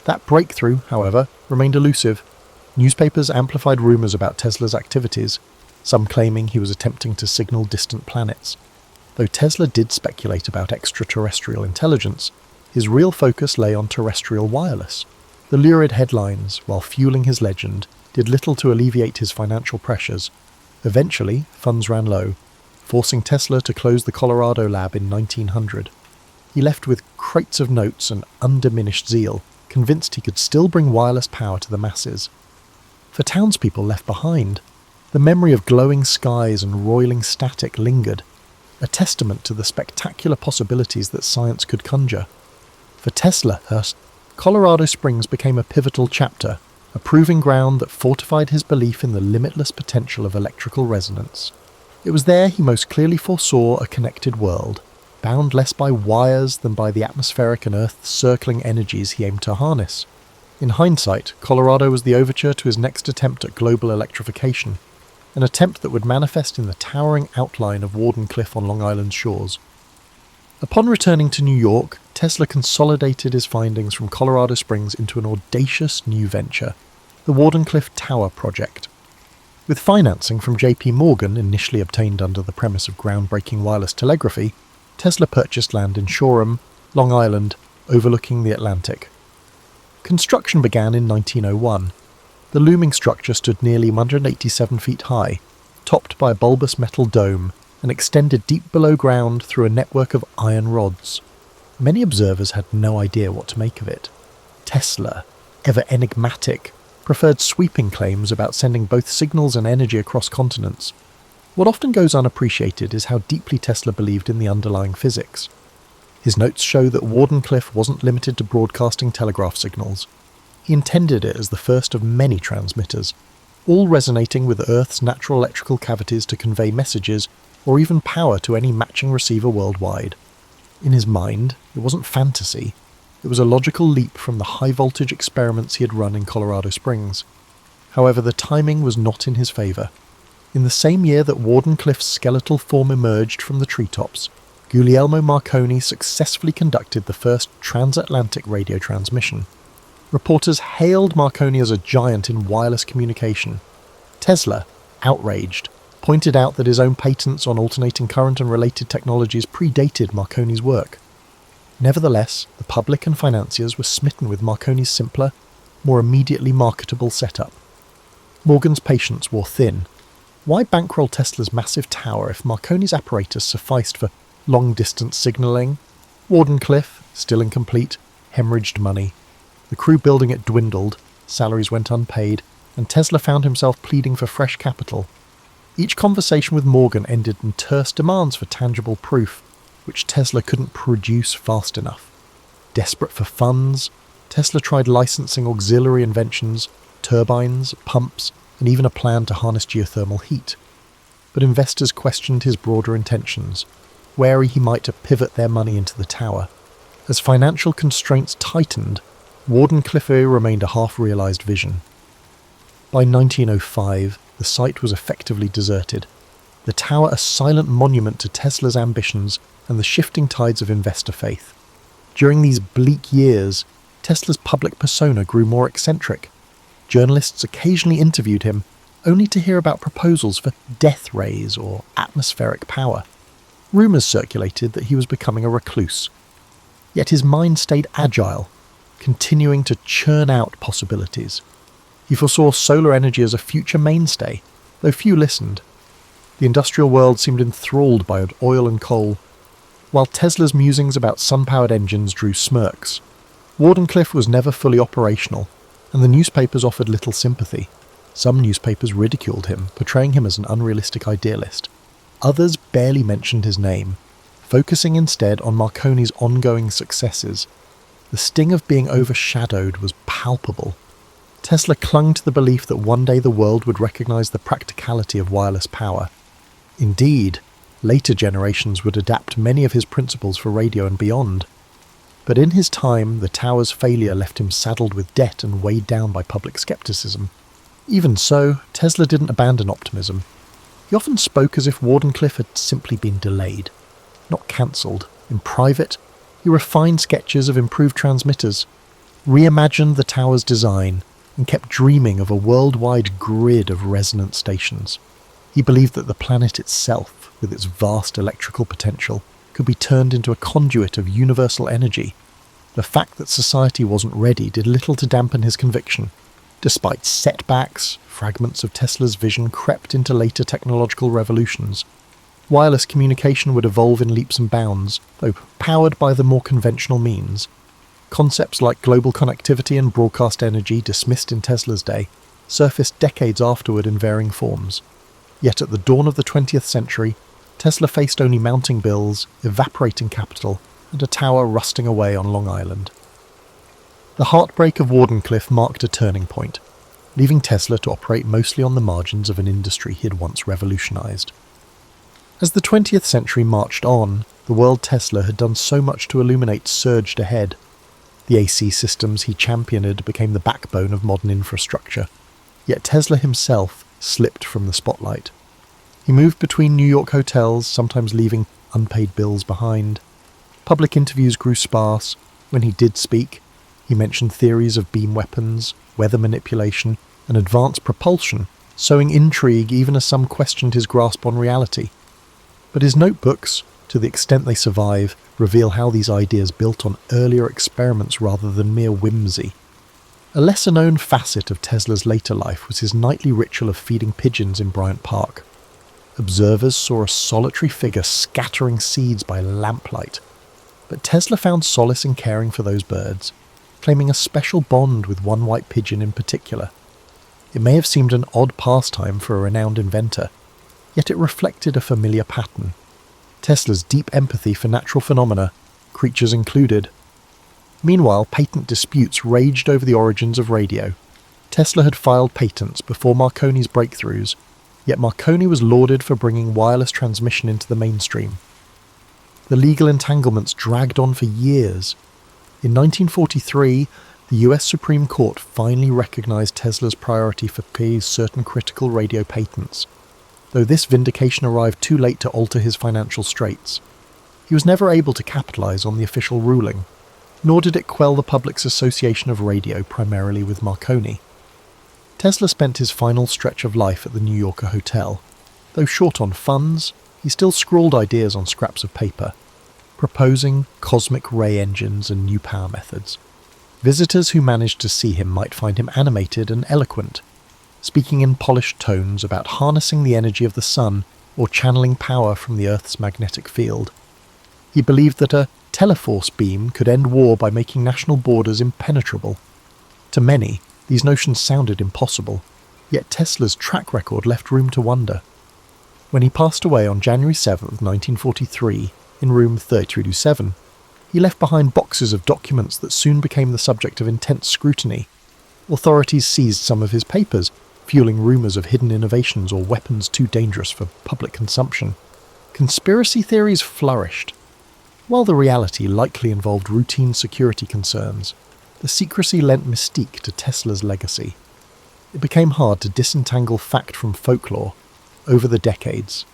That breakthrough, however, remained elusive. Newspapers amplified rumors about Tesla's activities, some claiming he was attempting to signal distant planets. Though Tesla did speculate about extraterrestrial intelligence, his real focus lay on terrestrial wireless. The lurid headlines, while fueling his legend, did little to alleviate his financial pressures. Eventually, funds ran low, forcing Tesla to close the Colorado lab in 1900. He left with crates of notes and undiminished zeal, convinced he could still bring wireless power to the masses. For townspeople left behind, the memory of glowing skies and roiling static lingered, a testament to the spectacular possibilities that science could conjure. For Tesla, thus, Colorado Springs became a pivotal chapter, a proving ground that fortified his belief in the limitless potential of electrical resonance. It was there he most clearly foresaw a connected world, bound less by wires than by the atmospheric and earth-circling energies he aimed to harness. In hindsight, Colorado was the overture to his next attempt at global electrification, an attempt that would manifest in the towering outline of Warden Cliff on Long Island's shores. Upon returning to New York, Tesla consolidated his findings from Colorado Springs into an audacious new venture, the Wardenclyffe Tower Project. With financing from J.P. Morgan initially obtained under the premise of groundbreaking wireless telegraphy, Tesla purchased land in Shoreham, Long Island, overlooking the Atlantic. Construction began in 1901. The looming structure stood nearly 187 feet high, topped by a bulbous metal dome, and extended deep below ground through a network of iron rods. Many observers had no idea what to make of it. Tesla, ever enigmatic, preferred sweeping claims about sending both signals and energy across continents. What often goes unappreciated is how deeply Tesla believed in the underlying physics. His notes show that Wardenclyffe wasn't limited to broadcasting telegraph signals. He intended it as the first of many transmitters, all resonating with Earth's natural electrical cavities to convey messages or even power to any matching receiver worldwide. In his mind, it wasn't fantasy. It was a logical leap from the high-voltage experiments he had run in Colorado Springs. However, the timing was not in his favour. In the same year that Wardenclyffe's skeletal form emerged from the treetops, Guglielmo Marconi successfully conducted the first transatlantic radio transmission. Reporters hailed Marconi as a giant in wireless communication. Tesla, outraged, pointed out that his own patents on alternating current and related technologies predated Marconi's work. Nevertheless, the public and financiers were smitten with Marconi's simpler, more immediately marketable setup. Morgan's patience wore thin. Why bankroll Tesla's massive tower if Marconi's apparatus sufficed for long-distance signalling? Wardenclyffe, still incomplete, hemorrhaged money. The crew building it dwindled, salaries went unpaid, and Tesla found himself pleading for fresh capital. Each conversation with Morgan ended in terse demands for tangible proof, which Tesla couldn't produce fast enough. Desperate for funds, Tesla tried licensing auxiliary inventions, turbines, pumps, and even a plan to harness geothermal heat. But investors questioned his broader intentions, wary he might pivot their money into the tower. As financial constraints tightened, Wardenclyffe remained a half-realised vision. By 1905, the site was effectively deserted, the tower a silent monument to Tesla's ambitions and the shifting tides of investor faith. During these bleak years, Tesla's public persona grew more eccentric. Journalists occasionally interviewed him, only to hear about proposals for death rays or atmospheric power. Rumours circulated that he was becoming a recluse. Yet his mind stayed agile, continuing to churn out possibilities. He foresaw solar energy as a future mainstay, though few listened. The industrial world seemed enthralled by oil and coal, while Tesla's musings about sun-powered engines drew smirks. Wardenclyffe was never fully operational, and the newspapers offered little sympathy. Some newspapers ridiculed him, portraying him as an unrealistic idealist. Others barely mentioned his name, focusing instead on Marconi's ongoing successes. The sting of being overshadowed was palpable. Tesla clung to the belief that one day the world would recognize the practicality of wireless power. Indeed, later generations would adapt many of his principles for radio and beyond. But in his time, the tower's failure left him saddled with debt and weighed down by public skepticism. Even so, Tesla didn't abandon optimism. He often spoke as if Wardenclyffe had simply been delayed, not cancelled. In private, he refined sketches of improved transmitters, reimagined the tower's design, and kept dreaming of a worldwide grid of resonant stations. He believed that the planet itself, with its vast electrical potential, could be turned into a conduit of universal energy. The fact that society wasn't ready did little to dampen his conviction. Despite setbacks, fragments of Tesla's vision crept into later technological revolutions. Wireless communication would evolve in leaps and bounds, though powered by the more conventional means. Concepts like global connectivity and broadcast energy, dismissed in Tesla's day, surfaced decades afterward in varying forms. Yet at the dawn of the 20th century, Tesla faced only mounting bills, evaporating capital, and a tower rusting away on Long Island. The heartbreak of Wardenclyffe marked a turning point, leaving Tesla to operate mostly on the margins of an industry he had once revolutionized. As the 20th century marched on, the world Tesla had done so much to illuminate surged ahead. The AC systems he championed became the backbone of modern infrastructure, yet Tesla himself slipped from the spotlight. He moved between New York hotels, sometimes leaving unpaid bills behind. Public interviews grew sparse. When he did speak, he mentioned theories of beam weapons, weather manipulation, and advanced propulsion, sowing intrigue even as some questioned his grasp on reality. But his notebooks, to the extent they survive, reveal how these ideas built on earlier experiments rather than mere whimsy. A lesser-known facet of Tesla's later life was his nightly ritual of feeding pigeons in Bryant Park. Observers saw a solitary figure scattering seeds by lamplight, but Tesla found solace in caring for those birds. claiming a special bond with one white pigeon in particular. It may have seemed an odd pastime for a renowned inventor, yet it reflected a familiar pattern. Tesla's deep empathy for natural phenomena, creatures included. Meanwhile, patent disputes raged over the origins of radio. Tesla had filed patents before Marconi's breakthroughs, yet Marconi was lauded for bringing wireless transmission into the mainstream. The legal entanglements dragged on for years. In 1943, the US Supreme Court finally recognized Tesla's priority for certain critical radio patents, though this vindication arrived too late to alter his financial straits. He was never able to capitalize on the official ruling, nor did it quell the public's association of radio primarily with Marconi. Tesla spent his final stretch of life at the New Yorker hotel. Though short on funds, he still scrawled ideas on scraps of paper, proposing cosmic ray engines and new power methods. Visitors who managed to see him might find him animated and eloquent, speaking in polished tones about harnessing the energy of the sun or channeling power from the Earth's magnetic field. He believed that a teleforce beam could end war by making national borders impenetrable. To many, these notions sounded impossible, yet Tesla's track record left room to wonder. When he passed away on January 7, 1943, in room 327, he left behind boxes of documents that soon became the subject of intense scrutiny. Authorities seized some of his papers, fueling rumours of hidden innovations or weapons too dangerous for public consumption. Conspiracy theories flourished. While the reality likely involved routine security concerns, the secrecy lent mystique to Tesla's legacy. It became hard to disentangle fact from folklore over the decades.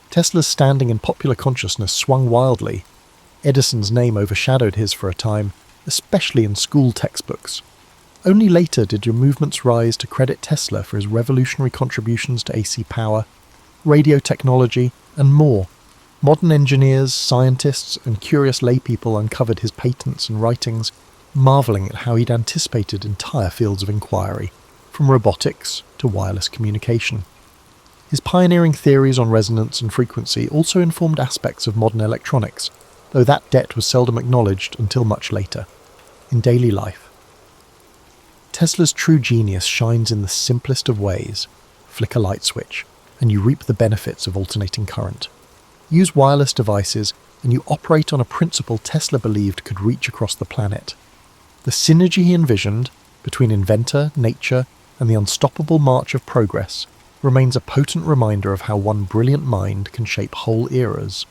Tesla's standing in popular consciousness swung wildly. Edison's name overshadowed his for a time, especially in school textbooks. Only later did movements rise to credit Tesla for his revolutionary contributions to AC power, radio technology, and more. Modern engineers, scientists, and curious laypeople uncovered his patents and writings, marvelling at how he'd anticipated entire fields of inquiry, from robotics to wireless communication. His pioneering theories on resonance and frequency also informed aspects of modern electronics, though that debt was seldom acknowledged until much later, in daily life. Tesla's true genius shines in the simplest of ways. Flick a light switch, and you reap the benefits of alternating current. Use wireless devices, and you operate on a principle Tesla believed could reach across the planet. The synergy he envisioned, between inventor, nature, and the unstoppable march of progress, remains a potent reminder of how one brilliant mind can shape whole eras.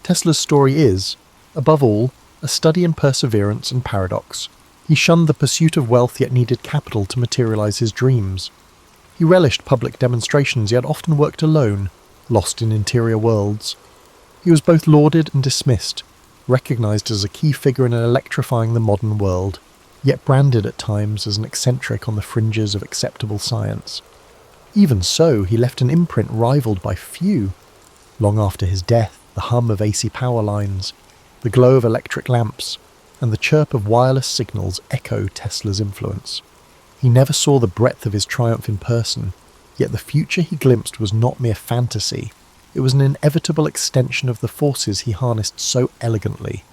Tesla's story is, above all, a study in perseverance and paradox. He shunned the pursuit of wealth yet needed capital to materialize his dreams. He relished public demonstrations yet often worked alone, lost in interior worlds. He was both lauded and dismissed, recognized as a key figure in electrifying the modern world, yet branded at times as an eccentric on the fringes of acceptable science. Even so, he left an imprint rivaled by few. Long after his death, the hum of AC power lines, the glow of electric lamps, and the chirp of wireless signals echo Tesla's influence. He never saw the breadth of his triumph in person, yet the future he glimpsed was not mere fantasy. It was an inevitable extension of the forces he harnessed so elegantly.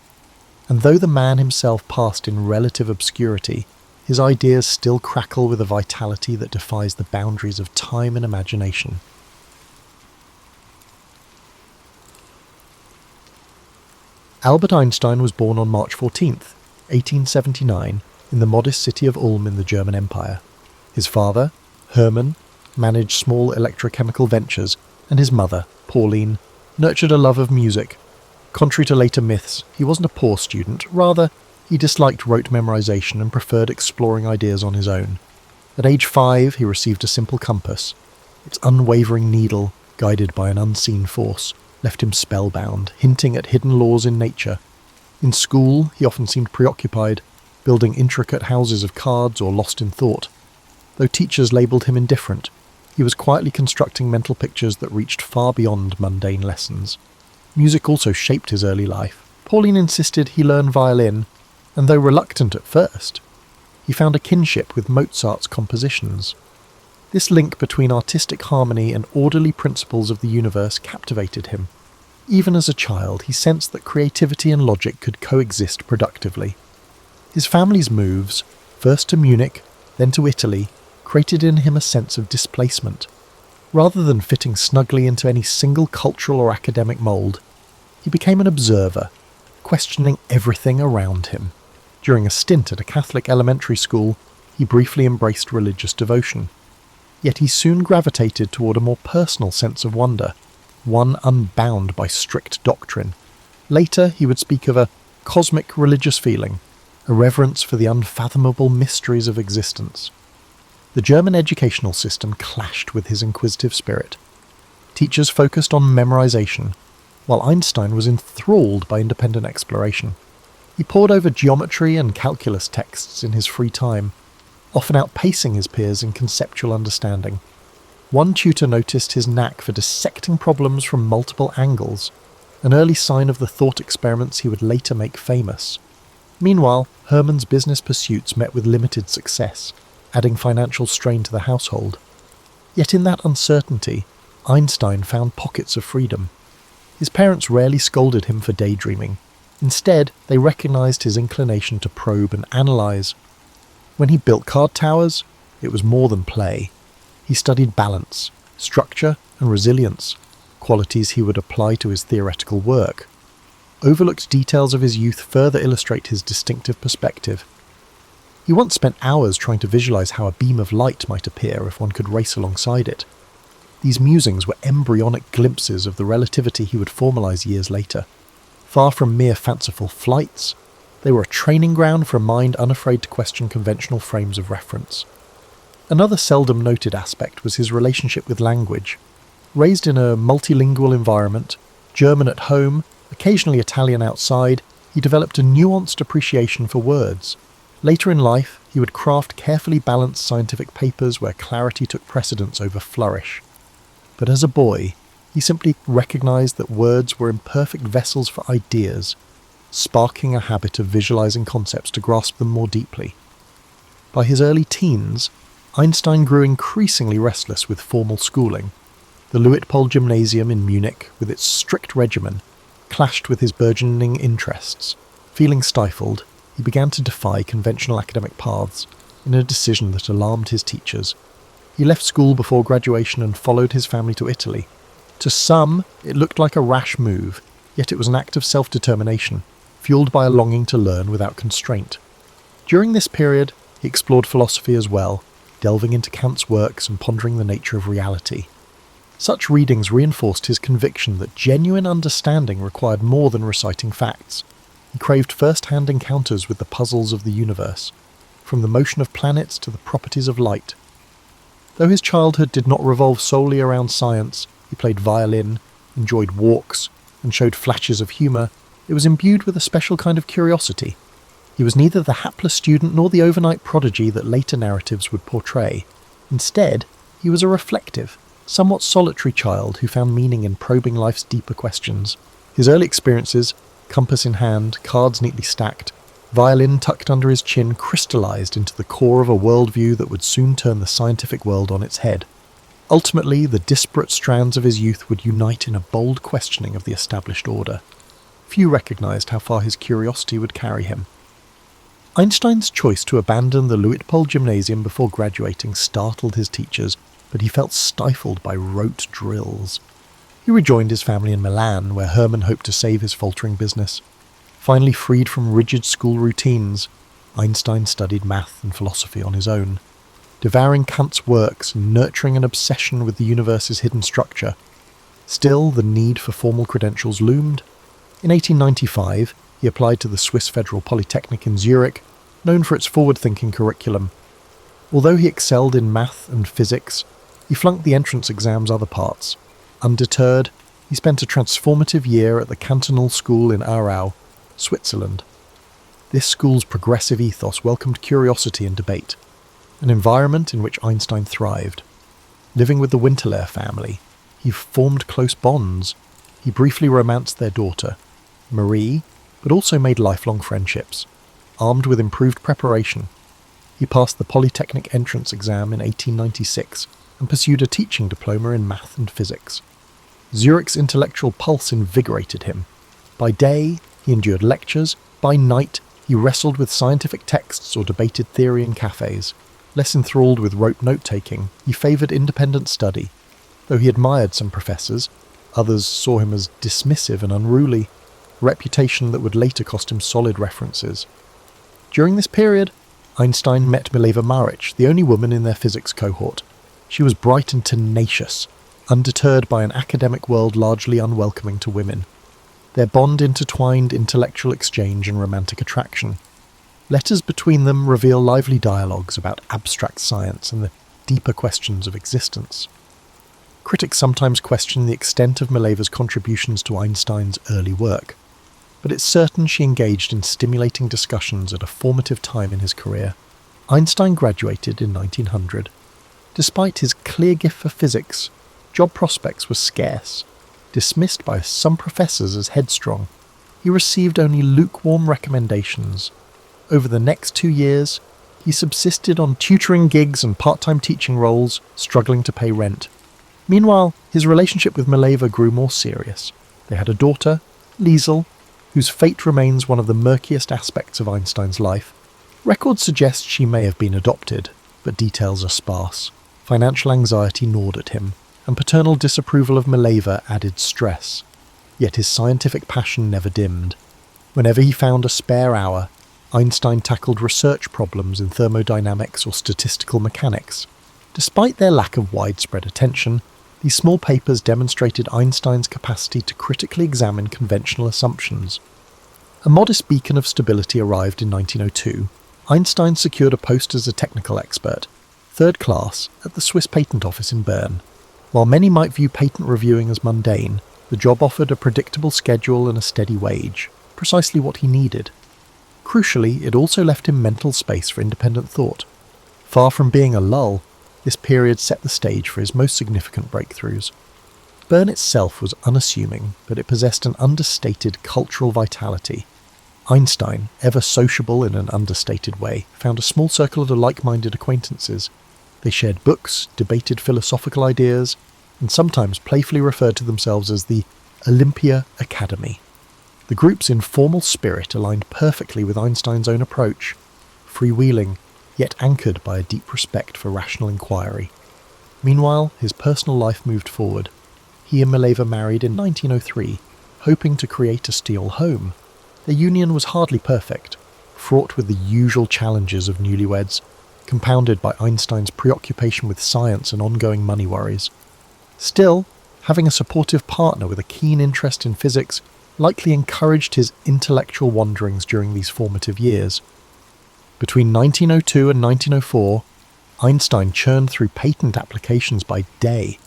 And though the man himself passed in relative obscurity, his ideas still crackle with a vitality that defies the boundaries of time and imagination. Albert Einstein was born on March 14th, 1879, in the modest city of Ulm in the German Empire. His father, Hermann, managed small electrochemical ventures, and his mother, Pauline, nurtured a love of music. Contrary to later myths, he wasn't a poor student, rather, he disliked rote memorization and preferred exploring ideas on his own. At age 5, he received a simple compass. Its unwavering needle, guided by an unseen force, left him spellbound, hinting at hidden laws in nature. In school, he often seemed preoccupied, building intricate houses of cards or lost in thought. Though teachers labelled him indifferent, he was quietly constructing mental pictures that reached far beyond mundane lessons. Music also shaped his early life. Pauline insisted he learn violin, and though reluctant at first, he found a kinship with Mozart's compositions. This link between artistic harmony and orderly principles of the universe captivated him. Even as a child, he sensed that creativity and logic could coexist productively. His family's moves, first to Munich, then to Italy, created in him a sense of displacement. Rather than fitting snugly into any single cultural or academic mould, he became an observer, questioning everything around him. During a stint at a Catholic elementary school, he briefly embraced religious devotion. Yet he soon gravitated toward a more personal sense of wonder, one unbound by strict doctrine. Later, he would speak of a cosmic religious feeling, a reverence for the unfathomable mysteries of existence. The German educational system clashed with his inquisitive spirit. Teachers focused on memorization, while Einstein was enthralled by independent exploration. He pored over geometry and calculus texts in his free time, often outpacing his peers in conceptual understanding. One tutor noticed his knack for dissecting problems from multiple angles, an early sign of the thought experiments he would later make famous. Meanwhile, Hermann's business pursuits met with limited success, adding financial strain to the household. Yet in that uncertainty, Einstein found pockets of freedom. His parents rarely scolded him for daydreaming. Instead, they recognized his inclination to probe and analyze. When he built card towers, it was more than play. He studied balance, structure, and resilience, qualities he would apply to his theoretical work. Overlooked details of his youth further illustrate his distinctive perspective. He once spent hours trying to visualize how a beam of light might appear if one could race alongside it. These musings were embryonic glimpses of the relativity he would formalize years later. Far from mere fanciful flights, they were a training ground for a mind unafraid to question conventional frames of reference. Another seldom noted aspect was his relationship with language. Raised in a multilingual environment, German at home, occasionally Italian outside, he developed a nuanced appreciation for words. Later in life, he would craft carefully balanced scientific papers where clarity took precedence over flourish. But as a boy, he simply recognized that words were imperfect vessels for ideas, sparking a habit of visualizing concepts to grasp them more deeply. By his early teens, Einstein grew increasingly restless with formal schooling. The Luitpold Gymnasium in Munich, with its strict regimen, clashed with his burgeoning interests. Feeling stifled, he began to defy conventional academic paths in a decision that alarmed his teachers. He left school before graduation and followed his family to Italy. To some, it looked like a rash move, yet it was an act of self-determination, fueled by a longing to learn without constraint. During this period, he explored philosophy as well, delving into Kant's works and pondering the nature of reality. Such readings reinforced his conviction that genuine understanding required more than reciting facts. He craved first-hand encounters with the puzzles of the universe, from the motion of planets to the properties of light. Though his childhood did not revolve solely around science, he played violin, enjoyed walks, and showed flashes of humour, it was imbued with a special kind of curiosity. He was neither the hapless student nor the overnight prodigy that later narratives would portray. Instead, he was a reflective, somewhat solitary child who found meaning in probing life's deeper questions. His early experiences, compass in hand, cards neatly stacked, violin tucked under his chin, crystallized into the core of a worldview that would soon turn the scientific world on its head. Ultimately, the disparate strands of his youth would unite in a bold questioning of the established order. Few recognized how far his curiosity would carry him. Einstein's choice to abandon the Luitpold Gymnasium before graduating startled his teachers, but he felt stifled by rote drills. He rejoined his family in Milan, where Hermann hoped to save his faltering business. Finally freed from rigid school routines, Einstein studied math and philosophy on his own, devouring Kant's works and nurturing an obsession with the universe's hidden structure. Still, the need for formal credentials loomed. In 1895, he applied to the Swiss Federal Polytechnic in Zurich, known for its forward-thinking curriculum. Although he excelled in math and physics, he flunked the entrance exam's other parts. Undeterred, he spent a transformative year at the Cantonal School in Aarau, Switzerland. This school's progressive ethos welcomed curiosity and debate, an environment in which Einstein thrived. Living with the Winterler family, he formed close bonds. He briefly romanced their daughter, Marie, but also made lifelong friendships. Armed with improved preparation, he passed the Polytechnic entrance exam in 1896 and pursued a teaching diploma in math and physics. Zurich's intellectual pulse invigorated him. By day, he endured lectures. By night, he He wrestled with scientific texts or debated theory in cafes. Less enthralled with rote note-taking, he favoured independent study. Though he admired some professors, others saw him as dismissive and unruly, a reputation that would later cost him solid references. During this period, Einstein met Mileva Maric, the only woman in their physics cohort. She was bright and tenacious, undeterred by an academic world largely unwelcoming to women. Their bond intertwined intellectual exchange and romantic attraction. Letters between them reveal lively dialogues about abstract science and the deeper questions of existence. Critics sometimes question the extent of Mileva's contributions to Einstein's early work, but it's certain she engaged in stimulating discussions at a formative time in his career. Einstein graduated in 1900. Despite his clear gift for physics, job prospects were scarce. Dismissed by some professors as headstrong, he received only lukewarm recommendations. Over the next 2 years, he subsisted on tutoring gigs and part-time teaching roles, struggling to pay rent. Meanwhile, his relationship with Mileva grew more serious. They had a daughter, Liesel, whose fate remains one of the murkiest aspects of Einstein's life. Records suggest she may have been adopted, but details are sparse. Financial anxiety gnawed at him, and paternal disapproval of Mileva added stress. Yet his scientific passion never dimmed. Whenever he found a spare hour, Einstein tackled research problems in thermodynamics or statistical mechanics. Despite their lack of widespread attention, these small papers demonstrated Einstein's capacity to critically examine conventional assumptions. A modest beacon of stability arrived in 1902. Einstein secured a post as a technical expert, third class, at the Swiss Patent Office in Bern. While many might view patent reviewing as mundane, the job offered a predictable schedule and a steady wage, precisely what he needed. Crucially, it also left him mental space for independent thought. Far from being a lull, this period set the stage for his most significant breakthroughs. Bern itself was unassuming, but it possessed an understated cultural vitality. Einstein, ever sociable in an understated way, found a small circle of like-minded acquaintances. They shared books, debated philosophical ideas, and sometimes playfully referred to themselves as the Olympia Academy. The group's informal spirit aligned perfectly with Einstein's own approach, freewheeling, yet anchored by a deep respect for rational inquiry. Meanwhile, his personal life moved forward. He and Mileva married in 1903, hoping to create a steel home. Their union was hardly perfect, fraught with the usual challenges of newlyweds, compounded by Einstein's preoccupation with science and ongoing money worries. Still, having a supportive partner with a keen interest in physics likely encouraged his intellectual wanderings during these formative years. Between 1902 and 1904, Einstein churned through patent applications by day,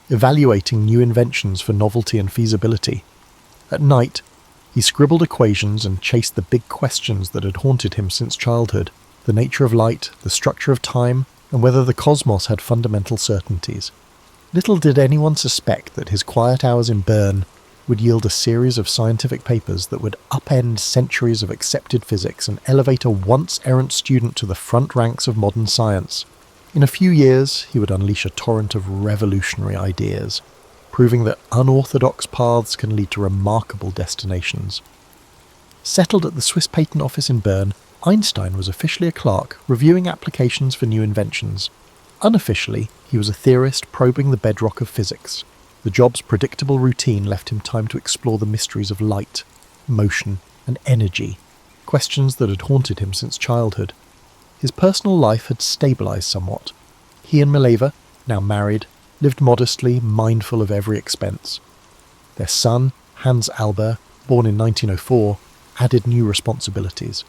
evaluating new inventions for novelty and feasibility. At night, he scribbled equations and chased the big questions that had haunted him since childhood: the nature of light, the structure of time, and whether the cosmos had fundamental certainties. Little did anyone suspect that his quiet hours in Bern would yield a series of scientific papers that would upend centuries of accepted physics and elevate a once-errant student to the front ranks of modern science. In a few years, he would unleash a torrent of revolutionary ideas, proving that unorthodox paths can lead to remarkable destinations. Settled at the Swiss Patent Office in Bern, Einstein was officially a clerk, reviewing applications for new inventions. Unofficially, he was a theorist probing the bedrock of physics. The job's predictable routine left him time to explore the mysteries of light, motion, and energy, questions that had haunted him since childhood. His personal life had stabilised somewhat. He and Mileva, now married, lived modestly, mindful of every expense. Their son, Hans Albert, born in 1904, added new responsibilities.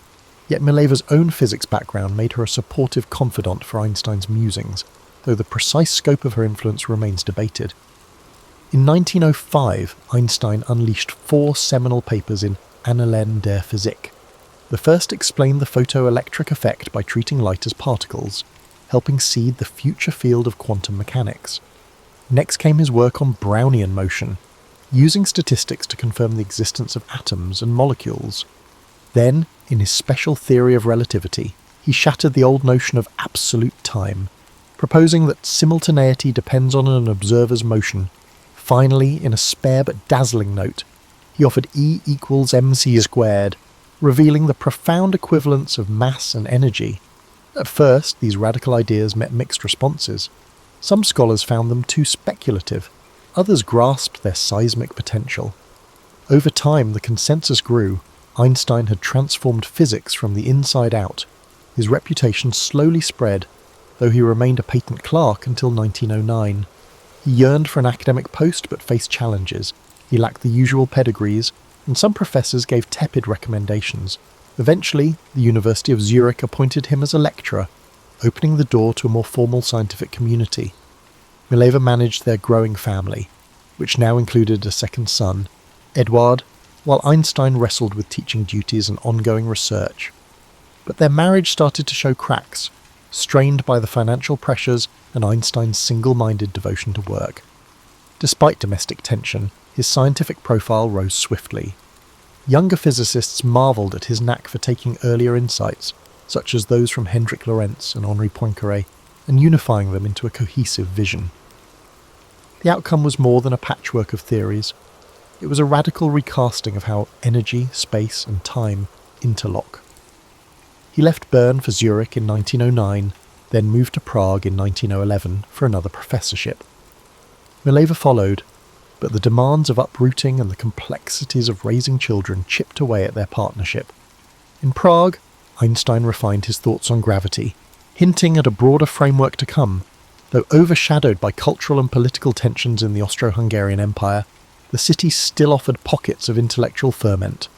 Yet Mileva's own physics background made her a supportive confidant for Einstein's musings, though the precise scope of her influence remains debated. In 1905, Einstein unleashed 4 seminal papers in Annalen der Physik. The first explained the photoelectric effect by treating light as particles, helping seed the future field of quantum mechanics. Next came his work on Brownian motion, using statistics to confirm the existence of atoms and molecules. Then, in his special theory of relativity, he shattered the old notion of absolute time, proposing that simultaneity depends on an observer's motion. Finally, in a spare but dazzling note, he offered E equals mc squared, revealing the profound equivalence of mass and energy. At first, these radical ideas met mixed responses. Some scholars found them too speculative, others grasped their seismic potential. Over time, the consensus grew. Einstein had transformed physics from the inside out. His reputation slowly spread, though he remained a patent clerk until 1909. He yearned for an academic post but faced challenges. He lacked the usual pedigrees, and some professors gave tepid recommendations. Eventually, the University of Zurich appointed him as a lecturer, opening the door to a more formal scientific community. Mileva managed their growing family, which now included a second son, Eduard, while Einstein wrestled with teaching duties and ongoing research. But their marriage started to show cracks, strained by the financial pressures and Einstein's single-minded devotion to work. Despite domestic tension, his scientific profile rose swiftly. Younger physicists marvelled at his knack for taking earlier insights, such as those from Hendrik Lorentz and Henri Poincaré, and unifying them into a cohesive vision. The outcome was more than a patchwork of theories. It was a radical recasting of how energy, space, and time interlock. He left Bern for Zurich in 1909, then moved to Prague in 1911 for another professorship. Mileva followed, but the demands of uprooting and the complexities of raising children chipped away at their partnership. In Prague, Einstein refined his thoughts on gravity, hinting at a broader framework to come. Though overshadowed by cultural and political tensions in the Austro-Hungarian Empire, the city still offered pockets of intellectual ferment.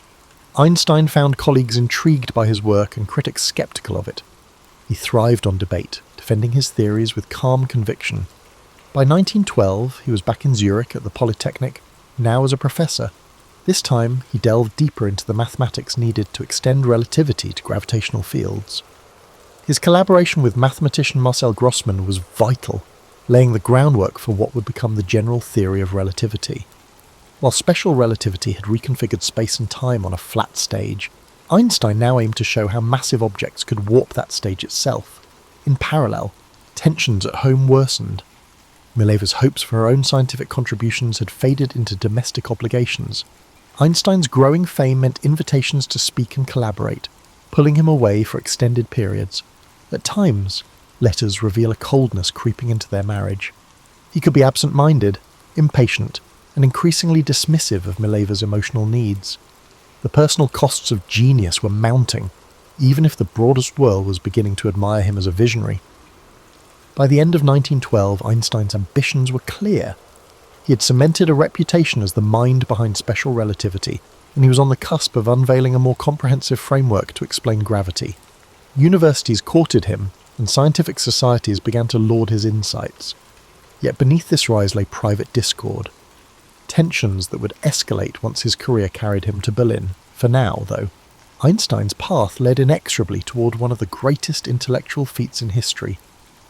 Einstein found colleagues intrigued by his work and critics sceptical of it. He thrived on debate, defending his theories with calm conviction. By 1912, he was back in Zurich at the Polytechnic, now as a professor. This time, he delved deeper into the mathematics needed to extend relativity to gravitational fields. His collaboration with mathematician Marcel Grossmann was vital, laying the groundwork for what would become the general theory of relativity. While special relativity had reconfigured space and time on a flat stage, Einstein now aimed to show how massive objects could warp that stage itself. In parallel, tensions at home worsened. Mileva's hopes for her own scientific contributions had faded into domestic obligations. Einstein's growing fame meant invitations to speak and collaborate, pulling him away for extended periods. At times, letters reveal a coldness creeping into their marriage. He could be absent-minded, impatient, and increasingly dismissive of Mileva's emotional needs. The personal costs of genius were mounting, even if the broadest world was beginning to admire him as a visionary. By the end of 1912, Einstein's ambitions were clear. He had cemented a reputation as the mind behind special relativity, and he was on the cusp of unveiling a more comprehensive framework to explain gravity. Universities courted him, and scientific societies began to laud his insights. Yet beneath this rise lay private discord. Tensions that would escalate once his career carried him to Berlin. For now, though, Einstein's path led inexorably toward one of the greatest intellectual feats in history,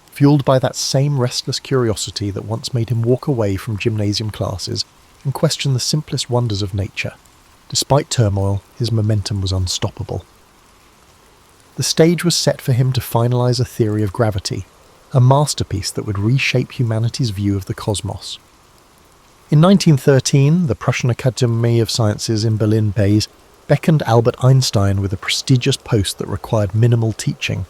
fueled by that same restless curiosity that once made him walk away from gymnasium classes and question the simplest wonders of nature. Despite turmoil, his momentum was unstoppable. The stage was set for him to finalize a theory of gravity, a masterpiece that would reshape humanity's view of the cosmos. In 1913, the Prussian Academy of Sciences in Berlin-Base beckoned Albert Einstein with a prestigious post that required minimal teaching.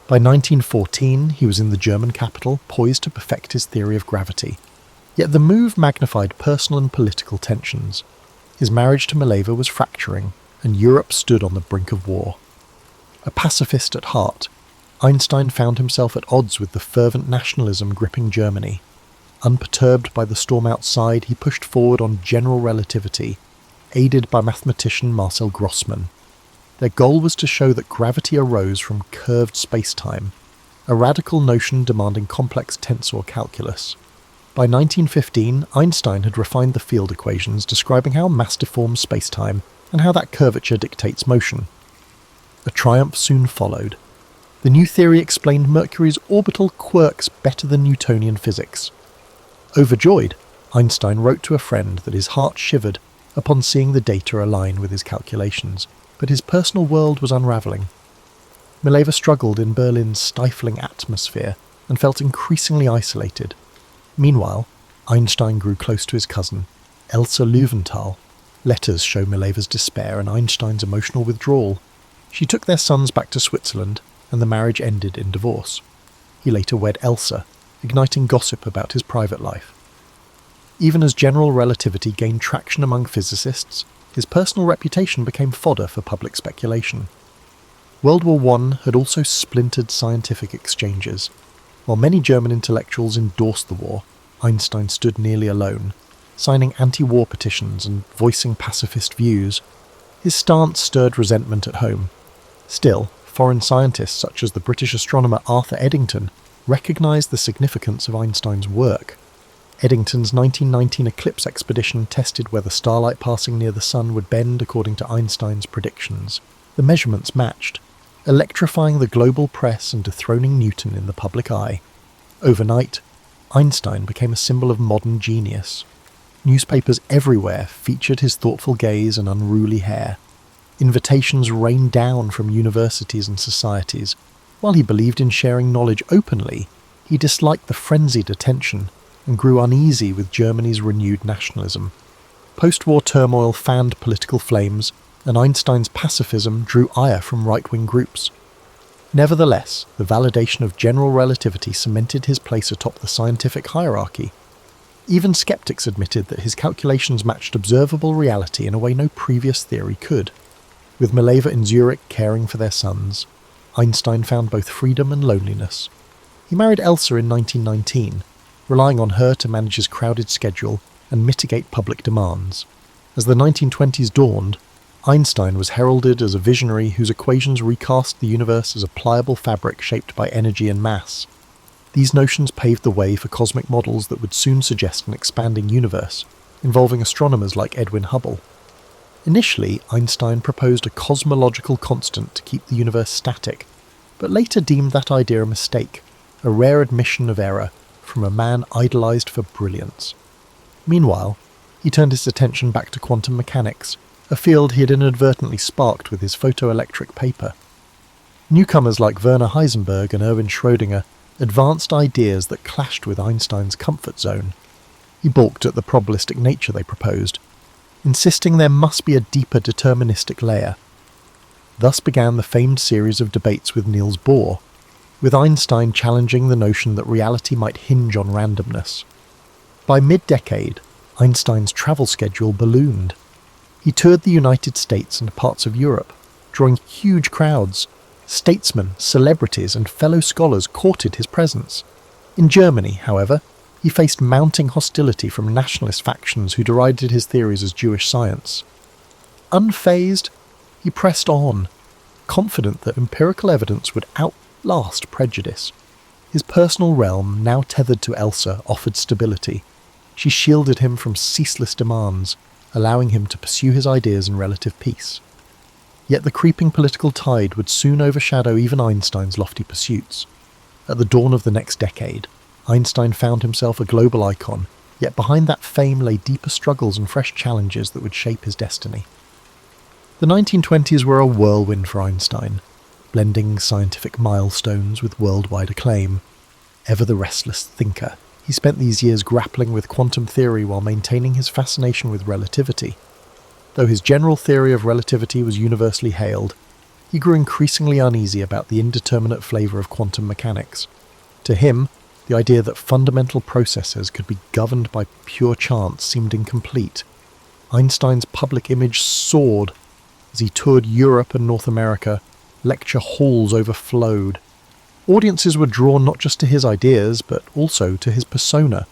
By 1914, he was in the German capital, poised to perfect his theory of gravity. Yet the move magnified personal and political tensions. His marriage to Mileva was fracturing, and Europe stood on the brink of war. A pacifist at heart, Einstein found himself at odds with the fervent nationalism gripping Germany. Unperturbed by the storm outside, he pushed forward on general relativity, aided by mathematician Marcel Grossmann. Their goal was to show that gravity arose from curved space-time, a radical notion demanding complex tensor calculus. By 1915, Einstein had refined the field equations describing how mass deforms space-time and how that curvature dictates motion. A triumph soon followed. The new theory explained Mercury's orbital quirks better than Newtonian physics. Overjoyed, Einstein wrote to a friend that his heart shivered upon seeing the data align with his calculations, but his personal world was unravelling. Mileva struggled in Berlin's stifling atmosphere and felt increasingly isolated. Meanwhile, Einstein grew close to his cousin, Elsa Löwenthal. Letters show Mileva's despair and Einstein's emotional withdrawal. She took their sons back to Switzerland, and the marriage ended in divorce. He later wed Elsa, igniting gossip about his private life. Even as general relativity gained traction among physicists, his personal reputation became fodder for public speculation. World War I had also splintered scientific exchanges. While many German intellectuals endorsed the war, Einstein stood nearly alone, signing anti-war petitions and voicing pacifist views. His stance stirred resentment at home. Still, foreign scientists such as the British astronomer Arthur Eddington recognised the significance of Einstein's work. Eddington's 1919 eclipse expedition tested whether starlight passing near the Sun would bend according to Einstein's predictions. The measurements matched, electrifying the global press and dethroning Newton in the public eye. Overnight, Einstein became a symbol of modern genius. Newspapers everywhere featured his thoughtful gaze and unruly hair. Invitations rained down from universities and societies. While he believed in sharing knowledge openly, he disliked the frenzied attention and grew uneasy with Germany's renewed nationalism. Post-war turmoil fanned political flames, and Einstein's pacifism drew ire from right-wing groups. Nevertheless, the validation of general relativity cemented his place atop the scientific hierarchy. Even skeptics admitted that his calculations matched observable reality in a way no previous theory could. With Mileva and Zurich caring for their sons, Einstein found both freedom and loneliness. He married Elsa in 1919, relying on her to manage his crowded schedule and mitigate public demands. As the 1920s dawned, Einstein was heralded as a visionary whose equations recast the universe as a pliable fabric shaped by energy and mass. These notions paved the way for cosmic models that would soon suggest an expanding universe, involving astronomers like Edwin Hubble. Initially, Einstein proposed a cosmological constant to keep the universe static, but later deemed that idea a mistake, a rare admission of error from a man idolized for brilliance. Meanwhile, he turned his attention back to quantum mechanics, a field he had inadvertently sparked with his photoelectric paper. Newcomers like Werner Heisenberg and Erwin Schrödinger advanced ideas that clashed with Einstein's comfort zone. He balked at the probabilistic nature they proposed, insisting there must be a deeper deterministic layer. Thus began the famed series of debates with Niels Bohr, with Einstein challenging the notion that reality might hinge on randomness. By mid-decade, Einstein's travel schedule ballooned. He toured the United States and parts of Europe, drawing huge crowds. Statesmen, celebrities, and fellow scholars courted his presence. In Germany, however, he faced mounting hostility from nationalist factions who derided his theories as Jewish science. Unfazed, he pressed on, confident that empirical evidence would outlast prejudice. His personal realm, now tethered to Elsa, offered stability. She shielded him from ceaseless demands, allowing him to pursue his ideas in relative peace. Yet the creeping political tide would soon overshadow even Einstein's lofty pursuits. At the dawn of the next decade, Einstein found himself a global icon, yet behind that fame lay deeper struggles and fresh challenges that would shape his destiny. The 1920s were a whirlwind for Einstein, blending scientific milestones with worldwide acclaim. Ever the restless thinker, he spent these years grappling with quantum theory while maintaining his fascination with relativity. Though his general theory of relativity was universally hailed, he grew increasingly uneasy about the indeterminate flavour of quantum mechanics. To him, the idea that fundamental processes could be governed by pure chance seemed incomplete. Einstein's public image soared. As he toured Europe and North America, lecture halls overflowed. Audiences were drawn not just to his ideas, but also to his persona,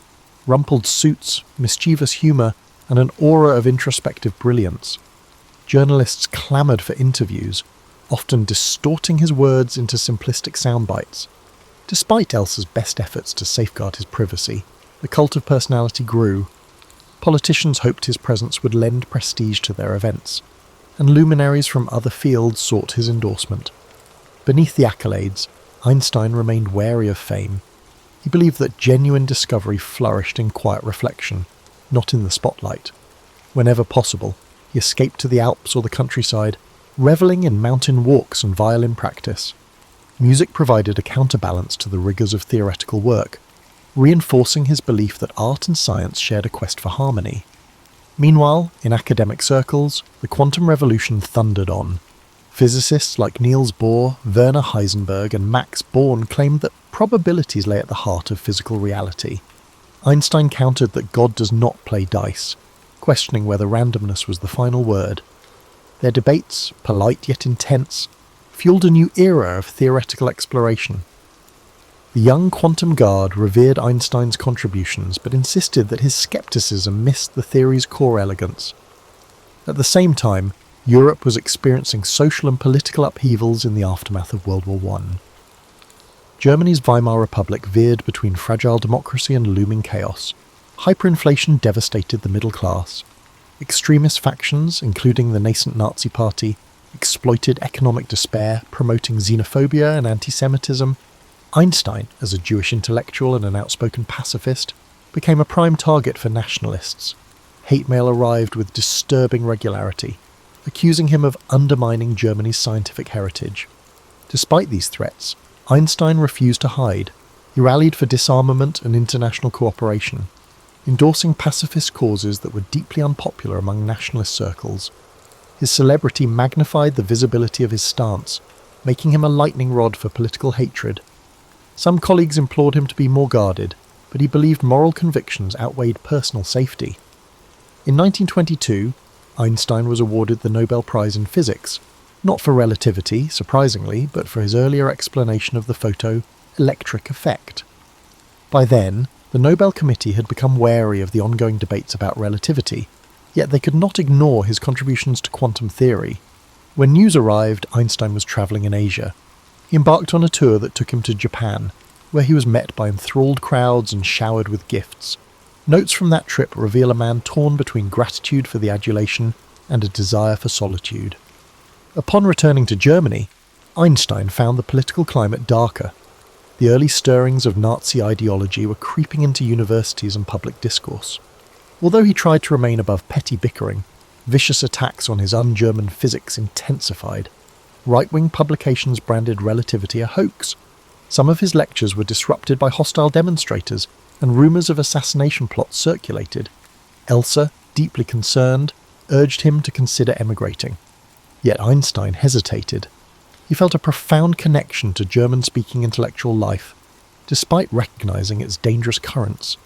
rumpled suits, mischievous humour, and an aura of introspective brilliance. Journalists clamoured for interviews, often distorting his words into simplistic soundbites. Despite Elsa's best efforts to safeguard his privacy, the cult of personality grew. Politicians hoped his presence would lend prestige to their events, and luminaries from other fields sought his endorsement. Beneath the accolades, Einstein remained wary of fame. He believed that genuine discovery flourished in quiet reflection, not in the spotlight. Whenever possible, he escaped to the Alps or the countryside, revelling in mountain walks and violin practice. Music provided a counterbalance to the rigours of theoretical work, reinforcing his belief that art and science shared a quest for harmony. Meanwhile, in academic circles, the quantum revolution thundered on. Physicists like Niels Bohr, Werner Heisenberg, and Max Born claimed that probabilities lay at the heart of physical reality. Einstein countered that God does not play dice, questioning whether randomness was the final word. Their debates, polite yet intense, fueled a new era of theoretical exploration. The young quantum guard revered Einstein's contributions but insisted that his skepticism missed the theory's core elegance. At the same time, Europe was experiencing social and political upheavals in the aftermath of World War I. Germany's Weimar Republic veered between fragile democracy and looming chaos. Hyperinflation devastated the middle class. Extremist factions, including the nascent Nazi Party, exploited economic despair, promoting xenophobia and anti-Semitism. Einstein, as a Jewish intellectual and an outspoken pacifist, became a prime target for nationalists. Hate mail arrived with disturbing regularity, accusing him of undermining Germany's scientific heritage. Despite these threats, Einstein refused to hide. He rallied for disarmament and international cooperation, endorsing pacifist causes that were deeply unpopular among nationalist circles. His celebrity magnified the visibility of his stance, making him a lightning rod for political hatred. Some colleagues implored him to be more guarded, but he believed moral convictions outweighed personal safety. In 1922, Einstein was awarded the Nobel Prize in Physics, not for relativity, surprisingly, but for his earlier explanation of the photoelectric effect. By then, the Nobel Committee had become wary of the ongoing debates about relativity, yet they could not ignore his contributions to quantum theory. When news arrived, Einstein was travelling in Asia. He embarked on a tour that took him to Japan, where he was met by enthralled crowds and showered with gifts. Notes from that trip reveal a man torn between gratitude for the adulation and a desire for solitude. Upon returning to Germany, Einstein found the political climate darker. The early stirrings of Nazi ideology were creeping into universities and public discourse. Although he tried to remain above petty bickering, vicious attacks on his un-German physics intensified. Right-wing publications branded relativity a hoax. Some of his lectures were disrupted by hostile demonstrators, and rumours of assassination plots circulated. Elsa, deeply concerned, urged him to consider emigrating. Yet Einstein hesitated. He felt a profound connection to German-speaking intellectual life, despite recognising its dangerous currents.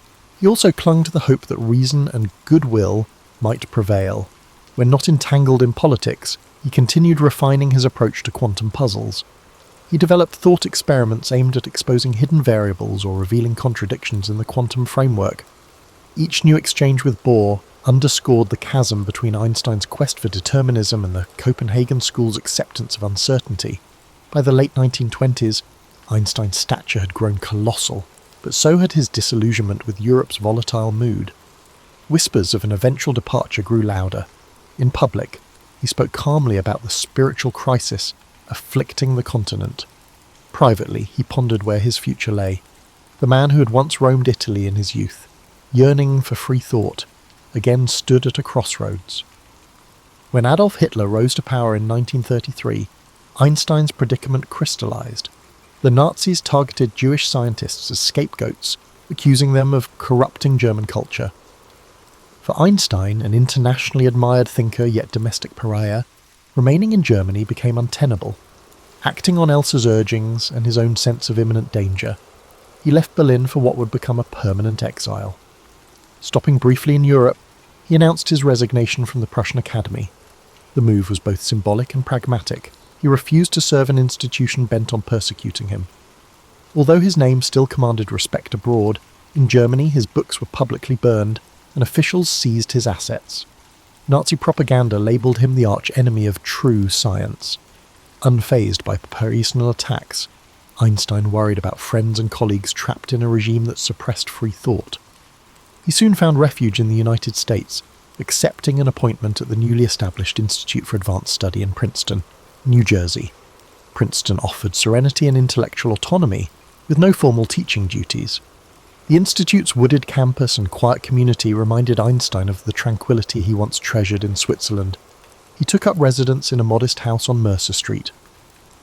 He also clung to the hope that reason and goodwill might prevail. When not entangled in politics, he continued refining his approach to quantum puzzles. He developed thought experiments aimed at exposing hidden variables or revealing contradictions in the quantum framework. Each new exchange with Bohr underscored the chasm between Einstein's quest for determinism and the Copenhagen school's acceptance of uncertainty. By the late 1920s, Einstein's stature had grown colossal, but so had his disillusionment with Europe's volatile mood. Whispers of an eventual departure grew louder. In public, he spoke calmly about the spiritual crisis afflicting the continent. Privately, he pondered where his future lay. The man who had once roamed Italy in his youth, yearning for free thought, again stood at a crossroads. When Adolf Hitler rose to power in 1933, Einstein's predicament crystallized. The Nazis targeted Jewish scientists as scapegoats, accusing them of corrupting German culture. For Einstein, an internationally admired thinker yet domestic pariah, remaining in Germany became untenable. Acting on Elsa's urgings and his own sense of imminent danger, he left Berlin for what would become a permanent exile. Stopping briefly in Europe, he announced his resignation from the Prussian Academy. The move was both symbolic and pragmatic. He refused to serve an institution bent on persecuting him. Although his name still commanded respect abroad, in Germany his books were publicly burned and officials seized his assets. Nazi propaganda labelled him the arch-enemy of true science. Unfazed by personal attacks, Einstein worried about friends and colleagues trapped in a regime that suppressed free thought. He soon found refuge in the United States, accepting an appointment at the newly established Institute for Advanced Study in Princeton, New Jersey. Princeton offered serenity and intellectual autonomy, with no formal teaching duties. The Institute's wooded campus and quiet community reminded Einstein of the tranquility he once treasured in Switzerland. He took up residence in a modest house on Mercer Street,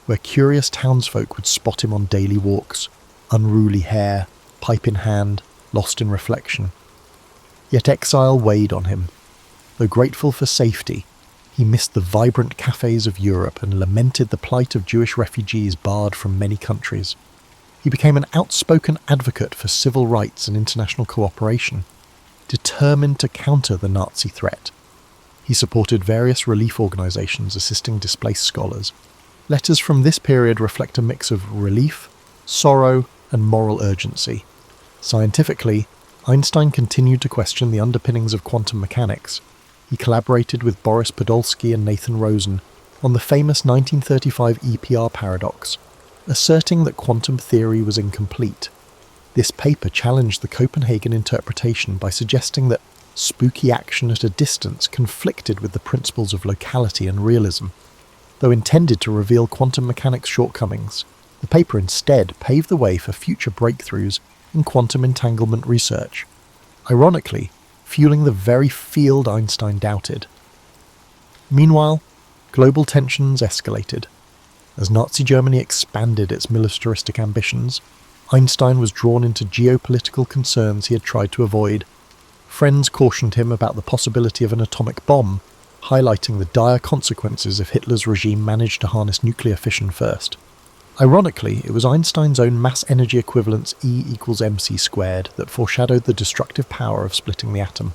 where curious townsfolk would spot him on daily walks, unruly hair, pipe in hand, lost in reflection. Yet exile weighed on him. Though grateful for safety, he missed the vibrant cafes of Europe and lamented the plight of Jewish refugees barred from many countries. He became an outspoken advocate for civil rights and international cooperation, determined to counter the Nazi threat. He supported various relief organisations assisting displaced scholars. Letters from this period reflect a mix of relief, sorrow, and moral urgency. Scientifically, Einstein continued to question the underpinnings of quantum mechanics. He collaborated with Boris Podolsky and Nathan Rosen on the famous 1935 EPR paradox, asserting that quantum theory was incomplete. This paper challenged the Copenhagen interpretation by suggesting that spooky action at a distance conflicted with the principles of locality and realism. Though intended to reveal quantum mechanics' shortcomings, the paper instead paved the way for future breakthroughs in quantum entanglement research, ironically fueling the very field Einstein doubted. Meanwhile, global tensions escalated. As Nazi Germany expanded its militaristic ambitions, Einstein was drawn into geopolitical concerns he had tried to avoid. Friends cautioned him about the possibility of an atomic bomb, highlighting the dire consequences if Hitler's regime managed to harness nuclear fission first. Ironically, it was Einstein's own mass-energy equivalence E equals mc squared that foreshadowed the destructive power of splitting the atom.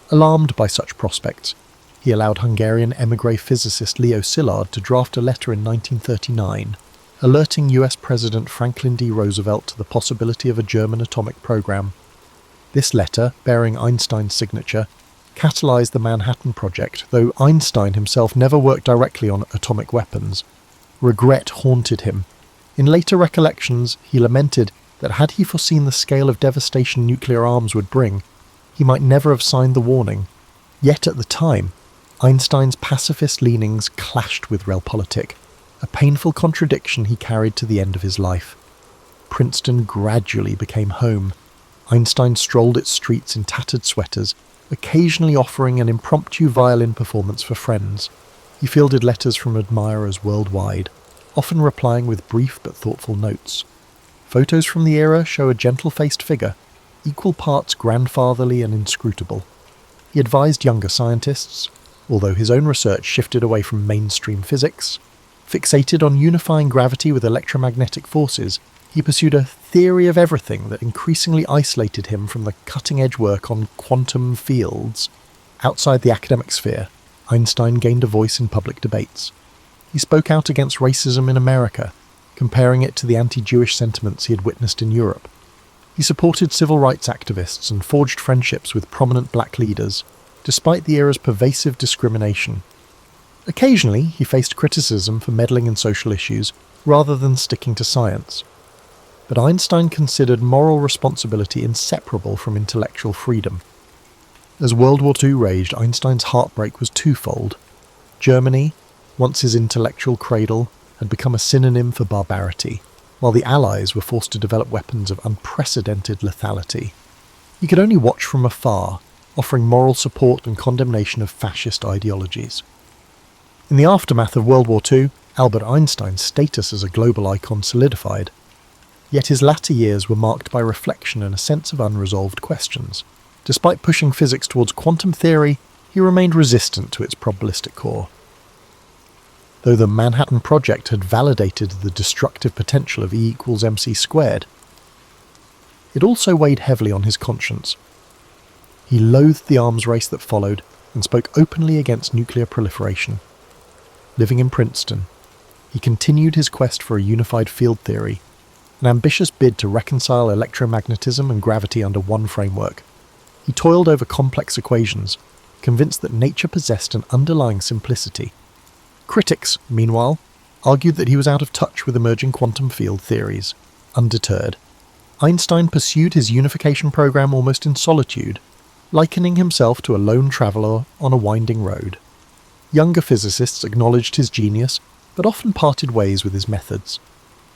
Alarmed by such prospects, he allowed Hungarian émigré physicist Leo Szilard to draft a letter in 1939, alerting US President Franklin D. Roosevelt to the possibility of a German atomic program. This letter, bearing Einstein's signature, catalysed the Manhattan Project, though Einstein himself never worked directly on atomic weapons. Regret haunted him. In later recollections, he lamented that had he foreseen the scale of devastation nuclear arms would bring, he might never have signed the warning. Yet at the time, Einstein's pacifist leanings clashed with realpolitik, a painful contradiction he carried to the end of his life. Princeton gradually became home. Einstein strolled its streets in tattered sweaters, occasionally offering an impromptu violin performance for friends. He fielded letters from admirers worldwide, often replying with brief but thoughtful notes. Photos from the era show a gentle-faced figure, equal parts grandfatherly and inscrutable. He advised younger scientists, although his own research shifted away from mainstream physics. Fixated on unifying gravity with electromagnetic forces, he pursued a theory of everything that increasingly isolated him from the cutting-edge work on quantum fields. Outside the academic sphere, Einstein gained a voice in public debates. He spoke out against racism in America, comparing it to the anti-Jewish sentiments he had witnessed in Europe. He supported civil rights activists and forged friendships with prominent black leaders, despite the era's pervasive discrimination. Occasionally, he faced criticism for meddling in social issues rather than sticking to science. But Einstein considered moral responsibility inseparable from intellectual freedom. As World War II raged, Einstein's heartbreak was twofold. Germany, once his intellectual cradle, had become a synonym for barbarity, while the Allies were forced to develop weapons of unprecedented lethality. He could only watch from afar, offering moral support and condemnation of fascist ideologies. In the aftermath of World War II, Albert Einstein's status as a global icon solidified. Yet his latter years were marked by reflection and a sense of unresolved questions. Despite pushing physics towards quantum theory, he remained resistant to its probabilistic core. Though the Manhattan Project had validated the destructive potential of E equals mc squared, it also weighed heavily on his conscience. He loathed the arms race that followed and spoke openly against nuclear proliferation. Living in Princeton, he continued his quest for a unified field theory, an ambitious bid to reconcile electromagnetism and gravity under one framework. He toiled over complex equations, convinced that nature possessed an underlying simplicity. Critics, meanwhile, argued that he was out of touch with emerging quantum field theories. Undeterred, Einstein pursued his unification program almost in solitude, likening himself to a lone traveller on a winding road. Younger physicists acknowledged his genius, but often parted ways with his methods,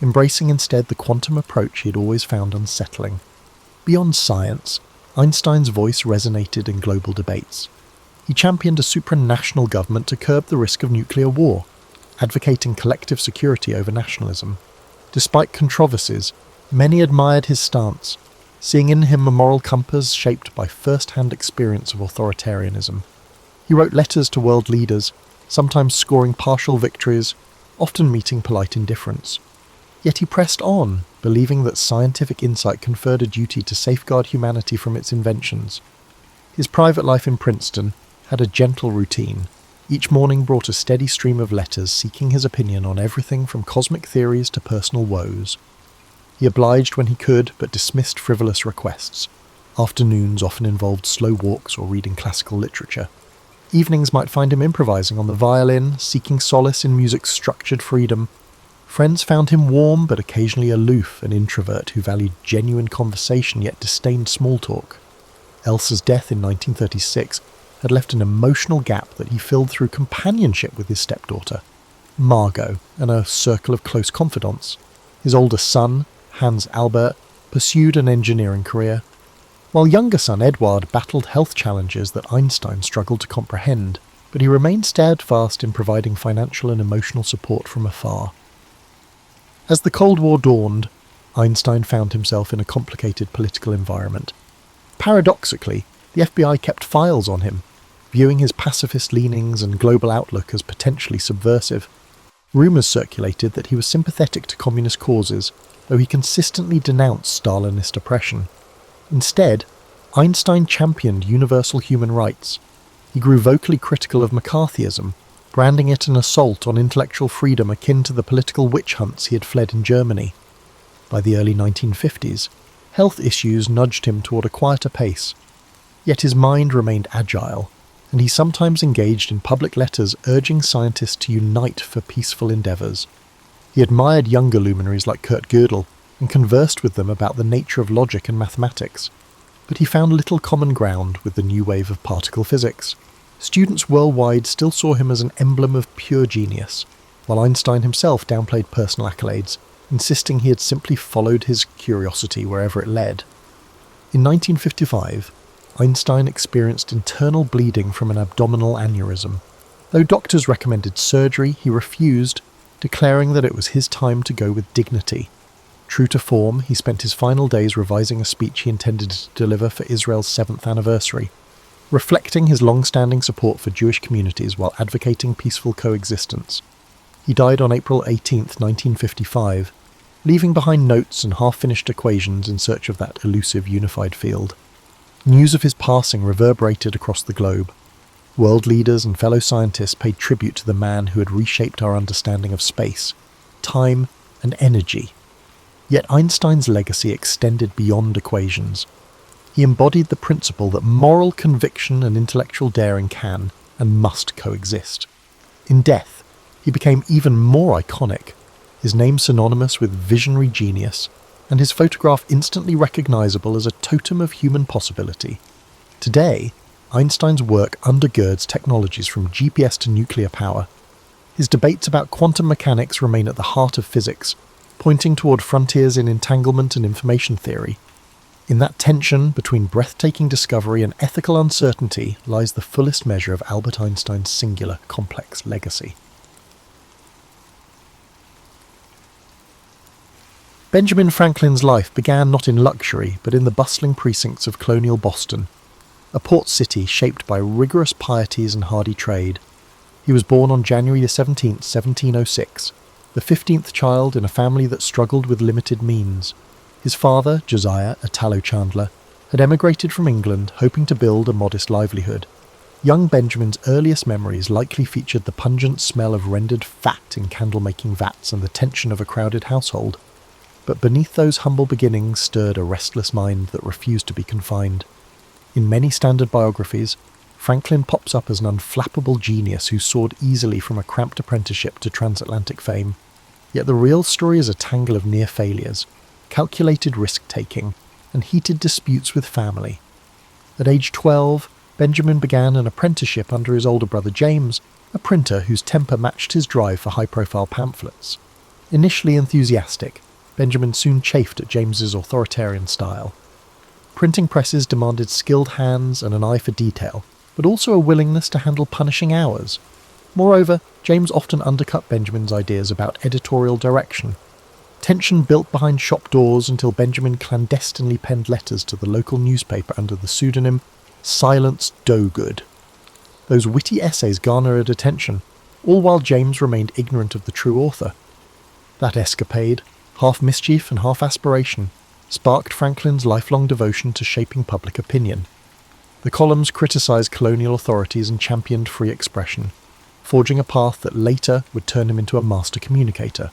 embracing instead the quantum approach he had always found unsettling. Beyond science, Einstein's voice resonated in global debates. He championed a supranational government to curb the risk of nuclear war, advocating collective security over nationalism. Despite controversies, many admired his stance, seeing in him a moral compass shaped by first-hand experience of authoritarianism. He wrote letters to world leaders, sometimes scoring partial victories, often meeting polite indifference. Yet he pressed on, believing that scientific insight conferred a duty to safeguard humanity from its inventions. His private life in Princeton had a gentle routine. Each morning brought a steady stream of letters seeking his opinion on everything from cosmic theories to personal woes. He obliged when he could, but dismissed frivolous requests. Afternoons often involved slow walks or reading classical literature. Evenings might find him improvising on the violin, seeking solace in music's structured freedom. Friends found him warm but occasionally aloof, an introvert who valued genuine conversation yet disdained small talk. Elsa's death in 1936 had left an emotional gap that he filled through companionship with his stepdaughter, Margot, and a circle of close confidants. His older son, Hans Albert, pursued an engineering career, while younger son Eduard battled health challenges that Einstein struggled to comprehend, but he remained steadfast in providing financial and emotional support from afar. As the Cold War dawned, Einstein found himself in a complicated political environment. Paradoxically, the FBI kept files on him, viewing his pacifist leanings and global outlook as potentially subversive. Rumours circulated that he was sympathetic to communist causes, though he consistently denounced Stalinist oppression. Instead, Einstein championed universal human rights. He grew vocally critical of McCarthyism, branding it an assault on intellectual freedom akin to the political witch hunts he had fled in Germany. By the early 1950s, health issues nudged him toward a quieter pace. Yet his mind remained agile, and he sometimes engaged in public letters urging scientists to unite for peaceful endeavours. He admired younger luminaries like Kurt Gödel and conversed with them about the nature of logic and mathematics, but he found little common ground with the new wave of particle physics. Students worldwide still saw him as an emblem of pure genius, while Einstein himself downplayed personal accolades, insisting he had simply followed his curiosity wherever it led. In 1955, Einstein experienced internal bleeding from an abdominal aneurysm. Though doctors recommended surgery, he refused, declaring that it was his time to go with dignity. True to form, he spent his final days revising a speech he intended to deliver for Israel's 7th anniversary, reflecting his long-standing support for Jewish communities while advocating peaceful coexistence. He died on April 18, 1955, leaving behind notes and half-finished equations in search of that elusive unified field. News of his passing reverberated across the globe. World leaders and fellow scientists paid tribute to the man who had reshaped our understanding of space, time, and energy. Yet Einstein's legacy extended beyond equations. He embodied the principle that moral conviction and intellectual daring can and must coexist. In death, he became even more iconic, his name synonymous with visionary genius, and his photograph instantly recognizable as a totem of human possibility. Today, Einstein's work undergirds technologies from GPS to nuclear power. His debates about quantum mechanics remain at the heart of physics, pointing toward frontiers in entanglement and information theory. In that tension between breathtaking discovery and ethical uncertainty lies the fullest measure of Albert Einstein's singular, complex legacy. Benjamin Franklin's life began not in luxury, but in the bustling precincts of colonial Boston, a port city shaped by rigorous pieties and hardy trade. He was born on January 17, 1706, the 15th child in a family that struggled with limited means. His father, Josiah, a tallow chandler, had emigrated from England, hoping to build a modest livelihood. Young Benjamin's earliest memories likely featured the pungent smell of rendered fat in candle-making vats and the tension of a crowded household. But beneath those humble beginnings stirred a restless mind that refused to be confined. In many standard biographies, Franklin pops up as an unflappable genius who soared easily from a cramped apprenticeship to transatlantic fame. Yet the real story is a tangle of near failures, calculated risk-taking, and heated disputes with family. At age 12, Benjamin began an apprenticeship under his older brother James, a printer whose temper matched his drive for high-profile pamphlets. Initially enthusiastic, Benjamin soon chafed at James's authoritarian style. Printing presses demanded skilled hands and an eye for detail, but also a willingness to handle punishing hours. Moreover, James often undercut Benjamin's ideas about editorial direction. Tension built behind shop doors until Benjamin clandestinely penned letters to the local newspaper under the pseudonym Silence Dogood. Those witty essays garnered attention, all while James remained ignorant of the true author. That escapade, half mischief and half aspiration, sparked Franklin's lifelong devotion to shaping public opinion. The columns criticised colonial authorities and championed free expression, forging a path that later would turn him into a master communicator.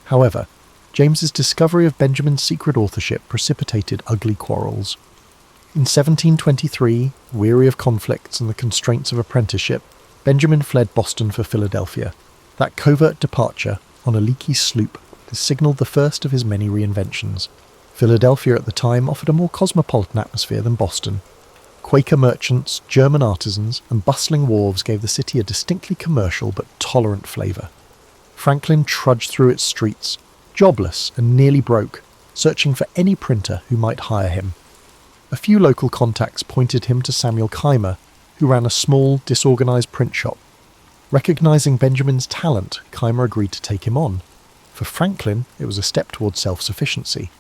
However, James's discovery of Benjamin's secret authorship precipitated ugly quarrels. In 1723, weary of conflicts and the constraints of apprenticeship, Benjamin fled Boston for Philadelphia. That covert departure, on a leaky sloop, signalled the first of his many reinventions. Philadelphia at the time offered a more cosmopolitan atmosphere than Boston. Quaker merchants, German artisans, and bustling wharves gave the city a distinctly commercial but tolerant flavour. Franklin trudged through its streets, jobless and nearly broke, searching for any printer who might hire him. A few local contacts pointed him to Samuel Keimer, who ran a small, disorganised print shop. Recognising Benjamin's talent, Keimer agreed to take him on. For Franklin, it was a step towards self-sufficiency.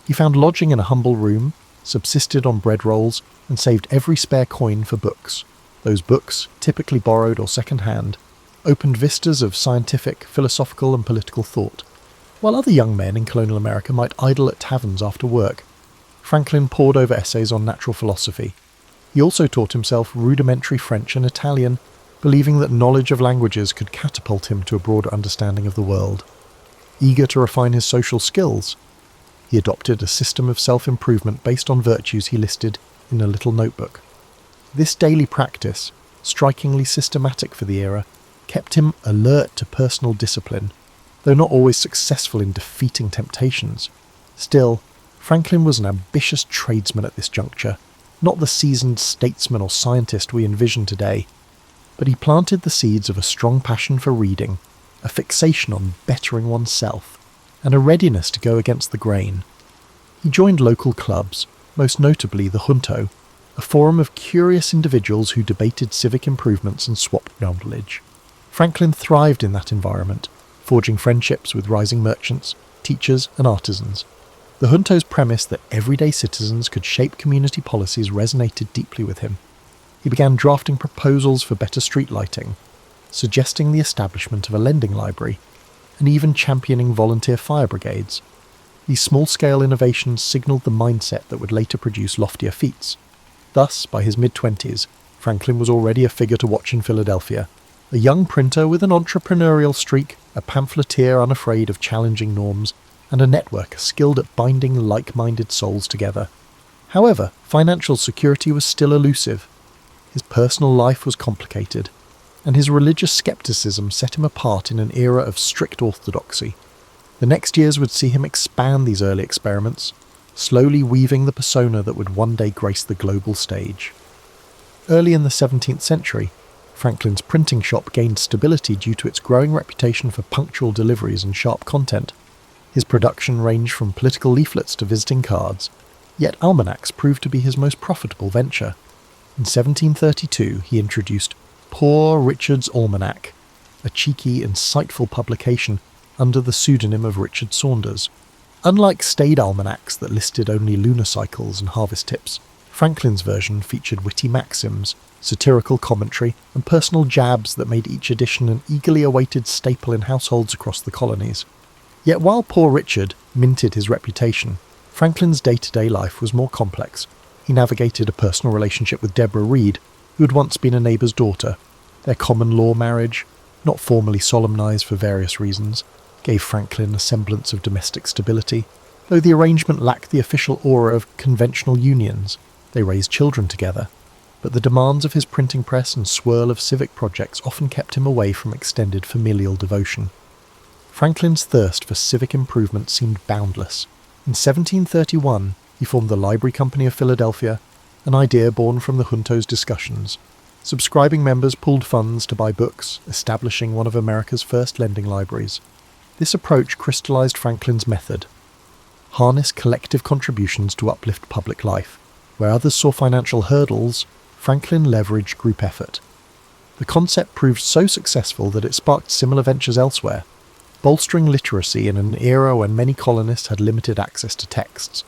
He found lodging in a humble room, subsisted on bread rolls, and saved every spare coin for books. Those books, typically borrowed or second-hand, opened vistas of scientific, philosophical and political thought. While other young men in colonial America might idle at taverns after work, Franklin pored over essays on natural philosophy. He also taught himself rudimentary French and Italian, believing that knowledge of languages could catapult him to a broader understanding of the world. Eager to refine his social skills, he adopted a system of self-improvement based on virtues he listed in a little notebook. This daily practice, strikingly systematic for the era, kept him alert to personal discipline, though not always successful in defeating temptations. Still, Franklin was an ambitious tradesman at this juncture, not the seasoned statesman or scientist we envision today, but he planted the seeds of a strong passion for reading, a fixation on bettering oneself, and a readiness to go against the grain. He joined local clubs, most notably the Junto, a forum of curious individuals who debated civic improvements and swapped knowledge. Franklin thrived in that environment, forging friendships with rising merchants, teachers and artisans. The Junto's premise that everyday citizens could shape community policies resonated deeply with him. He began drafting proposals for better street lighting, suggesting the establishment of a lending library, and even championing volunteer fire brigades. These small-scale innovations signalled the mindset that would later produce loftier feats. Thus, by his mid-20s, Franklin was already a figure to watch in Philadelphia, a young printer with an entrepreneurial streak, a pamphleteer unafraid of challenging norms, and a network skilled at binding like-minded souls together. However, financial security was still elusive. His personal life was complicated, and his religious skepticism set him apart in an era of strict orthodoxy. The next years would see him expand these early experiments, slowly weaving the persona that would one day grace the global stage. Early in the 17th century, Franklin's printing shop gained stability due to its growing reputation for punctual deliveries and sharp content. His production ranged from political leaflets to visiting cards, yet almanacs proved to be his most profitable venture. In 1732 he introduced Poor Richard's Almanac, a cheeky, insightful publication under the pseudonym of Richard Saunders. Unlike staid almanacs that listed only lunar cycles and harvest tips, Franklin's version featured witty maxims, satirical commentary, and personal jabs that made each edition an eagerly awaited staple in households across the colonies. Yet while Poor Richard minted his reputation, Franklin's day-to-day life was more complex. He navigated a personal relationship with Deborah Reed, who had once been a neighbour's daughter. Their common-law marriage, not formally solemnised for various reasons, gave Franklin a semblance of domestic stability, though the arrangement lacked the official aura of conventional unions. They raised children together, but the demands of his printing press and swirl of civic projects often kept him away from extended familial devotion. Franklin's thirst for civic improvement seemed boundless. In 1731, he formed the Library Company of Philadelphia, an idea born from the Junto's discussions. Subscribing members pooled funds to buy books, establishing one of America's first lending libraries. This approach crystallized Franklin's method: harness collective contributions to uplift public life. Where others saw financial hurdles, Franklin leveraged group effort. The concept proved so successful that it sparked similar ventures elsewhere, bolstering literacy in an era when many colonists had limited access to texts.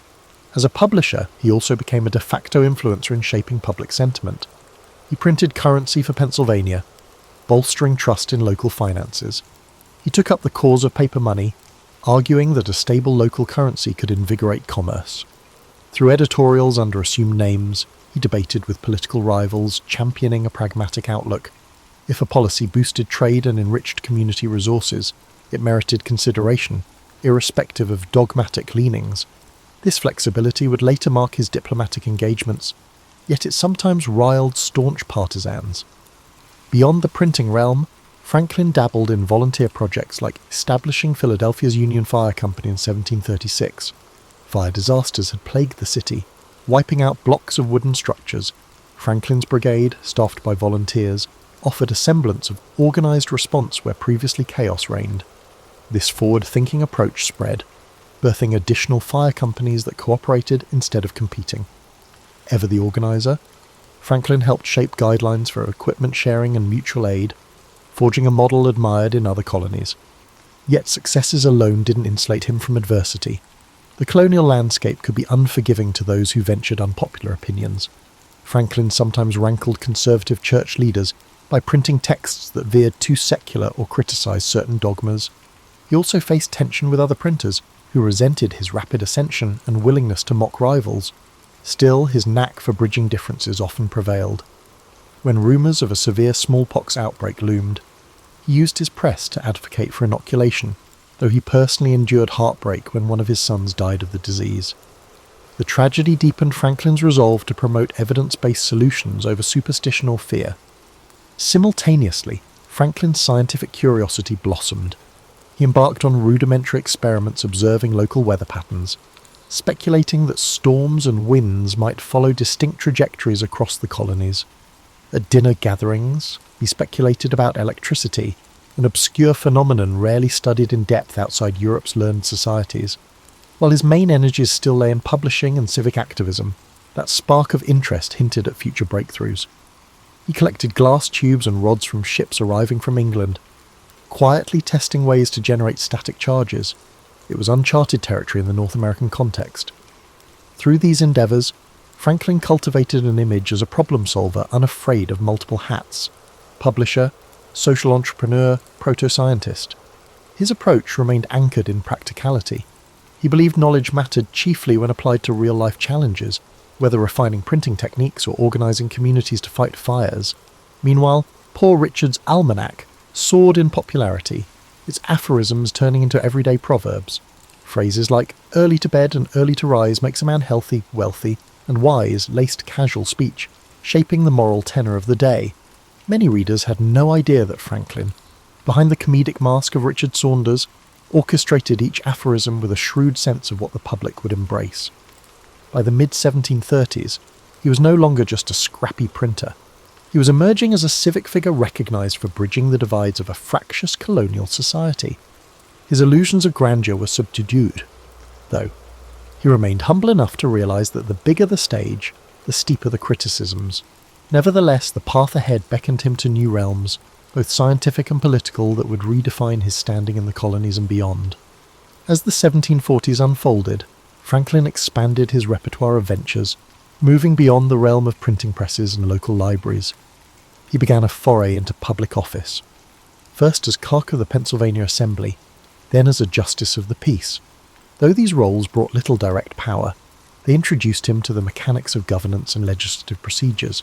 As a publisher, he also became a de facto influencer in shaping public sentiment. He printed currency for Pennsylvania, bolstering trust in local finances. He took up the cause of paper money, arguing that a stable local currency could invigorate commerce. Through editorials under assumed names, he debated with political rivals, championing a pragmatic outlook. If a policy boosted trade and enriched community resources, it merited consideration, irrespective of dogmatic leanings. This flexibility would later mark his diplomatic engagements, yet it sometimes riled staunch partisans. Beyond the printing realm, Franklin dabbled in volunteer projects like establishing Philadelphia's Union Fire Company in 1736. Fire disasters had plagued the city, wiping out blocks of wooden structures. Franklin's brigade, staffed by volunteers, offered a semblance of organised response where previously chaos reigned. This forward-thinking approach spread, birthing additional fire companies that cooperated instead of competing. Ever the organiser, Franklin helped shape guidelines for equipment sharing and mutual aid, forging a model admired in other colonies. Yet successes alone didn't insulate him from adversity. The colonial landscape could be unforgiving to those who ventured unpopular opinions. Franklin sometimes rankled conservative church leaders by printing texts that veered too secular or criticised certain dogmas. He also faced tension with other printers, who resented his rapid ascension and willingness to mock rivals. Still, his knack for bridging differences often prevailed. When rumours of a severe smallpox outbreak loomed, he used his press to advocate for inoculation, though he personally endured heartbreak when one of his sons died of the disease. The tragedy deepened Franklin's resolve to promote evidence-based solutions over superstition or fear. Simultaneously, Franklin's scientific curiosity blossomed. He embarked on rudimentary experiments observing local weather patterns, speculating that storms and winds might follow distinct trajectories across the colonies. At dinner gatherings, he speculated about electricity, an obscure phenomenon rarely studied in depth outside Europe's learned societies. While his main energies still lay in publishing and civic activism, that spark of interest hinted at future breakthroughs. He collected glass tubes and rods from ships arriving from England, quietly testing ways to generate static charges. It was uncharted territory in the North American context. Through these endeavours, Franklin cultivated an image as a problem solver unafraid of multiple hats: publisher, social entrepreneur, proto-scientist. His approach remained anchored in practicality. He believed knowledge mattered chiefly when applied to real-life challenges, whether refining printing techniques or organising communities to fight fires. Meanwhile, Poor Richard's Almanac soared in popularity, its aphorisms turning into everyday proverbs. Phrases like "early to bed and early to rise makes a man healthy, wealthy, and wise" laced casual speech, shaping the moral tenor of the day. Many readers had no idea that Franklin, behind the comedic mask of Richard Saunders, orchestrated each aphorism with a shrewd sense of what the public would embrace. By the mid-1730s, he was no longer just a scrappy printer. He was emerging as a civic figure recognised for bridging the divides of a fractious colonial society. His illusions of grandeur were subdued, though. He remained humble enough to realise that the bigger the stage, the steeper the criticisms. Nevertheless, the path ahead beckoned him to new realms, both scientific and political, that would redefine his standing in the colonies and beyond. As the 1740s unfolded, Franklin expanded his repertoire of ventures, moving beyond the realm of printing presses and local libraries. He began a foray into public office, first as clerk of the Pennsylvania Assembly, then as a justice of the peace. Though these roles brought little direct power, they introduced him to the mechanics of governance and legislative procedures.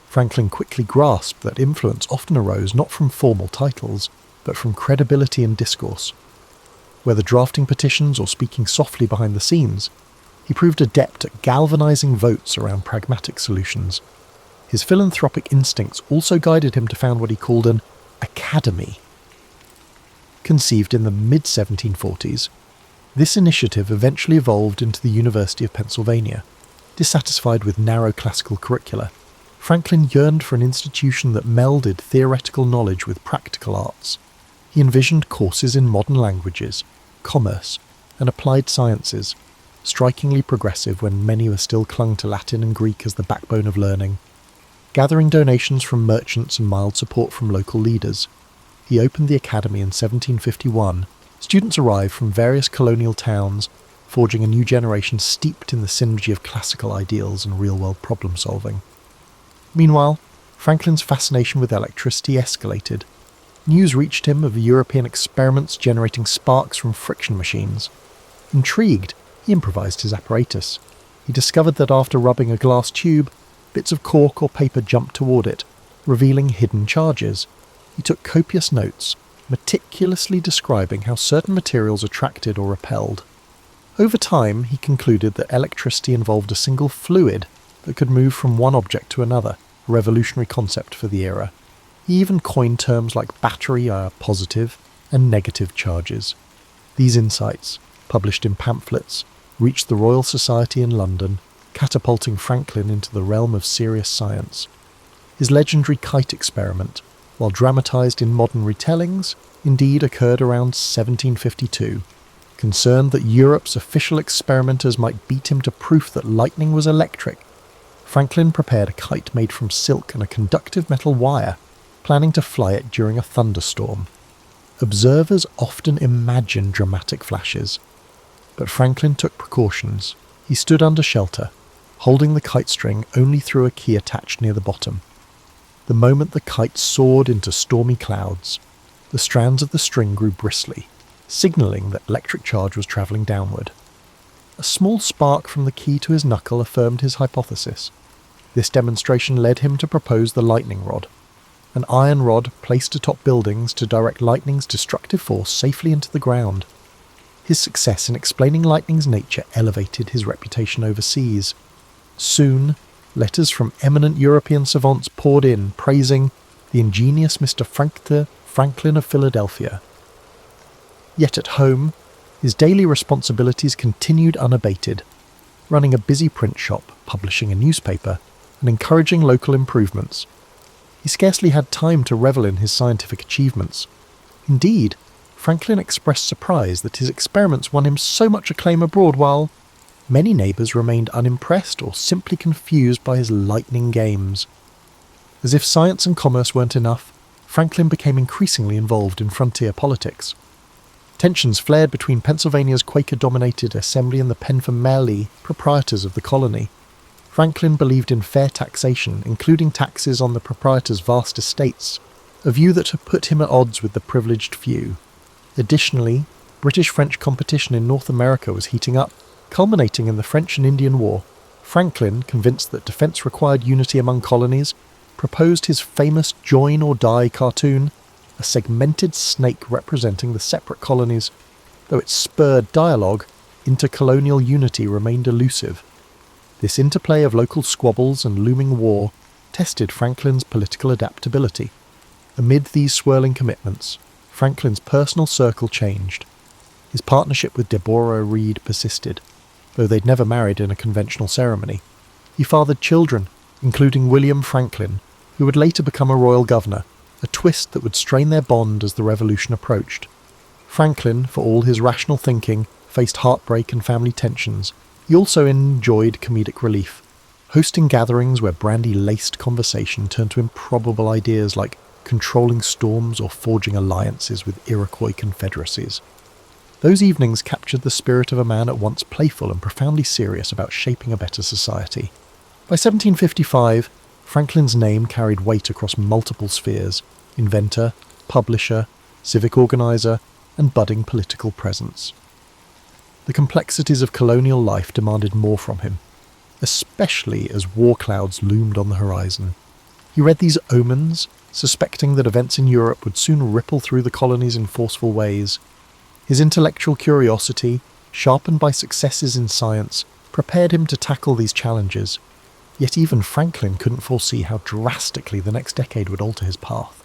Franklin quickly grasped that influence often arose not from formal titles, but from credibility and discourse. Whether drafting petitions or speaking softly behind the scenes, he proved adept at galvanizing votes around pragmatic solutions. His philanthropic instincts also guided him to found what he called an academy. Conceived in the mid-1740s, this initiative eventually evolved into the University of Pennsylvania. Dissatisfied with narrow classical curricula, Franklin yearned for an institution that melded theoretical knowledge with practical arts. He envisioned courses in modern languages, commerce, and applied sciences, strikingly progressive when many were still clung to Latin and Greek as the backbone of learning. Gathering donations from merchants and mild support from local leaders, he opened the academy in 1751. Students arrived from various colonial towns, forging a new generation steeped in the synergy of classical ideals and real-world problem-solving. Meanwhile, Franklin's fascination with electricity escalated. News reached him of European experiments generating sparks from friction machines. Intrigued, he improvised his apparatus. He discovered that after rubbing a glass tube, bits of cork or paper jumped toward it, revealing hidden charges. He took copious notes, meticulously describing how certain materials attracted or repelled. Over time, he concluded that electricity involved a single fluid that could move from one object to another, a revolutionary concept for the era. He even coined terms like battery positive and negative charges. These insights, published in pamphlets, reached the Royal Society in London, catapulting Franklin into the realm of serious science. His legendary kite experiment, while dramatised in modern retellings, indeed occurred around 1752. Concerned that Europe's official experimenters might beat him to proof that lightning was electric, Franklin prepared a kite made from silk and a conductive metal wire, planning to fly it during a thunderstorm. Observers often imagine dramatic flashes, but Franklin took precautions. He stood under shelter, holding the kite string only through a key attached near the bottom. The moment the kite soared into stormy clouds, the strands of the string grew bristly, signalling that electric charge was travelling downward. A small spark from the key to his knuckle affirmed his hypothesis. This demonstration led him to propose the lightning rod, an iron rod placed atop buildings to direct lightning's destructive force safely into the ground. His success in explaining lightning's nature elevated his reputation overseas. Soon, letters from eminent European savants poured in, praising the ingenious Mr. Franklin of Philadelphia. Yet at home, his daily responsibilities continued unabated, running a busy print shop, publishing a newspaper, and encouraging local improvements. He scarcely had time to revel in his scientific achievements. Indeed, Franklin expressed surprise that his experiments won him so much acclaim abroad, while many neighbours remained unimpressed or simply confused by his lightning games. As if science and commerce weren't enough, Franklin became increasingly involved in frontier politics. Tensions flared between Pennsylvania's Quaker-dominated assembly and the Penn-Family proprietors of the colony. Franklin believed in fair taxation, including taxes on the proprietors' vast estates, a view that had put him at odds with the privileged few. Additionally, British-French competition in North America was heating up, culminating in the French and Indian War. Franklin, convinced that defence required unity among colonies, proposed his famous Join or Die cartoon, a segmented snake representing the separate colonies. Though it spurred dialogue, intercolonial unity remained elusive. This interplay of local squabbles and looming war tested Franklin's political adaptability. Amid these swirling commitments, Franklin's personal circle changed. His partnership with Deborah Reed persisted, though they'd never married in a conventional ceremony. He fathered children, including William Franklin, who would later become a royal governor, a twist that would strain their bond as the revolution approached. Franklin, for all his rational thinking, faced heartbreak and family tensions. He also enjoyed comedic relief, hosting gatherings where brandy-laced conversation turned to improbable ideas like controlling storms or forging alliances with Iroquois confederacies. Those evenings captured the spirit of a man at once playful and profoundly serious about shaping a better society. By 1755, Franklin's name carried weight across multiple spheres: inventor, publisher, civic organizer, and budding political presence. The complexities of colonial life demanded more from him, especially as war clouds loomed on the horizon. He read these omens, suspecting that events in Europe would soon ripple through the colonies in forceful ways. His intellectual curiosity, sharpened by successes in science, prepared him to tackle these challenges. Yet even Franklin couldn't foresee how drastically the next decade would alter his path.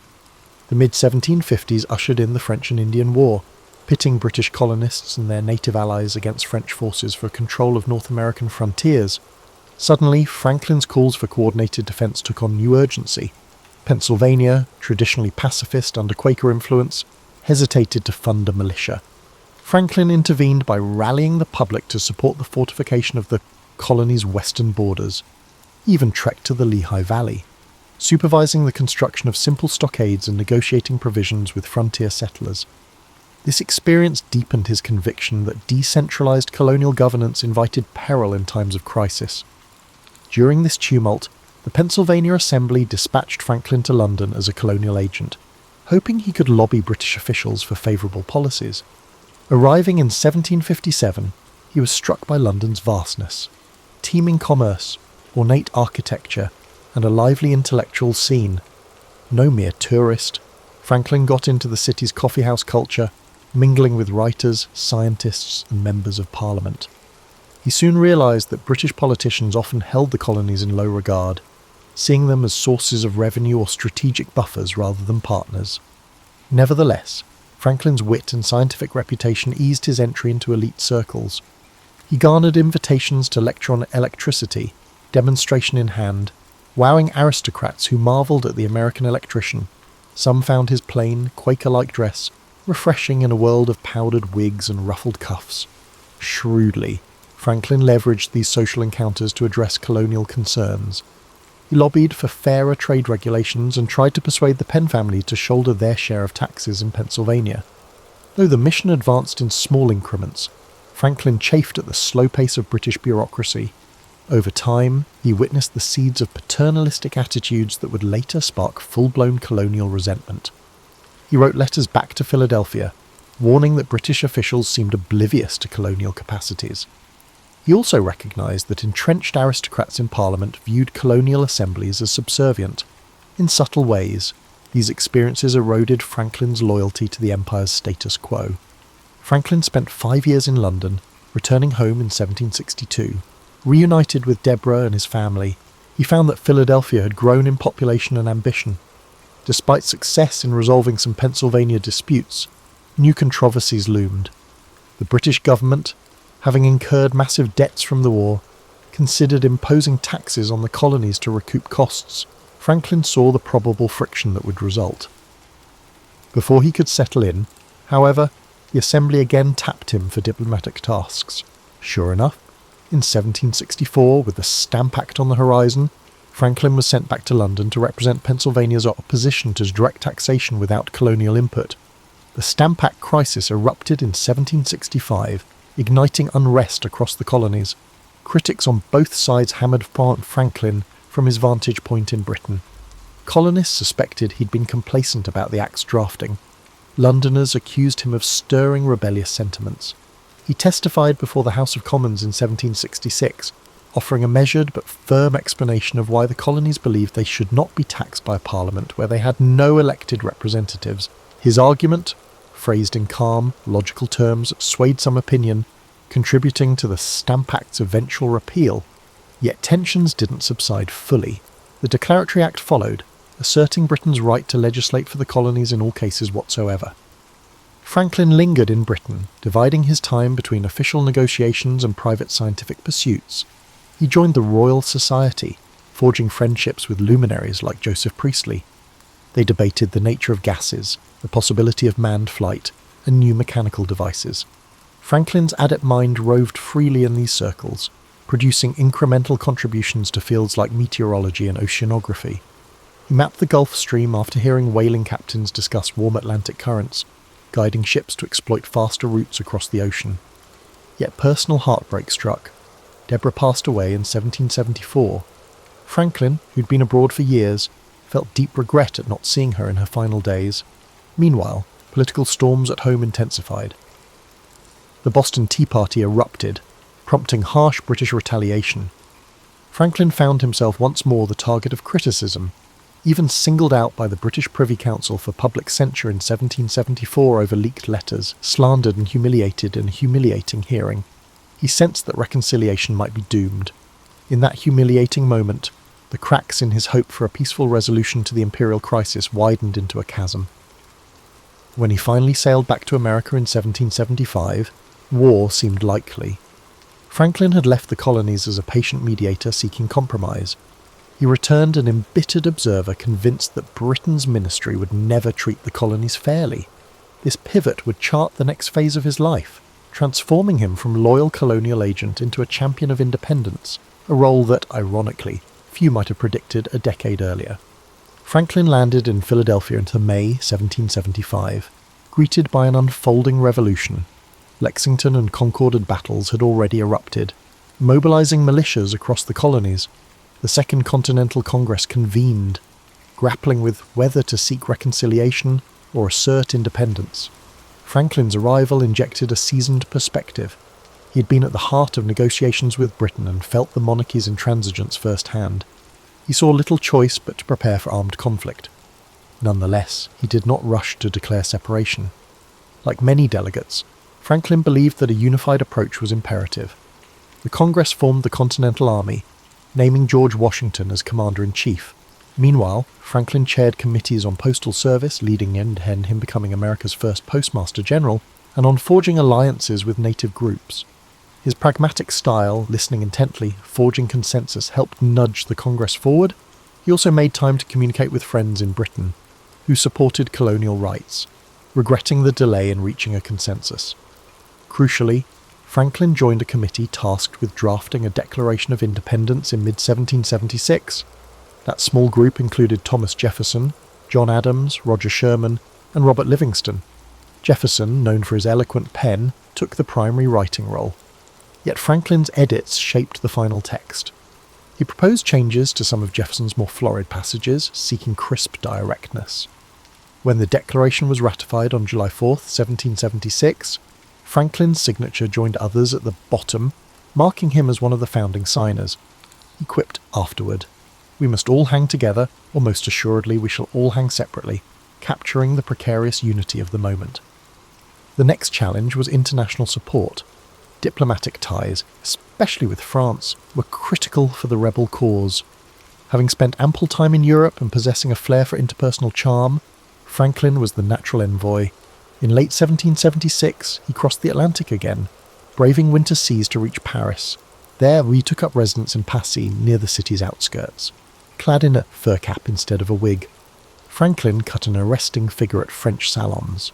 The mid-1750s ushered in the French and Indian War, pitting British colonists and their native allies against French forces for control of North American frontiers. Suddenly, Franklin's calls for coordinated defence took on new urgency. Pennsylvania, traditionally pacifist under Quaker influence, hesitated to fund a militia. Franklin intervened by rallying the public to support the fortification of the colony's western borders. He even trekked to the Lehigh Valley, supervising the construction of simple stockades and negotiating provisions with frontier settlers. This experience deepened his conviction that decentralized colonial governance invited peril in times of crisis. During this tumult, the Pennsylvania Assembly dispatched Franklin to London as a colonial agent, hoping he could lobby British officials for favourable policies. Arriving in 1757, he was struck by London's vastness. Teeming commerce, ornate architecture, and a lively intellectual scene. No mere tourist, Franklin got into the city's coffeehouse culture, mingling with writers, scientists, and members of Parliament. He soon realised that British politicians often held the colonies in low regard, seeing them as sources of revenue or strategic buffers rather than partners. Nevertheless, Franklin's wit and scientific reputation eased his entry into elite circles. He garnered invitations to lecture on electricity, demonstration in hand, wowing aristocrats who marvelled at the American electrician. Some found his plain, Quaker-like dress refreshing in a world of powdered wigs and ruffled cuffs. Shrewdly, Franklin leveraged these social encounters to address colonial concerns. He lobbied for fairer trade regulations and tried to persuade the Penn family to shoulder their share of taxes in Pennsylvania. Though the mission advanced in small increments, Franklin chafed at the slow pace of British bureaucracy. Over time, he witnessed the seeds of paternalistic attitudes that would later spark full-blown colonial resentment. He wrote letters back to Philadelphia, warning that British officials seemed oblivious to colonial capacities. He also recognised that entrenched aristocrats in Parliament viewed colonial assemblies as subservient. In subtle ways, these experiences eroded Franklin's loyalty to the empire's status quo. Franklin spent 5 years in London, returning home in 1762. Reunited with Deborah and his family, he found that Philadelphia had grown in population and ambition. Despite success in resolving some Pennsylvania disputes, new controversies loomed. The British government, having incurred massive debts from the war, considered imposing taxes on the colonies to recoup costs. Franklin saw the probable friction that would result. Before he could settle in, however, the Assembly again tapped him for diplomatic tasks. Sure enough, in 1764, with the Stamp Act on the horizon, Franklin was sent back to London to represent Pennsylvania's opposition to direct taxation without colonial input. The Stamp Act crisis erupted in 1765, igniting unrest across the colonies. Critics on both sides hammered Franklin from his vantage point in Britain. Colonists suspected he'd been complacent about the Act's drafting. Londoners accused him of stirring rebellious sentiments. He testified before the House of Commons in 1766, offering a measured but firm explanation of why the colonies believed they should not be taxed by a parliament where they had no elected representatives. His argument, phrased in calm, logical terms, swayed some opinion, contributing to the Stamp Act's eventual repeal. Yet tensions didn't subside fully. The Declaratory Act followed, asserting Britain's right to legislate for the colonies in all cases whatsoever. Franklin lingered in Britain, dividing his time between official negotiations and private scientific pursuits. He joined the Royal Society, forging friendships with luminaries like Joseph Priestley. They debated the nature of gases, the possibility of manned flight, and new mechanical devices. Franklin's adept mind roved freely in these circles, producing incremental contributions to fields like meteorology and oceanography. He mapped the Gulf Stream after hearing whaling captains discuss warm Atlantic currents, guiding ships to exploit faster routes across the ocean. Yet personal heartbreak struck. Deborah passed away in 1774. Franklin, who'd been abroad for years, felt deep regret at not seeing her in her final days. Meanwhile, political storms at home intensified. The Boston Tea Party erupted, prompting harsh British retaliation. Franklin found himself once more the target of criticism, even singled out by the British Privy Council for public censure in 1774 over leaked letters, slandered and humiliated in a humiliating hearing. He sensed that reconciliation might be doomed. In that humiliating moment, the cracks in his hope for a peaceful resolution to the imperial crisis widened into a chasm. When he finally sailed back to America in 1775, war seemed likely. Franklin had left the colonies as a patient mediator seeking compromise. He returned an embittered observer convinced that Britain's ministry would never treat the colonies fairly. This pivot would chart the next phase of his life, transforming him from loyal colonial agent into a champion of independence, a role that, ironically, few might have predicted a decade earlier. Franklin landed in Philadelphia into May 1775, greeted by an unfolding revolution. Lexington and Concord battles had already erupted, mobilizing militias across the colonies. The Second Continental Congress convened, grappling with whether to seek reconciliation or assert independence. Franklin's arrival injected a seasoned perspective. He had been at the heart of negotiations with Britain and felt the monarchy's intransigence firsthand. He saw little choice but to prepare for armed conflict. Nonetheless, he did not rush to declare separation. Like many delegates, Franklin believed that a unified approach was imperative. The Congress formed the Continental Army, naming George Washington as Commander-in-Chief. Meanwhile, Franklin chaired committees on postal service, leading in him becoming America's first Postmaster General, and on forging alliances with native groups. His pragmatic style, listening intently, forging consensus, helped nudge the Congress forward. He also made time to communicate with friends in Britain, who supported colonial rights, regretting the delay in reaching a consensus. Crucially, Franklin joined a committee tasked with drafting a Declaration of Independence in mid-1776. That small group included Thomas Jefferson, John Adams, Roger Sherman, and Robert Livingston. Jefferson, known for his eloquent pen, took the primary writing role. Yet Franklin's edits shaped the final text. He proposed changes to some of Jefferson's more florid passages, seeking crisp directness. When the Declaration was ratified on July 4, 1776, Franklin's signature joined others at the bottom, marking him as one of the founding signers. He quipped afterward, "We must all hang together, or most assuredly we shall all hang separately," capturing the precarious unity of the moment. The next challenge was international support. Diplomatic ties, especially with France, were critical for the rebel cause. Having spent ample time in Europe and possessing a flair for interpersonal charm, Franklin was the natural envoy. In late 1776, he crossed the Atlantic again, braving winter seas to reach Paris. There he took up residence in Passy, near the city's outskirts, clad in a fur cap instead of a wig. Franklin cut an arresting figure at French salons.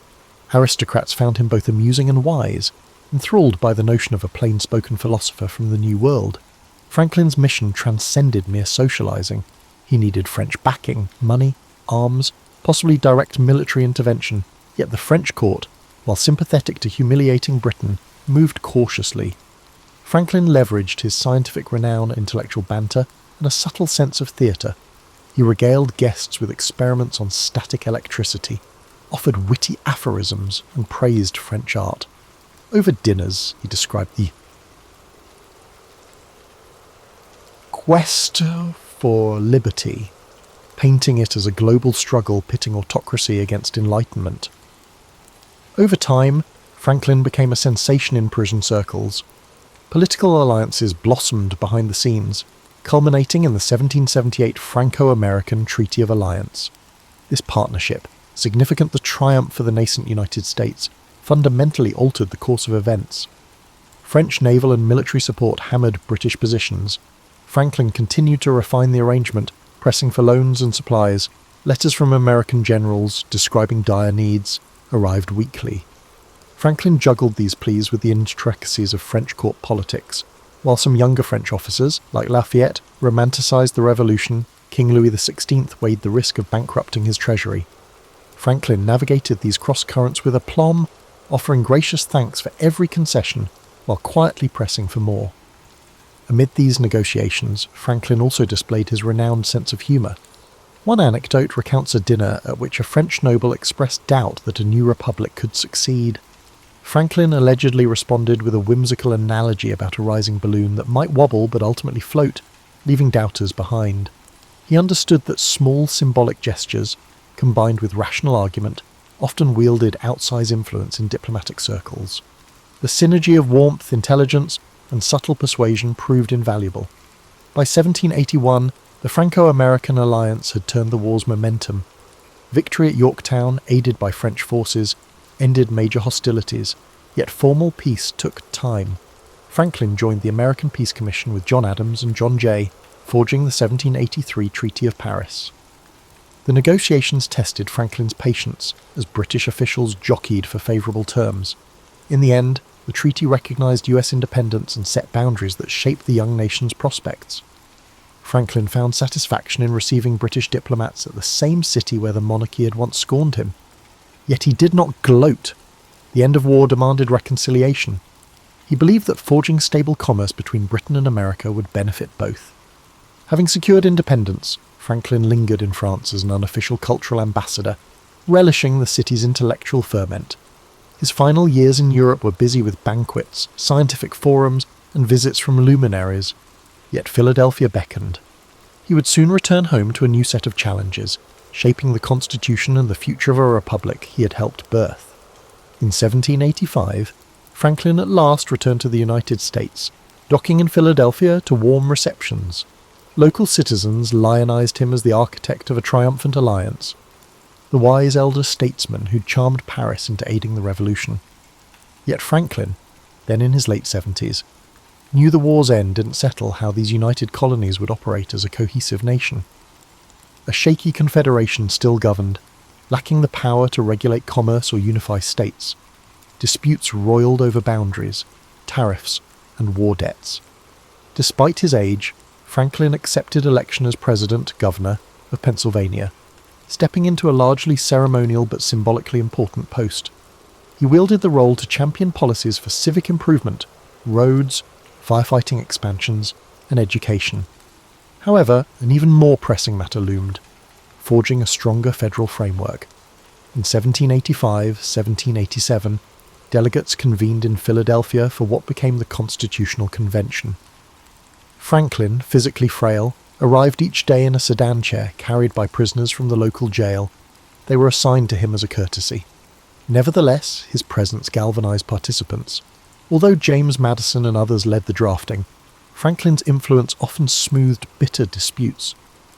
Aristocrats found him both amusing and wise, enthralled by the notion of a plain-spoken philosopher from the New World. Franklin's mission transcended mere socializing. He needed French backing, money, arms, possibly direct military intervention. Yet the French court, while sympathetic to humiliating Britain, moved cautiously. Franklin leveraged his scientific renown, intellectual banter, and a subtle sense of theatre. He regaled guests with experiments on static electricity, offered witty aphorisms, and praised French art. Over dinners, he described the quest for liberty, painting it as a global struggle pitting autocracy against enlightenment. Over time, Franklin became a sensation in prison circles. Political alliances blossomed behind the scenes, culminating in the 1778 Franco-American Treaty of Alliance. This partnership, significant the triumph for the nascent United States, fundamentally altered the course of events. French naval and military support hammered British positions. Franklin continued to refine the arrangement, pressing for loans and supplies. Letters from American generals describing dire needs arrived weekly. Franklin juggled these pleas with the intricacies of French court politics. While some younger French officers, like Lafayette, romanticized the revolution, King Louis XVI weighed the risk of bankrupting his treasury. Franklin navigated these cross-currents with aplomb, offering gracious thanks for every concession, while quietly pressing for more. Amid these negotiations, Franklin also displayed his renowned sense of humour. One anecdote recounts a dinner at which a French noble expressed doubt that a new republic could succeed. Franklin allegedly responded with a whimsical analogy about a rising balloon that might wobble but ultimately float, leaving doubters behind. He understood that small symbolic gestures, combined with rational argument, often wielded outsized influence in diplomatic circles. The synergy of warmth, intelligence, and subtle persuasion proved invaluable. By 1781, the Franco-American alliance had turned the war's momentum. Victory at Yorktown, aided by French forces, ended major hostilities, yet formal peace took time. Franklin joined the American Peace Commission with John Adams and John Jay, forging the 1783 Treaty of Paris. The negotiations tested Franklin's patience as British officials jockeyed for favourable terms. In the end, the treaty recognised US independence and set boundaries that shaped the young nation's prospects. Franklin found satisfaction in receiving British diplomats at the same city where the monarchy had once scorned him. Yet he did not gloat. The end of war demanded reconciliation. He believed that forging stable commerce between Britain and America would benefit both. Having secured independence, Franklin lingered in France as an unofficial cultural ambassador, relishing the city's intellectual ferment. His final years in Europe were busy with banquets, scientific forums, and visits from luminaries. Yet Philadelphia beckoned. He would soon return home to a new set of challenges, shaping the Constitution and the future of a republic he had helped birth. In 1785, Franklin at last returned to the United States, docking in Philadelphia to warm receptions. Local citizens lionized him as the architect of a triumphant alliance, the wise elder statesman who'd charmed Paris into aiding the revolution. Yet Franklin, then in his late 70s, knew the war's end didn't settle how these united colonies would operate as a cohesive nation. A shaky confederation still governed, lacking the power to regulate commerce or unify states. Disputes roiled over boundaries, tariffs, and war debts. Despite his age, Franklin accepted election as president-governor of Pennsylvania, stepping into a largely ceremonial but symbolically important post. He wielded the role to champion policies for civic improvement, roads, firefighting expansions, and education. However, an even more pressing matter loomed, forging a stronger federal framework. In 1785-1787, delegates convened in Philadelphia for what became the Constitutional Convention. Franklin, physically frail, arrived each day in a sedan chair carried by prisoners from the local jail. They were assigned to him as a courtesy. Nevertheless, his presence galvanized participants. Although James Madison and others led the drafting, Franklin's influence often smoothed bitter disputes.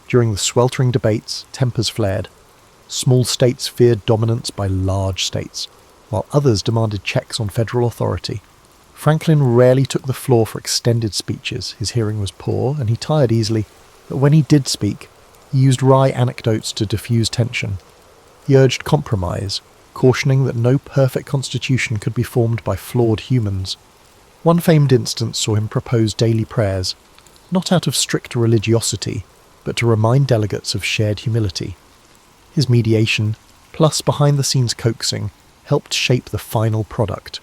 During the sweltering debates, tempers flared. Small states feared dominance by large states, while others demanded checks on federal authority. Franklin rarely took the floor for extended speeches. His hearing was poor, and he tired easily, but when he did speak, he used wry anecdotes to diffuse tension. He urged compromise, cautioning that no perfect constitution could be formed by flawed humans. One famed instance saw him propose daily prayers, not out of strict religiosity, but to remind delegates of shared humility. His mediation, plus behind-the-scenes coaxing, helped shape the final product.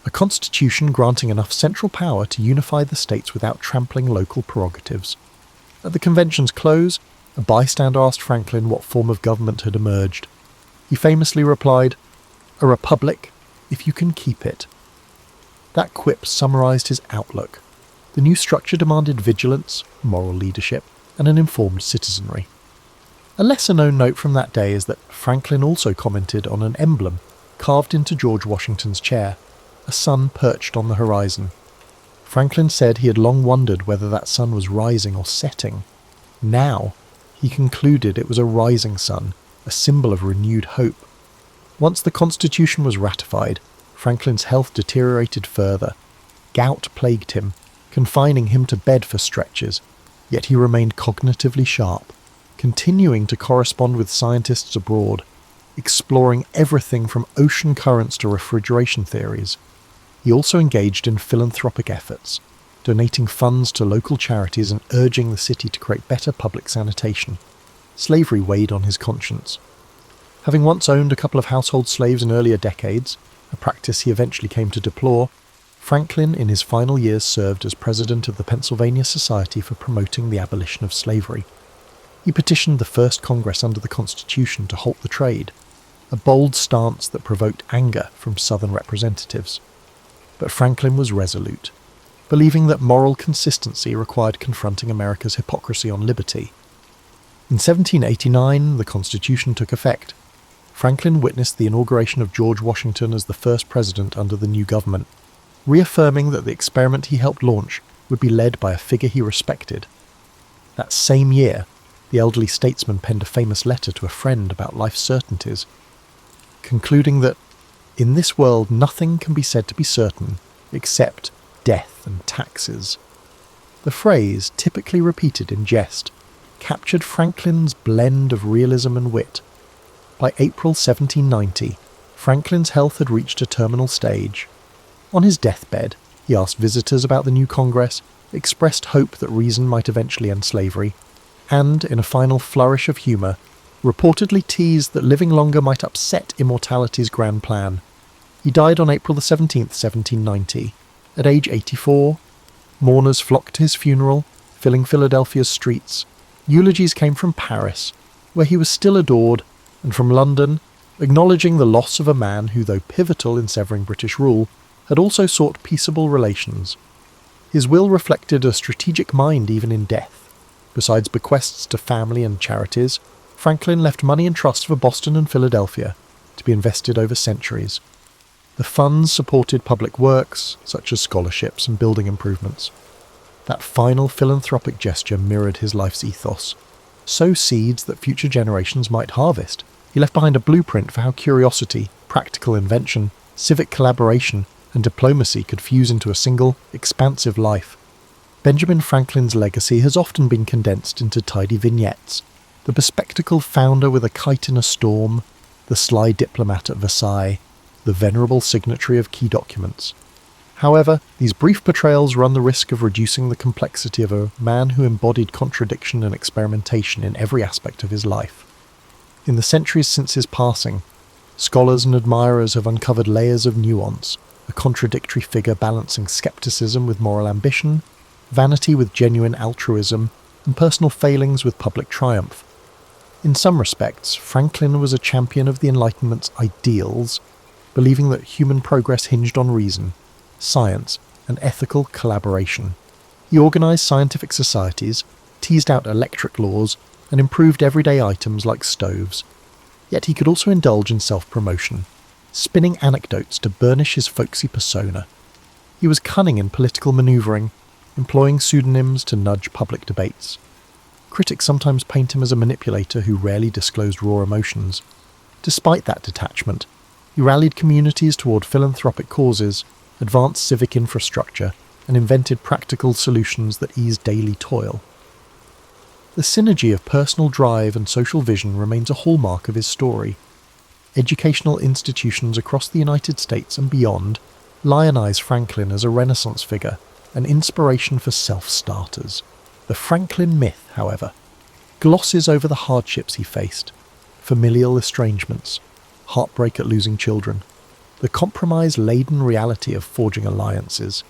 A constitution granting enough central power to unify the states without trampling local prerogatives. At the convention's close, a bystander asked Franklin what form of government had emerged. He famously replied, "A republic, if you can keep it." That quip summarized his outlook. The new structure demanded vigilance, moral leadership, and an informed citizenry. A lesser-known note from that day is that Franklin also commented on an emblem carved into George Washington's chair, a sun perched on the horizon. Franklin said he had long wondered whether that sun was rising or setting. Now, he concluded it was a rising sun, a symbol of renewed hope. Once the Constitution was ratified, Franklin's health deteriorated further. Gout plagued him, confining him to bed for stretches, yet he remained cognitively sharp, continuing to correspond with scientists abroad, exploring everything from ocean currents to refrigeration theories. He also engaged in philanthropic efforts, donating funds to local charities and urging the city to create better public sanitation. Slavery weighed on his conscience. Having once owned a couple of household slaves in earlier decades, a practice he eventually came to deplore, Franklin in his final years served as president of the Pennsylvania Society for Promoting the Abolition of Slavery. He petitioned the first Congress under the Constitution to halt the trade, a bold stance that provoked anger from Southern representatives. But Franklin was resolute, believing that moral consistency required confronting America's hypocrisy on liberty. In 1789, the Constitution took effect. Franklin witnessed the inauguration of George Washington as the first president under the new government, reaffirming that the experiment he helped launch would be led by a figure he respected. That same year, the elderly statesman penned a famous letter to a friend about life's certainties, concluding that, in this world nothing can be said to be certain except death and taxes. The phrase, typically repeated in jest, captured Franklin's blend of realism and wit. By April 1790, Franklin's health had reached a terminal stage. On his deathbed, he asked visitors about the new Congress, expressed hope that reason might eventually end slavery, and, in a final flourish of humour, reportedly teased that living longer might upset immortality's grand plan. He died on April 17, 1790, at age 84. Mourners flocked to his funeral, filling Philadelphia's streets. Eulogies came from Paris, where he was still adored, and from London, acknowledging the loss of a man who, though pivotal in severing British rule, had also sought peaceable relations. His will reflected a strategic mind even in death. Besides bequests to family and charities, Franklin left money in trust for Boston and Philadelphia, to be invested over centuries. The funds supported public works, such as scholarships and building improvements. That final philanthropic gesture mirrored his life's ethos. Sow seeds that future generations might harvest. He left behind a blueprint for how curiosity, practical invention, civic collaboration, and diplomacy could fuse into a single, expansive life. Benjamin Franklin's legacy has often been condensed into tidy vignettes. The bespectacled founder with a kite in a storm, the sly diplomat at Versailles, the venerable signatory of key documents. However, these brief portrayals run the risk of reducing the complexity of a man who embodied contradiction and experimentation in every aspect of his life. In the centuries since his passing, scholars and admirers have uncovered layers of nuance, a contradictory figure balancing skepticism with moral ambition, vanity with genuine altruism, and personal failings with public triumph. In some respects, Franklin was a champion of the Enlightenment's ideals, believing that human progress hinged on reason, science, and ethical collaboration. He organised scientific societies, teased out electric laws, and improved everyday items like stoves. Yet he could also indulge in self-promotion, spinning anecdotes to burnish his folksy persona. He was cunning in political manoeuvring, employing pseudonyms to nudge public debates. Critics sometimes paint him as a manipulator who rarely disclosed raw emotions. Despite that detachment, he rallied communities toward philanthropic causes, advanced civic infrastructure, and invented practical solutions that eased daily toil. The synergy of personal drive and social vision remains a hallmark of his story. Educational institutions across the United States and beyond lionize Franklin as a Renaissance figure, an inspiration for self-starters. The Franklin myth, however, glosses over the hardships he faced, familial estrangements, heartbreak at losing children, the compromise-laden reality of forging alliances.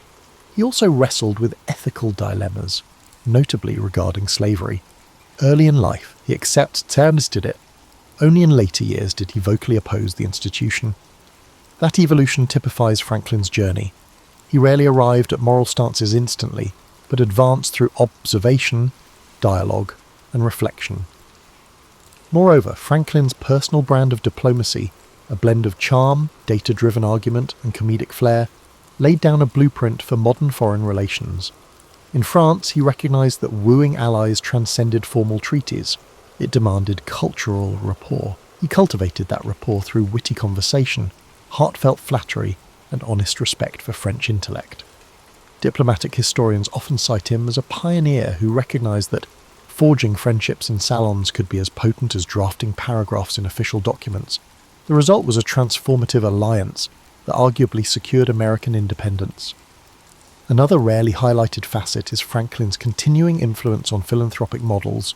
He also wrestled with ethical dilemmas, notably regarding slavery. Early in life, he accepted it. Only in later years did he vocally oppose the institution. That evolution typifies Franklin's journey. He rarely arrived at moral stances instantly, but advanced through observation, dialogue, and reflection. Moreover, Franklin's personal brand of diplomacy, a blend of charm, data-driven argument, and comedic flair, laid down a blueprint for modern foreign relations. In France, he recognized that wooing allies transcended formal treaties. It demanded cultural rapport. He cultivated that rapport through witty conversation, heartfelt flattery, and honest respect for French intellect. Diplomatic historians often cite him as a pioneer who recognized that forging friendships in salons could be as potent as drafting paragraphs in official documents. The result was a transformative alliance that arguably secured American independence. Another rarely highlighted facet is Franklin's continuing influence on philanthropic models,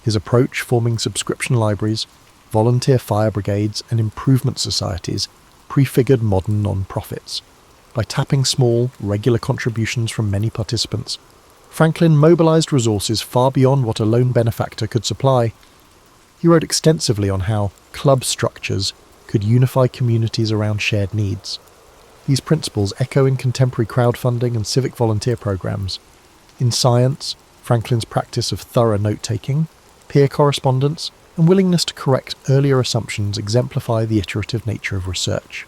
his approach forming subscription libraries, volunteer fire brigades, and improvement societies prefigured modern non-profits. By tapping small, regular contributions from many participants, Franklin mobilized resources far beyond what a lone benefactor could supply. He wrote extensively on how club structures could unify communities around shared needs. These principles echo in contemporary crowdfunding and civic volunteer programs. In science, Franklin's practice of thorough note-taking, peer correspondence, and willingness to correct earlier assumptions exemplify the iterative nature of research.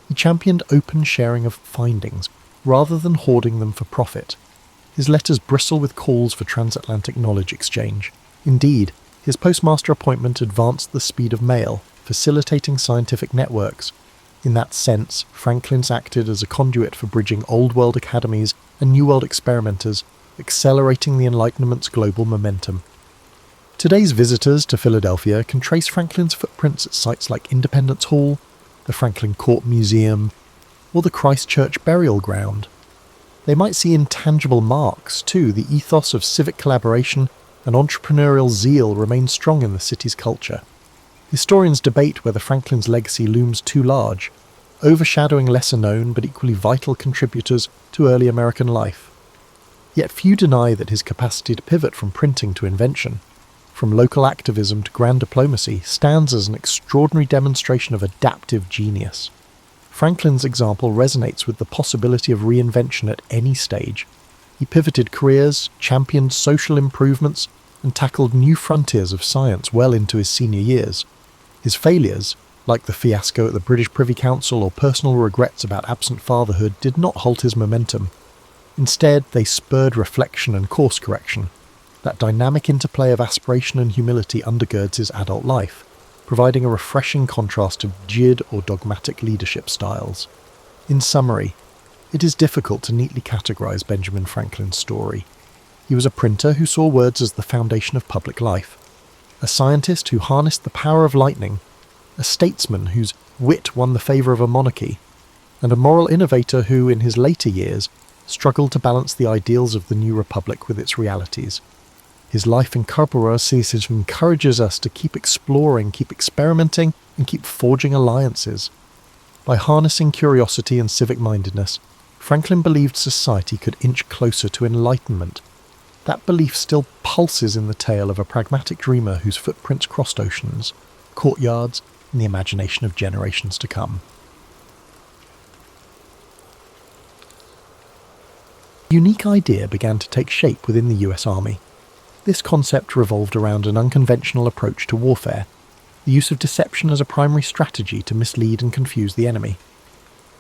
He championed open sharing of findings, rather than hoarding them for profit. His letters bristle with calls for transatlantic knowledge exchange. Indeed, his postmaster appointment advanced the speed of mail, facilitating scientific networks. In that sense, Franklin's acted as a conduit for bridging Old World academies and New World experimenters, accelerating the Enlightenment's global momentum. Today's visitors to Philadelphia can trace Franklin's footprints at sites like Independence Hall, the Franklin Court Museum, or the Christ Church Burial Ground. They might see intangible marks, too. The ethos of civic collaboration and entrepreneurial zeal remains strong in the city's culture. Historians debate whether Franklin's legacy looms too large, overshadowing lesser-known but equally vital contributors to early American life. Yet few deny that his capacity to pivot from printing to invention, from local activism to grand diplomacy, stands as an extraordinary demonstration of adaptive genius. Franklin's example resonates with the possibility of reinvention at any stage. He pivoted careers, championed social improvements, and tackled new frontiers of science well into his senior years. His failures, like the fiasco at the British Privy Council or personal regrets about absent fatherhood, did not halt his momentum. Instead, they spurred reflection and course correction. That dynamic interplay of aspiration and humility undergirds his adult life, providing a refreshing contrast to rigid or dogmatic leadership styles. In summary, it is difficult to neatly categorize Benjamin Franklin's story. He was a printer who saw words as the foundation of public life, a scientist who harnessed the power of lightning, a statesman whose wit won the favour of a monarchy, and a moral innovator who, in his later years, struggled to balance the ideals of the new republic with its realities. His life in Corporasis encourages us to keep exploring, keep experimenting, and keep forging alliances. By harnessing curiosity and civic-mindedness, Franklin believed society could inch closer to enlightenment. That belief still pulses in the tale of a pragmatic dreamer whose footprints crossed oceans, courtyards, and the imagination of generations to come. A unique idea began to take shape within the US Army. This concept revolved around an unconventional approach to warfare, the use of deception as a primary strategy to mislead and confuse the enemy.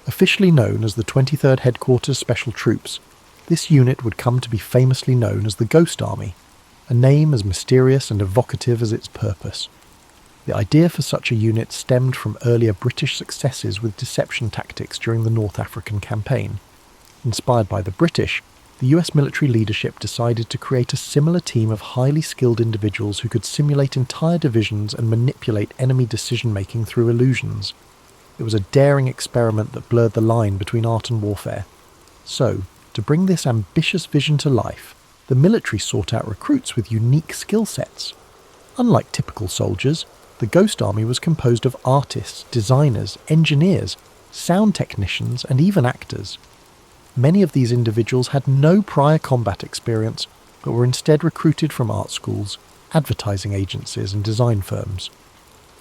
Officially known as the 23rd Headquarters Special Troops, this unit would come to be famously known as the Ghost Army, a name as mysterious and evocative as its purpose. The idea for such a unit stemmed from earlier British successes with deception tactics during the North African campaign. Inspired by the British, the US military leadership decided to create a similar team of highly skilled individuals who could simulate entire divisions and manipulate enemy decision-making through illusions. It was a daring experiment that blurred the line between art and warfare. So, to bring this ambitious vision to life, the military sought out recruits with unique skill sets. Unlike typical soldiers, the Ghost Army was composed of artists, designers, engineers, sound technicians, and even actors. Many of these individuals had no prior combat experience, but were instead recruited from art schools, advertising agencies, and design firms.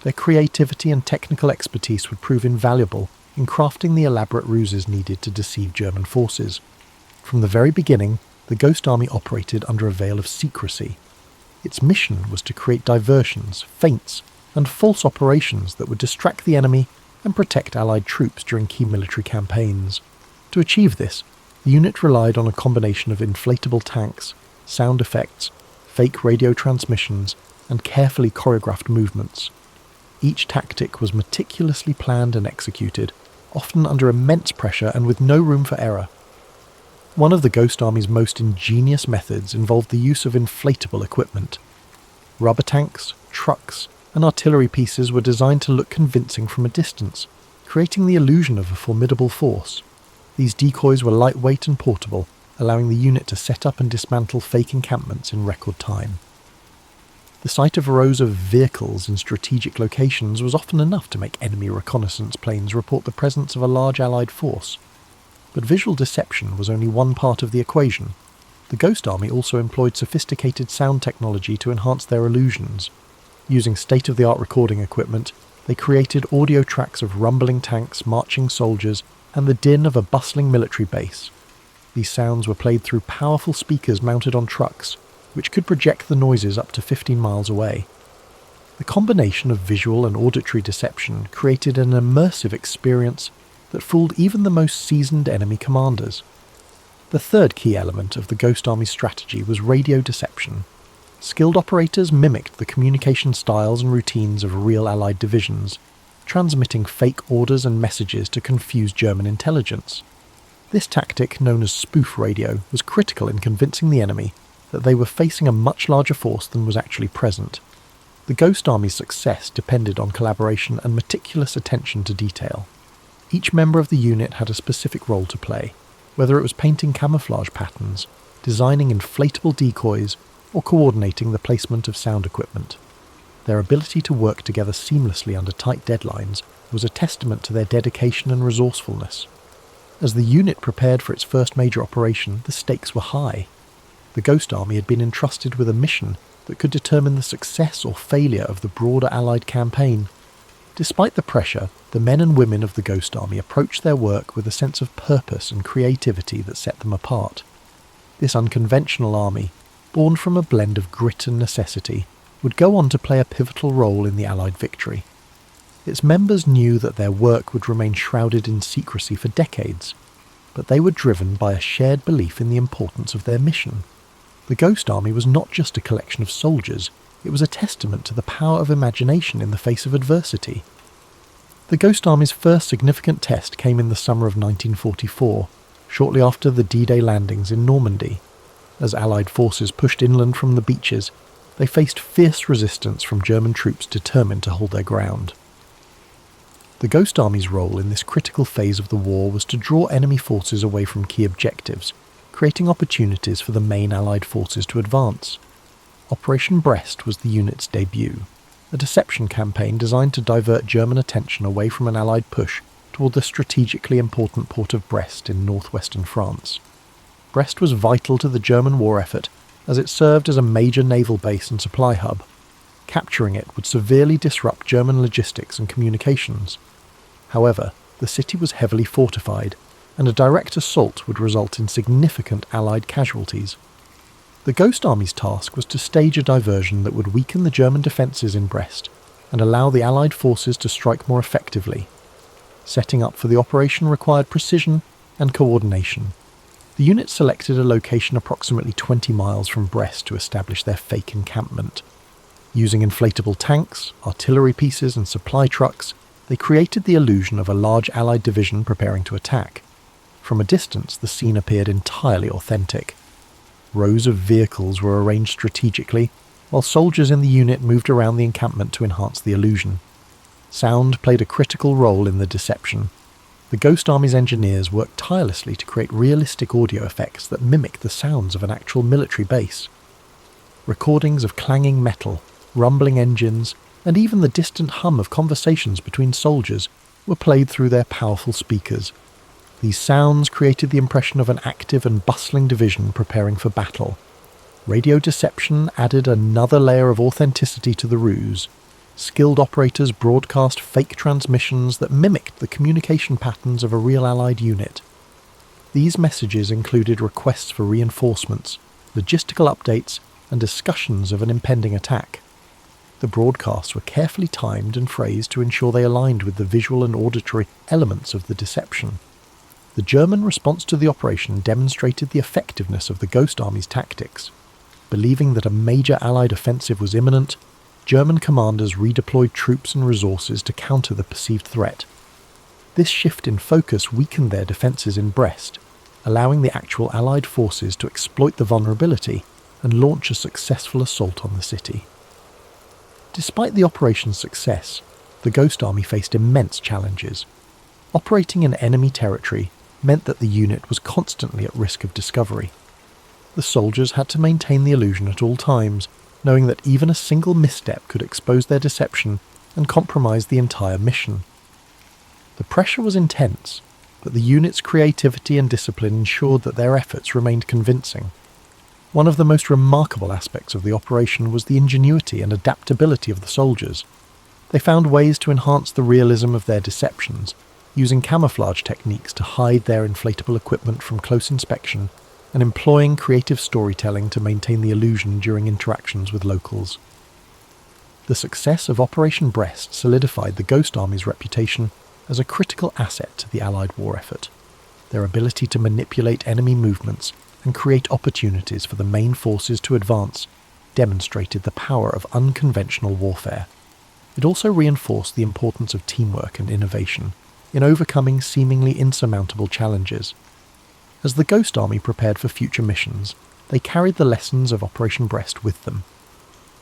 Their creativity and technical expertise would prove invaluable in crafting the elaborate ruses needed to deceive German forces. From the very beginning, the Ghost Army operated under a veil of secrecy. Its mission was to create diversions, feints, and false operations that would distract the enemy and protect Allied troops during key military campaigns. To achieve this, the unit relied on a combination of inflatable tanks, sound effects, fake radio transmissions, and carefully choreographed movements. Each tactic was meticulously planned and executed, often under immense pressure and with no room for error. One of the Ghost Army's most ingenious methods involved the use of inflatable equipment. Rubber tanks, trucks, and artillery pieces were designed to look convincing from a distance, creating the illusion of a formidable force. These decoys were lightweight and portable, allowing the unit to set up and dismantle fake encampments in record time. The sight of rows of vehicles in strategic locations was often enough to make enemy reconnaissance planes report the presence of a large Allied force. But visual deception was only one part of the equation. The Ghost Army also employed sophisticated sound technology to enhance their illusions. Using state-of-the-art recording equipment, they created audio tracks of rumbling tanks, marching soldiers, and the din of a bustling military base. These sounds were played through powerful speakers mounted on trucks, which could project the noises up to 15 miles away. The combination of visual and auditory deception created an immersive experience that fooled even the most seasoned enemy commanders. The third key element of the Ghost Army's strategy was radio deception. Skilled operators mimicked the communication styles and routines of real Allied divisions, transmitting fake orders and messages to confuse German intelligence. This tactic, known as spoof radio, was critical in convincing the enemy that they were facing a much larger force than was actually present. The Ghost Army's success depended on collaboration and meticulous attention to detail. Each member of the unit had a specific role to play, whether it was painting camouflage patterns, designing inflatable decoys, or coordinating the placement of sound equipment. Their ability to work together seamlessly under tight deadlines was a testament to their dedication and resourcefulness. As the unit prepared for its first major operation, the stakes were high. The Ghost Army had been entrusted with a mission that could determine the success or failure of the broader Allied campaign. Despite the pressure, the men and women of the Ghost Army approached their work with a sense of purpose and creativity that set them apart. This unconventional army, born from a blend of grit and necessity, would go on to play a pivotal role in the Allied victory. Its members knew that their work would remain shrouded in secrecy for decades, but they were driven by a shared belief in the importance of their mission. The Ghost Army was not just a collection of soldiers, it was a testament to the power of imagination in the face of adversity. The Ghost Army's first significant test came in the summer of 1944, shortly after the D-Day landings in Normandy. As Allied forces pushed inland from the beaches, they faced fierce resistance from German troops determined to hold their ground. The Ghost Army's role in this critical phase of the war was to draw enemy forces away from key objectives, creating opportunities for the main Allied forces to advance. Operation Brest was the unit's debut, a deception campaign designed to divert German attention away from an Allied push toward the strategically important port of Brest in northwestern France. Brest was vital to the German war effort as it served as a major naval base and supply hub. Capturing it would severely disrupt German logistics and communications. However, the city was heavily fortified, and a direct assault would result in significant Allied casualties. The Ghost Army's task was to stage a diversion that would weaken the German defences in Brest and allow the Allied forces to strike more effectively. Setting up for the operation required precision and coordination. The unit selected a location approximately 20 miles from Brest to establish their fake encampment. Using inflatable tanks, artillery pieces and supply trucks, they created the illusion of a large Allied division preparing to attack. From a distance, the scene appeared entirely authentic. Rows of vehicles were arranged strategically, while soldiers in the unit moved around the encampment to enhance the illusion. Sound played a critical role in the deception. The Ghost Army's engineers worked tirelessly to create realistic audio effects that mimic the sounds of an actual military base. Recordings of clanging metal, rumbling engines, and even the distant hum of conversations between soldiers were played through their powerful speakers. These sounds created the impression of an active and bustling division preparing for battle. Radio deception added another layer of authenticity to the ruse. Skilled operators broadcast fake transmissions that mimicked the communication patterns of a real Allied unit. These messages included requests for reinforcements, logistical updates, and discussions of an impending attack. The broadcasts were carefully timed and phrased to ensure they aligned with the visual and auditory elements of the deception. The German response to the operation demonstrated the effectiveness of the Ghost Army's tactics. Believing that a major Allied offensive was imminent, German commanders redeployed troops and resources to counter the perceived threat. This shift in focus weakened their defences in Brest, allowing the actual Allied forces to exploit the vulnerability and launch a successful assault on the city. Despite the operation's success, the Ghost Army faced immense challenges. Operating in enemy territory meant that the unit was constantly at risk of discovery. The soldiers had to maintain the illusion at all times, knowing that even a single misstep could expose their deception and compromise the entire mission. The pressure was intense, but the unit's creativity and discipline ensured that their efforts remained convincing. One of the most remarkable aspects of the operation was the ingenuity and adaptability of the soldiers. They found ways to enhance the realism of their deceptions, using camouflage techniques to hide their inflatable equipment from close inspection, and employing creative storytelling to maintain the illusion during interactions with locals. The success of Operation Brest solidified the Ghost Army's reputation as a critical asset to the Allied war effort. Their ability to manipulate enemy movements and create opportunities for the main forces to advance demonstrated the power of unconventional warfare. It also reinforced the importance of teamwork and innovation in overcoming seemingly insurmountable challenges. As the Ghost Army prepared for future missions, they carried the lessons of Operation Brest with them.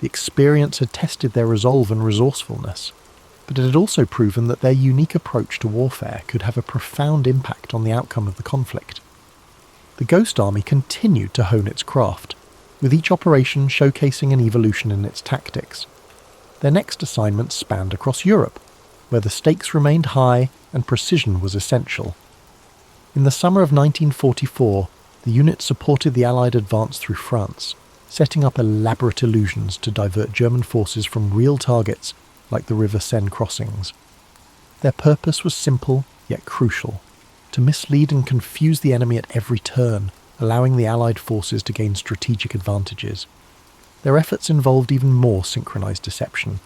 The experience had tested their resolve and resourcefulness, but it had also proven that their unique approach to warfare could have a profound impact on the outcome of the conflict. The Ghost Army continued to hone its craft, with each operation showcasing an evolution in its tactics. Their next assignments spanned across Europe, where the stakes remained high and precision was essential. In the summer of 1944, The unit supported the Allied advance through France, setting up elaborate illusions to divert German forces from real targets like the River Seine crossings. Their purpose was simple yet crucial: to mislead and confuse the enemy at every turn, allowing the Allied forces to gain strategic advantages. Their efforts involved even more synchronized deception: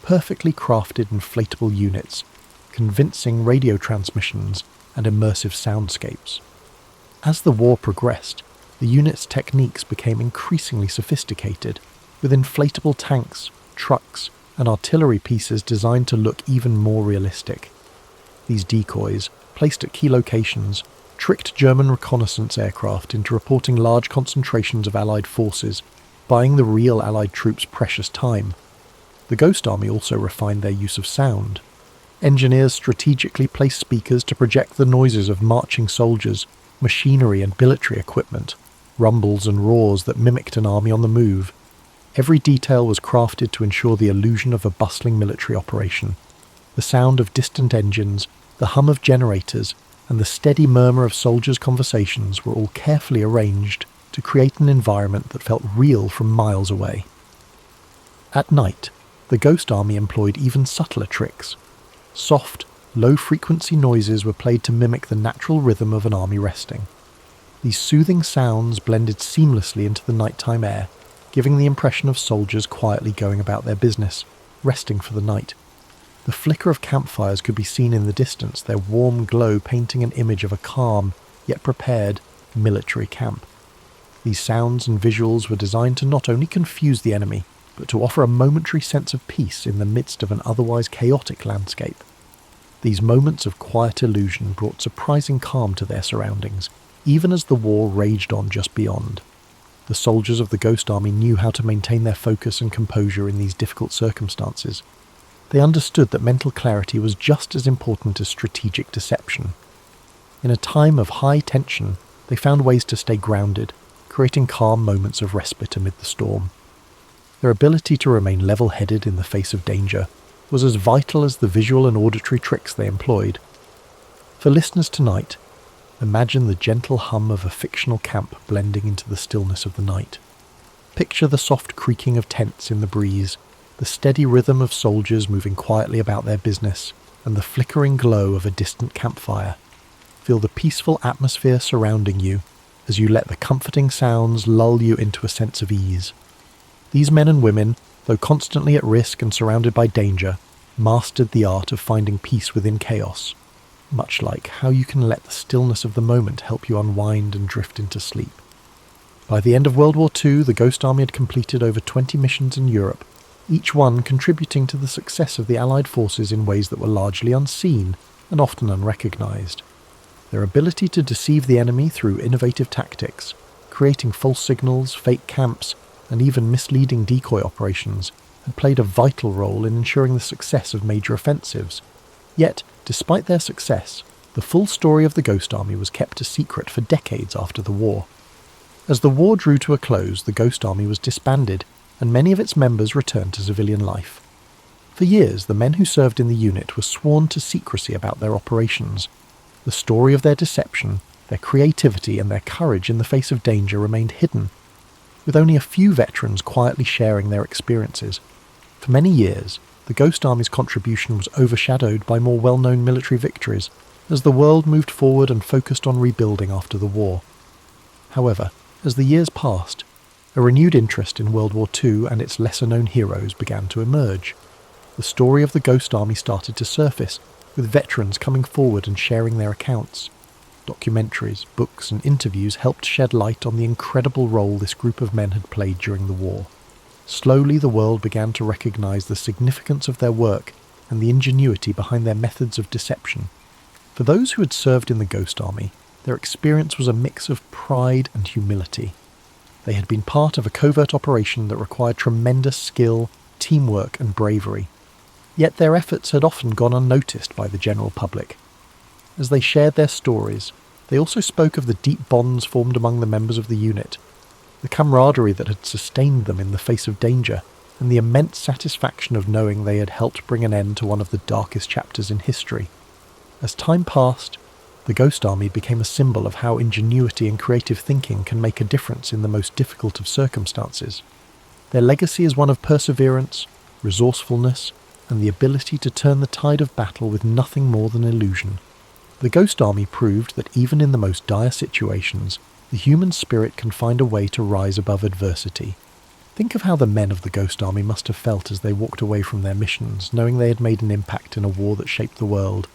perfectly crafted inflatable units, convincing radio transmissions, and immersive soundscapes. As the war progressed, the unit's techniques became increasingly sophisticated, with inflatable tanks, trucks, and artillery pieces designed to look even more realistic. These decoys, placed at key locations, tricked German reconnaissance aircraft into reporting large concentrations of Allied forces, buying the real Allied troops precious time. The Ghost Army also refined their use of sound. Engineers strategically placed speakers to project the noises of marching soldiers, machinery and military equipment, rumbles and roars that mimicked an army on the move. Every detail was crafted to ensure the illusion of a bustling military operation. The sound of distant engines, the hum of generators, and the steady murmur of soldiers' conversations were all carefully arranged to create an environment that felt real from miles away. At night, the Ghost Army employed even subtler tricks. Soft, low-frequency noises were played to mimic the natural rhythm of an army resting. These soothing sounds blended seamlessly into the nighttime air, giving the impression of soldiers quietly going about their business, resting for the night. The flicker of campfires could be seen in the distance, their warm glow painting an image of a calm, yet prepared, military camp. These sounds and visuals were designed to not only confuse the enemy, but to offer a momentary sense of peace in the midst of an otherwise chaotic landscape. These moments of quiet illusion brought surprising calm to their surroundings, even as the war raged on just beyond. The soldiers of the Ghost Army knew how to maintain their focus and composure in these difficult circumstances. They understood that mental clarity was just as important as strategic deception. In a time of high tension, they found ways to stay grounded, creating calm moments of respite amid the storm. Their ability to remain level-headed in the face of danger was as vital as the visual and auditory tricks they employed. For listeners tonight, imagine the gentle hum of a fictional camp blending into the stillness of the night. Picture the soft creaking of tents in the breeze, the steady rhythm of soldiers moving quietly about their business, and the flickering glow of a distant campfire. Feel the peaceful atmosphere surrounding you as you let the comforting sounds lull you into a sense of ease. These men and women, though constantly at risk and surrounded by danger, mastered the art of finding peace within chaos, much like how you can let the stillness of the moment help you unwind and drift into sleep. By the end of World War II, the Ghost Army had completed over 20 missions in Europe, each one contributing to the success of the Allied forces in ways that were largely unseen and often unrecognised. Their ability to deceive the enemy through innovative tactics, creating false signals, fake camps, and even misleading decoy operations, had played a vital role in ensuring the success of major offensives. Yet, despite their success, the full story of the Ghost Army was kept a secret for decades after the war. As the war drew to a close, the Ghost Army was disbanded, and many of its members returned to civilian life. For years, the men who served in the unit were sworn to secrecy about their operations. The story of their deception, their creativity, and their courage in the face of danger remained hidden, with only a few veterans quietly sharing their experiences. For many years, the Ghost Army's contribution was overshadowed by more well-known military victories, as the world moved forward and focused on rebuilding after the war. However, as the years passed, a renewed interest in World War II and its lesser-known heroes began to emerge. The story of the Ghost Army started to surface, with veterans coming forward and sharing their accounts. Documentaries, books, and interviews helped shed light on the incredible role this group of men had played during the war. Slowly, the world began to recognize the significance of their work and the ingenuity behind their methods of deception. For those who had served in the Ghost Army, their experience was a mix of pride and humility. They had been part of a covert operation that required tremendous skill, teamwork, and bravery. Yet their efforts had often gone unnoticed by the general public. As they shared their stories, they also spoke of the deep bonds formed among the members of the unit, the camaraderie that had sustained them in the face of danger, and the immense satisfaction of knowing they had helped bring an end to one of the darkest chapters in history. As time passed, The Ghost Army became a symbol of how ingenuity and creative thinking can make a difference in the most difficult of circumstances. Their legacy is one of perseverance, resourcefulness, and the ability to turn the tide of battle with nothing more than illusion. The Ghost Army proved that even in the most dire situations, the human spirit can find a way to rise above adversity. Think of how the men of the Ghost Army must have felt as they walked away from their missions, knowing they had made an impact in a war that shaped the world.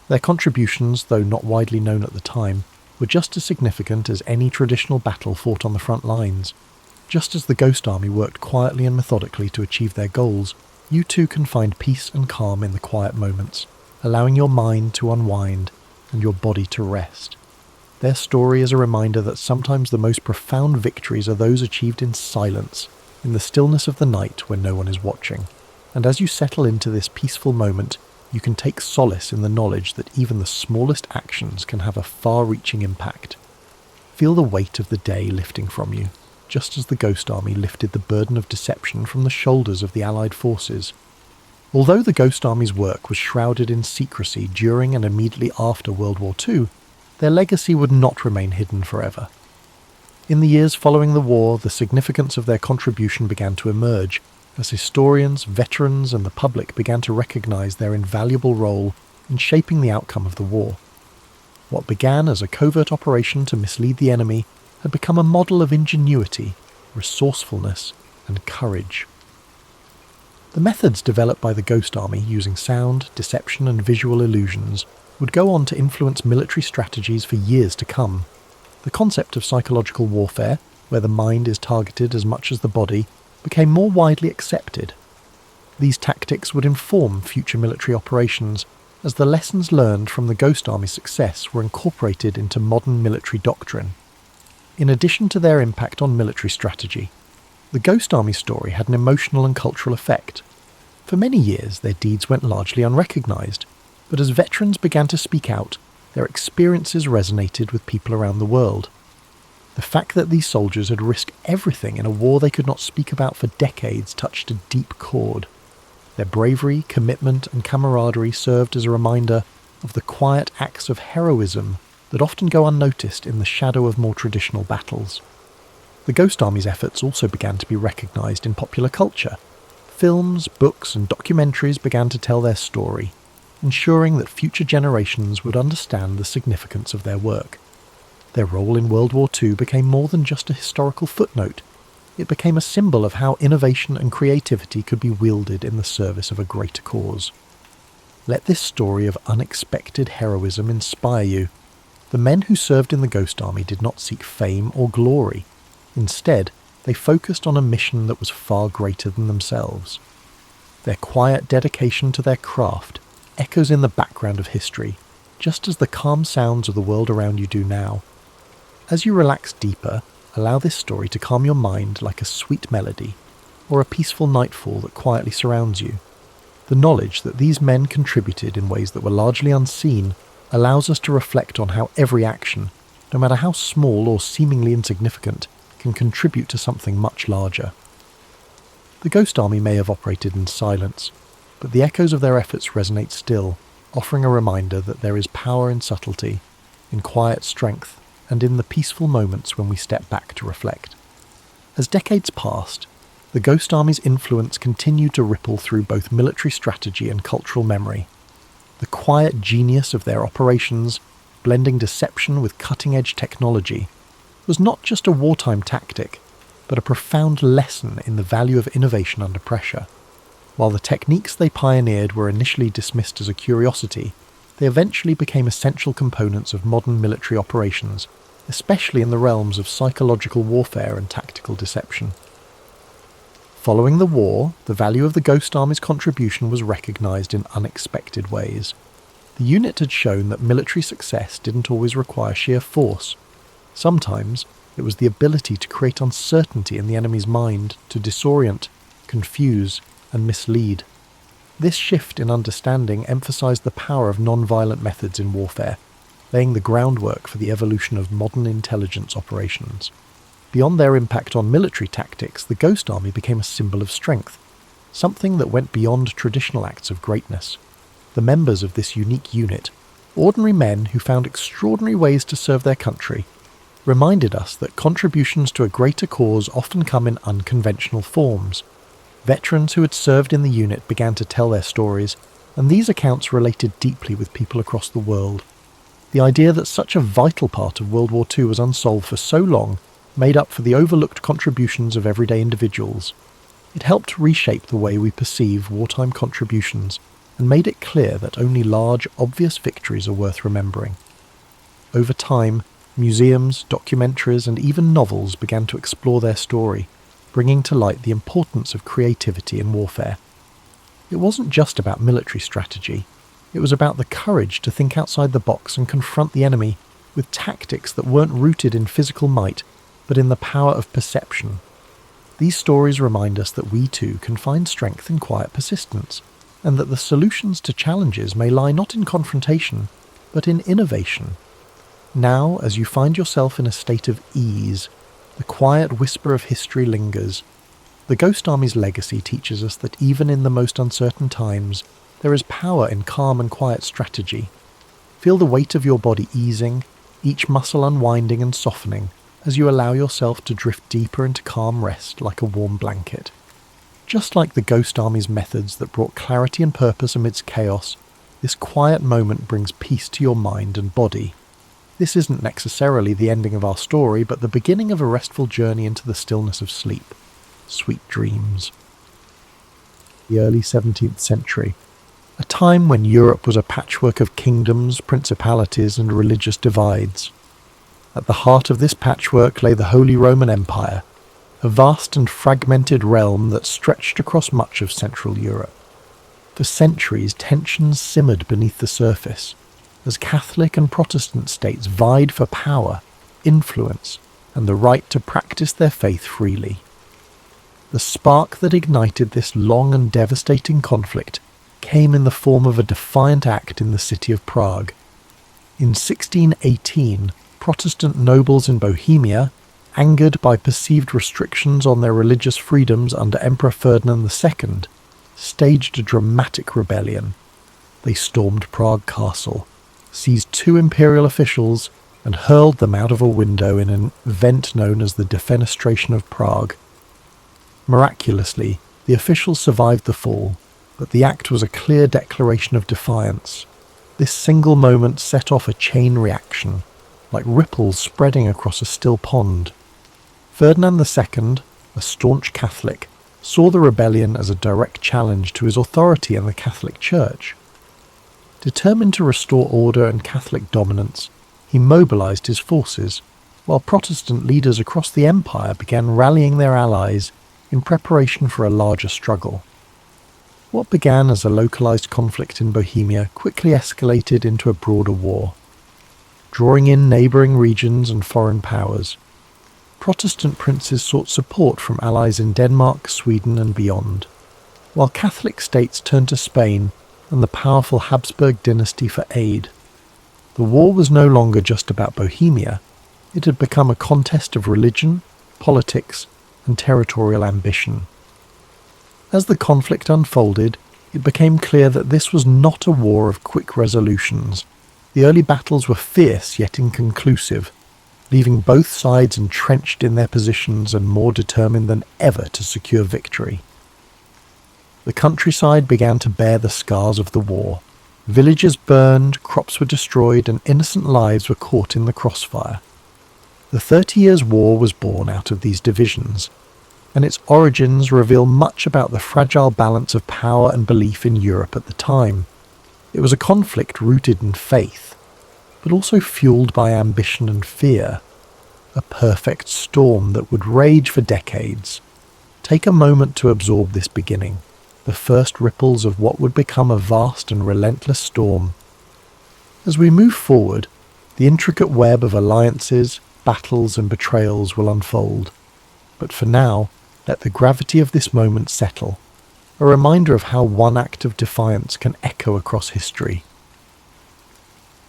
Their contributions, though not widely known at the time, were just as significant as any traditional battle fought on the front lines. Just as the Ghost Army worked quietly and methodically to achieve their goals, you too can find peace and calm in the quiet moments, allowing your mind to unwind and your body to rest. Their story is a reminder that sometimes the most profound victories are those achieved in silence, in the stillness of the night when no one is watching. And as you settle into this peaceful moment, you can take solace in the knowledge that even the smallest actions can have a far-reaching impact. Feel the weight of the day lifting from you, just as the Ghost Army lifted the burden of deception from the shoulders of the Allied forces. Although the Ghost Army's work was shrouded in secrecy during and immediately after World War II, their legacy would not remain hidden forever. In the years following the war, the significance of their contribution began to emerge, as historians, veterans, and the public began to recognize their invaluable role in shaping the outcome of the war. What began as a covert operation to mislead the enemy had become a model of ingenuity, resourcefulness, and courage. The methods developed by the Ghost Army using sound, deception, and visual illusions would go on to influence military strategies for years to come. The concept of psychological warfare, where the mind is targeted as much as the body, became more widely accepted. These tactics would inform future military operations, as the lessons learned from the Ghost Army's success were incorporated into modern military doctrine. In addition to their impact on military strategy, the Ghost Army story had an emotional and cultural effect. For many years, their deeds went largely unrecognised, but as veterans began to speak out, their experiences resonated with people around the world. The fact that these soldiers had risked everything in a war they could not speak about for decades touched a deep chord. Their bravery, commitment, and camaraderie served as a reminder of the quiet acts of heroism that often go unnoticed in the shadow of more traditional battles. The Ghost Army's efforts also began to be recognised in popular culture. Films, books, and documentaries began to tell their story, ensuring that future generations would understand the significance of their work. Their role in World War II became more than just a historical footnote. It became a symbol of how innovation and creativity could be wielded in the service of a greater cause. Let this story of unexpected heroism inspire you. The men who served in the Ghost Army did not seek fame or glory. Instead, they focused on a mission that was far greater than themselves. Their quiet dedication to their craft echoes in the background of history, just as the calm sounds of the world around you do now. As you relax deeper, allow this story to calm your mind like a sweet melody, or a peaceful nightfall that quietly surrounds you. The knowledge that these men contributed in ways that were largely unseen allows us to reflect on how every action, no matter how small or seemingly insignificant, can contribute to something much larger. The Ghost Army may have operated in silence, but the echoes of their efforts resonate still, offering a reminder that there is power in subtlety, in quiet strength, and in the peaceful moments when we step back to reflect. As decades passed, the Ghost Army's influence continued to ripple through both military strategy and cultural memory. The quiet genius of their operations, blending deception with cutting-edge technology, was not just a wartime tactic, but a profound lesson in the value of innovation under pressure. While the techniques they pioneered were initially dismissed as a curiosity, they eventually became essential components of modern military operations, especially in the realms of psychological warfare and tactical deception. Following the war, the value of the Ghost Army's contribution was recognised in unexpected ways. The unit had shown that military success didn't always require sheer force. Sometimes, it was the ability to create uncertainty in the enemy's mind, to disorient, confuse, and mislead. This shift in understanding emphasized the power of non-violent methods in warfare, laying the groundwork for the evolution of modern intelligence operations. Beyond their impact on military tactics, the Ghost Army became a symbol of strength, something that went beyond traditional acts of greatness. The members of this unique unit, ordinary men who found extraordinary ways to serve their country, reminded us that contributions to a greater cause often come in unconventional forms. Veterans who had served in the unit began to tell their stories, and these accounts related deeply with people across the world. The idea that such a vital part of World War II was unsolved for so long made up for the overlooked contributions of everyday individuals. It helped reshape the way we perceive wartime contributions and made it clear that only large, obvious victories are worth remembering. Over time, museums, documentaries, and even novels began to explore their story, bringing to light the importance of creativity in warfare. It wasn't just about military strategy. It was about the courage to think outside the box and confront the enemy with tactics that weren't rooted in physical might, but in the power of perception. These stories remind us that we too can find strength in quiet persistence, and that the solutions to challenges may lie not in confrontation, but in innovation. Now, as you find yourself in a state of ease, the quiet whisper of history lingers. The Ghost Army's legacy teaches us that even in the most uncertain times, there is power in calm and quiet strategy. Feel the weight of your body easing, each muscle unwinding and softening, as you allow yourself to drift deeper into calm rest like a warm blanket. Just like the Ghost Army's methods that brought clarity and purpose amidst chaos, this quiet moment brings peace to your mind and body. This isn't necessarily the ending of our story, but the beginning of a restful journey into the stillness of sleep. Sweet dreams. The early 17th century, a time when Europe was a patchwork of kingdoms, principalities, and religious divides. At the heart of this patchwork lay the Holy Roman Empire, a vast and fragmented realm that stretched across much of Central Europe. For centuries, tensions simmered beneath the surface, as Catholic and Protestant states vied for power, influence, and the right to practice their faith freely. The spark that ignited this long and devastating conflict came in the form of a defiant act in the city of Prague. In 1618, Protestant nobles in Bohemia, angered by perceived restrictions on their religious freedoms under Emperor Ferdinand II, staged a dramatic rebellion. They stormed Prague Castle, seized 2 imperial officials, and hurled them out of a window in an event known as the Defenestration of Prague. Miraculously, the officials survived the fall, but the act was a clear declaration of defiance. This single moment set off a chain reaction, like ripples spreading across a still pond. Ferdinand II, a staunch Catholic, saw the rebellion as a direct challenge to his authority in the Catholic Church. Determined to restore order and Catholic dominance, he mobilized his forces, while Protestant leaders across the empire began rallying their allies in preparation for a larger struggle. What began as a localized conflict in Bohemia quickly escalated into a broader war, drawing in neighboring regions and foreign powers. Protestant princes sought support from allies in Denmark, Sweden, and beyond, while Catholic states turned to Spain and the powerful Habsburg dynasty for aid. The war was no longer just about Bohemia. It had become a contest of religion, politics, and territorial ambition. As the conflict unfolded, it became clear that this was not a war of quick resolutions. The early battles were fierce yet inconclusive, leaving both sides entrenched in their positions and more determined than ever to secure victory. The countryside began to bear the scars of the war. Villages burned, crops were destroyed, and innocent lives were caught in the crossfire. The 30 Years' War was born out of these divisions, and its origins reveal much about the fragile balance of power and belief in Europe at the time. It was a conflict rooted in faith, but also fueled by ambition and fear, a perfect storm that would rage for decades. Take a moment to absorb this beginning, the first ripples of what would become a vast and relentless storm. As we move forward, the intricate web of alliances, battles, and betrayals will unfold. But for now, let the gravity of this moment settle, a reminder of how one act of defiance can echo across history.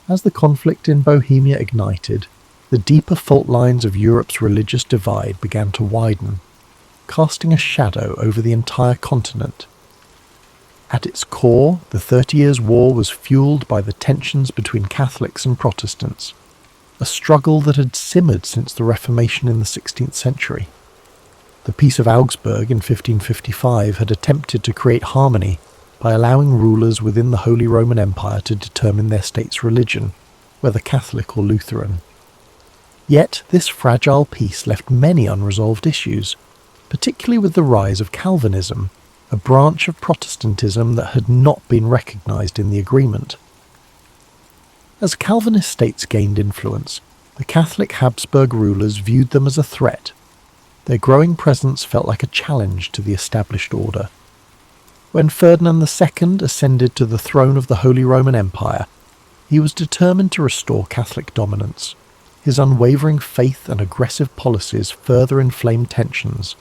As the conflict in Bohemia ignited, the deeper fault lines of Europe's religious divide began to widen, casting a shadow over the entire continent. At its core, the 30 Years' War was fueled by the tensions between Catholics and Protestants, a struggle that had simmered since the Reformation in the 16th century. The Peace of Augsburg in 1555 had attempted to create harmony by allowing rulers within the Holy Roman Empire to determine their state's religion, whether Catholic or Lutheran. Yet this fragile peace left many unresolved issues, particularly with the rise of Calvinism, a branch of Protestantism that had not been recognised in the agreement. As Calvinist states gained influence, the Catholic Habsburg rulers viewed them as a threat. Their growing presence felt like a challenge to the established order. When Ferdinand II ascended to the throne of the Holy Roman Empire, he was determined to restore Catholic dominance. His unwavering faith and aggressive policies further inflamed tensions,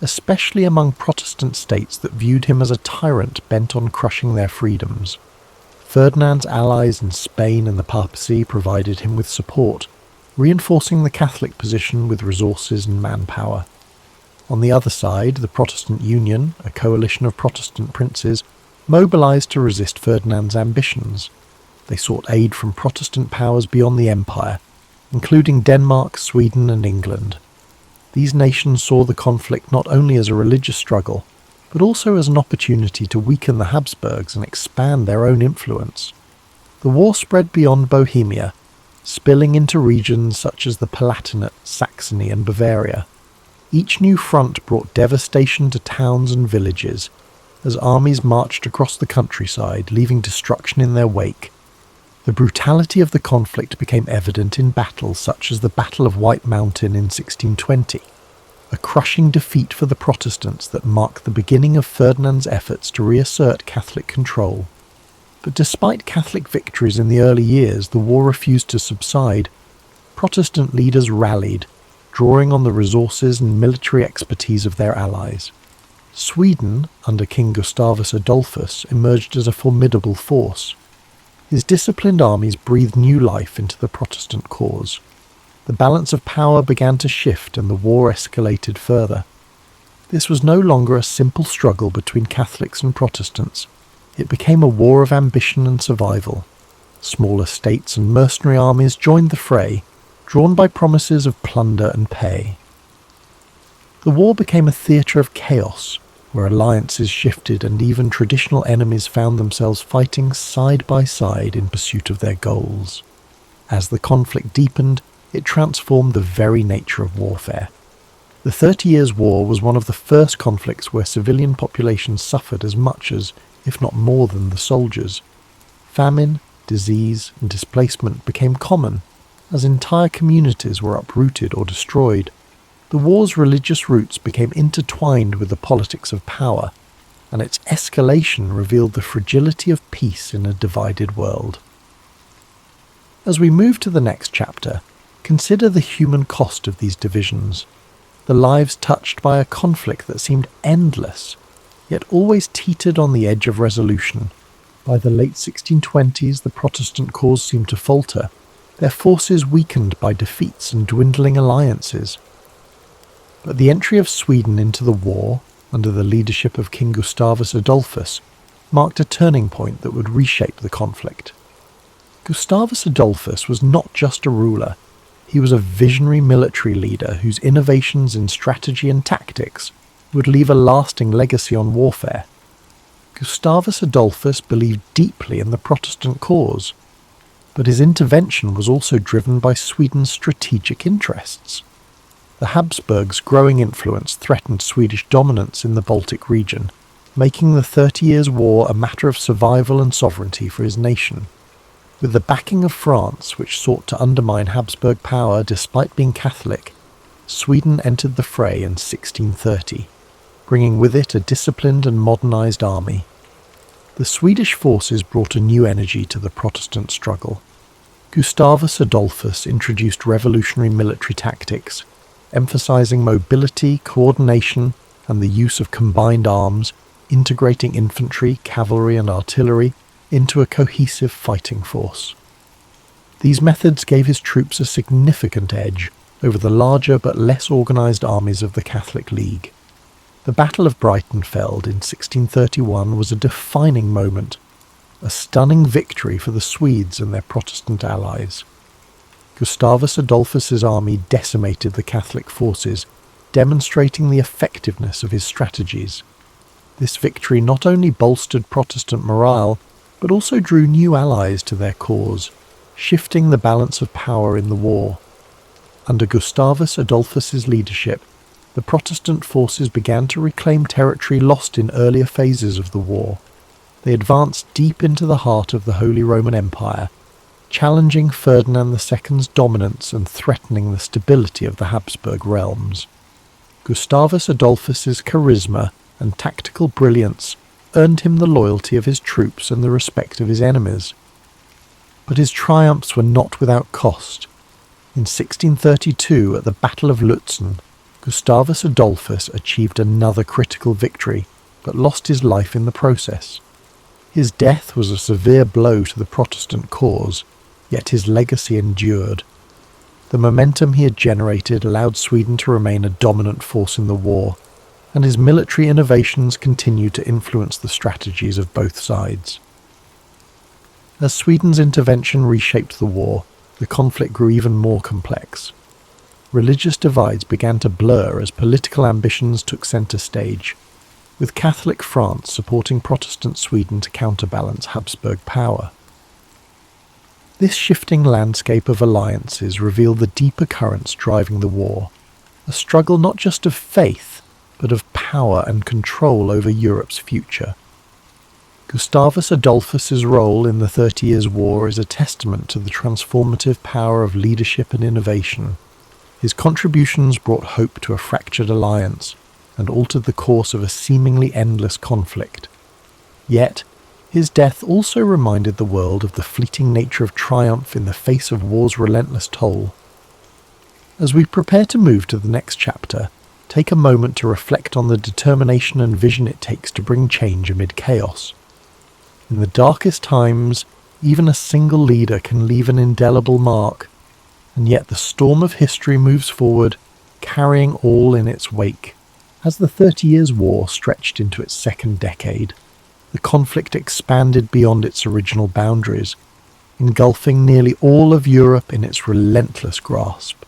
especially among Protestant states that viewed him as a tyrant bent on crushing their freedoms. Ferdinand's allies in Spain and the papacy provided him with support, reinforcing the Catholic position with resources and manpower. On the other side, the Protestant Union, a coalition of Protestant princes, mobilized to resist Ferdinand's ambitions. They sought aid from Protestant powers beyond the empire, including Denmark, Sweden and England. These nations saw the conflict not only as a religious struggle, but also as an opportunity to weaken the Habsburgs and expand their own influence. The war spread beyond Bohemia, spilling into regions such as the Palatinate, Saxony and Bavaria. Each new front brought devastation to towns and villages, as armies marched across the countryside, leaving destruction in their wake. The brutality of the conflict became evident in battles such as the Battle of White Mountain in 1620, a crushing defeat for the Protestants that marked the beginning of Ferdinand's efforts to reassert Catholic control. But despite Catholic victories in the early years, the war refused to subside. Protestant leaders rallied, drawing on the resources and military expertise of their allies. Sweden, under King Gustavus Adolphus, emerged as a formidable force. His disciplined armies breathed new life into the Protestant cause. The balance of power began to shift and the war escalated further. This was no longer a simple struggle between Catholics and Protestants. It became a war of ambition and survival. Smaller states and mercenary armies joined the fray, drawn by promises of plunder and pay. The war became a theatre of chaos, where alliances shifted and even traditional enemies found themselves fighting side by side in pursuit of their goals. As the conflict deepened, it transformed the very nature of warfare. The 30 Years' War was one of the first conflicts where civilian populations suffered as much as, if not more than, the soldiers. Famine, disease, and displacement became common, as entire communities were uprooted or destroyed. The war's religious roots became intertwined with the politics of power, and its escalation revealed the fragility of peace in a divided world. As we move to the next chapter, consider the human cost of these divisions, the lives touched by a conflict that seemed endless, yet always teetered on the edge of resolution. By the late 1620s, the Protestant cause seemed to falter, their forces weakened by defeats and dwindling alliances. But the entry of Sweden into the war, under the leadership of King Gustavus Adolphus, marked a turning point that would reshape the conflict. Gustavus Adolphus was not just a ruler, he was a visionary military leader whose innovations in strategy and tactics would leave a lasting legacy on warfare. Gustavus Adolphus believed deeply in the Protestant cause, but his intervention was also driven by Sweden's strategic interests. The Habsburgs' growing influence threatened Swedish dominance in the Baltic region, making the 30 Years' War a matter of survival and sovereignty for his nation. With the backing of France, which sought to undermine Habsburg power despite being Catholic, Sweden entered the fray in 1630, bringing with it a disciplined and modernized army. The Swedish forces brought a new energy to the Protestant struggle. Gustavus Adolphus introduced revolutionary military tactics, emphasizing mobility, coordination, and the use of combined arms, integrating infantry, cavalry, and artillery into a cohesive fighting force. These methods gave his troops a significant edge over the larger but less organized armies of the Catholic League. The Battle of Breitenfeld in 1631 was a defining moment, a stunning victory for the Swedes and their Protestant allies. Gustavus Adolphus's army decimated the Catholic forces, demonstrating the effectiveness of his strategies. This victory not only bolstered Protestant morale, but also drew new allies to their cause, shifting the balance of power in the war. Under Gustavus Adolphus's leadership, the Protestant forces began to reclaim territory lost in earlier phases of the war. They advanced deep into the heart of the Holy Roman Empire, challenging Ferdinand II's dominance and threatening the stability of the Habsburg realms. Gustavus Adolphus's charisma and tactical brilliance earned him the loyalty of his troops and the respect of his enemies. But his triumphs were not without cost. In 1632, at the Battle of Lutzen, Gustavus Adolphus achieved another critical victory, but lost his life in the process. His death was a severe blow to the Protestant cause, yet his legacy endured. The momentum he had generated allowed Sweden to remain a dominant force in the war, and his military innovations continued to influence the strategies of both sides. As Sweden's intervention reshaped the war, the conflict grew even more complex. Religious divides began to blur as political ambitions took centre stage, with Catholic France supporting Protestant Sweden to counterbalance Habsburg power. This shifting landscape of alliances revealed the deeper currents driving the war, a struggle not just of faith, but of power and control over Europe's future. Gustavus Adolphus's role in the 30 Years' War is a testament to the transformative power of leadership and innovation. His contributions brought hope to a fractured alliance and altered the course of a seemingly endless conflict. Yet, his death also reminded the world of the fleeting nature of triumph in the face of war's relentless toll. As we prepare to move to the next chapter, take a moment to reflect on the determination and vision it takes to bring change amid chaos. In the darkest times, even a single leader can leave an indelible mark, and yet the storm of history moves forward, carrying all in its wake. As the 30 Years' War stretched into its second decade, the conflict expanded beyond its original boundaries, engulfing nearly all of Europe in its relentless grasp.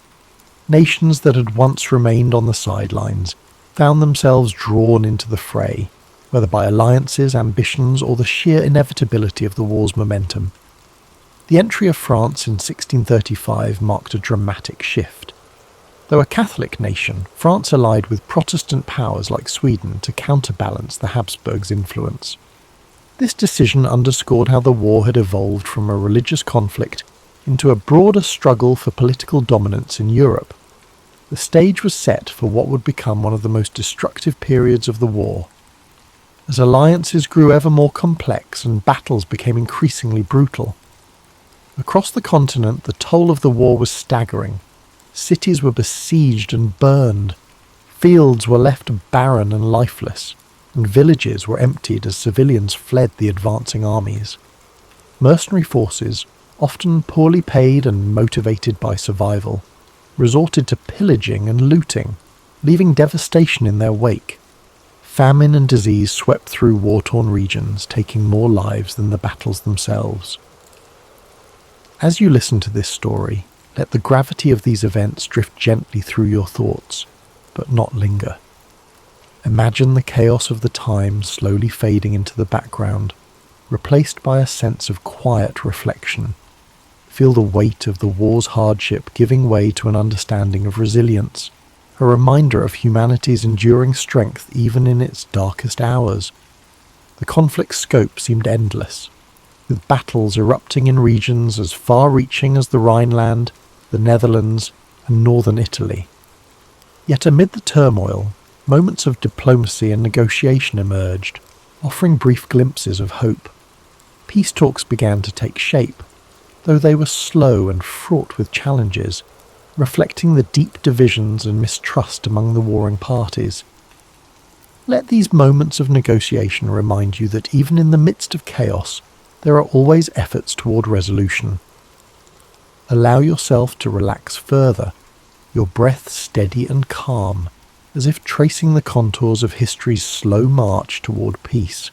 Nations that had once remained on the sidelines found themselves drawn into the fray, whether by alliances, ambitions, or the sheer inevitability of the war's momentum. The entry of France in 1635 marked a dramatic shift. Though a Catholic nation, France allied with Protestant powers like Sweden to counterbalance the Habsburgs' influence. This decision underscored how the war had evolved from a religious conflict into a broader struggle for political dominance in Europe. The stage was set for what would become one of the most destructive periods of the war. As alliances grew ever more complex and battles became increasingly brutal. Across the continent, the toll of the war was staggering. Cities were besieged and burned. Fields were left barren and lifeless, and villages were emptied as civilians fled the advancing armies. Mercenary forces, often poorly paid and motivated by survival, resorted to pillaging and looting, leaving devastation in their wake. Famine and disease swept through war-torn regions, taking more lives than the battles themselves. As you listen to this story, let the gravity of these events drift gently through your thoughts, but not linger. Imagine the chaos of the time slowly fading into the background, replaced by a sense of quiet reflection. Feel the weight of the war's hardship giving way to an understanding of resilience, a reminder of humanity's enduring strength even in its darkest hours. The conflict's scope seemed endless, with battles erupting in regions as far-reaching as the Rhineland, the Netherlands, and northern Italy. Yet amid the turmoil, moments of diplomacy and negotiation emerged, offering brief glimpses of hope. Peace talks began to take shape, though they were slow and fraught with challenges, reflecting the deep divisions and mistrust among the warring parties. Let these moments of negotiation remind you that even in the midst of chaos, there are always efforts toward resolution. Allow yourself to relax further, your breath steady and calm, as if tracing the contours of history's slow march toward peace.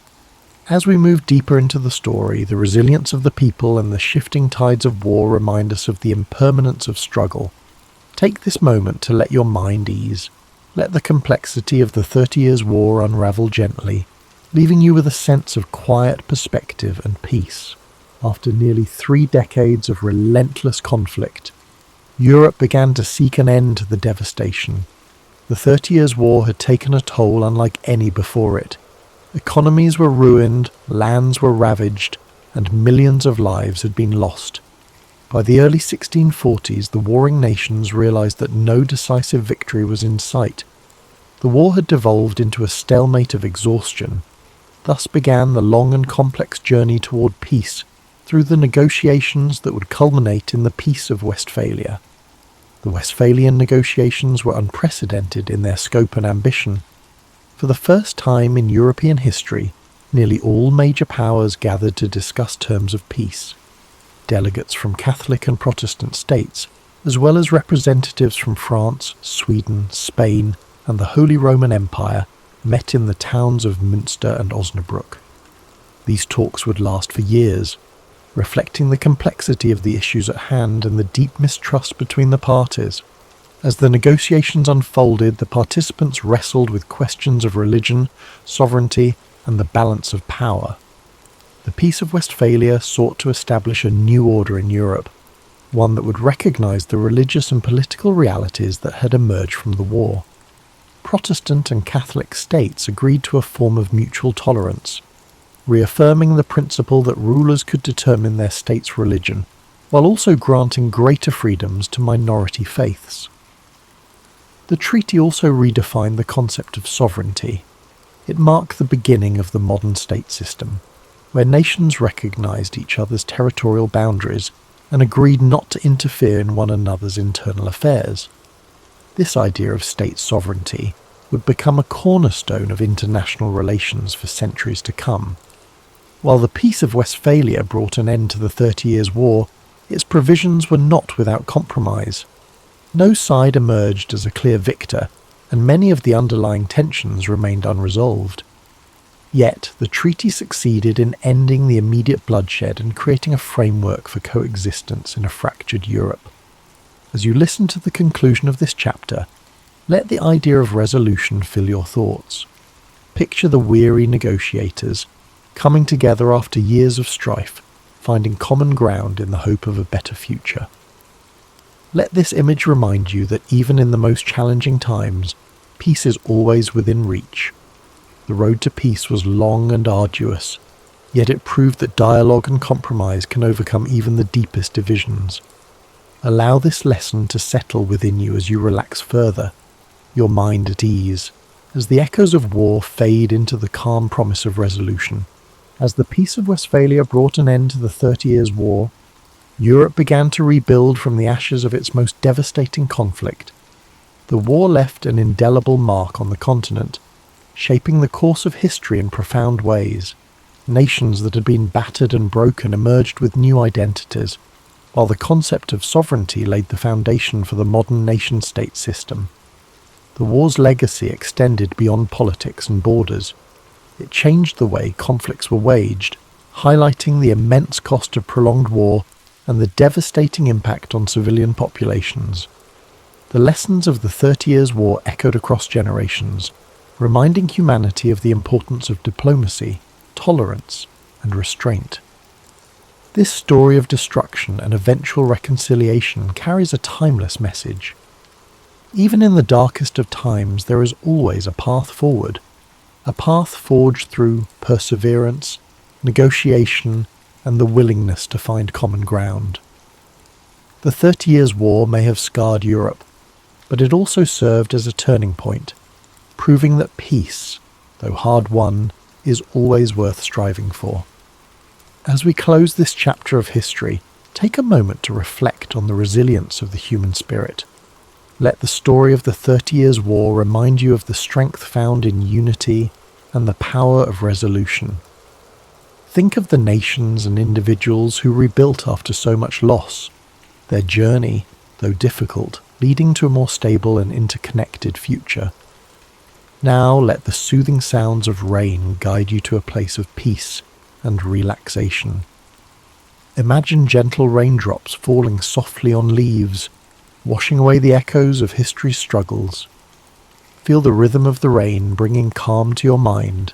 As we move deeper into the story, the resilience of the people and the shifting tides of war remind us of the impermanence of struggle. Take this moment to let your mind ease. Let the complexity of the 30 Years' War unravel gently, leaving you with a sense of quiet perspective and peace. After nearly 3 decades of relentless conflict, Europe began to seek an end to the devastation. The 30 Years' War had taken a toll unlike any before it. Economies were ruined, lands were ravaged, and millions of lives had been lost. By the early 1640s, the warring nations realized that no decisive victory was in sight. The war had devolved into a stalemate of exhaustion. Thus began the long and complex journey toward peace, through the negotiations that would culminate in the Peace of Westphalia. The Westphalian negotiations were unprecedented in their scope and ambition. For the first time in European history, nearly all major powers gathered to discuss terms of peace. Delegates from Catholic and Protestant states, as well as representatives from France, Sweden, Spain, and the Holy Roman Empire, met in the towns of Münster and Osnabrück. These talks would last for years, reflecting the complexity of the issues at hand and the deep mistrust between the parties. As the negotiations unfolded, the participants wrestled with questions of religion, sovereignty, and the balance of power. The Peace of Westphalia sought to establish a new order in Europe, one that would recognize the religious and political realities that had emerged from the war. Protestant and Catholic states agreed to a form of mutual tolerance, reaffirming the principle that rulers could determine their state's religion, while also granting greater freedoms to minority faiths. The treaty also redefined the concept of sovereignty. It marked the beginning of the modern state system, where nations recognized each other's territorial boundaries and agreed not to interfere in one another's internal affairs. This idea of state sovereignty would become a cornerstone of international relations for centuries to come. While the Peace of Westphalia brought an end to the 30 Years' War, its provisions were not without compromise. No side emerged as a clear victor, and many of the underlying tensions remained unresolved. Yet, the treaty succeeded in ending the immediate bloodshed and creating a framework for coexistence in a fractured Europe. As you listen to the conclusion of this chapter, let the idea of resolution fill your thoughts. Picture the weary negotiators, coming together after years of strife, finding common ground in the hope of a better future. Let this image remind you that even in the most challenging times, peace is always within reach. The road to peace was long and arduous, yet it proved that dialogue and compromise can overcome even the deepest divisions. Allow this lesson to settle within you as you relax further, your mind at ease, as the echoes of war fade into the calm promise of resolution. As the Peace of Westphalia brought an end to the 30 Years' War, Europe began to rebuild from the ashes of its most devastating conflict. The war left an indelible mark on the continent, shaping the course of history in profound ways. Nations that had been battered and broken emerged with new identities, while the concept of sovereignty laid the foundation for the modern nation-state system. The war's legacy extended beyond politics and borders. It changed the way conflicts were waged, highlighting the immense cost of prolonged war and the devastating impact on civilian populations. The lessons of the 30 Years' War echoed across generations, reminding humanity of the importance of diplomacy, tolerance, and restraint. This story of destruction and eventual reconciliation carries a timeless message. Even in the darkest of times, there is always a path forward, a path forged through perseverance, negotiation, and the willingness to find common ground. The 30 Years' War may have scarred Europe, but it also served as a turning point, proving that peace, though hard won, is always worth striving for. As we close this chapter of history, take a moment to reflect on the resilience of the human spirit. Let the story of the 30 Years' War remind you of the strength found in unity and the power of resolution. Think of the nations and individuals who rebuilt after so much loss, their journey, though difficult, leading to a more stable and interconnected future. Now let the soothing sounds of rain guide you to a place of peace and relaxation. Imagine gentle raindrops falling softly on leaves, washing away the echoes of history's struggles. Feel the rhythm of the rain bringing calm to your mind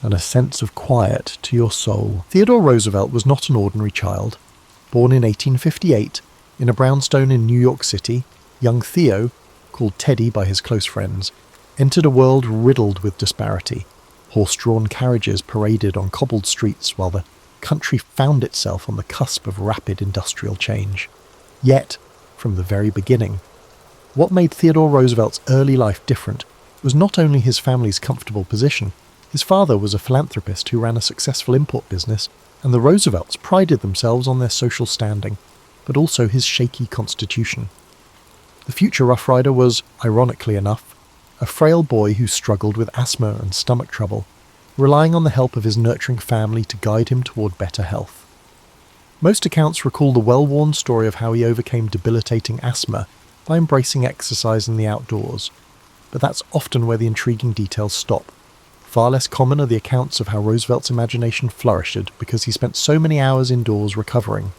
and a sense of quiet to your soul. Theodore Roosevelt was not an ordinary child. Born in 1858 in a brownstone in New York City, young Theo, called Teddy by his close friends, entered a world riddled with disparity. Horse-drawn carriages paraded on cobbled streets while the country found itself on the cusp of rapid industrial change. Yet, from the very beginning, what made Theodore Roosevelt's early life different was not only his family's comfortable position. His father was a philanthropist who ran a successful import business, and the Roosevelts prided themselves on their social standing, but also his shaky constitution. The future Rough Rider was, ironically enough, a frail boy who struggled with asthma and stomach trouble, relying on the help of his nurturing family to guide him toward better health. Most accounts recall the well-worn story of how he overcame debilitating asthma by embracing exercise in the outdoors, but that's often where the intriguing details stop. Far less common are the accounts of how Roosevelt's imagination flourished because he spent so many hours indoors recovering.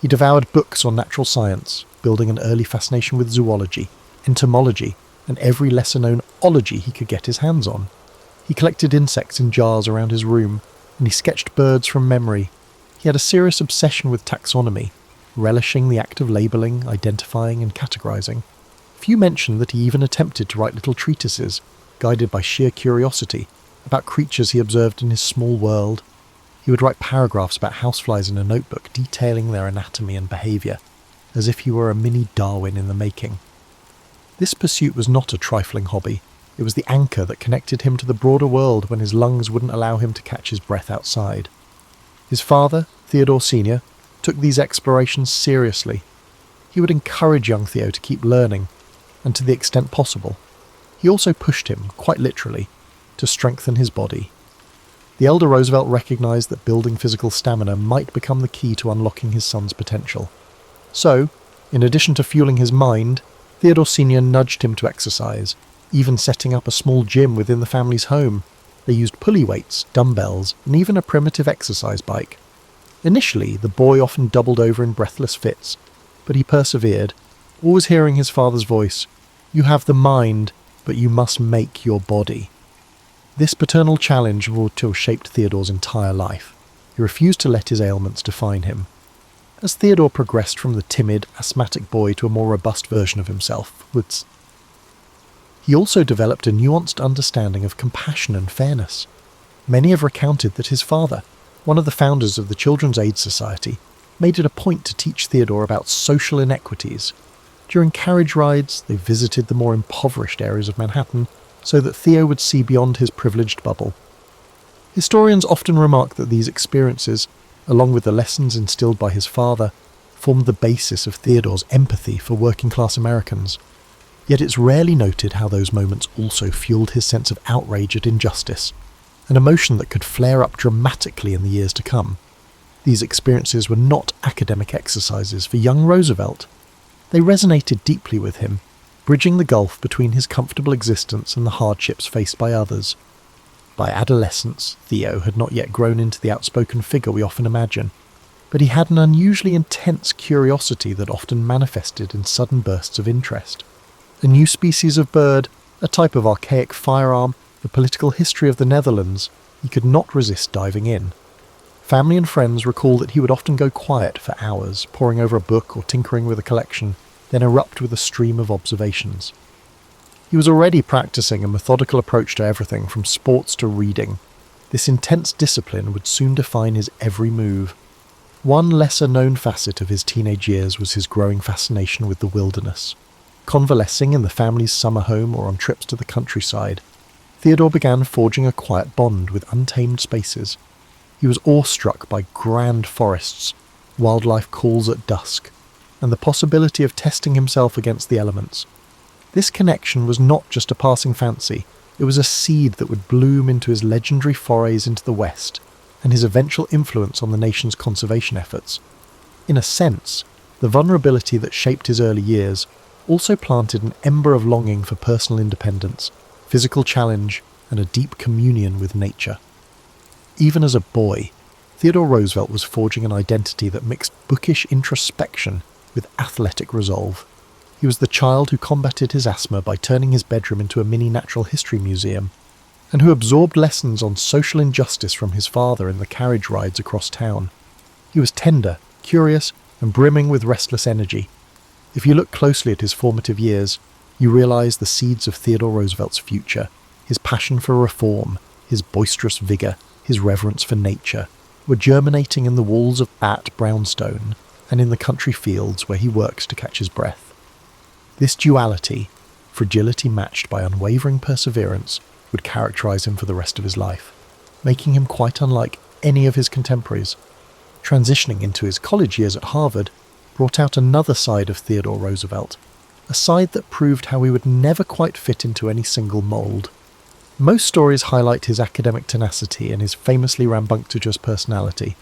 He devoured books on natural science, building an early fascination with zoology, entomology, and every lesser-known ology he could get his hands on. He collected insects in jars around his room, and he sketched birds from memory. He had a serious obsession with taxonomy, relishing the act of labelling, identifying, and categorizing. Few mention that he even attempted to write little treatises, guided by sheer curiosity, about creatures he observed in his small world. He would write paragraphs about houseflies in a notebook, detailing their anatomy and behaviour, as if he were a mini Darwin in the making. This pursuit was not a trifling hobby. It was the anchor that connected him to the broader world when his lungs wouldn't allow him to catch his breath outside. His father, Theodore Sr., took these explorations seriously. He would encourage young Theo to keep learning, and to the extent possible. He also pushed him, quite literally, to strengthen his body. The elder Roosevelt recognised that building physical stamina might become the key to unlocking his son's potential. So, in addition to fueling his mind, Theodore Sr. nudged him to exercise, even setting up a small gym within the family's home. They used pulley weights, dumbbells, and even a primitive exercise bike. Initially, the boy often doubled over in breathless fits, but he persevered, always hearing his father's voice, "You have the mind, but you must make your body." This paternal challenge would have shaped Theodore's entire life. He refused to let his ailments define him. As Theodore progressed from the timid, asthmatic boy to a more robust version of himself, he also developed a nuanced understanding of compassion and fairness. Many have recounted that his father, one of the founders of the Children's Aid Society, made it a point to teach Theodore about social inequities. During carriage rides, they visited the more impoverished areas of Manhattan so that Theo would see beyond his privileged bubble. Historians often remark that these experiences, along with the lessons instilled by his father, formed the basis of Theodore's empathy for working-class Americans. Yet it's rarely noted how those moments also fueled his sense of outrage at injustice, an emotion that could flare up dramatically in the years to come. These experiences were not academic exercises for young Roosevelt. They resonated deeply with him, bridging the gulf between his comfortable existence and the hardships faced by others. By adolescence, Theo had not yet grown into the outspoken figure we often imagine, but he had an unusually intense curiosity that often manifested in sudden bursts of interest. A new species of bird, a type of archaic firearm, the political history of the Netherlands, he could not resist diving in. Family and friends recall that he would often go quiet for hours, poring over a book or tinkering with a collection, then erupt with a stream of observations. He was already practicing a methodical approach to everything from sports to reading. This intense discipline would soon define his every move. One lesser-known facet of his teenage years was his growing fascination with the wilderness. Convalescing in the family's summer home or on trips to the countryside, Theodore began forging a quiet bond with untamed spaces. He was awestruck by grand forests, wildlife calls at dusk, and the possibility of testing himself against the elements. This connection was not just a passing fancy, it was a seed that would bloom into his legendary forays into the West and his eventual influence on the nation's conservation efforts. In a sense, the vulnerability that shaped his early years also planted an ember of longing for personal independence, physical challenge, and a deep communion with nature. Even as a boy, Theodore Roosevelt was forging an identity that mixed bookish introspection with athletic resolve. He was the child who combated his asthma by turning his bedroom into a mini natural history museum, and who absorbed lessons on social injustice from his father in the carriage rides across town. He was tender, curious, and brimming with restless energy. If you look closely at his formative years, you realise the seeds of Theodore Roosevelt's future, his passion for reform, his boisterous vigour, his reverence for nature, were germinating in the walls of Brownstone and in the country fields where he worked to catch his breath. This duality, fragility matched by unwavering perseverance, would characterise him for the rest of his life, making him quite unlike any of his contemporaries. Transitioning into his college years at Harvard brought out another side of Theodore Roosevelt, a side that proved how he would never quite fit into any single mould. Most stories highlight his academic tenacity and his famously rambunctious personality,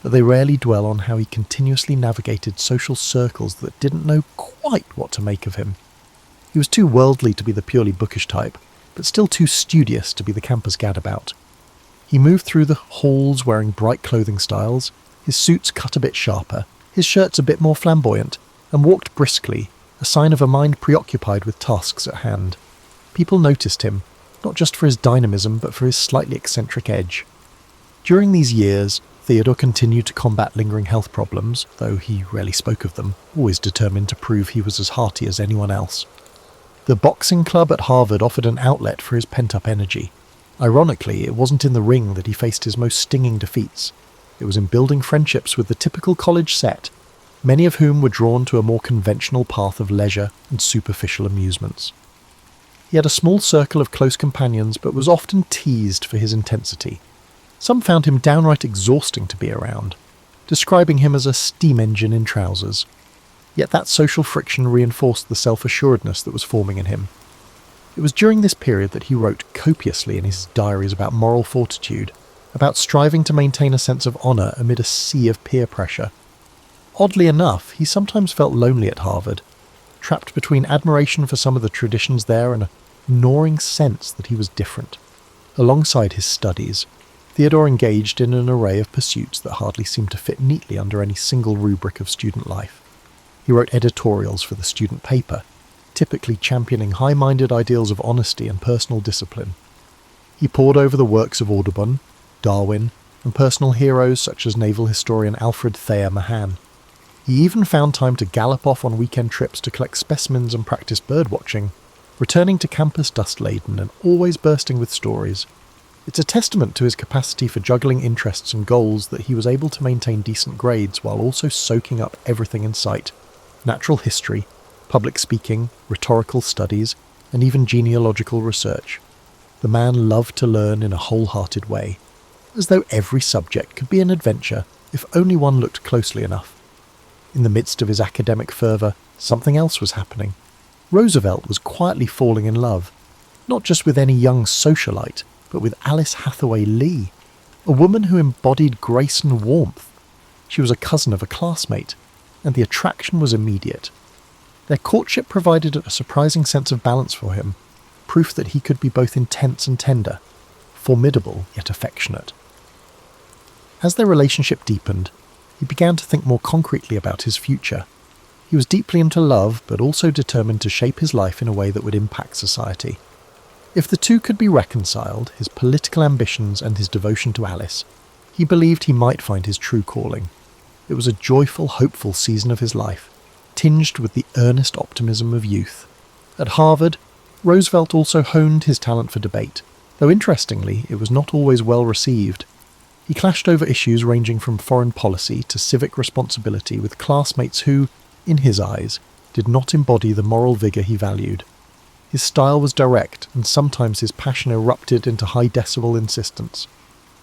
but they rarely dwell on how he continuously navigated social circles that didn't know quite what to make of him. He was too worldly to be the purely bookish type, but still too studious to be the campus gadabout. He moved through the halls wearing bright clothing styles, his suits cut a bit sharper, his shirts a bit more flamboyant, and walked briskly, a sign of a mind preoccupied with tasks at hand. People noticed him, not just for his dynamism but for his slightly eccentric edge. During these years, Theodore continued to combat lingering health problems, though he rarely spoke of them, always determined to prove he was as hearty as anyone else. The boxing club at Harvard offered an outlet for his pent-up energy. Ironically, it wasn't in the ring that he faced his most stinging defeats. It was in building friendships with the typical college set, many of whom were drawn to a more conventional path of leisure and superficial amusements. He had a small circle of close companions, but was often teased for his intensity. Some found him downright exhausting to be around, describing him as a steam engine in trousers. Yet that social friction reinforced the self-assuredness that was forming in him. It was during this period that he wrote copiously in his diaries about moral fortitude, about striving to maintain a sense of honour amid a sea of peer pressure. Oddly enough, he sometimes felt lonely at Harvard, trapped between admiration for some of the traditions there and a gnawing sense that he was different. Alongside his studies, Theodore engaged in an array of pursuits that hardly seemed to fit neatly under any single rubric of student life. He wrote editorials for the student paper, typically championing high-minded ideals of honesty and personal discipline. He pored over the works of Audubon, Darwin, and personal heroes such as naval historian Alfred Thayer Mahan. He even found time to gallop off on weekend trips to collect specimens and practice birdwatching, returning to campus dust-laden and always bursting with stories. It's a testament to his capacity for juggling interests and goals that he was able to maintain decent grades while also soaking up everything in sight: natural history, public speaking, rhetorical studies, and even genealogical research. The man loved to learn in a wholehearted way, as though every subject could be an adventure if only one looked closely enough. In the midst of his academic fervour, something else was happening. Roosevelt was quietly falling in love, not just with any young socialite, but with Alice Hathaway Lee, a woman who embodied grace and warmth. She was a cousin of a classmate, and the attraction was immediate. Their courtship provided a surprising sense of balance for him, proof that he could be both intense and tender, formidable yet affectionate. As their relationship deepened, he began to think more concretely about his future. He was deeply into love, but also determined to shape his life in a way that would impact society. If the two could be reconciled, his political ambitions and his devotion to Alice, he believed he might find his true calling. It was a joyful, hopeful season of his life, tinged with the earnest optimism of youth. At Harvard, Roosevelt also honed his talent for debate, though interestingly, it was not always well received. He clashed over issues ranging from foreign policy to civic responsibility with classmates who, in his eyes, did not embody the moral vigour he valued. His style was direct, and sometimes his passion erupted into high-decibel insistence.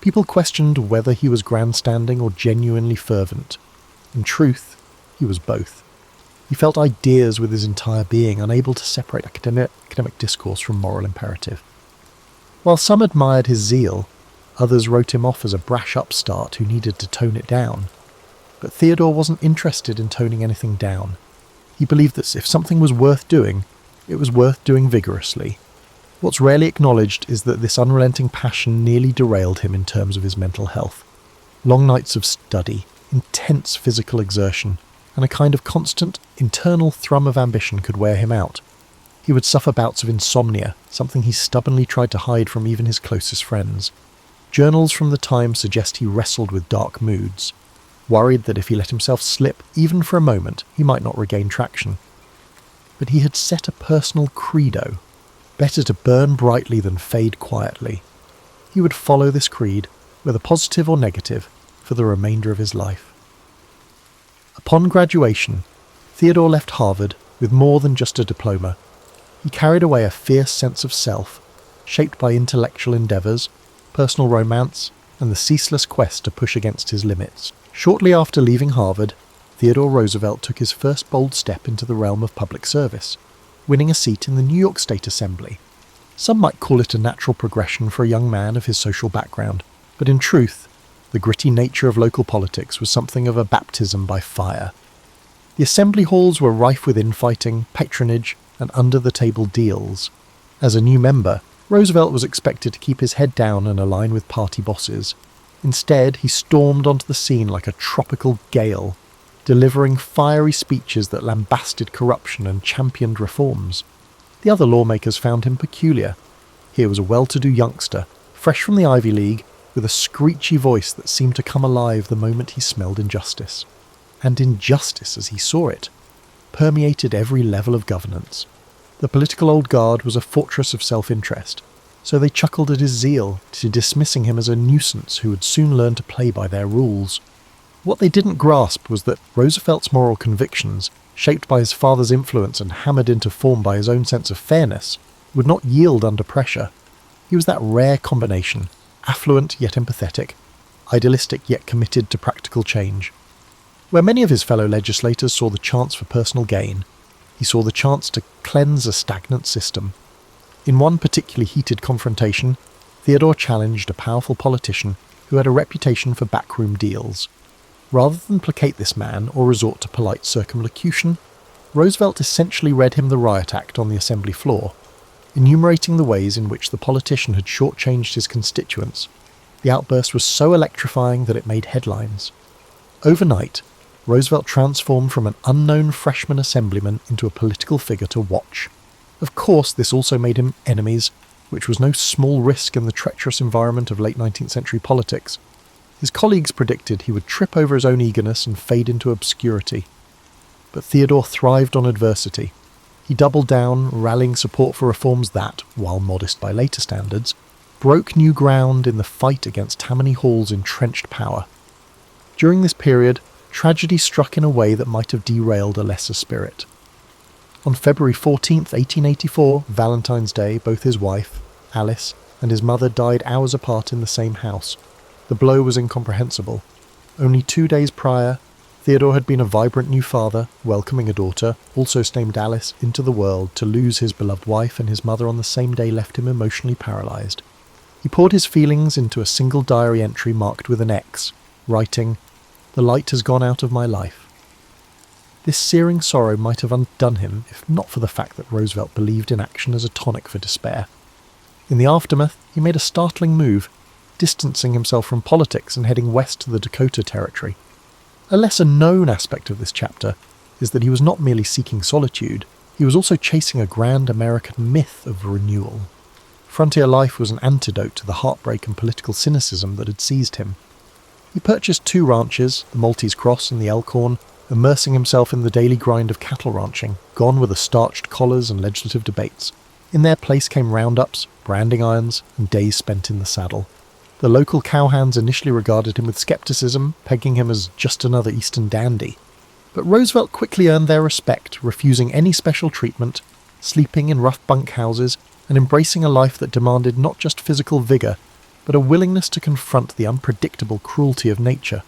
People questioned whether he was grandstanding or genuinely fervent. In truth, he was both. He felt ideas with his entire being, unable to separate academic discourse from moral imperative. While some admired his zeal, others wrote him off as a brash upstart who needed to tone it down. But Theodore wasn't interested in toning anything down. He believed that if something was worth doing, it was worth doing vigorously. What's rarely acknowledged is that this unrelenting passion nearly derailed him in terms of his mental health. Long nights of study, intense physical exertion, and a kind of constant internal thrum of ambition could wear him out. He would suffer bouts of insomnia, something he stubbornly tried to hide from even his closest friends. Journals from the time suggest he wrestled with dark moods, worried that if he let himself slip even for a moment, he might not regain traction. But he had set a personal credo: better to burn brightly than fade quietly. He would follow this creed, whether positive or negative, for the remainder of his life. Upon graduation, Theodore left Harvard with more than just a diploma. He carried away a fierce sense of self, shaped by intellectual endeavours, personal romance, and the ceaseless quest to push against his limits. Shortly after leaving Harvard, Theodore Roosevelt took his first bold step into the realm of public service, winning a seat in the New York State Assembly. Some might call it a natural progression for a young man of his social background, but in truth, the gritty nature of local politics was something of a baptism by fire. The assembly halls were rife with infighting, patronage, and under-the-table deals. As a new member, Roosevelt was expected to keep his head down and align with party bosses. Instead, he stormed onto the scene like a tropical gale, delivering fiery speeches that lambasted corruption and championed reforms. The other lawmakers found him peculiar. Here was a well-to-do youngster, fresh from the Ivy League, with a screechy voice that seemed to come alive the moment he smelled injustice. And injustice, as he saw it, permeated every level of governance. The political old guard was a fortress of self-interest, so they chuckled at his zeal, dismissing him as a nuisance who would soon learn to play by their rules. What they didn't grasp was that Roosevelt's moral convictions, shaped by his father's influence and hammered into form by his own sense of fairness, would not yield under pressure. He was that rare combination, affluent yet empathetic, idealistic yet committed to practical change. Where many of his fellow legislators saw the chance for personal gain, he saw the chance to cleanse a stagnant system. In one particularly heated confrontation, Theodore challenged a powerful politician who had a reputation for backroom deals. Rather than placate this man or resort to polite circumlocution, Roosevelt essentially read him the riot act on the assembly floor, enumerating the ways in which the politician had shortchanged his constituents. The outburst was so electrifying that it made headlines. Overnight, Roosevelt transformed from an unknown freshman assemblyman into a political figure to watch. Of course, this also made him enemies, which was no small risk in the treacherous environment of late 19th century politics. His colleagues predicted he would trip over his own eagerness and fade into obscurity. But Theodore thrived on adversity. He doubled down, rallying support for reforms that, while modest by later standards, broke new ground in the fight against Tammany Hall's entrenched power. During this period, tragedy struck in a way that might have derailed a lesser spirit. On February 14, 1884, Valentine's Day, both his wife, Alice, and his mother died hours apart in the same house. The blow was incomprehensible. Only 2 days prior, Theodore had been a vibrant new father, welcoming a daughter, also named Alice, into the world. To lose his beloved wife and his mother on the same day left him emotionally paralysed. He poured his feelings into a single diary entry marked with an X, writing, "The light has gone out of my life." This searing sorrow might have undone him if not for the fact that Roosevelt believed in action as a tonic for despair. In the aftermath, he made a startling move, distancing himself from politics and heading west to the Dakota Territory. A lesser-known aspect of this chapter is that he was not merely seeking solitude, he was also chasing a grand American myth of renewal. Frontier life was an antidote to the heartbreak and political cynicism that had seized him. He purchased 2 ranches, the Maltese Cross and the Elkhorn, immersing himself in the daily grind of cattle ranching, gone were the starched collars and legislative debates. In their place came roundups, branding irons, and days spent in the saddle. The local cowhands initially regarded him with skepticism, pegging him as just another Eastern dandy. But Roosevelt quickly earned their respect, refusing any special treatment, sleeping in rough bunkhouses, and embracing a life that demanded not just physical vigour, but a willingness to confront the unpredictable cruelty of nature.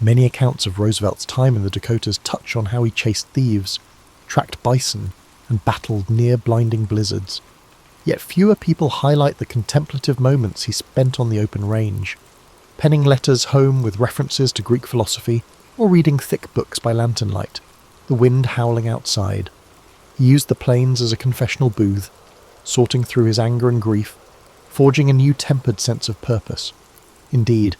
Many accounts of Roosevelt's time in the Dakotas touch on how he chased thieves, tracked bison, and battled near blinding blizzards. Yet fewer people highlight the contemplative moments he spent on the open range, penning letters home with references to Greek philosophy, or reading thick books by lantern light, the wind howling outside. He used the plains as a confessional booth, sorting through his anger and grief, forging a new tempered sense of purpose. Indeed,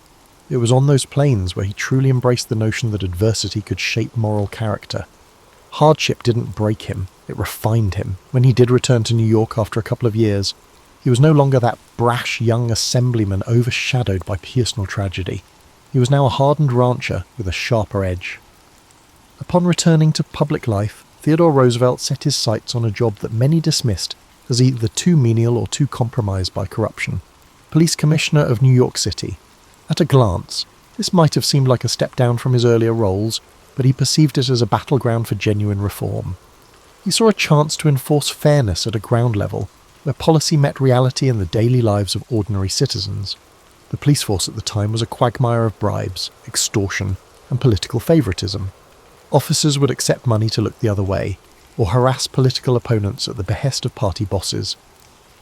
it was on those planes where he truly embraced the notion that adversity could shape moral character. Hardship didn't break him, it refined him. When he did return to New York after a couple of years, he was no longer that brash young assemblyman overshadowed by personal tragedy. He was now a hardened rancher with a sharper edge. Upon returning to public life, Theodore Roosevelt set his sights on a job that many dismissed as either too menial or too compromised by corruption. Police Commissioner of New York City. At a glance, this might have seemed like a step down from his earlier roles, but he perceived it as a battleground for genuine reform. He saw a chance to enforce fairness at a ground level, where policy met reality in the daily lives of ordinary citizens. The police force at the time was a quagmire of bribes, extortion, and political favouritism. Officers would accept money to look the other way, or harass political opponents at the behest of party bosses.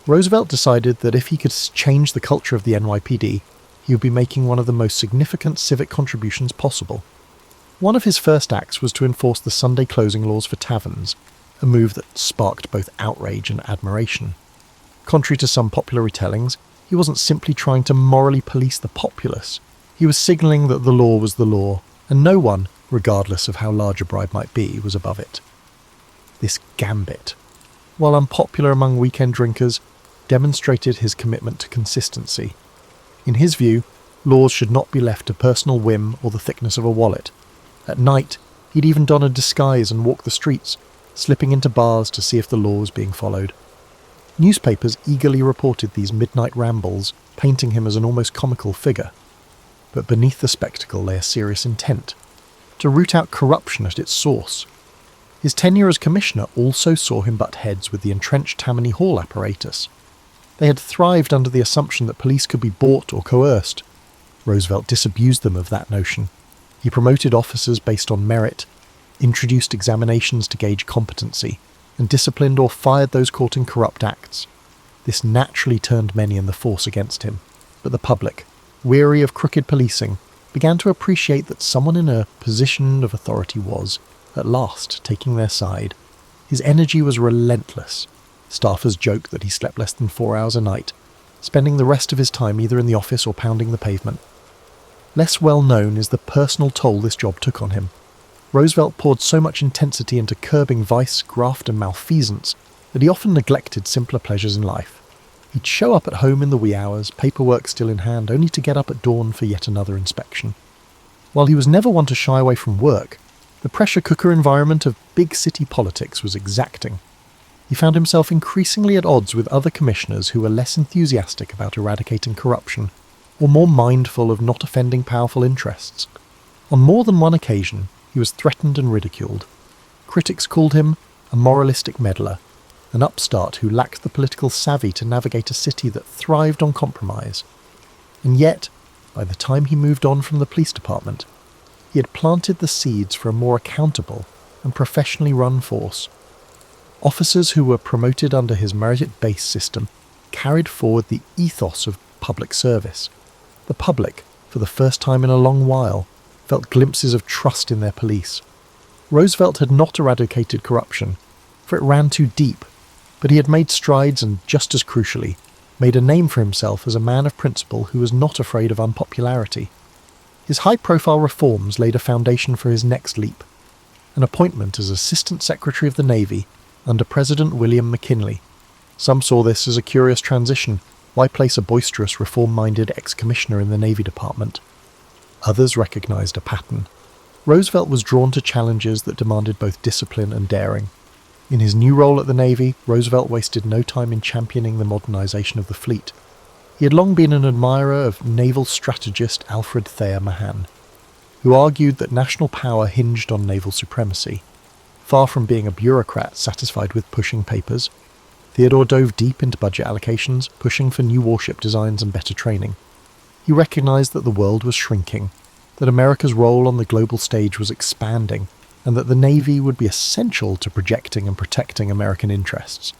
Roosevelt decided that if he could change the culture of the NYPD, he would be making one of the most significant civic contributions possible. One of his first acts was to enforce the Sunday closing laws for taverns, a move that sparked both outrage and admiration. Contrary to some popular retellings, he wasn't simply trying to morally police the populace. He was signalling that the law was the law, and no one, regardless of how large a bribe might be, was above it. This gambit, while unpopular among weekend drinkers, demonstrated his commitment to consistency. In his view, laws should not be left to personal whim or the thickness of a wallet. At night, he'd even don a disguise and walk the streets, slipping into bars to see if the law was being followed. Newspapers eagerly reported these midnight rambles, painting him as an almost comical figure. But beneath the spectacle lay a serious intent: to root out corruption at its source. His tenure as commissioner also saw him butt heads with the entrenched Tammany Hall apparatus. They had thrived under the assumption that police could be bought or coerced. Roosevelt disabused them of that notion. He promoted officers based on merit, introduced examinations to gauge competency, and disciplined or fired those caught in corrupt acts. This naturally turned many in the force against him, but the public, weary of crooked policing, began to appreciate that someone in a position of authority was, at last, taking their side. His energy was relentless. Staffers joked that he slept less than 4 hours a night, spending the rest of his time either in the office or pounding the pavement. Less well known is the personal toll this job took on him. Roosevelt poured so much intensity into curbing vice, graft and malfeasance that he often neglected simpler pleasures in life. He'd show up at home in the wee hours, paperwork still in hand, only to get up at dawn for yet another inspection. While he was never one to shy away from work, the pressure cooker environment of big city politics was exacting. He found himself increasingly at odds with other commissioners who were less enthusiastic about eradicating corruption, or more mindful of not offending powerful interests. On more than one occasion, he was threatened and ridiculed. Critics called him a moralistic meddler, an upstart who lacked the political savvy to navigate a city that thrived on compromise. And yet, by the time he moved on from the police department, he had planted the seeds for a more accountable and professionally run force. Officers who were promoted under his merit-based system carried forward the ethos of public service. The public, for the first time in a long while, felt glimpses of trust in their police. Roosevelt had not eradicated corruption, for it ran too deep, but he had made strides and, just as crucially, made a name for himself as a man of principle who was not afraid of unpopularity. His high-profile reforms laid a foundation for his next leap, an appointment as Assistant Secretary of the Navy under President William McKinley. Some saw this as a curious transition. Why place a boisterous, reform-minded ex-commissioner in the Navy Department? Others recognized a pattern. Roosevelt was drawn to challenges that demanded both discipline and daring. In his new role at the Navy, Roosevelt wasted no time in championing the modernization of the fleet. He had long been an admirer of naval strategist Alfred Thayer Mahan, who argued that national power hinged on naval supremacy. Far from being a bureaucrat satisfied with pushing papers, Theodore dove deep into budget allocations, pushing for new warship designs and better training. He recognized that the world was shrinking, that America's role on the global stage was expanding, and that the Navy would be essential to projecting and protecting American interests.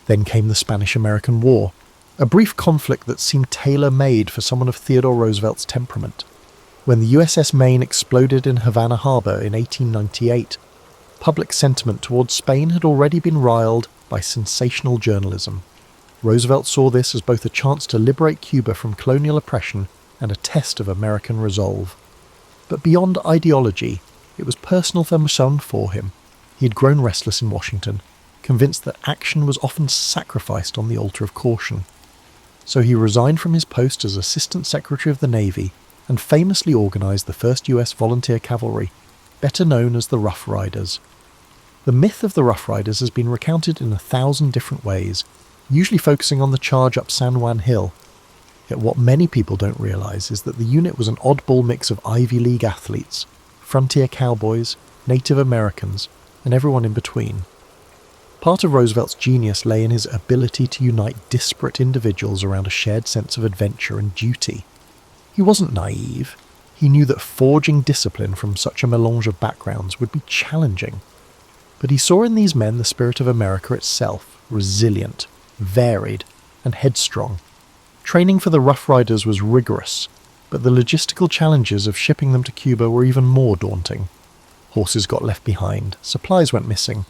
Then came the Spanish-American War, a brief conflict that seemed tailor-made for someone of Theodore Roosevelt's temperament. When the USS Maine exploded in Havana Harbor in 1898, public sentiment towards Spain had already been riled by sensational journalism. Roosevelt saw this as both a chance to liberate Cuba from colonial oppression and a test of American resolve. But beyond ideology, it was personal for him. He had grown restless in Washington, convinced that action was often sacrificed on the altar of caution. So he resigned from his post as Assistant Secretary of the Navy and famously organised the 1st US Volunteer Cavalry, better known as the Rough Riders. The myth of the Rough Riders has been recounted in 1,000 different ways, usually focusing on the charge up San Juan Hill. Yet what many people don't realise is that the unit was an oddball mix of Ivy League athletes, frontier cowboys, Native Americans, and everyone in between. Part of Roosevelt's genius lay in his ability to unite disparate individuals around a shared sense of adventure and duty. He wasn't naive. He knew that forging discipline from such a melange of backgrounds would be challenging. But he saw in these men the spirit of America itself, resilient, varied, and headstrong. Training for the Rough Riders was rigorous, but the logistical challenges of shipping them to Cuba were even more daunting. Horses got left behind, supplies went missing.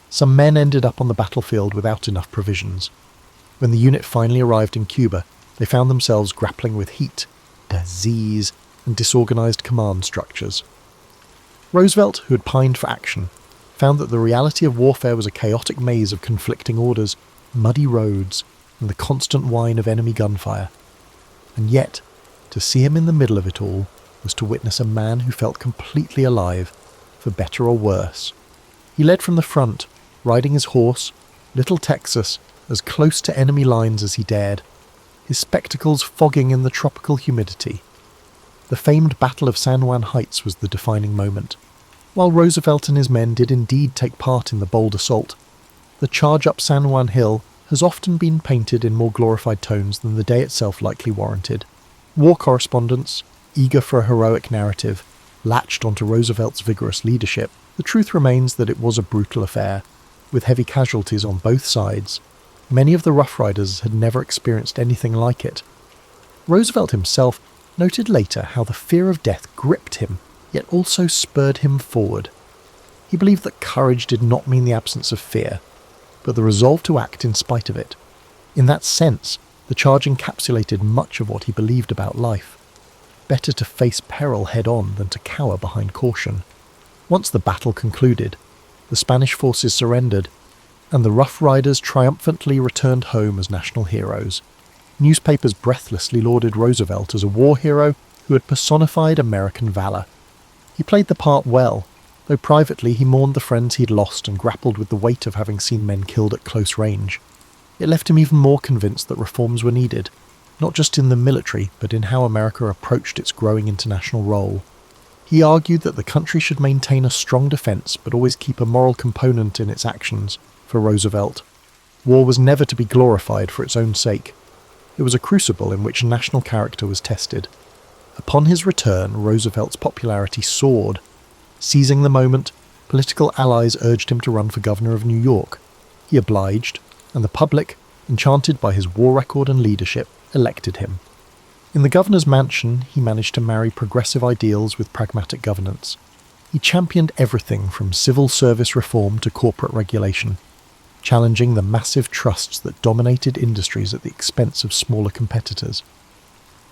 Some men ended up on the battlefield without enough provisions. When the unit finally arrived in Cuba, they found themselves grappling with heat, disease, and disorganized command structures. Roosevelt, who had pined for action, found that the reality of warfare was a chaotic maze of conflicting orders, muddy roads, and the constant whine of enemy gunfire. And yet, to see him in the middle of it all was to witness a man who felt completely alive, for better or worse. He led from the front, riding his horse, Little Texas, as close to enemy lines as he dared, his spectacles fogging in the tropical humidity. The famed Battle of San Juan Heights was the defining moment. While Roosevelt and his men did indeed take part in the bold assault, the charge up San Juan Hill has often been painted in more glorified tones than the day itself likely warranted. War correspondents, eager for a heroic narrative, latched onto Roosevelt's vigorous leadership. The truth remains that it was a brutal affair, with heavy casualties on both sides. Many of the Rough Riders had never experienced anything like it. Roosevelt himself noted later how the fear of death gripped him, yet also spurred him forward. He believed that courage did not mean the absence of fear, but the resolve to act in spite of it. In that sense, the charge encapsulated much of what he believed about life. Better to face peril head-on than to cower behind caution. Once the battle concluded, the Spanish forces surrendered, and the Rough Riders triumphantly returned home as national heroes. Newspapers breathlessly lauded Roosevelt as a war hero who had personified American valour. He played the part well, though privately he mourned the friends he'd lost and grappled with the weight of having seen men killed at close range. It left him even more convinced that reforms were needed, not just in the military, but in how America approached its growing international role. He argued that the country should maintain a strong defence but always keep a moral component in its actions. For Roosevelt, war was never to be glorified for its own sake. It was a crucible in which national character was tested. Upon his return, Roosevelt's popularity soared. Seizing the moment, political allies urged him to run for governor of New York. He obliged, and the public, enchanted by his war record and leadership, elected him. In the governor's mansion, he managed to marry progressive ideals with pragmatic governance. He championed everything from civil service reform to corporate regulation, challenging the massive trusts that dominated industries at the expense of smaller competitors.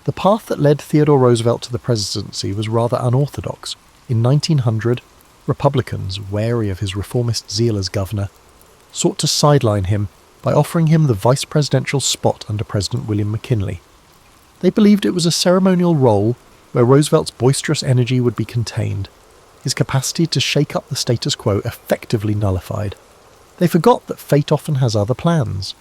The path that led Theodore Roosevelt to the presidency was rather unorthodox. In 1900, Republicans, wary of his reformist zeal as governor, sought to sideline him by offering him the vice presidential spot under President William McKinley. They believed it was a ceremonial role where Roosevelt's boisterous energy would be contained, his capacity to shake up the status quo effectively nullified. They forgot that fate often has other plans.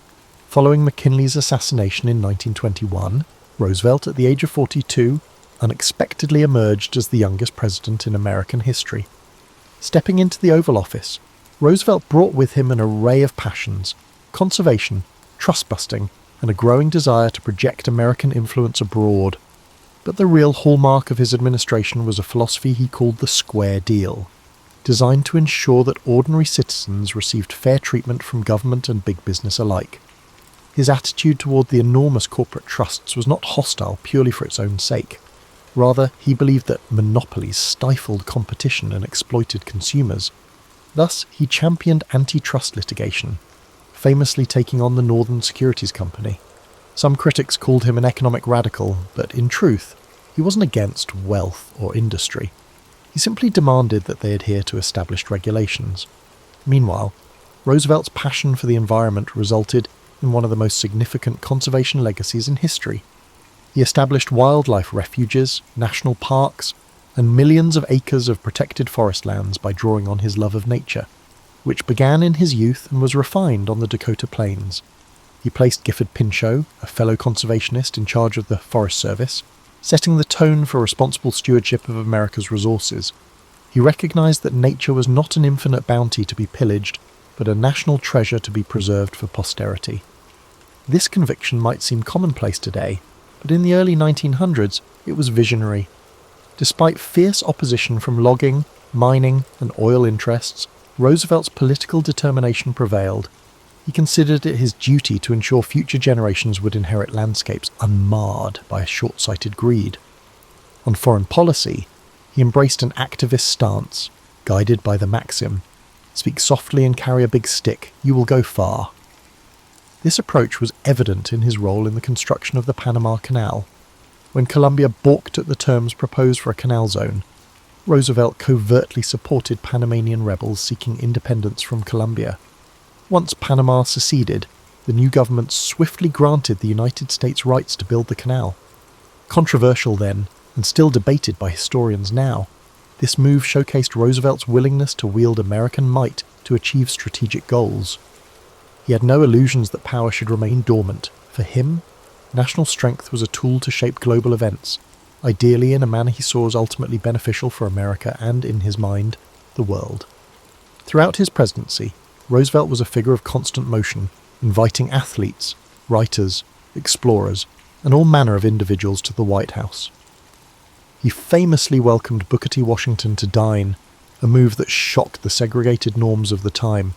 Following McKinley's assassination in 1921, Roosevelt, at the age of 42, unexpectedly emerged as the youngest president in American history. Stepping into the Oval Office, Roosevelt brought with him an array of passions: conservation, trust-busting, and a growing desire to project American influence abroad. But the real hallmark of his administration was a philosophy he called the Square Deal, designed to ensure that ordinary citizens received fair treatment from government and big business alike. His attitude toward the enormous corporate trusts was not hostile purely for its own sake. Rather, he believed that monopolies stifled competition and exploited consumers. Thus, he championed antitrust litigation, famously taking on the Northern Securities Company. Some critics called him an economic radical, but in truth, he wasn't against wealth or industry. He simply demanded that they adhere to established regulations. Meanwhile, Roosevelt's passion for the environment resulted in one of the most significant conservation legacies in history. He established wildlife refuges, national parks, and millions of acres of protected forest lands by drawing on his love of nature, which began in his youth and was refined on the Dakota Plains. He placed Gifford Pinchot, a fellow conservationist, in charge of the Forest Service, setting the tone for responsible stewardship of America's resources. He recognized that nature was not an infinite bounty to be pillaged, but a national treasure to be preserved for posterity. This conviction might seem commonplace today, but in the early 1900s it was visionary. Despite fierce opposition from logging, mining, and oil interests, Roosevelt's political determination prevailed. He considered it his duty to ensure future generations would inherit landscapes unmarred by a short-sighted greed. On foreign policy, he embraced an activist stance, guided by the maxim, "Speak softly and carry a big stick, you will go far." This approach was evident in his role in the construction of the Panama Canal. When Colombia balked at the terms proposed for a canal zone, Roosevelt covertly supported Panamanian rebels seeking independence from Colombia. Once Panama seceded, the new government swiftly granted the United States rights to build the canal. Controversial then, and still debated by historians now, this move showcased Roosevelt's willingness to wield American might to achieve strategic goals. He had no illusions that power should remain dormant. For him, national strength was a tool to shape global events, ideally in a manner he saw as ultimately beneficial for America and, in his mind, the world. Throughout his presidency, Roosevelt was a figure of constant motion, inviting athletes, writers, explorers, and all manner of individuals to the White House. He famously welcomed Booker T. Washington to dine, a move that shocked the segregated norms of the time.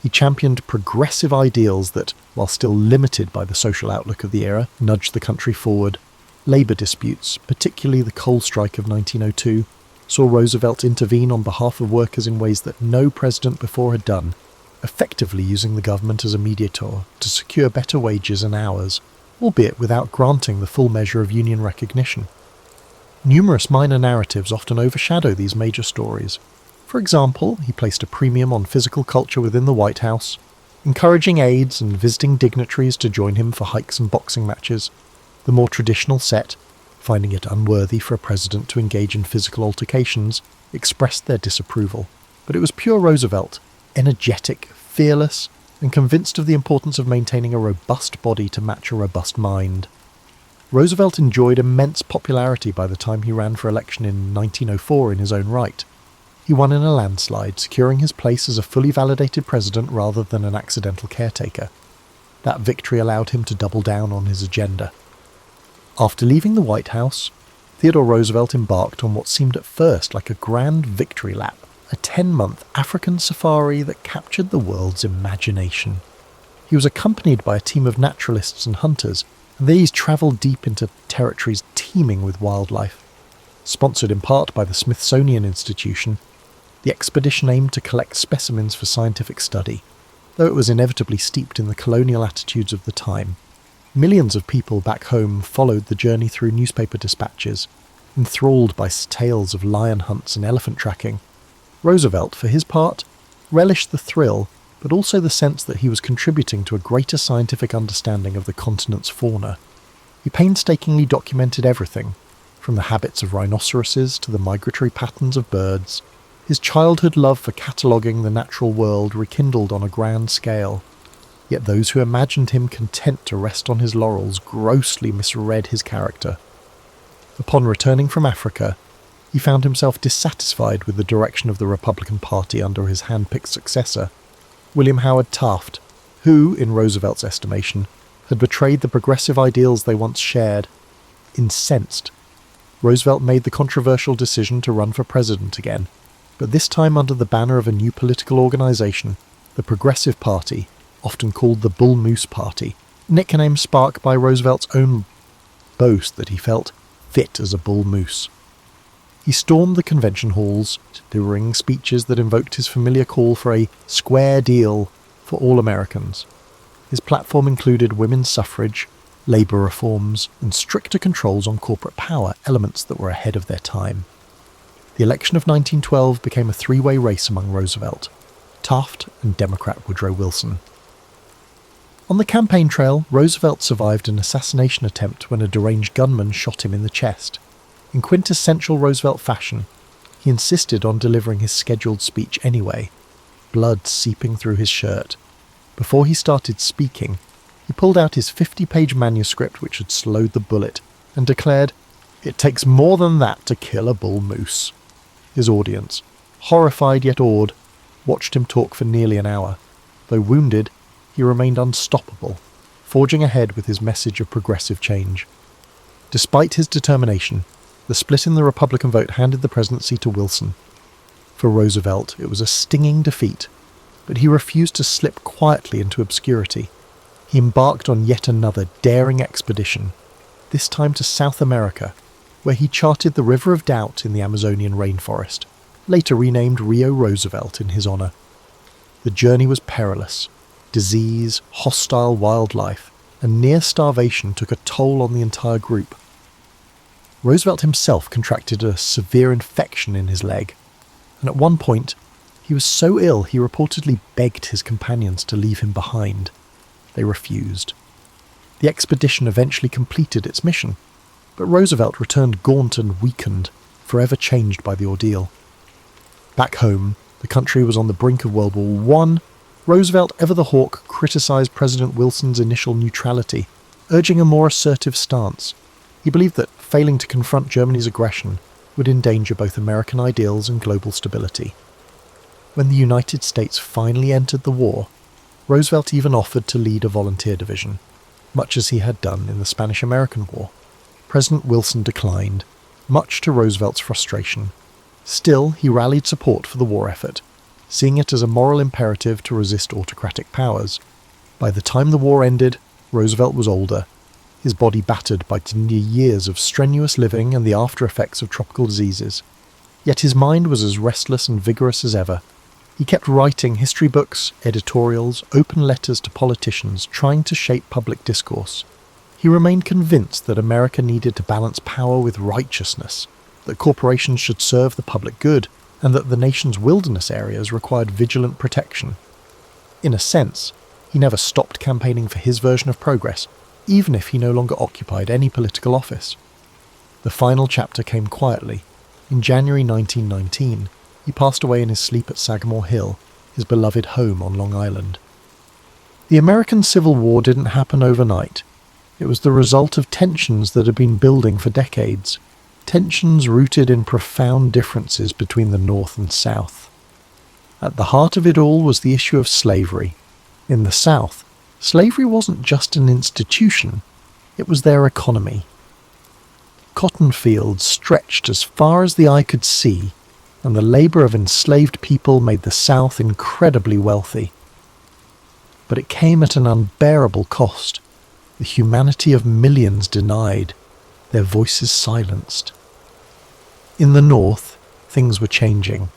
He championed progressive ideals that, while still limited by the social outlook of the era, nudged the country forward. Labour disputes, particularly the coal strike of 1902, saw Roosevelt intervene on behalf of workers in ways that no president before had done, effectively using the government as a mediator to secure better wages and hours, albeit without granting the full measure of union recognition. Numerous minor narratives often overshadow these major stories. For example, he placed a premium on physical culture within the White House, encouraging aides and visiting dignitaries to join him for hikes and boxing matches. The more traditional set, finding it unworthy for a president to engage in physical altercations, expressed their disapproval. But it was pure Roosevelt, energetic, fearless, and convinced of the importance of maintaining a robust body to match a robust mind. Roosevelt enjoyed immense popularity by the time he ran for election in 1904 in his own right. He won in a landslide, securing his place as a fully validated president rather than an accidental caretaker. That victory allowed him to double down on his agenda. After leaving the White House, Theodore Roosevelt embarked on what seemed at first like a grand victory lap, a 10-month African safari that captured the world's imagination. He was accompanied by a team of naturalists and hunters, and these travelled deep into territories teeming with wildlife. Sponsored in part by the Smithsonian Institution, the expedition aimed to collect specimens for scientific study, though it was inevitably steeped in the colonial attitudes of the time. Millions of people back home followed the journey through newspaper dispatches, enthralled by tales of lion hunts and elephant tracking. Roosevelt, for his part, relished the thrill, but also the sense that he was contributing to a greater scientific understanding of the continent's fauna. He painstakingly documented everything, from the habits of rhinoceroses to the migratory patterns of birds. His childhood love for cataloguing the natural world rekindled on a grand scale. Yet those who imagined him content to rest on his laurels grossly misread his character. Upon returning from Africa, he found himself dissatisfied with the direction of the Republican Party under his hand-picked successor, William Howard Taft, who, in Roosevelt's estimation, had betrayed the progressive ideals they once shared. Incensed, Roosevelt made the controversial decision to run for president again, but this time under the banner of a new political organization, the Progressive Party, often called the Bull Moose Party, a nickname sparked by Roosevelt's own boast that he felt fit as a bull moose. He stormed the convention halls, delivering speeches that invoked his familiar call for a square deal for all Americans. His platform included women's suffrage, labour reforms, and stricter controls on corporate power, elements that were ahead of their time. The election of 1912 became a three-way race among Roosevelt, Taft, and Democrat Woodrow Wilson. On the campaign trail, Roosevelt survived an assassination attempt when a deranged gunman shot him in the chest. In quintessential Roosevelt fashion, he insisted on delivering his scheduled speech anyway, blood seeping through his shirt. Before he started speaking, he pulled out his 50-page manuscript which had slowed the bullet and declared, "It takes more than that to kill a bull moose." His audience, horrified yet awed, watched him talk for nearly an hour. Though wounded, he remained unstoppable, forging ahead with his message of progressive change. Despite his determination, the split in the Republican vote handed the presidency to Wilson. For Roosevelt, it was a stinging defeat, but he refused to slip quietly into obscurity. He embarked on yet another daring expedition, this time to South America, where he charted the River of Doubt in the Amazonian rainforest, later renamed Rio Roosevelt in his honour. The journey was perilous. Disease, hostile wildlife, and near starvation took a toll on the entire group. Roosevelt himself contracted a severe infection in his leg, and at one point he was so ill he reportedly begged his companions to leave him behind. They refused. The expedition eventually completed its mission, but Roosevelt returned gaunt and weakened, forever changed by the ordeal. Back home, the country was on the brink of World War I. Roosevelt, ever the hawk, criticised President Wilson's initial neutrality, urging a more assertive stance. He believed that failing to confront Germany's aggression would endanger both American ideals and global stability. When the United States finally entered the war, Roosevelt even offered to lead a volunteer division, much as he had done in the Spanish-American War. President Wilson declined, much to Roosevelt's frustration. Still, he rallied support for the war effort, seeing it as a moral imperative to resist autocratic powers. By the time the war ended, Roosevelt was older, his body battered by 10 years of strenuous living and the after-effects of tropical diseases. Yet his mind was as restless and vigorous as ever. He kept writing history books, editorials, open letters to politicians, trying to shape public discourse. He remained convinced that America needed to balance power with righteousness, that corporations should serve the public good, and that the nation's wilderness areas required vigilant protection. In a sense, he never stopped campaigning for his version of progress, even if he no longer occupied any political office. The final chapter came quietly. In January 1919, he passed away in his sleep at Sagamore Hill, his beloved home on Long Island. The American Civil War didn't happen overnight. It was the result of tensions that had been building for decades. Tensions rooted in profound differences between the North and South. At the heart of it all was the issue of slavery. In the South, slavery wasn't just an institution, it was their economy. Cotton fields stretched as far as the eye could see, and the labour of enslaved people made the South incredibly wealthy. But it came at an unbearable cost, the humanity of millions denied, their voices silenced. In the North, things were changing.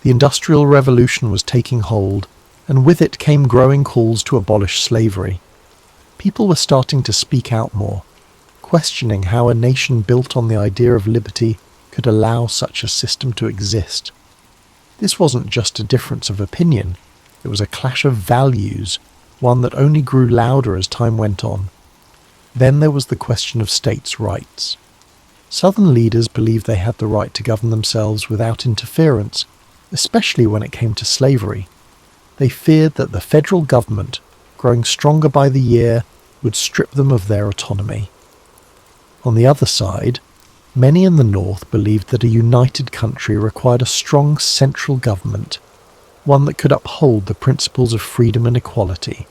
The Industrial Revolution was taking hold, and with it came growing calls to abolish slavery. People were starting to speak out more, questioning how a nation built on the idea of liberty could allow such a system to exist. This wasn't just a difference of opinion, it was a clash of values, one that only grew louder as time went on. Then there was the question of states' rights. Southern leaders believed they had the right to govern themselves without interference, especially when it came to slavery. They feared that the federal government, growing stronger by the year, would strip them of their autonomy. On the other side, many in the North believed that a united country required a strong central government, one that could uphold the principles of freedom and equality.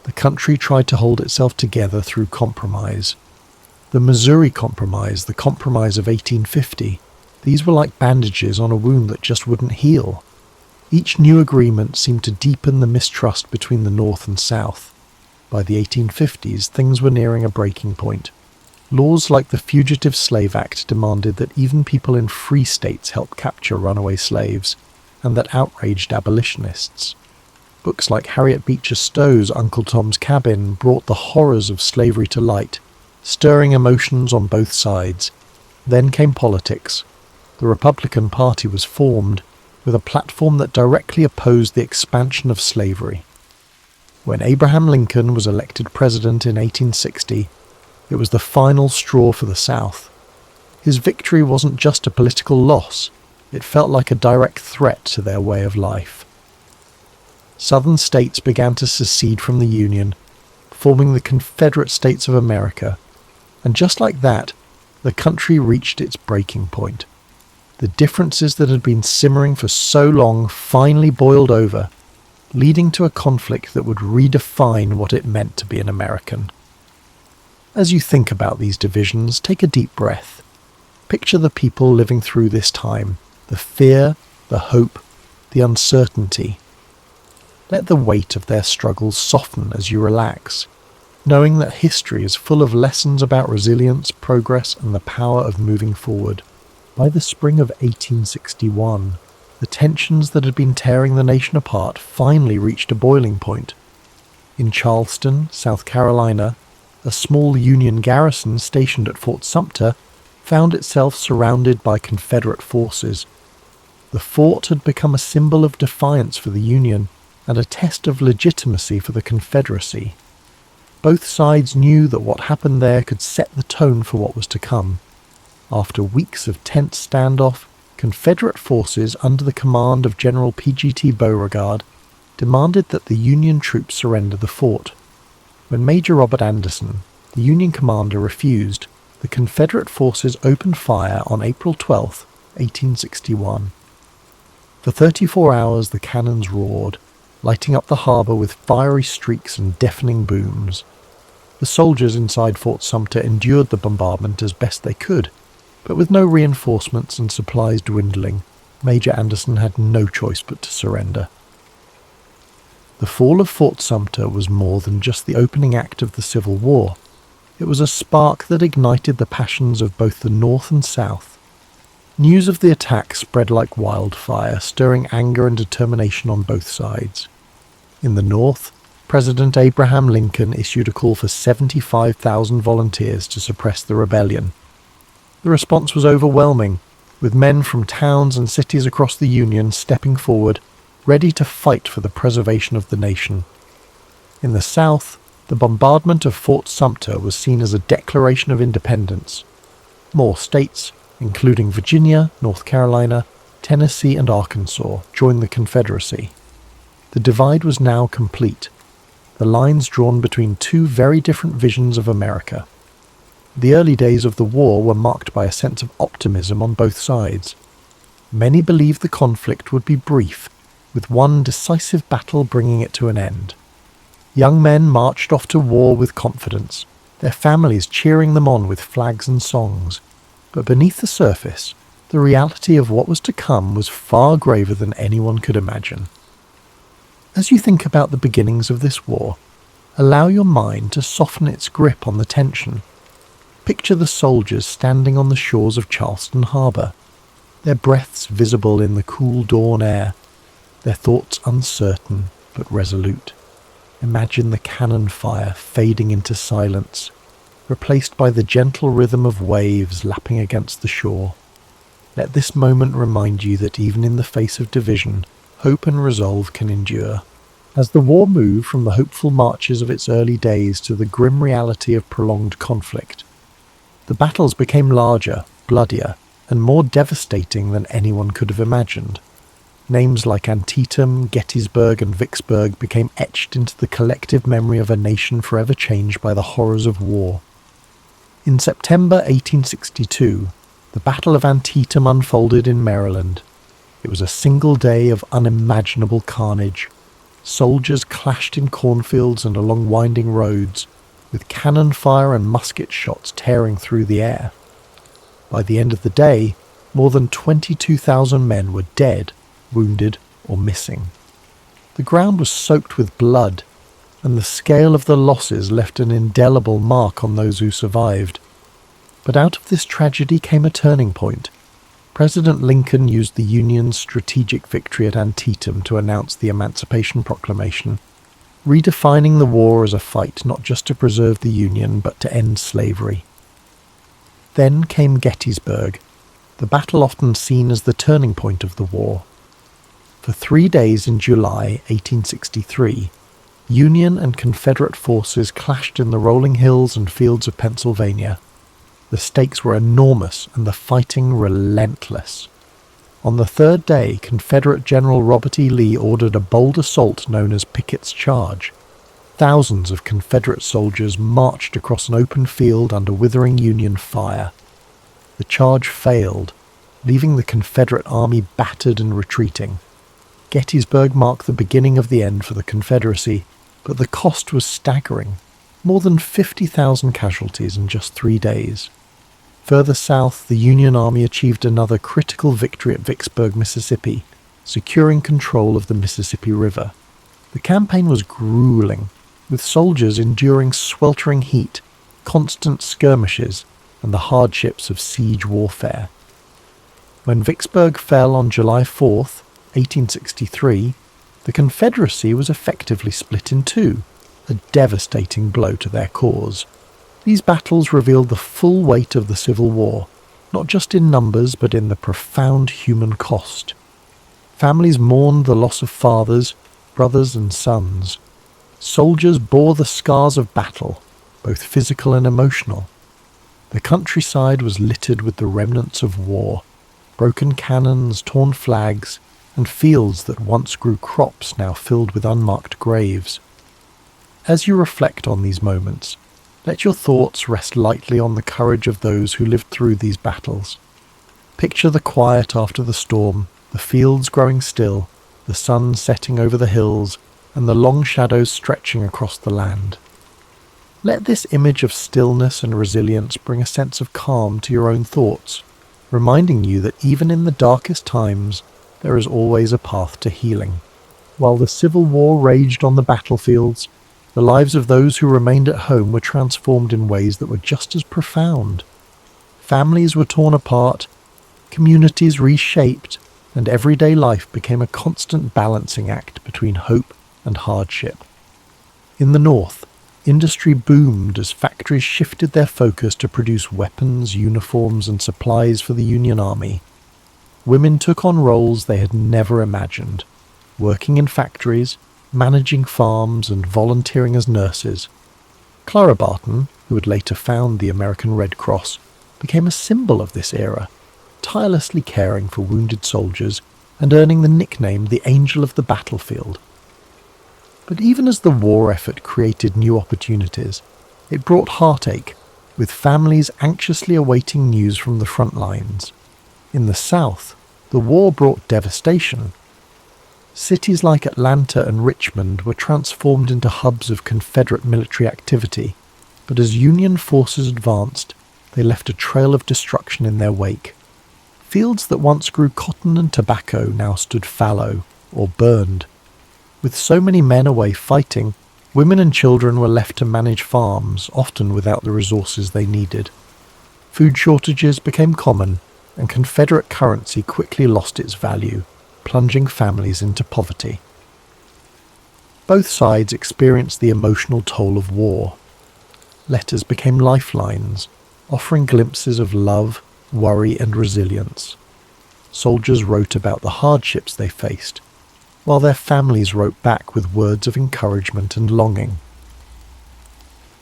The country tried to hold itself together through compromise. The Missouri Compromise, the Compromise of 1850, these were like bandages on a wound that just wouldn't heal. Each new agreement seemed to deepen the mistrust between the North and South. By the 1850s, things were nearing a breaking point. Laws like the Fugitive Slave Act demanded that even people in free states help capture runaway slaves, and that outraged abolitionists. Books like Harriet Beecher Stowe's Uncle Tom's Cabin brought the horrors of slavery to light, stirring emotions on both sides. Then came politics. The Republican Party was formed, with a platform that directly opposed the expansion of slavery. When Abraham Lincoln was elected president in 1860, it was the final straw for the South. His victory wasn't just a political loss, it felt like a direct threat to their way of life. Southern states began to secede from the Union, forming the Confederate States of America, and just like that, the country reached its breaking point. The differences that had been simmering for so long finally boiled over, leading to a conflict that would redefine what it meant to be an American. As you think about these divisions, take a deep breath. Picture the people living through this time, the fear, the hope, the uncertainty. Let the weight of their struggles soften as you relax, knowing that history is full of lessons about resilience, progress, and the power of moving forward. By the spring of 1861, the tensions that had been tearing the nation apart finally reached a boiling point. In Charleston, South Carolina, a small Union garrison stationed at Fort Sumter found itself surrounded by Confederate forces. The fort had become a symbol of defiance for the Union and a test of legitimacy for the Confederacy. Both sides knew that what happened there could set the tone for what was to come. After weeks of tense standoff, Confederate forces under the command of General P.G.T. Beauregard demanded that the Union troops surrender the fort. When Major Robert Anderson, the Union commander, refused, the Confederate forces opened fire on April 12, 1861. For 34 hours the cannons roared, lighting up the harbour with fiery streaks and deafening booms. The soldiers inside Fort Sumter endured the bombardment as best they could, but with no reinforcements and supplies dwindling, Major Anderson had no choice but to surrender. The fall of Fort Sumter was more than just the opening act of the Civil War. It was a spark that ignited the passions of both the North and South. News of the attack spread like wildfire, stirring anger and determination on both sides. In the North, President Abraham Lincoln issued a call for 75,000 volunteers to suppress the rebellion. The response was overwhelming, with men from towns and cities across the Union stepping forward, ready to fight for the preservation of the nation. In the South, the bombardment of Fort Sumter was seen as a declaration of independence. More states, including Virginia, North Carolina, Tennessee, and Arkansas, joined the Confederacy. The divide was now complete, the lines drawn between two very different visions of America. The early days of the war were marked by a sense of optimism on both sides. Many believed the conflict would be brief, with one decisive battle bringing it to an end. Young men marched off to war with confidence, their families cheering them on with flags and songs. But beneath the surface, the reality of what was to come was far graver than anyone could imagine. As you think about the beginnings of this war, allow your mind to soften its grip on the tension. Picture the soldiers standing on the shores of Charleston Harbour, their breaths visible in the cool dawn air, their thoughts uncertain but resolute. Imagine the cannon fire fading into silence, replaced by the gentle rhythm of waves lapping against the shore. Let this moment remind you that even in the face of division, hope and resolve can endure. As the war moved from the hopeful marches of its early days to the grim reality of prolonged conflict, the battles became larger, bloodier, and more devastating than anyone could have imagined. Names like Antietam, Gettysburg, and Vicksburg became etched into the collective memory of a nation forever changed by the horrors of war. In September 1862, the Battle of Antietam unfolded in Maryland. It was a single day of unimaginable carnage. Soldiers clashed in cornfields and along winding roads, with cannon fire and musket shots tearing through the air. By the end of the day, more than 22,000 men were dead, wounded, or missing. The ground was soaked with blood, and the scale of the losses left an indelible mark on those who survived. But out of this tragedy came a turning point. President Lincoln used the Union's strategic victory at Antietam to announce the Emancipation Proclamation, redefining the war as a fight not just to preserve the Union but to end slavery. Then came Gettysburg, the battle often seen as the turning point of the war. For 3 days in July 1863, Union and Confederate forces clashed in the rolling hills and fields of Pennsylvania. The stakes were enormous and the fighting relentless. On the third day, Confederate General Robert E. Lee ordered a bold assault known as Pickett's Charge. Thousands of Confederate soldiers marched across an open field under withering Union fire. The charge failed, leaving the Confederate army battered and retreating. Gettysburg marked the beginning of the end for the Confederacy, but the cost was staggering. More than 50,000 casualties in just 3 days. Further south, the Union Army achieved another critical victory at Vicksburg, Mississippi, securing control of the Mississippi River. The campaign was grueling, with soldiers enduring sweltering heat, constant skirmishes, and the hardships of siege warfare. When Vicksburg fell on July 4th, 1863, the Confederacy was effectively split in two, a devastating blow to their cause. These battles revealed the full weight of the Civil War, not just in numbers but in the profound human cost. Families mourned the loss of fathers, brothers and sons. Soldiers bore the scars of battle, both physical and emotional. The countryside was littered with the remnants of war, broken cannons, torn flags, and fields that once grew crops now filled with unmarked graves. As you reflect on these moments, let your thoughts rest lightly on the courage of those who lived through these battles. Picture the quiet after the storm, the fields growing still, the sun setting over the hills, and the long shadows stretching across the land. Let this image of stillness and resilience bring a sense of calm to your own thoughts, reminding you that even in the darkest times, there is always a path to healing. While the Civil War raged on the battlefields, the lives of those who remained at home were transformed in ways that were just as profound. Families were torn apart, communities reshaped, and everyday life became a constant balancing act between hope and hardship. In the North, industry boomed as factories shifted their focus to produce weapons, uniforms, and supplies for the Union Army. Women took on roles they had never imagined, working in factories, managing farms, and volunteering as nurses. Clara Barton, who would later found the American Red Cross, became a symbol of this era, tirelessly caring for wounded soldiers and earning the nickname the Angel of the Battlefield. But even as the war effort created new opportunities, it brought heartache, with families anxiously awaiting news from the front lines. In the South, the war brought devastation. Cities like Atlanta and Richmond were transformed into hubs of Confederate military activity, but as Union forces advanced, they left a trail of destruction in their wake. Fields that once grew cotton and tobacco now stood fallow or burned. With so many men away fighting, women and children were left to manage farms, often without the resources they needed. Food shortages became common, and Confederate currency quickly lost its value, plunging families into poverty. Both sides experienced the emotional toll of war. Letters became lifelines, offering glimpses of love, worry, and resilience. Soldiers wrote about the hardships they faced, while their families wrote back with words of encouragement and longing.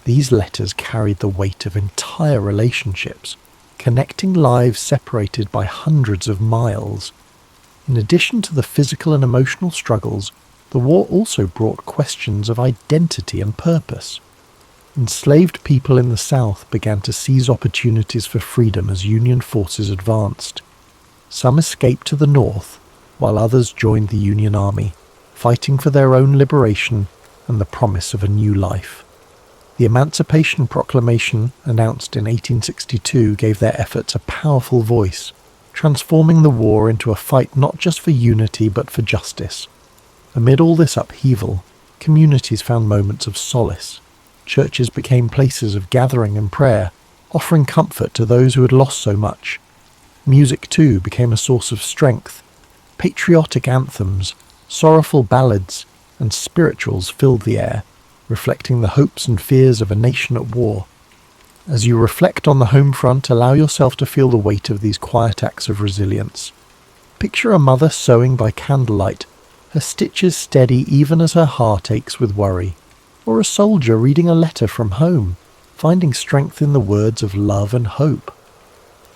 These letters carried the weight of entire relationships, connecting lives separated by hundreds of miles. In addition to the physical and emotional struggles, the war also brought questions of identity and purpose. Enslaved people in the South began to seize opportunities for freedom as Union forces advanced. Some escaped to the North, while others joined the Union Army, fighting for their own liberation and the promise of a new life. The Emancipation Proclamation, announced in 1862, gave their efforts a powerful voice, transforming the war into a fight not just for unity but for justice. Amid all this upheaval, communities found moments of solace. Churches became places of gathering and prayer, offering comfort to those who had lost so much. Music, too, became a source of strength. Patriotic anthems, sorrowful ballads, and spirituals filled the air, reflecting the hopes and fears of a nation at war. As you reflect on the home front, allow yourself to feel the weight of these quiet acts of resilience. Picture a mother sewing by candlelight, her stitches steady even as her heart aches with worry, or a soldier reading a letter from home, finding strength in the words of love and hope.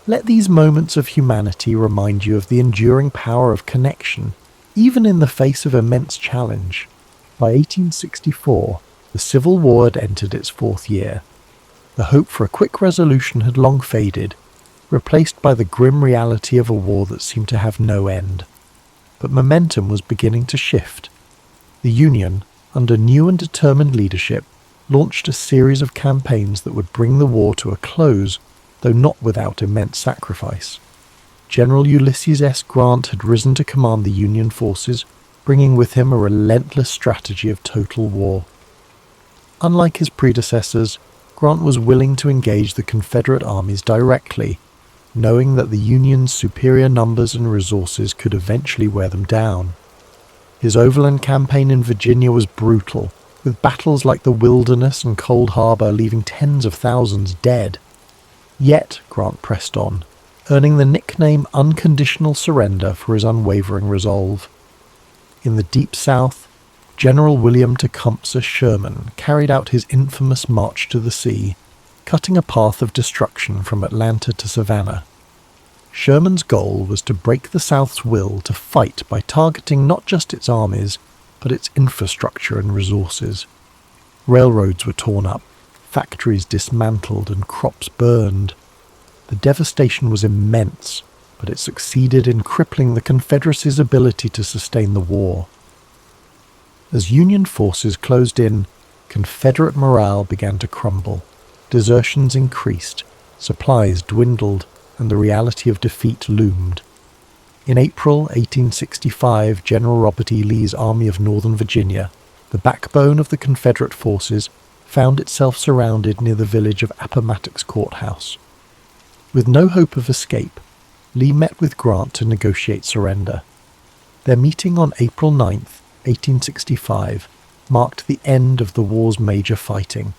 Let these moments of humanity remind you of the enduring power of connection, even in the face of immense challenge. By 1864, the Civil War had entered its fourth year. The hope for a quick resolution had long faded, replaced by the grim reality of a war that seemed to have no end. But momentum was beginning to shift. The Union, under new and determined leadership, launched a series of campaigns that would bring the war to a close, though not without immense sacrifice. General Ulysses S. Grant had risen to command the Union forces, bringing with him a relentless strategy of total war. Unlike his predecessors, Grant was willing to engage the Confederate armies directly, knowing that the Union's superior numbers and resources could eventually wear them down. His overland campaign in Virginia was brutal, with battles like the Wilderness and Cold Harbor leaving tens of thousands dead. Yet Grant pressed on, earning the nickname Unconditional Surrender for his unwavering resolve. In the Deep South, General William Tecumseh Sherman carried out his infamous March to the Sea, cutting a path of destruction from Atlanta to Savannah. Sherman's goal was to break the South's will to fight by targeting not just its armies, but its infrastructure and resources. Railroads were torn up, factories dismantled, and crops burned. The devastation was immense, but it succeeded in crippling the Confederacy's ability to sustain the war. As Union forces closed in, Confederate morale began to crumble. Desertions increased, supplies dwindled, and the reality of defeat loomed. In April 1865, General Robert E. Lee's Army of Northern Virginia, the backbone of the Confederate forces, found itself surrounded near the village of Appomattox Courthouse. With no hope of escape, Lee met with Grant to negotiate surrender. Their meeting on April 9th, 1865, marked the end of the war's major fighting.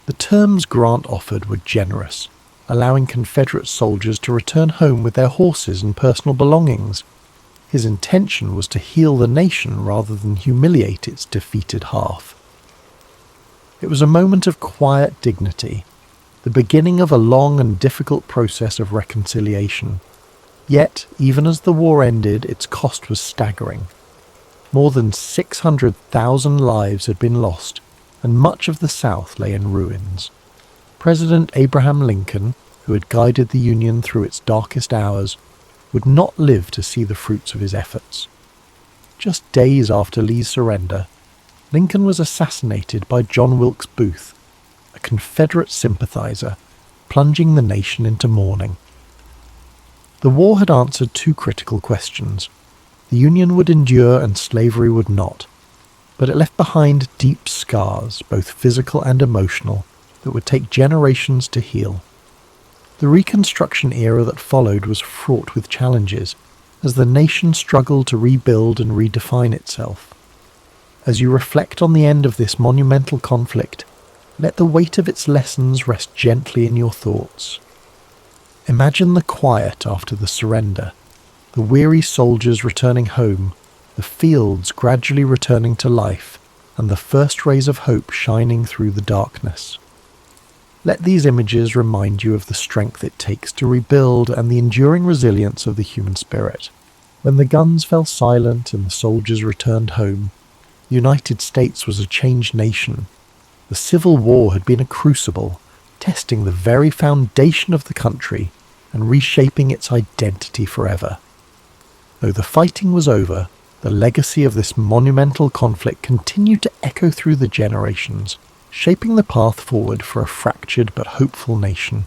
The terms Grant offered were generous, allowing Confederate soldiers to return home with their horses and personal belongings. His intention was to heal the nation rather than humiliate its defeated half. It was a moment of quiet dignity, the beginning of a long and difficult process of reconciliation. Yet, even as the war ended, its cost was staggering. More than 600,000 lives had been lost, and much of the South lay in ruins. President Abraham Lincoln, who had guided the Union through its darkest hours, would not live to see the fruits of his efforts. Just days after Lee's surrender, Lincoln was assassinated by John Wilkes Booth, a Confederate sympathizer, plunging the nation into mourning. The war had answered two critical questions. The Union would endure and slavery would not, but it left behind deep scars, both physical and emotional, that would take generations to heal. The Reconstruction era that followed was fraught with challenges, as the nation struggled to rebuild and redefine itself. As you reflect on the end of this monumental conflict, let the weight of its lessons rest gently in your thoughts. Imagine the quiet after the surrender, the weary soldiers returning home, the fields gradually returning to life, and the first rays of hope shining through the darkness. Let these images remind you of the strength it takes to rebuild and the enduring resilience of the human spirit. When the guns fell silent and the soldiers returned home, the United States was a changed nation. The Civil War had been a crucible, testing the very foundation of the country and reshaping its identity forever. Though the fighting was over, the legacy of this monumental conflict continued to echo through the generations, shaping the path forward for a fractured but hopeful nation.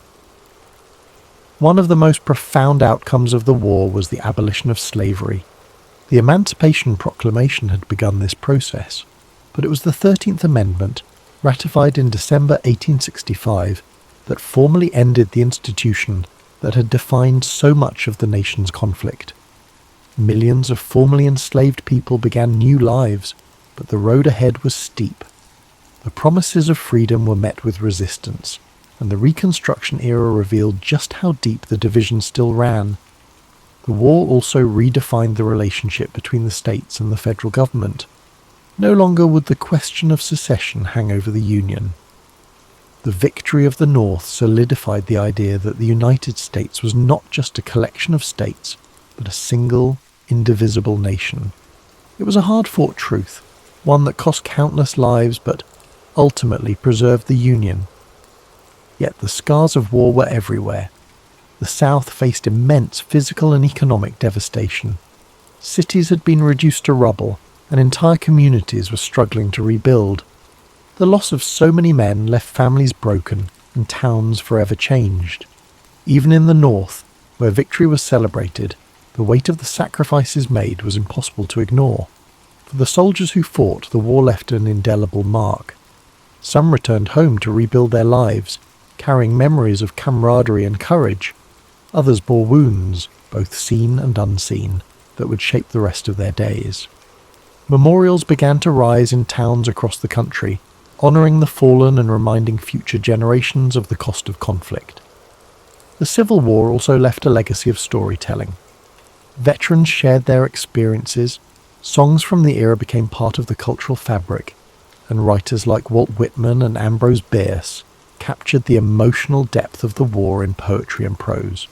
One of the most profound outcomes of the war was the abolition of slavery. The Emancipation Proclamation had begun this process, but it was the 13th Amendment, ratified in December 1865, that formally ended the institution that had defined so much of the nation's conflict. Millions of formerly enslaved people began new lives, but the road ahead was steep. The promises of freedom were met with resistance, and the Reconstruction era revealed just how deep the division still ran. The war also redefined the relationship between the states and the federal government. No longer would the question of secession hang over the Union. The victory of the North solidified the idea that the United States was not just a collection of states, but a single, indivisible nation. It was a hard-fought truth, one that cost countless lives but ultimately preserved the Union. Yet the scars of war were everywhere. The South faced immense physical and economic devastation. Cities had been reduced to rubble, and entire communities were struggling to rebuild. The loss of so many men left families broken and towns forever changed. Even in the North, where victory was celebrated, the weight of the sacrifices made was impossible to ignore. For the soldiers who fought, the war left an indelible mark. Some returned home to rebuild their lives, carrying memories of camaraderie and courage. Others bore wounds, both seen and unseen, that would shape the rest of their days. Memorials began to rise in towns across the country, honouring the fallen and reminding future generations of the cost of conflict. The Civil War also left a legacy of storytelling. Veterans shared their experiences, songs from the era became part of the cultural fabric, and writers like Walt Whitman and Ambrose Bierce captured the emotional depth of the war in poetry and prose.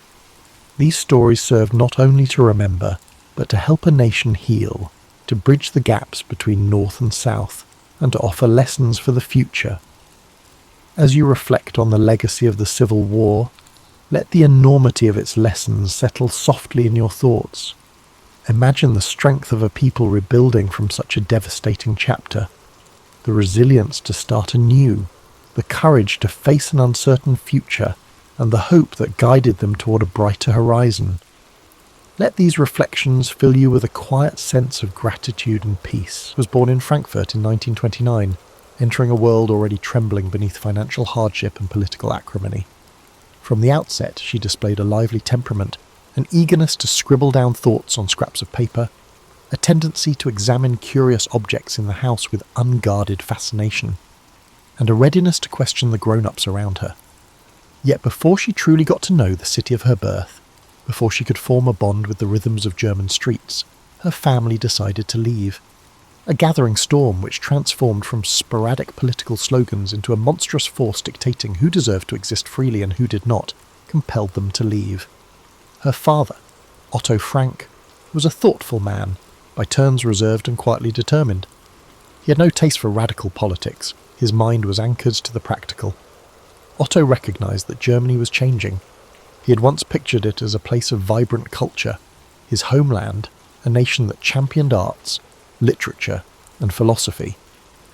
These stories served not only to remember, but to help a nation heal, to bridge the gaps between North and South, and to offer lessons for the future. As you reflect on the legacy of the Civil War, let the enormity of its lessons settle softly in your thoughts. Imagine the strength of a people rebuilding from such a devastating chapter, the resilience to start anew, the courage to face an uncertain future, and the hope that guided them toward a brighter horizon. Let these reflections fill you with a quiet sense of gratitude and peace. Was born in Frankfurt in 1929, entering a world already trembling beneath financial hardship and political acrimony. From the outset, she displayed a lively temperament, an eagerness to scribble down thoughts on scraps of paper, a tendency to examine curious objects in the house with unguarded fascination, and a readiness to question the grown-ups around her. Yet before she truly got to know the city of her birth, before she could form a bond with the rhythms of German streets, her family decided to leave. A gathering storm which transformed from sporadic political slogans into a monstrous force dictating who deserved to exist freely and who did not, compelled them to leave. Her father, Otto Frank, was a thoughtful man, by turns reserved and quietly determined. He had no taste for radical politics. His mind was anchored to the practical. Otto recognised that Germany was changing. He had once pictured it as a place of vibrant culture, his homeland, a nation that championed arts, literature, and philosophy.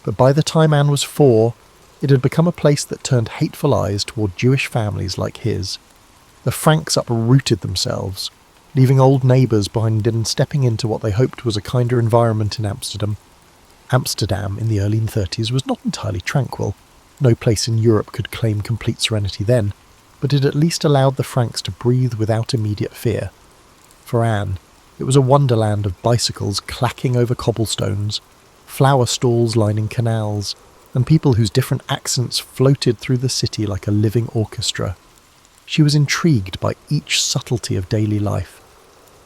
But by the time Anne was 4, it had become a place that turned hateful eyes toward Jewish families like his. The Franks uprooted themselves, leaving old neighbours behind and stepping into what they hoped was a kinder environment in Amsterdam. Amsterdam in the early 30s was not entirely tranquil. No place in Europe could claim complete serenity then, but it at least allowed the Franks to breathe without immediate fear. For Anne, it was a wonderland of bicycles clacking over cobblestones, flower stalls lining canals, and people whose different accents floated through the city like a living orchestra. She was intrigued by each subtlety of daily life.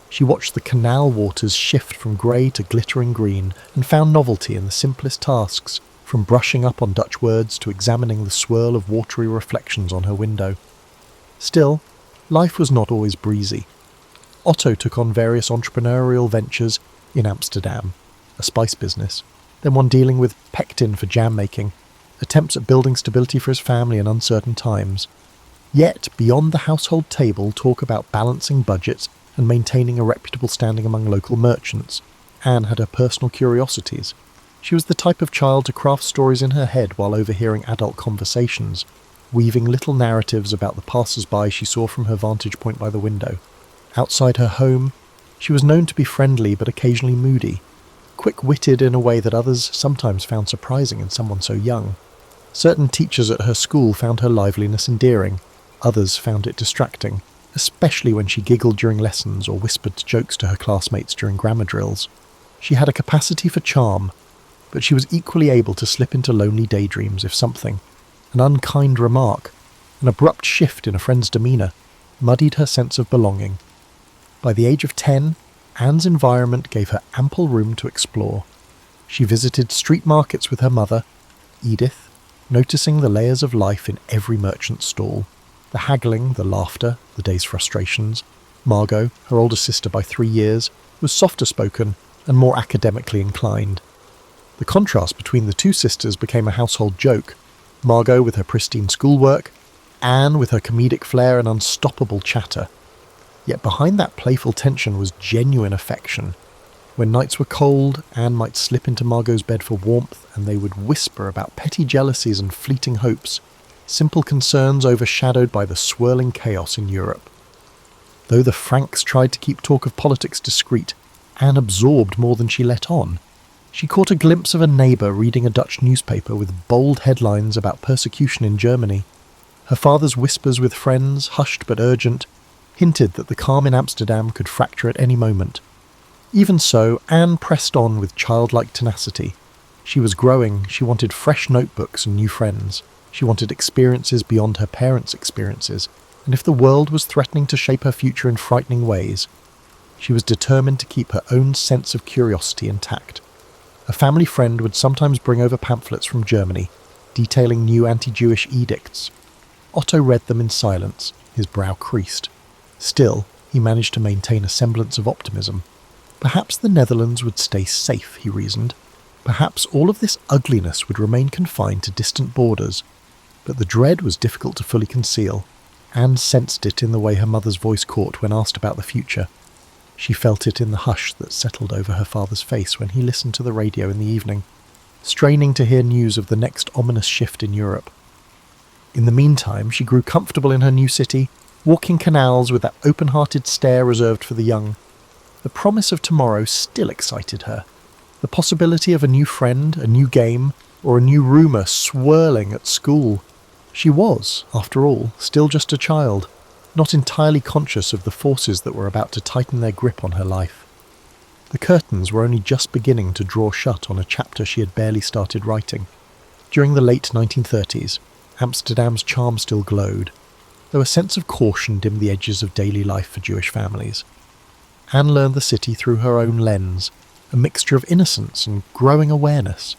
She watched the canal waters shift from grey to glittering green and found novelty in the simplest tasks, from brushing up on Dutch words to examining the swirl of watery reflections on her window. Still, life was not always breezy. Otto took on various entrepreneurial ventures in Amsterdam, a spice business, then one dealing with pectin for jam making, attempts at building stability for his family in uncertain times. Yet, beyond the household table, talk about balancing budgets and maintaining a reputable standing among local merchants, Anne had her personal curiosities. She was the type of child to craft stories in her head while overhearing adult conversations, weaving little narratives about the passers-by she saw from her vantage point by the window. Outside her home, she was known to be friendly but occasionally moody, quick-witted in a way that others sometimes found surprising in someone so young. Certain teachers at her school found her liveliness endearing, others found it distracting. especially when she giggled during lessons or whispered jokes to her classmates during grammar drills. She had a capacity for charm, but she was equally able to slip into lonely daydreams if something, an unkind remark, an abrupt shift in a friend's demeanour, muddied her sense of belonging. By the age of 10, Anne's environment gave her ample room to explore. She visited street markets with her mother, Edith, noticing the layers of life in every merchant's stall, the haggling, the laughter, the day's frustrations. Margot, her older sister by 3 years, was softer spoken and more academically inclined. The contrast between the two sisters became a household joke, Margot with her pristine schoolwork, Anne with her comedic flair and unstoppable chatter. Yet behind that playful tension was genuine affection. When nights were cold, Anne might slip into Margot's bed for warmth, and they would whisper about petty jealousies and fleeting hopes, simple concerns overshadowed by the swirling chaos in Europe. Though the Franks tried to keep talk of politics discreet, Anne absorbed more than she let on. She caught a glimpse of a neighbour reading a Dutch newspaper with bold headlines about persecution in Germany. Her father's whispers with friends, hushed but urgent, hinted that the calm in Amsterdam could fracture at any moment. Even so, Anne pressed on with childlike tenacity. She was growing, she wanted fresh notebooks and new friends. She wanted experiences beyond her parents' experiences, and if the world was threatening to shape her future in frightening ways, she was determined to keep her own sense of curiosity intact. A family friend would sometimes bring over pamphlets from Germany, detailing new anti-Jewish edicts. Otto read them in silence, his brow creased. Still, he managed to maintain a semblance of optimism. Perhaps the Netherlands would stay safe, he reasoned. Perhaps all of this ugliness would remain confined to distant borders. But the dread was difficult to fully conceal. Anne sensed it in the way her mother's voice caught when asked about the future. She felt it in the hush that settled over her father's face when he listened to the radio in the evening, straining to hear news of the next ominous shift in Europe. In the meantime, she grew comfortable in her new city, walking canals with that open-hearted stare reserved for the young. The promise of tomorrow still excited her. The possibility of a new friend, a new game, or a new rumour swirling at school. She was, after all, still just a child, not entirely conscious of the forces that were about to tighten their grip on her life. The curtains were only just beginning to draw shut on a chapter she had barely started writing. During the late 1930s, Amsterdam's charm still glowed, though a sense of caution dimmed the edges of daily life for Jewish families. Anne learned the city through her own lens, a mixture of innocence and growing awareness.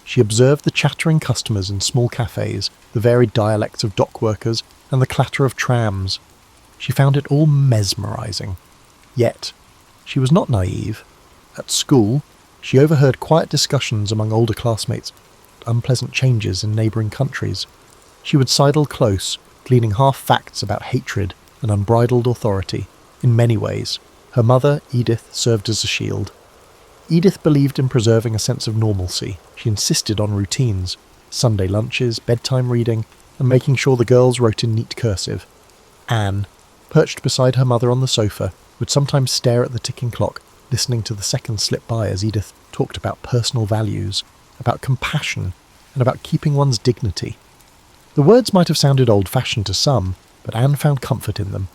She observed the chattering customers in small cafes, the varied dialects of dock workers, and the clatter of trams. She found it all mesmerising. Yet, she was not naive. At school, she overheard quiet discussions among older classmates, unpleasant changes in neighbouring countries. She would sidle close, gleaning half-facts about hatred and unbridled authority. In many ways, her mother, Edith, served as a shield. Edith believed in preserving a sense of normalcy. She insisted on routines, Sunday lunches, bedtime reading, and making sure the girls wrote in neat cursive. Anne, perched beside her mother on the sofa, would sometimes stare at the ticking clock, listening to the seconds slip by as Edith talked about personal values, about compassion, and about keeping one's dignity. The words might have sounded old-fashioned to some, but Anne found comfort in them.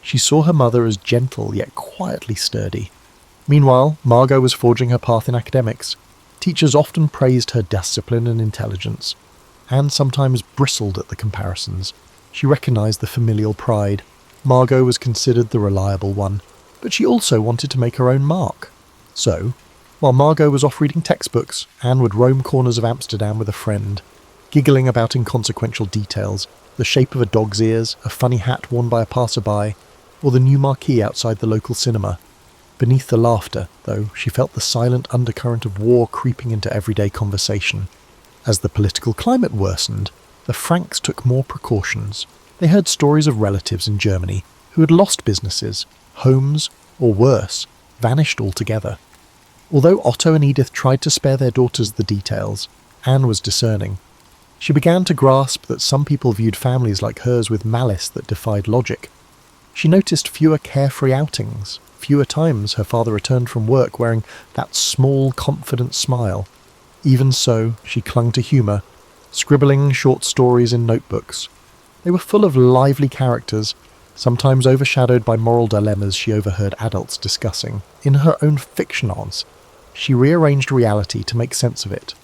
She saw her mother as gentle yet quietly sturdy. Meanwhile, Margot was forging her path in academics. Teachers often praised her discipline and intelligence. Anne sometimes bristled at the comparisons. She recognised the familial pride. Margot was considered the reliable one, but she also wanted to make her own mark. So, while Margot was off reading textbooks, Anne would roam corners of Amsterdam with a friend, giggling about inconsequential details, the shape of a dog's ears, a funny hat worn by a passerby, or the new marquee outside the local cinema. Beneath the laughter, though, she felt the silent undercurrent of war creeping into everyday conversation. As the political climate worsened, the Franks took more precautions. They heard stories of relatives in Germany who had lost businesses, homes, or worse, vanished altogether. Although Otto and Edith tried to spare their daughters the details, Anne was discerning. She began to grasp that some people viewed families like hers with malice that defied logic. She noticed fewer carefree outings, fewer times her father returned from work wearing that small, confident smile. Even so, she clung to humour, scribbling short stories in notebooks. They were full of lively characters, sometimes overshadowed by moral dilemmas she overheard adults discussing. In her own fictionals, she rearranged reality to make sense of it.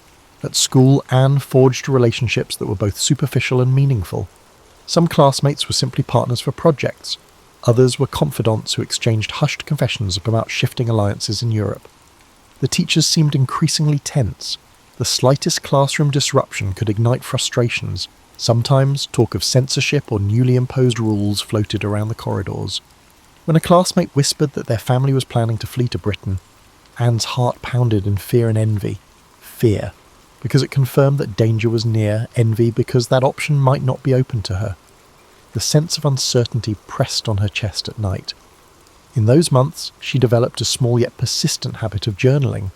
At school, Anne forged relationships that were both superficial and meaningful. Some classmates were simply partners for projects. Others were confidants who exchanged hushed confessions about shifting alliances in Europe. The teachers seemed increasingly tense. The slightest classroom disruption could ignite frustrations. Sometimes talk of censorship or newly imposed rules floated around the corridors. When a classmate whispered that their family was planning to flee to Britain, Anne's heart pounded in fear and envy. Fear, because it confirmed that danger was near; envy, because that option might not be open to her. The sense of uncertainty pressed on her chest at night. In those months, she developed a small yet persistent habit of journaling,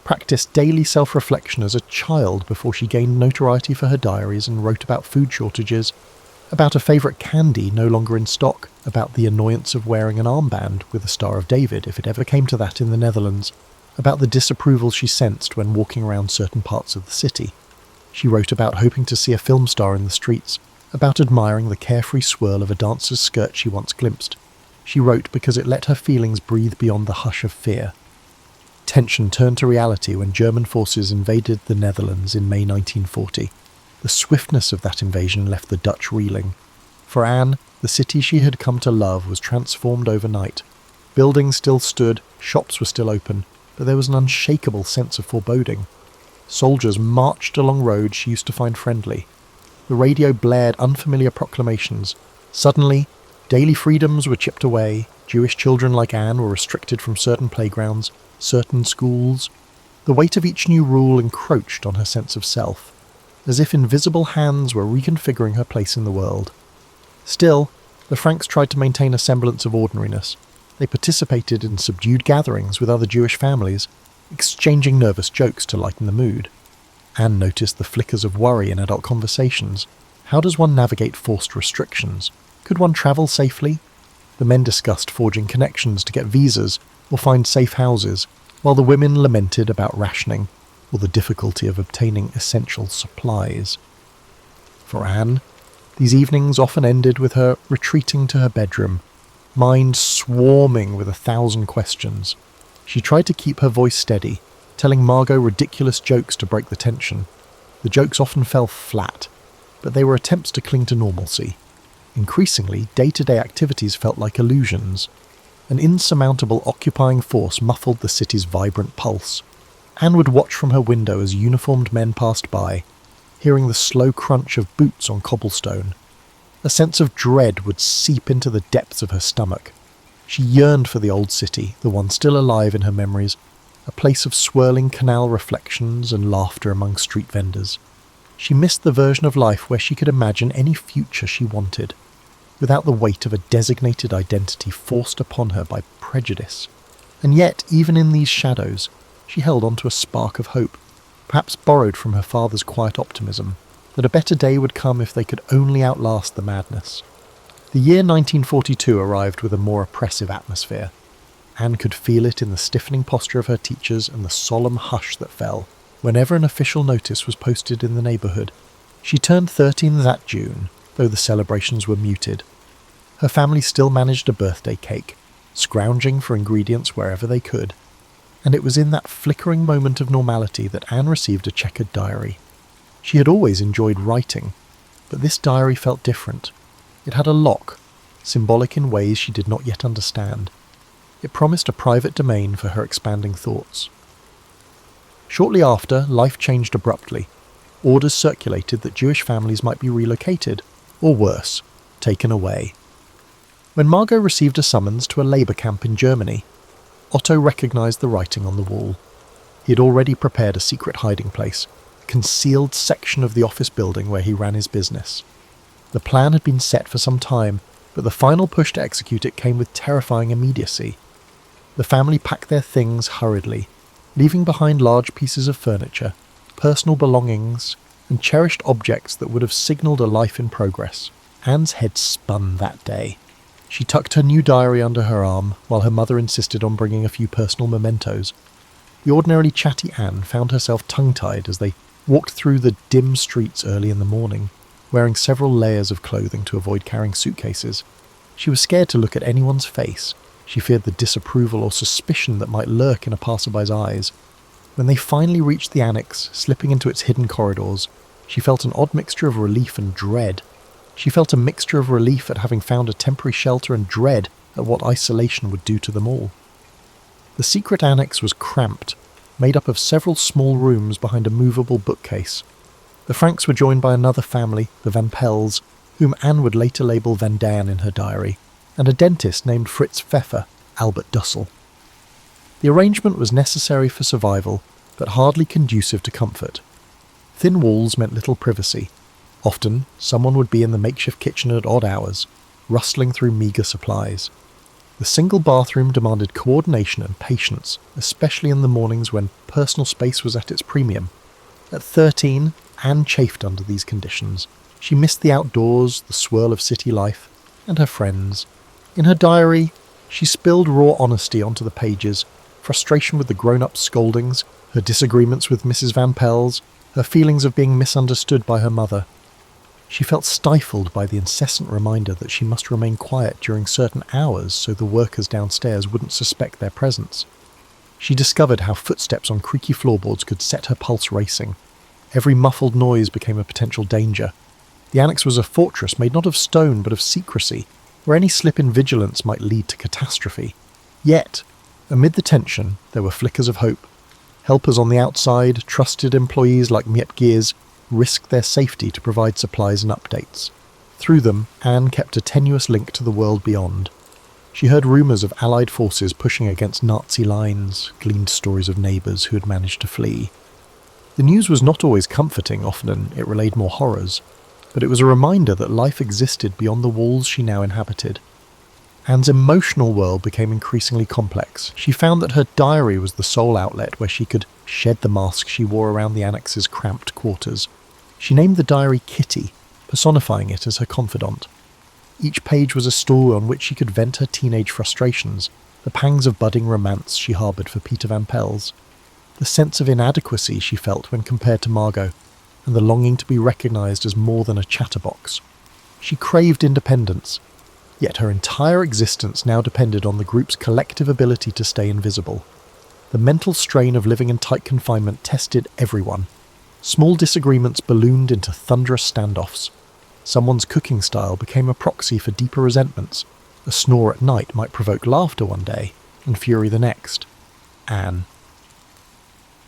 practiced daily self-reflection as a child before she gained notoriety for her diaries and wrote about food shortages, about a favourite candy no longer in stock, about the annoyance of wearing an armband with a Star of David if it ever came to that in the Netherlands, about the disapproval she sensed when walking around certain parts of the city. She wrote about hoping to see a film star in the streets, about admiring the carefree swirl of a dancer's skirt she once glimpsed. She wrote because it let her feelings breathe beyond the hush of fear. Tension turned to reality when German forces invaded the Netherlands in May 1940. The swiftness of that invasion left the Dutch reeling. For Anne, the city she had come to love was transformed overnight. Buildings still stood, shops were still open, but there was an unshakable sense of foreboding. Soldiers marched along roads she used to find friendly. The radio blared unfamiliar proclamations. Suddenly, daily freedoms were chipped away. Jewish children like Anne were restricted from certain playgrounds, certain schools. The weight of each new rule encroached on her sense of self, as if invisible hands were reconfiguring her place in the world. Still, the Franks tried to maintain a semblance of ordinariness. They participated in subdued gatherings with other Jewish families, exchanging nervous jokes to lighten the mood. Anne noticed the flickers of worry in adult conversations. How does one navigate forced restrictions? Could one travel safely? The men discussed forging connections to get visas or find safe houses, while the women lamented about rationing or the difficulty of obtaining essential supplies. For Anne, these evenings often ended with her retreating to her bedroom, mind swarming with 1,000 questions. She tried to keep her voice steady, telling Margot ridiculous jokes to break the tension. The jokes often fell flat, but they were attempts to cling to normalcy. Increasingly, day-to-day activities felt like illusions. An insurmountable occupying force muffled the city's vibrant pulse. Anne would watch from her window as uniformed men passed by, hearing the slow crunch of boots on cobblestone. A sense of dread would seep into the depths of her stomach. She yearned for the old city, the one still alive in her memories, a place of swirling canal reflections and laughter among street vendors. She missed the version of life where she could imagine any future she wanted, without the weight of a designated identity forced upon her by prejudice. And yet, even in these shadows, she held on to a spark of hope, perhaps borrowed from her father's quiet optimism, that a better day would come if they could only outlast the madness. The year 1942 arrived with a more oppressive atmosphere. Anne could feel it in the stiffening posture of her teachers and the solemn hush that fell whenever an official notice was posted in the neighbourhood. She turned 13 that June, though the celebrations were muted. Her family still managed a birthday cake, scrounging for ingredients wherever they could, and it was in that flickering moment of normality that Anne received a checkered diary. She had always enjoyed writing, but this diary felt different. It had a lock, symbolic in ways she did not yet understand. It promised a private domain for her expanding thoughts. Shortly after, life changed abruptly. Orders circulated that Jewish families might be relocated, or worse, taken away. When Margot received a summons to a labour camp in Germany, Otto recognised the writing on the wall. He had already prepared a secret hiding place, a concealed section of the office building where he ran his business. The plan had been set for some time, but the final push to execute it came with terrifying immediacy. The family packed their things hurriedly, leaving behind large pieces of furniture, personal belongings, and cherished objects that would have signalled a life in progress. Anne's head spun that day. She tucked her new diary under her arm, while her mother insisted on bringing a few personal mementos. The ordinarily chatty Anne found herself tongue-tied as they walked through the dim streets early in the morning, wearing several layers of clothing to avoid carrying suitcases. She was scared to look at anyone's face. She feared the disapproval or suspicion that might lurk in a passerby's eyes. When they finally reached the annex, slipping into its hidden corridors, she felt an odd mixture of relief and dread. She felt a mixture of relief at having found a temporary shelter and dread at what isolation would do to them all. The secret annex was cramped, made up of several small rooms behind a movable bookcase. The Franks were joined by another family, the Van Pels, whom Anne would later label Van Daen in her diary, and a dentist named Fritz Pfeffer, Albert Dussel. The arrangement was necessary for survival, but hardly conducive to comfort. Thin walls meant little privacy. Often, someone would be in the makeshift kitchen at odd hours, rustling through meagre supplies. The single bathroom demanded coordination and patience, especially in the mornings when personal space was at its premium. At 13, Anne chafed under these conditions. She missed the outdoors, the swirl of city life, and her friends. In her diary, she spilled raw honesty onto the pages, frustration with the grown-up scoldings, her disagreements with Mrs. Van Pels, her feelings of being misunderstood by her mother. She felt stifled by the incessant reminder that she must remain quiet during certain hours so the workers downstairs wouldn't suspect their presence. She discovered how footsteps on creaky floorboards could set her pulse racing. Every muffled noise became a potential danger. The annex was a fortress made not of stone but of secrecy, where any slip in vigilance might lead to catastrophe. Yet, amid the tension, there were flickers of hope. Helpers on the outside, trusted employees like Miep Gears, risked their safety to provide supplies and updates. Through them, Anne kept a tenuous link to the world beyond. She heard rumours of Allied forces pushing against Nazi lines, gleaned stories of neighbours who had managed to flee. The news was not always comforting, often it relayed more horrors, but it was a reminder that life existed beyond the walls she now inhabited. Anne's emotional world became increasingly complex. She found that her diary was the sole outlet where she could shed the mask she wore around the annex's cramped quarters. She named the diary Kitty, personifying it as her confidant. Each page was a story on which she could vent her teenage frustrations, the pangs of budding romance she harboured for Peter Van Pels, the sense of inadequacy she felt when compared to Margot, and the longing to be recognised as more than a chatterbox. She craved independence, yet her entire existence now depended on the group's collective ability to stay invisible. The mental strain of living in tight confinement tested everyone. Small disagreements ballooned into thunderous standoffs. Someone's cooking style became a proxy for deeper resentments. A snore at night might provoke laughter one day, and fury the next. Anne,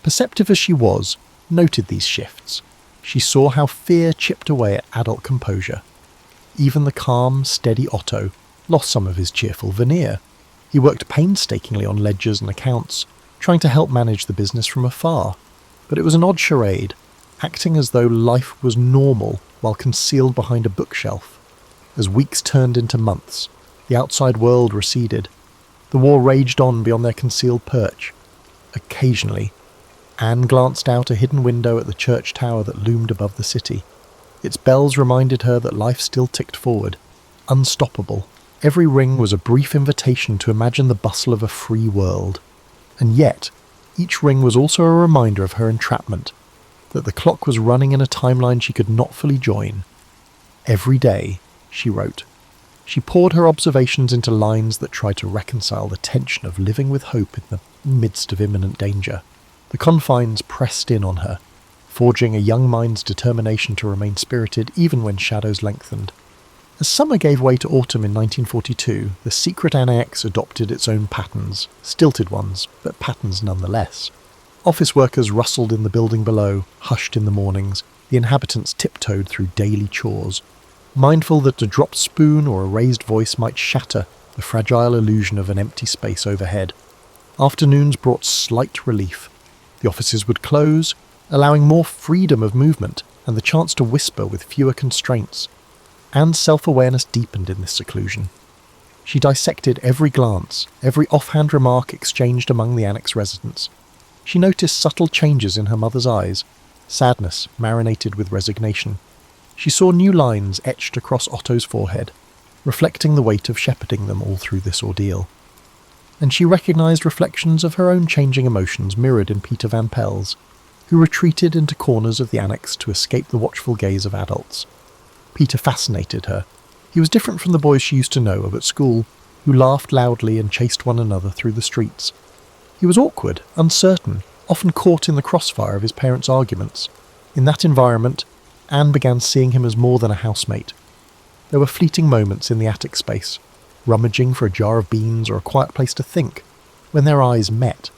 perceptive as she was, noted these shifts. She saw how fear chipped away at adult composure. Even the calm, steady Otto lost some of his cheerful veneer. He worked painstakingly on ledgers and accounts, trying to help manage the business from afar. But it was an odd charade, acting as though life was normal while concealed behind a bookshelf. As weeks turned into months, the outside world receded. The war raged on beyond their concealed perch. Occasionally, Anne glanced out a hidden window at the church tower that loomed above the city. Its bells reminded her that life still ticked forward, unstoppable. Every ring was a brief invitation to imagine the bustle of a free world. And yet, each ring was also a reminder of her entrapment, that the clock was running in a timeline she could not fully join. Every day, she wrote. She poured her observations into lines that tried to reconcile the tension of living with hope in the midst of imminent danger. The confines pressed in on her, forging a young mind's determination to remain spirited even when shadows lengthened. As summer gave way to autumn in 1942, the secret annex adopted its own patterns, stilted ones, but patterns nonetheless. Office workers rustled in the building below, hushed in the mornings. The inhabitants tiptoed through daily chores, mindful that a dropped spoon or a raised voice might shatter the fragile illusion of an empty space overhead. Afternoons brought slight relief. The offices would close, allowing more freedom of movement and the chance to whisper with fewer constraints. Anne's self-awareness deepened in this seclusion. She dissected every glance, every offhand remark exchanged among the annex residents. She noticed subtle changes in her mother's eyes, sadness marinated with resignation. She saw new lines etched across Otto's forehead, reflecting the weight of shepherding them all through this ordeal. And she recognised reflections of her own changing emotions mirrored in Peter Van Pels, who retreated into corners of the annex to escape the watchful gaze of adults. Peter fascinated her. He was different from the boys she used to know of at school, who laughed loudly and chased one another through the streets. He was awkward, uncertain, often caught in the crossfire of his parents' arguments. In that environment, Anne began seeing him as more than a housemate. There were fleeting moments in the attic space, rummaging for a jar of beans or a quiet place to think, when their eyes met.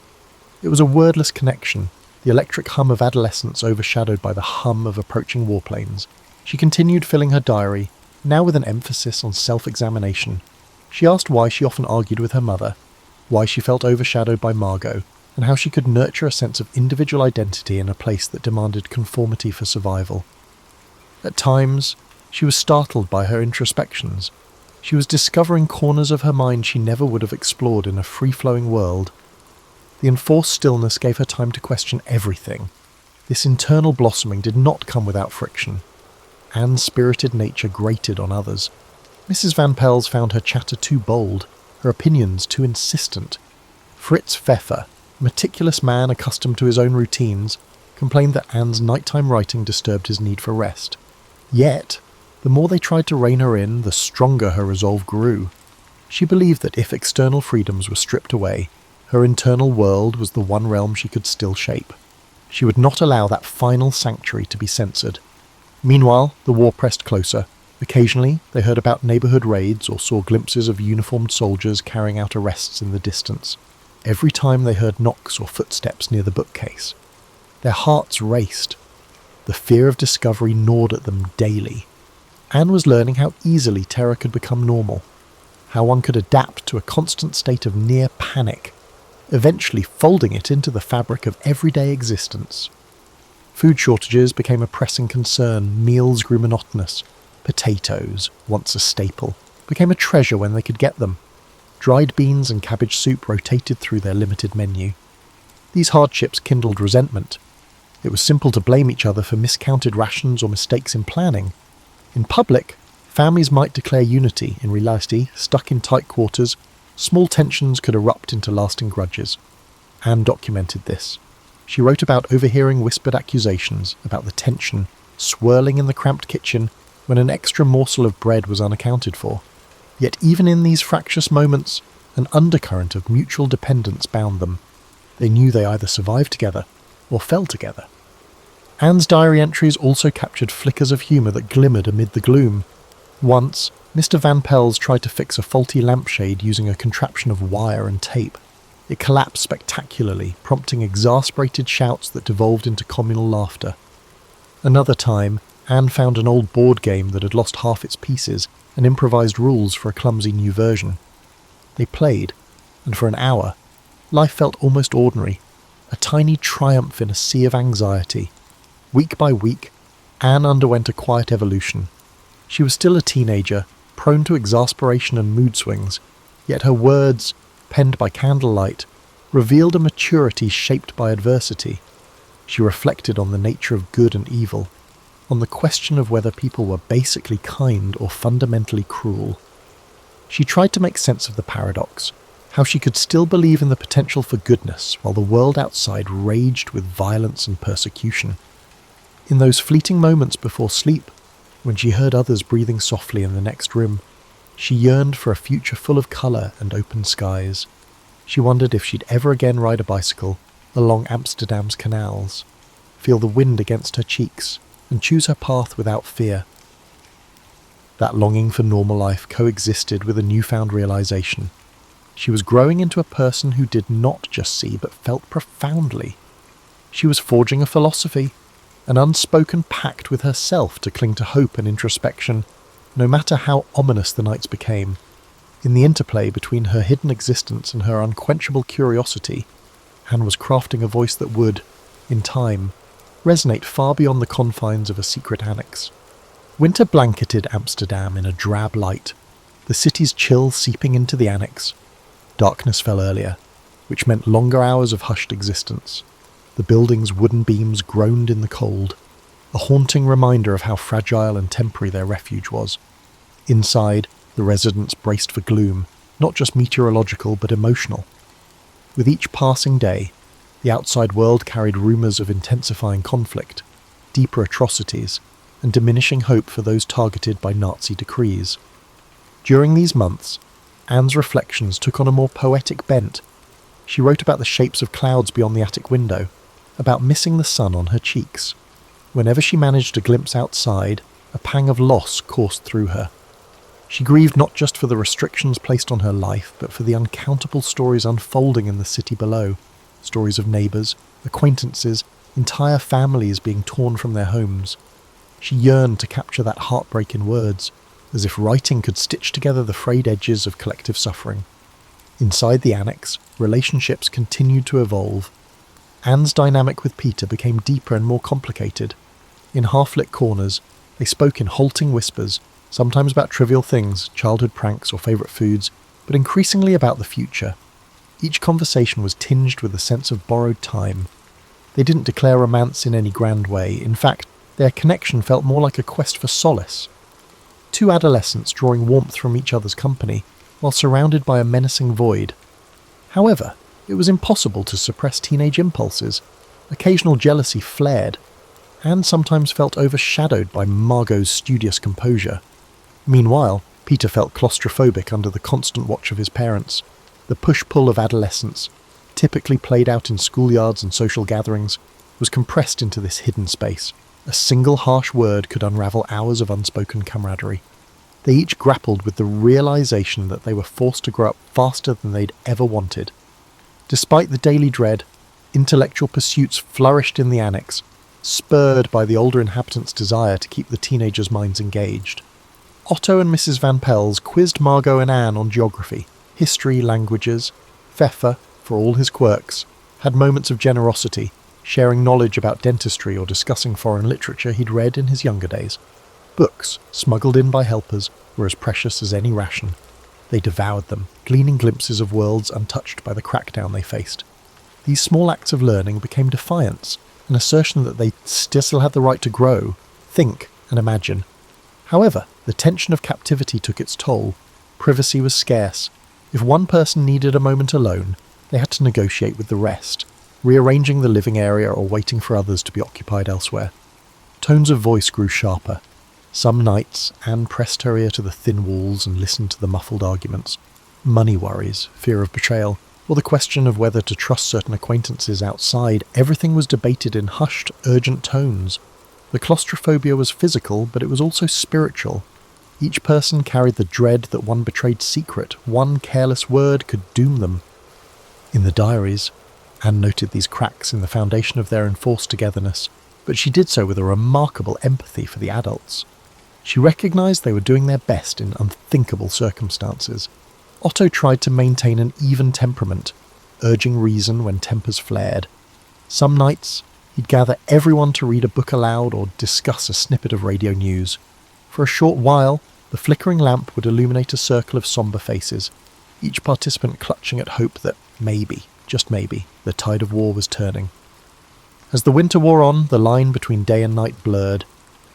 It was a wordless connection, the electric hum of adolescence overshadowed by the hum of approaching warplanes. She continued filling her diary, now with an emphasis on self-examination. She asked why she often argued with her mother, why she felt overshadowed by Margot, and how she could nurture a sense of individual identity in a place that demanded conformity for survival. At times, she was startled by her introspections. She was discovering corners of her mind she never would have explored in a free-flowing world. The enforced stillness gave her time to question everything. This internal blossoming did not come without friction. Anne's spirited nature grated on others. Mrs. Van Pels found her chatter too bold, her opinions too insistent. Fritz Pfeffer, a meticulous man accustomed to his own routines, complained that Anne's nighttime writing disturbed his need for rest. Yet, the more they tried to rein her in, the stronger her resolve grew. She believed that if external freedoms were stripped away, her internal world was the one realm she could still shape. She would not allow that final sanctuary to be censored. Meanwhile, the war pressed closer. Occasionally, they heard about neighbourhood raids or saw glimpses of uniformed soldiers carrying out arrests in the distance. Every time they heard knocks or footsteps near the bookcase, their hearts raced. The fear of discovery gnawed at them daily. Anne was learning how easily terror could become normal, how one could adapt to a constant state of near panic, eventually folding it into the fabric of everyday existence. Food shortages became a pressing concern, meals grew monotonous. Potatoes, once a staple, became a treasure when they could get them. Dried beans and cabbage soup rotated through their limited menu. These hardships kindled resentment. It was simple to blame each other for miscounted rations or mistakes in planning. In public, families might declare unity. In reality, stuck in tight quarters, small tensions could erupt into lasting grudges. Anne documented this. She wrote about overhearing whispered accusations, about the tension swirling in the cramped kitchen when an extra morsel of bread was unaccounted for. Yet even in these fractious moments, an undercurrent of mutual dependence bound them. They knew they either survived together or fell together. Anne's diary entries also captured flickers of humour that glimmered amid the gloom. Once, Mr. Van Pels tried to fix a faulty lampshade using a contraption of wire and tape. It collapsed spectacularly, prompting exasperated shouts that devolved into communal laughter. Another time, Anne found an old board game that had lost half its pieces and improvised rules for a clumsy new version. They played, and for an hour, life felt almost ordinary, a tiny triumph in a sea of anxiety. Week by week, Anne underwent a quiet evolution. She was still a teenager, prone to exasperation and mood swings, yet her words, penned by candlelight, revealed a maturity shaped by adversity. She reflected on the nature of good and evil, on the question of whether people were basically kind or fundamentally cruel. She tried to make sense of the paradox, how she could still believe in the potential for goodness while the world outside raged with violence and persecution. In those fleeting moments before sleep, when she heard others breathing softly in the next room, she yearned for a future full of colour and open skies. She wondered if she'd ever again ride a bicycle along Amsterdam's canals, feel the wind against her cheeks, and choose her path without fear. That longing for normal life coexisted with a newfound realization. She was growing into a person who did not just see but felt profoundly. She was forging a philosophy, an unspoken pact with herself to cling to hope and introspection, no matter how ominous the nights became. In the interplay between her hidden existence and her unquenchable curiosity, Anne was crafting a voice that would, in time, resonate far beyond the confines of a secret annex. Winter blanketed Amsterdam in a drab light, the city's chill seeping into the annex. Darkness fell earlier, which meant longer hours of hushed existence. The building's wooden beams groaned in the cold, a haunting reminder of how fragile and temporary their refuge was. Inside, the residents braced for gloom, not just meteorological but emotional. With each passing day, the outside world carried rumours of intensifying conflict, deeper atrocities, and diminishing hope for those targeted by Nazi decrees. During these months, Anne's reflections took on a more poetic bent. She wrote about the shapes of clouds beyond the attic window, about missing the sun on her cheeks. Whenever she managed a glimpse outside, a pang of loss coursed through her. She grieved not just for the restrictions placed on her life, but for the uncountable stories unfolding in the city below. Stories of neighbours, acquaintances, entire families being torn from their homes. She yearned to capture that heartbreak in words, as if writing could stitch together the frayed edges of collective suffering. Inside the annex, relationships continued to evolve. Anne's dynamic with Peter became deeper and more complicated. In half-lit corners, they spoke in halting whispers, sometimes about trivial things, childhood pranks or favourite foods, but increasingly about the future. Each conversation was tinged with a sense of borrowed time. They didn't declare romance in any grand way. In fact, their connection felt more like a quest for solace. Two adolescents drawing warmth from each other's company, while surrounded by a menacing void. However, it was impossible to suppress teenage impulses. Occasional jealousy flared. Anne sometimes felt overshadowed by Margot's studious composure. Meanwhile, Peter felt claustrophobic under the constant watch of his parents. The push-pull of adolescence, typically played out in schoolyards and social gatherings, was compressed into this hidden space. A single harsh word could unravel hours of unspoken camaraderie. They each grappled with the realization that they were forced to grow up faster than they'd ever wanted. Despite the daily dread, intellectual pursuits flourished in the annex, spurred by the older inhabitants' desire to keep the teenagers' minds engaged. Otto and Mrs. Van Pels quizzed Margot and Anne on geography, history, languages. Pfeffer, for all his quirks, had moments of generosity, sharing knowledge about dentistry or discussing foreign literature he'd read in his younger days. Books, smuggled in by helpers, were as precious as any ration. They devoured them, gleaning glimpses of worlds untouched by the crackdown they faced. These small acts of learning became defiance, an assertion that they still had the right to grow, think, and imagine. However, the tension of captivity took its toll. Privacy was scarce. If one person needed a moment alone, they had to negotiate with the rest, rearranging the living area or waiting for others to be occupied elsewhere. Tones of voice grew sharper. Some nights, Anne pressed her ear to the thin walls and listened to the muffled arguments. Money worries, fear of betrayal, or the question of whether to trust certain acquaintances outside, everything was debated in hushed, urgent tones. The claustrophobia was physical, but it was also spiritual. Each person carried the dread that one betrayed secret, one careless word could doom them. In the diaries, Anne noted these cracks in the foundation of their enforced togetherness, but she did so with a remarkable empathy for the adults. She recognised they were doing their best in unthinkable circumstances. Otto tried to maintain an even temperament, urging reason when tempers flared. Some nights, he'd gather everyone to read a book aloud or discuss a snippet of radio news. For a short while, the flickering lamp would illuminate a circle of sombre faces, each participant clutching at hope that maybe, just maybe, the tide of war was turning. As the winter wore on, the line between day and night blurred.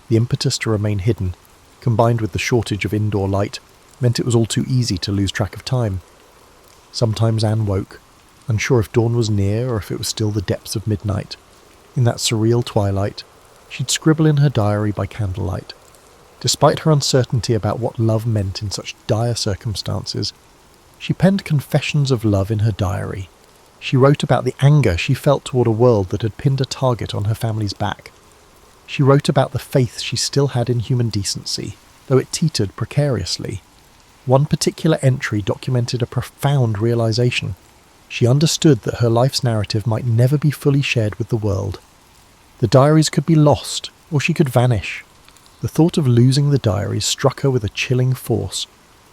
The impetus to remain hidden, combined with the shortage of indoor light, meant it was all too easy to lose track of time. Sometimes Anne woke, unsure if dawn was near or if it was still the depths of midnight. In that surreal twilight, she'd scribble in her diary by candlelight. Despite her uncertainty about what love meant in such dire circumstances, she penned confessions of love in her diary. She wrote about the anger she felt toward a world that had pinned a target on her family's back. She wrote about the faith she still had in human decency, though it teetered precariously. One particular entry documented a profound realization. She understood that her life's narrative might never be fully shared with the world. The diaries could be lost, or she could vanish. The thought of losing the diaries struck her with a chilling force.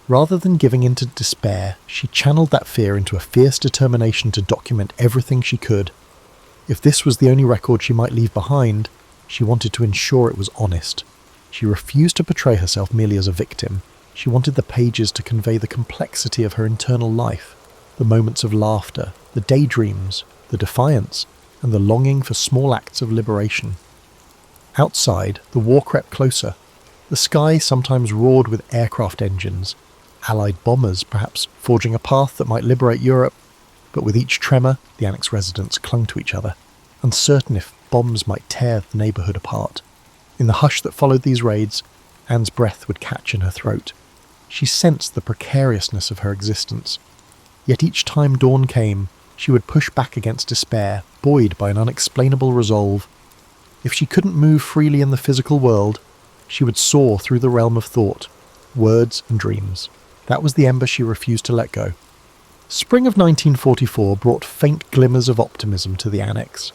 Rather than giving in to despair, she channeled that fear into a fierce determination to document everything she could. If this was the only record she might leave behind, she wanted to ensure it was honest. She refused to portray herself merely as a victim. She wanted the pages to convey the complexity of her internal life, the moments of laughter, the daydreams, the defiance, and the longing for small acts of liberation. Outside, the war crept closer. The sky sometimes roared with aircraft engines, Allied bombers perhaps forging a path that might liberate Europe, but with each tremor, the annex residents clung to each other, uncertain if bombs might tear the neighbourhood apart. In the hush that followed these raids, Anne's breath would catch in her throat. She sensed the precariousness of her existence. Yet each time dawn came, she would push back against despair, buoyed by an unexplainable resolve. If she couldn't move freely in the physical world, she would soar through the realm of thought, words and dreams. That was the ember she refused to let go. Spring of 1944 brought faint glimmers of optimism to the Annex.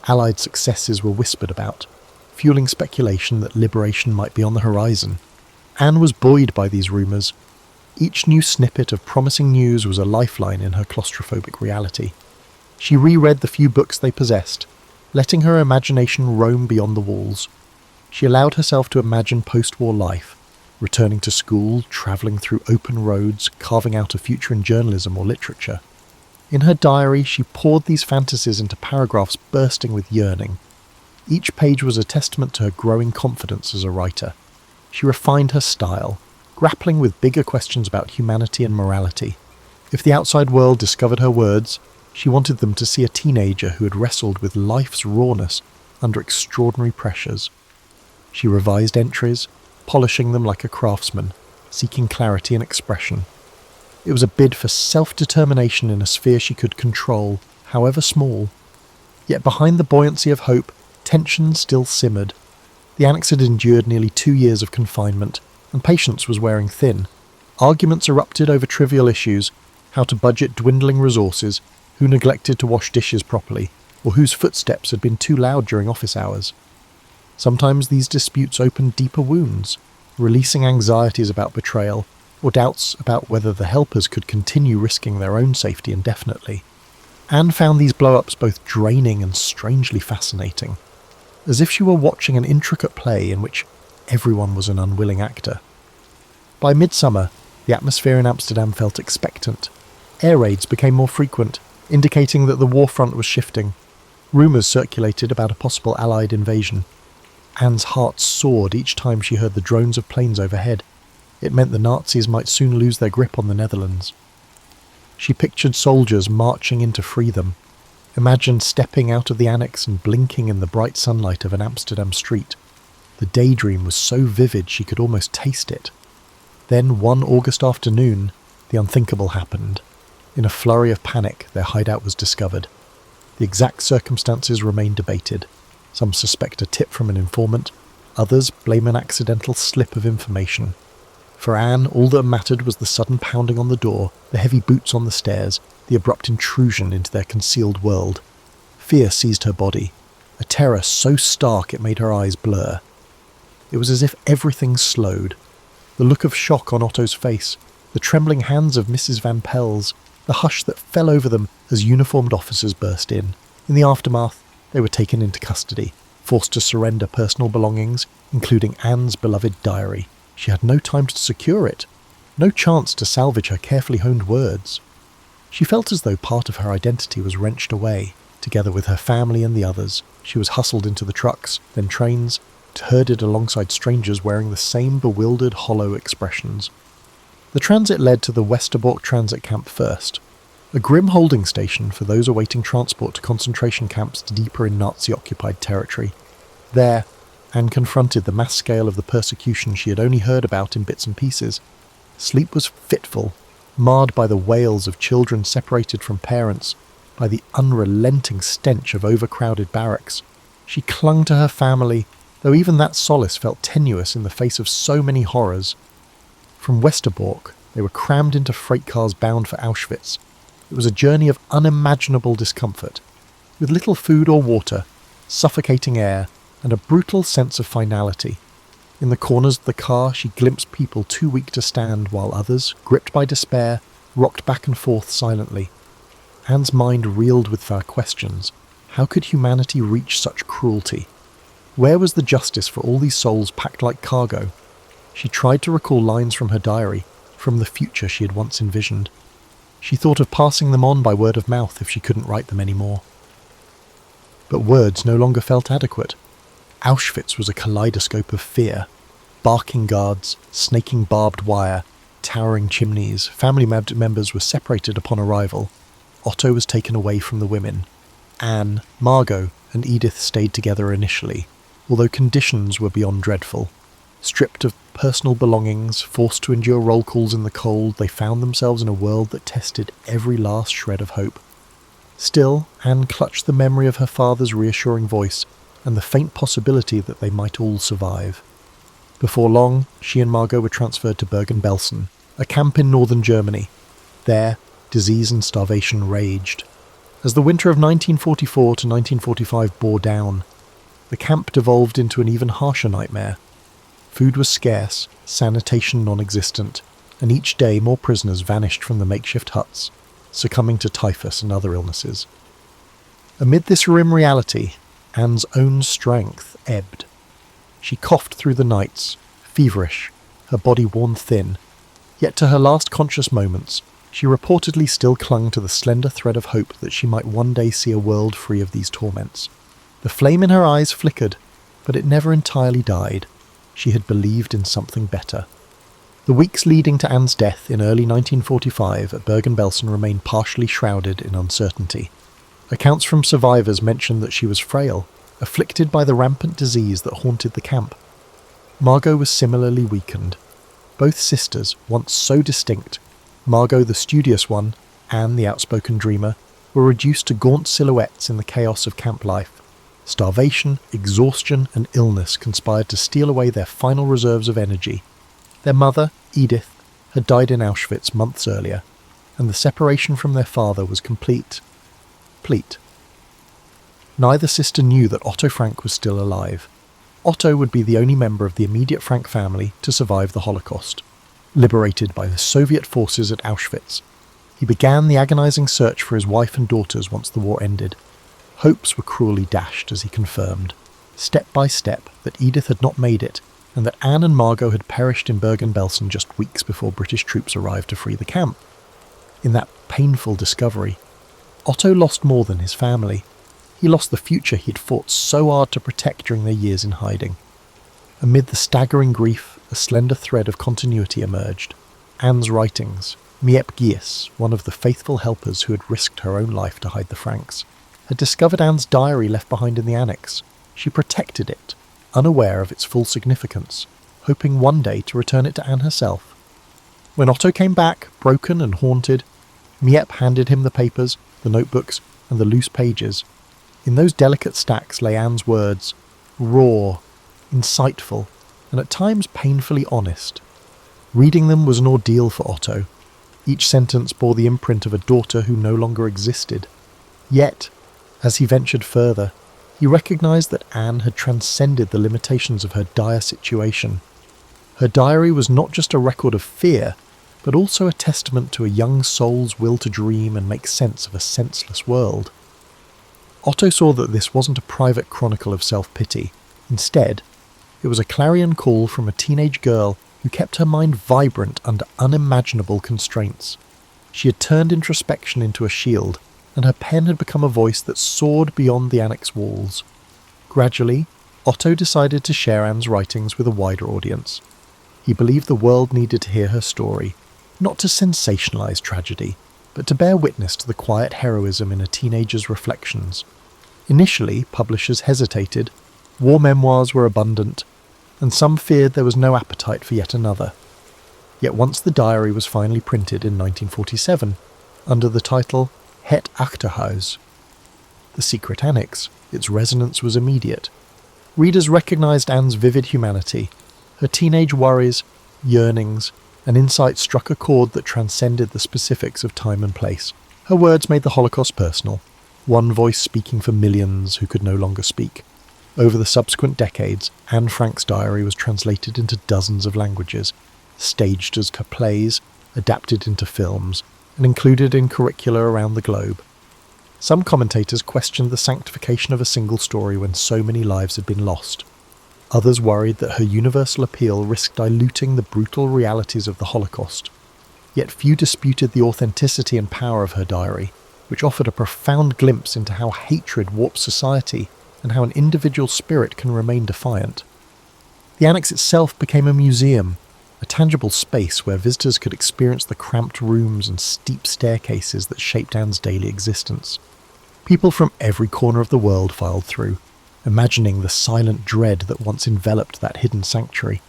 Allied successes were whispered about, fueling speculation that liberation might be on the horizon. Anne was buoyed by these rumours. Each new snippet of promising news was a lifeline in her claustrophobic reality. She reread the few books they possessed, letting her imagination roam beyond the walls. She allowed herself to imagine post-war life, returning to school, travelling through open roads, carving out a future in journalism or literature. In her diary, she poured these fantasies into paragraphs bursting with yearning. Each page was a testament to her growing confidence as a writer. She refined her style, grappling with bigger questions about humanity and morality. If the outside world discovered her words, she wanted them to see a teenager who had wrestled with life's rawness under extraordinary pressures. She revised entries, polishing them like a craftsman, seeking clarity and expression. It was a bid for self-determination in a sphere she could control, however small. Yet behind the buoyancy of hope, tension still simmered. The Annex had endured nearly 2 years of confinement, and patience was wearing thin. Arguments erupted over trivial issues, how to budget dwindling resources, who neglected to wash dishes properly, or whose footsteps had been too loud during office hours. Sometimes these disputes opened deeper wounds, releasing anxieties about betrayal, or doubts about whether the helpers could continue risking their own safety indefinitely. Anne found these blow-ups both draining and strangely fascinating, as if she were watching an intricate play in which everyone was an unwilling actor. By midsummer, the atmosphere in Amsterdam felt expectant. Air raids became more frequent, indicating that the war front was shifting. Rumours circulated about a possible Allied invasion. Anne's heart soared each time she heard the drones of planes overhead. It meant the Nazis might soon lose their grip on the Netherlands. She pictured soldiers marching in to free them, imagined stepping out of the Annex and blinking in the bright sunlight of an Amsterdam street. The daydream was so vivid she could almost taste it. Then, one August afternoon, the unthinkable happened. In a flurry of panic, their hideout was discovered. The exact circumstances remain debated. Some suspect a tip from an informant, others blame an accidental slip of information. For Anne, all that mattered was the sudden pounding on the door, the heavy boots on the stairs, the abrupt intrusion into their concealed world. Fear seized her body, a terror so stark it made her eyes blur. It was as if everything slowed. The look of shock on Otto's face, the trembling hands of Mrs. Van Pels, the hush that fell over them as uniformed officers burst in. In the aftermath, they were taken into custody, forced to surrender personal belongings, including Anne's beloved diary. She had no time to secure it, no chance to salvage her carefully honed words. She felt as though part of her identity was wrenched away. Together with her family and the others, she was hustled into the trucks, then trains, herded alongside strangers wearing the same bewildered, hollow expressions. The transit led to the Westerbork transit camp first, a grim holding station for those awaiting transport to concentration camps deeper in Nazi-occupied territory. There, Anne confronted the mass scale of the persecution she had only heard about in bits and pieces. Sleep was fitful, marred by the wails of children separated from parents, by the unrelenting stench of overcrowded barracks. She clung to her family, though even that solace felt tenuous in the face of so many horrors. From Westerbork, they were crammed into freight cars bound for Auschwitz. It was a journey of unimaginable discomfort, with little food or water, suffocating air, and a brutal sense of finality. In the corners of the car, she glimpsed people too weak to stand, while others, gripped by despair, rocked back and forth silently. Anne's mind reeled with her questions. How could humanity reach such cruelty? Where was the justice for all these souls packed like cargo? She tried to recall lines from her diary, from the future she had once envisioned. She thought of passing them on by word of mouth if she couldn't write them anymore. But words no longer felt adequate. Auschwitz was a kaleidoscope of fear. Barking guards, snaking barbed wire, towering chimneys. Family members were separated upon arrival. Otto was taken away from the women. Anne, Margot, and Edith stayed together initially, although conditions were beyond dreadful. Stripped of personal belongings, forced to endure roll calls in the cold, they found themselves in a world that tested every last shred of hope. Still, Anne clutched the memory of her father's reassuring voice and the faint possibility that they might all survive. Before long, she and Margot were transferred to Bergen-Belsen, a camp in northern Germany. There, disease and starvation raged. As the winter of 1944 to 1945 bore down, the camp devolved into an even harsher nightmare. Food was scarce, sanitation non-existent, and each day more prisoners vanished from the makeshift huts, succumbing to typhus and other illnesses. Amid this grim reality, Anne's own strength ebbed. She coughed through the nights, feverish, her body worn thin, yet to her last conscious moments, she reportedly still clung to the slender thread of hope that she might one day see a world free of these torments. The flame in her eyes flickered, but it never entirely died. She had believed in something better. The weeks leading to Anne's death in early 1945 at Bergen-Belsen remain partially shrouded in uncertainty. Accounts from survivors mention that she was frail, afflicted by the rampant disease that haunted the camp. Margot was similarly weakened. Both sisters, once so distinct, Margot the studious one, Anne the outspoken dreamer, were reduced to gaunt silhouettes in the chaos of camp life. Starvation, exhaustion, and illness conspired to steal away their final reserves of energy. Their mother, Edith, had died in Auschwitz months earlier, and the separation from their father was complete. Neither sister knew that Otto Frank was still alive. Otto would be the only member of the immediate Frank family to survive the Holocaust. Liberated by the Soviet forces at Auschwitz, he began the agonizing search for his wife and daughters once the war ended. Hopes were cruelly dashed as he confirmed, step by step, that Edith had not made it, and that Anne and Margot had perished in Bergen-Belsen just weeks before British troops arrived to free the camp. In that painful discovery, Otto lost more than his family. He lost the future he'd fought so hard to protect during their years in hiding. Amid the staggering grief, a slender thread of continuity emerged. Anne's writings, Miep Gies, one of the faithful helpers who had risked her own life to hide the Franks, had discovered Anne's diary left behind in the annex. She protected it, unaware of its full significance, hoping one day to return it to Anne herself. When Otto came back, broken and haunted, Miep handed him the papers, the notebooks, and the loose pages. In those delicate stacks lay Anne's words, raw, insightful, and at times painfully honest. Reading them was an ordeal for Otto. Each sentence bore the imprint of a daughter who no longer existed. Yet, as he ventured further, he recognized that Anne had transcended the limitations of her dire situation. Her diary was not just a record of fear, but also a testament to a young soul's will to dream and make sense of a senseless world. Otto saw that this wasn't a private chronicle of self-pity. Instead, it was a clarion call from a teenage girl who kept her mind vibrant under unimaginable constraints. She had turned introspection into a shield, and her pen had become a voice that soared beyond the annex walls. Gradually, Otto decided to share Anne's writings with a wider audience. He believed the world needed to hear her story, not to sensationalize tragedy, but to bear witness to the quiet heroism in a teenager's reflections. Initially, publishers hesitated. War memoirs were abundant, and some feared there was no appetite for yet another. Yet once the diary was finally printed in 1947, under the title Het Achterhuis, The Secret Annex, its resonance was immediate. Readers recognized Anne's vivid humanity. Her teenage worries, yearnings, and insight struck a chord that transcended the specifics of time and place. Her words made the Holocaust personal, one voice speaking for millions who could no longer speak. Over the subsequent decades, Anne Frank's diary was translated into dozens of languages, staged as plays, adapted into films, and included in curricula around the globe. Some commentators questioned the sanctification of a single story when so many lives had been lost. Others worried that her universal appeal risked diluting the brutal realities of the Holocaust. Yet few disputed the authenticity and power of her diary, which offered a profound glimpse into how hatred warps society and how an individual spirit can remain defiant. The annex itself became a museum, a tangible space where visitors could experience the cramped rooms and steep staircases that shaped Anne's daily existence. People from every corner of the world filed through, imagining the silent dread that once enveloped that hidden sanctuary.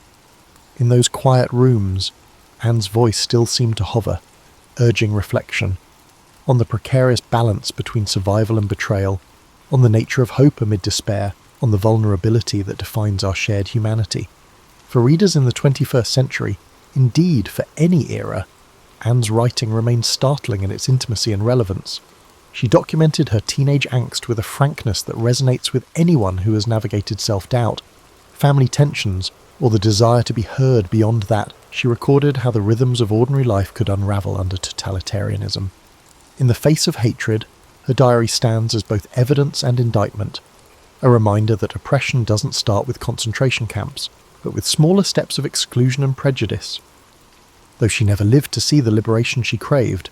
In those quiet rooms, Anne's voice still seemed to hover, urging reflection, on the precarious balance between survival and betrayal, on the nature of hope amid despair, on the vulnerability that defines our shared humanity. For readers in the 21st century, indeed for any era, Anne's writing remains startling in its intimacy and relevance. She documented her teenage angst with a frankness that resonates with anyone who has navigated self-doubt, family tensions, or the desire to be heard beyond that. She recorded how the rhythms of ordinary life could unravel under totalitarianism. In the face of hatred, her diary stands as both evidence and indictment, a reminder that oppression doesn't start with concentration camps, but with smaller steps of exclusion and prejudice. Though she never lived to see the liberation she craved,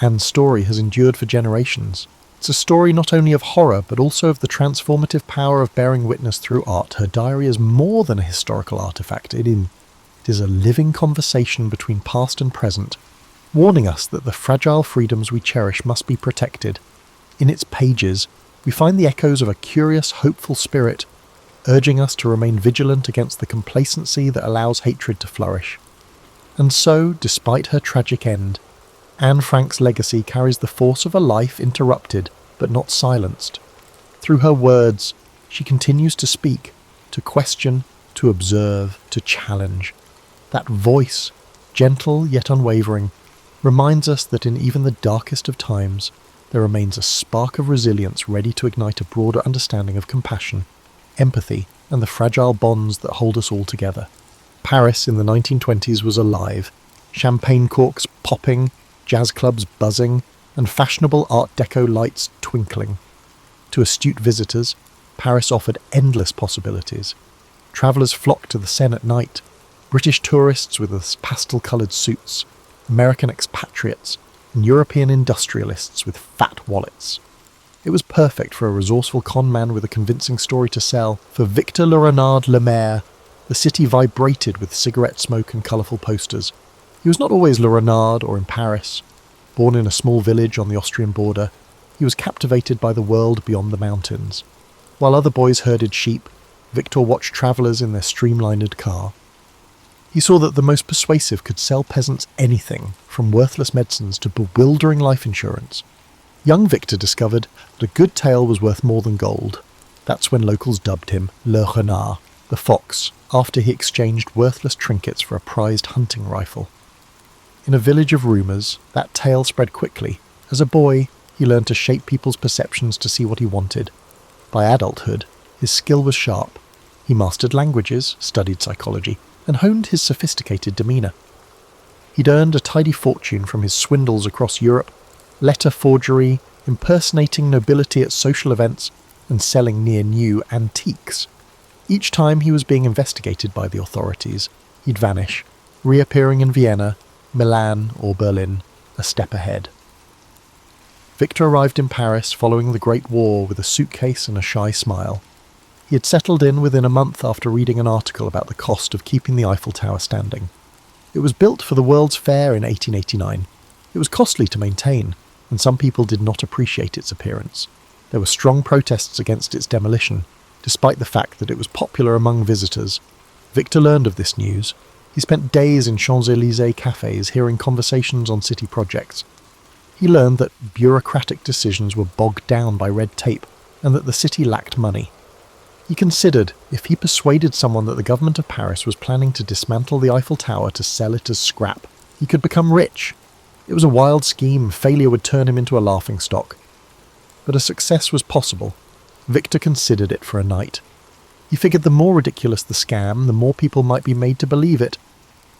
Anne's story has endured for generations. It's a story not only of horror, but also of the transformative power of bearing witness through art. Her diary is more than a historical artifact. It is a living conversation between past and present, warning us that the fragile freedoms we cherish must be protected. In its pages, we find the echoes of a curious, hopeful spirit, urging us to remain vigilant against the complacency that allows hatred to flourish. And so, despite her tragic end, Anne Frank's legacy carries the force of a life interrupted but not silenced. Through her words, she continues to speak, to question, to observe, to challenge. That voice, gentle yet unwavering, reminds us that in even the darkest of times, there remains a spark of resilience ready to ignite a broader understanding of compassion, empathy, and the fragile bonds that hold us all together. Paris in the 1920s was alive, champagne corks popping, jazz clubs buzzing, and fashionable Art Deco lights twinkling. To astute visitors, Paris offered endless possibilities. Travellers flocked to the Seine at night, British tourists with their pastel-coloured suits, American expatriates, and European industrialists with fat wallets. It was perfect for a resourceful con man with a convincing story to sell. For Victor Le Renard Lemaire, the city vibrated with cigarette smoke and colourful posters. He was not always Le Renard or in Paris. Born in a small village on the Austrian border, he was captivated by the world beyond the mountains. While other boys herded sheep, Victor watched travellers in their streamlined car. He saw that the most persuasive could sell peasants anything, from worthless medicines to bewildering life insurance. Young Victor discovered that a good tale was worth more than gold. That's when locals dubbed him Le Renard, the fox, after he exchanged worthless trinkets for a prized hunting rifle. In a village of rumours, that tale spread quickly. As a boy, he learned to shape people's perceptions to see what he wanted. By adulthood, his skill was sharp. He mastered languages, studied psychology, and honed his sophisticated demeanour. He'd earned a tidy fortune from his swindles across Europe, letter forgery, impersonating nobility at social events, and selling near-new antiques. Each time he was being investigated by the authorities, he'd vanish, reappearing in Vienna, Milan, or Berlin, a step ahead. Victor arrived in Paris following the Great War with a suitcase and a shy smile. He had settled in within a month after reading an article about the cost of keeping the Eiffel Tower standing. It was built for the World's Fair in 1889. It was costly to maintain, and some people did not appreciate its appearance. There were strong protests against its demolition, despite the fact that it was popular among visitors. Victor learned of this news. He spent days in Champs-Élysées cafes hearing conversations on city projects. He learned that bureaucratic decisions were bogged down by red tape, and that the city lacked money. He considered if he persuaded someone that the government of Paris was planning to dismantle the Eiffel Tower to sell it as scrap, he could become rich. It was a wild scheme. Failure would turn him into a laughingstock. But a success was possible. Victor considered it for a night. He figured the more ridiculous the scam, the more people might be made to believe it.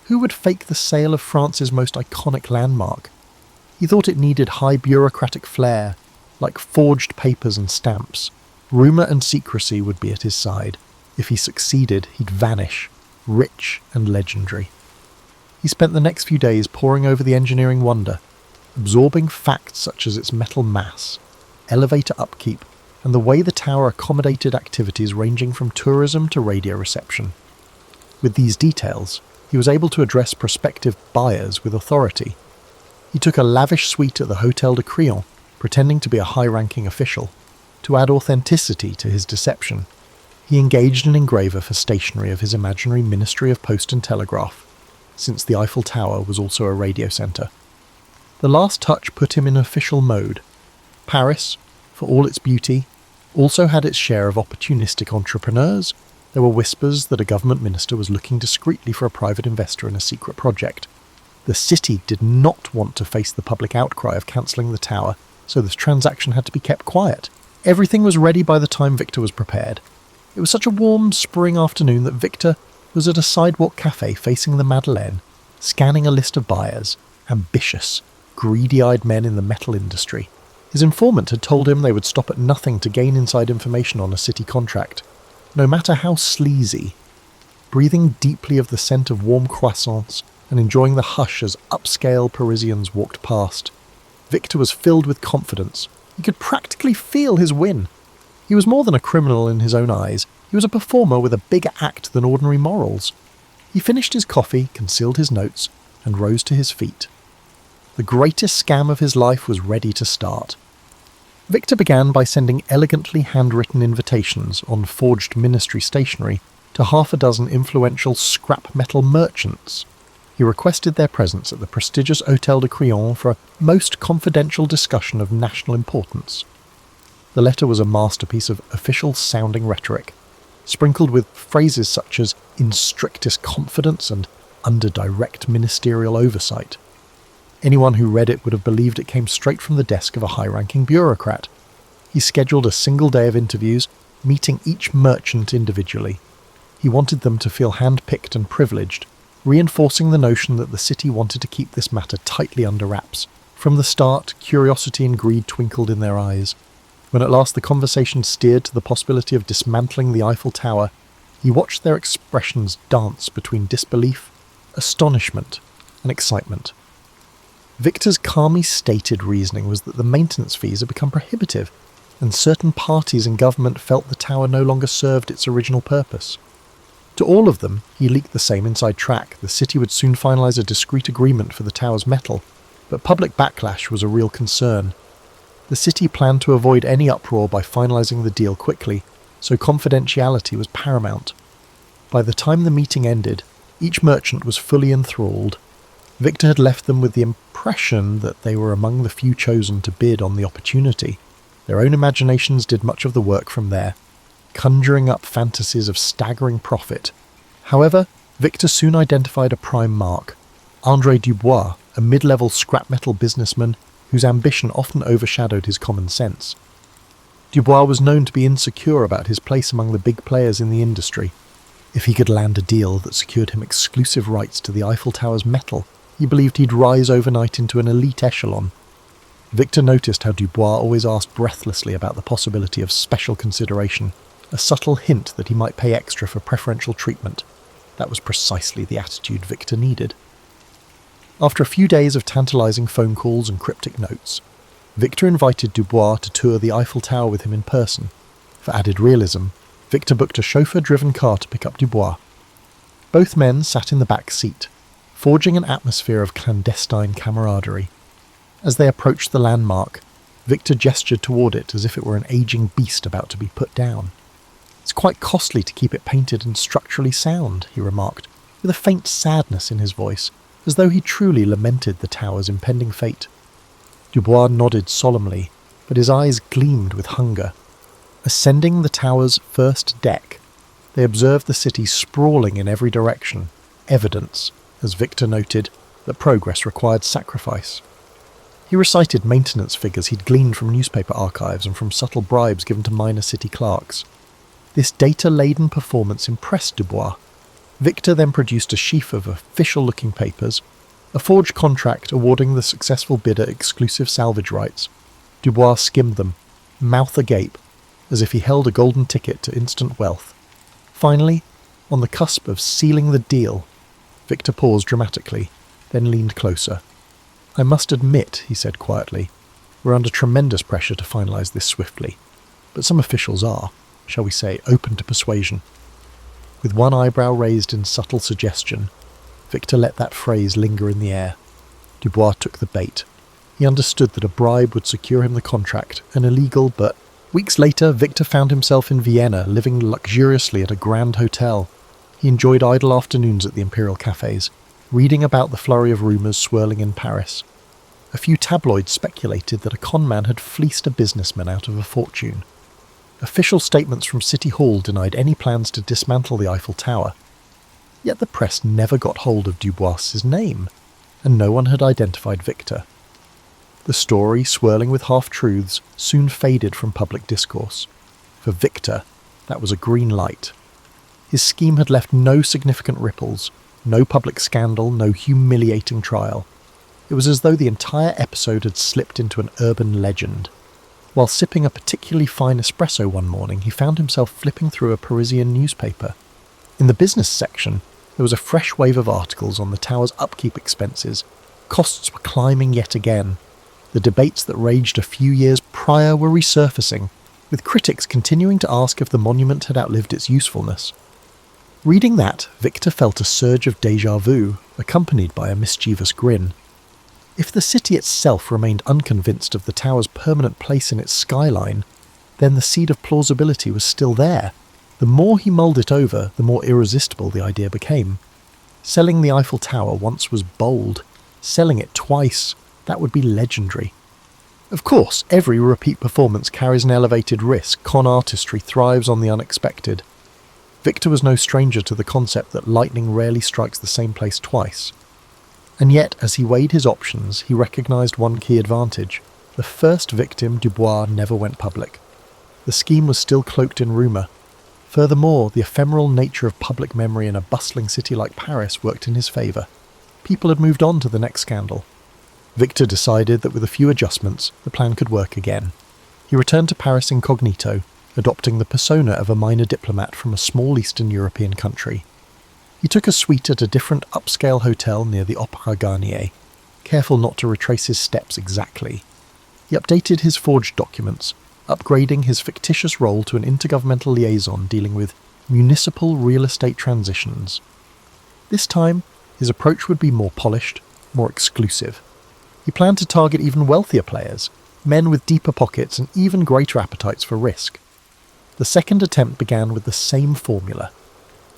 Who would fake the sale of France's most iconic landmark? He thought it needed high bureaucratic flair, like forged papers and stamps. Rumour and secrecy would be at his side. If he succeeded, he'd vanish, rich and legendary. He spent the next few days poring over the engineering wonder, absorbing facts such as its metal mass, elevator upkeep, and the way the tower accommodated activities ranging from tourism to radio reception. With these details, he was able to address prospective buyers with authority. He took a lavish suite at the Hôtel de Crillon, pretending to be a high-ranking official, to add authenticity to his deception. He engaged an engraver for stationery of his imaginary Ministry of Post and Telegraph, since the Eiffel Tower was also a radio centre. The last touch put him in official mode. Paris, for all its beauty, also had its share of opportunistic entrepreneurs. There were whispers that a government minister was looking discreetly for a private investor in a secret project. The city did not want to face the public outcry of cancelling the tower, so this transaction had to be kept quiet. Everything was ready by the time Victor was prepared. It was such a warm spring afternoon that Victor was at a sidewalk cafe facing the Madeleine, scanning a list of buyers, ambitious, greedy-eyed men in the metal industry. His informant had told him they would stop at nothing to gain inside information on a city contract, no matter how sleazy. Breathing deeply of the scent of warm croissants and enjoying the hush as upscale Parisians walked past, Victor was filled with confidence. He could practically feel his win. He was more than a criminal in his own eyes. He was a performer with a bigger act than ordinary morals. He finished his coffee, concealed his notes, and rose to his feet. The greatest scam of his life was ready to start. Victor began by sending elegantly handwritten invitations on forged ministry stationery to half a dozen influential scrap metal merchants. He requested their presence at the prestigious Hôtel de Crillon for a most confidential discussion of national importance. The letter was a masterpiece of official-sounding rhetoric, sprinkled with phrases such as "in strictest confidence" and "under direct ministerial oversight." Anyone who read it would have believed it came straight from the desk of a high-ranking bureaucrat. He scheduled a single day of interviews, meeting each merchant individually. He wanted them to feel hand-picked and privileged, reinforcing the notion that the city wanted to keep this matter tightly under wraps. From the start, curiosity and greed twinkled in their eyes. When at last the conversation steered to the possibility of dismantling the Eiffel Tower, he watched their expressions dance between disbelief, astonishment, and excitement. Victor's calmly stated reasoning was that the maintenance fees had become prohibitive, and certain parties in government felt the tower no longer served its original purpose. To all of them, he leaked the same inside track. The city would soon finalise a discreet agreement for the tower's metal, but public backlash was a real concern. The city planned to avoid any uproar by finalising the deal quickly, so confidentiality was paramount. By the time the meeting ended, each merchant was fully enthralled. Victor had left them with the impression that they were among the few chosen to bid on the opportunity. Their own imaginations did much of the work from there, conjuring up fantasies of staggering profit. However, Victor soon identified a prime mark: André Dubois, a mid-level scrap metal businessman whose ambition often overshadowed his common sense. Dubois was known to be insecure about his place among the big players in the industry. If he could land a deal that secured him exclusive rights to the Eiffel Tower's metal, he believed he'd rise overnight into an elite echelon. Victor noticed how Dubois always asked breathlessly about the possibility of special consideration, a subtle hint that he might pay extra for preferential treatment. That was precisely the attitude Victor needed. After a few days of tantalising phone calls and cryptic notes, Victor invited Dubois to tour the Eiffel Tower with him in person. For added realism, Victor booked a chauffeur-driven car to pick up Dubois. Both men sat in the back seat, forging an atmosphere of clandestine camaraderie. As they approached the landmark, Victor gestured toward it as if it were an aging beast about to be put down. "It's quite costly to keep it painted and structurally sound," he remarked, with a faint sadness in his voice, as though he truly lamented the tower's impending fate. Dubois nodded solemnly, but his eyes gleamed with hunger. Ascending the tower's first deck, they observed the city sprawling in every direction, evidence, as Victor noted, that progress required sacrifice. He recited maintenance figures he'd gleaned from newspaper archives and from subtle bribes given to minor city clerks. This data-laden performance impressed Dubois. Victor then produced a sheaf of official-looking papers, a forged contract awarding the successful bidder exclusive salvage rights. Dubois skimmed them, mouth agape, as if he held a golden ticket to instant wealth. Finally, on the cusp of sealing the deal, Victor paused dramatically, then leaned closer. "I must admit," he said quietly, "we're under tremendous pressure to finalise this swiftly, but some officials are, shall we say, open to persuasion." With one eyebrow raised in subtle suggestion, Victor let that phrase linger in the air. Dubois took the bait. He understood that a bribe would secure him the contract, an illegal but Weeks later, Victor found himself in Vienna, living luxuriously at a grand hotel. He enjoyed idle afternoons at the imperial cafes, reading about the flurry of rumours swirling in Paris. A few tabloids speculated that a conman had fleeced a businessman out of a fortune. Official statements from City Hall denied any plans to dismantle the Eiffel Tower. Yet the press never got hold of Dubois's name, and no one had identified Victor. The story, swirling with half-truths, soon faded from public discourse. For Victor, that was a green light. His scheme had left no significant ripples, no public scandal, no humiliating trial. It was as though the entire episode had slipped into an urban legend. While sipping a particularly fine espresso one morning, he found himself flipping through a Parisian newspaper. In the business section, there was a fresh wave of articles on the tower's upkeep expenses. Costs were climbing yet again. The debates that raged a few years prior were resurfacing, with critics continuing to ask if the monument had outlived its usefulness. Reading that, Victor felt a surge of déjà vu, accompanied by a mischievous grin. If the city itself remained unconvinced of the tower's permanent place in its skyline, then the seed of plausibility was still there. The more he mulled it over, the more irresistible the idea became. Selling the Eiffel Tower once was bold. Selling it twice, that would be legendary. Of course, every repeat performance carries an elevated risk. Con artistry thrives on the unexpected. Victor was no stranger to the concept that lightning rarely strikes the same place twice. And yet, as he weighed his options, he recognised one key advantage. The first victim, Dubois, never went public. The scheme was still cloaked in rumour. Furthermore, the ephemeral nature of public memory in a bustling city like Paris worked in his favour. People had moved on to the next scandal. Victor decided that with a few adjustments, the plan could work again. He returned to Paris incognito, adopting the persona of a minor diplomat from a small Eastern European country. He took a suite at a different upscale hotel near the Opéra Garnier, careful not to retrace his steps exactly. He updated his forged documents, upgrading his fictitious role to an intergovernmental liaison dealing with municipal real estate transitions. This time, his approach would be more polished, more exclusive. He planned to target even wealthier players, men with deeper pockets and even greater appetites for risk. The second attempt began with the same formula.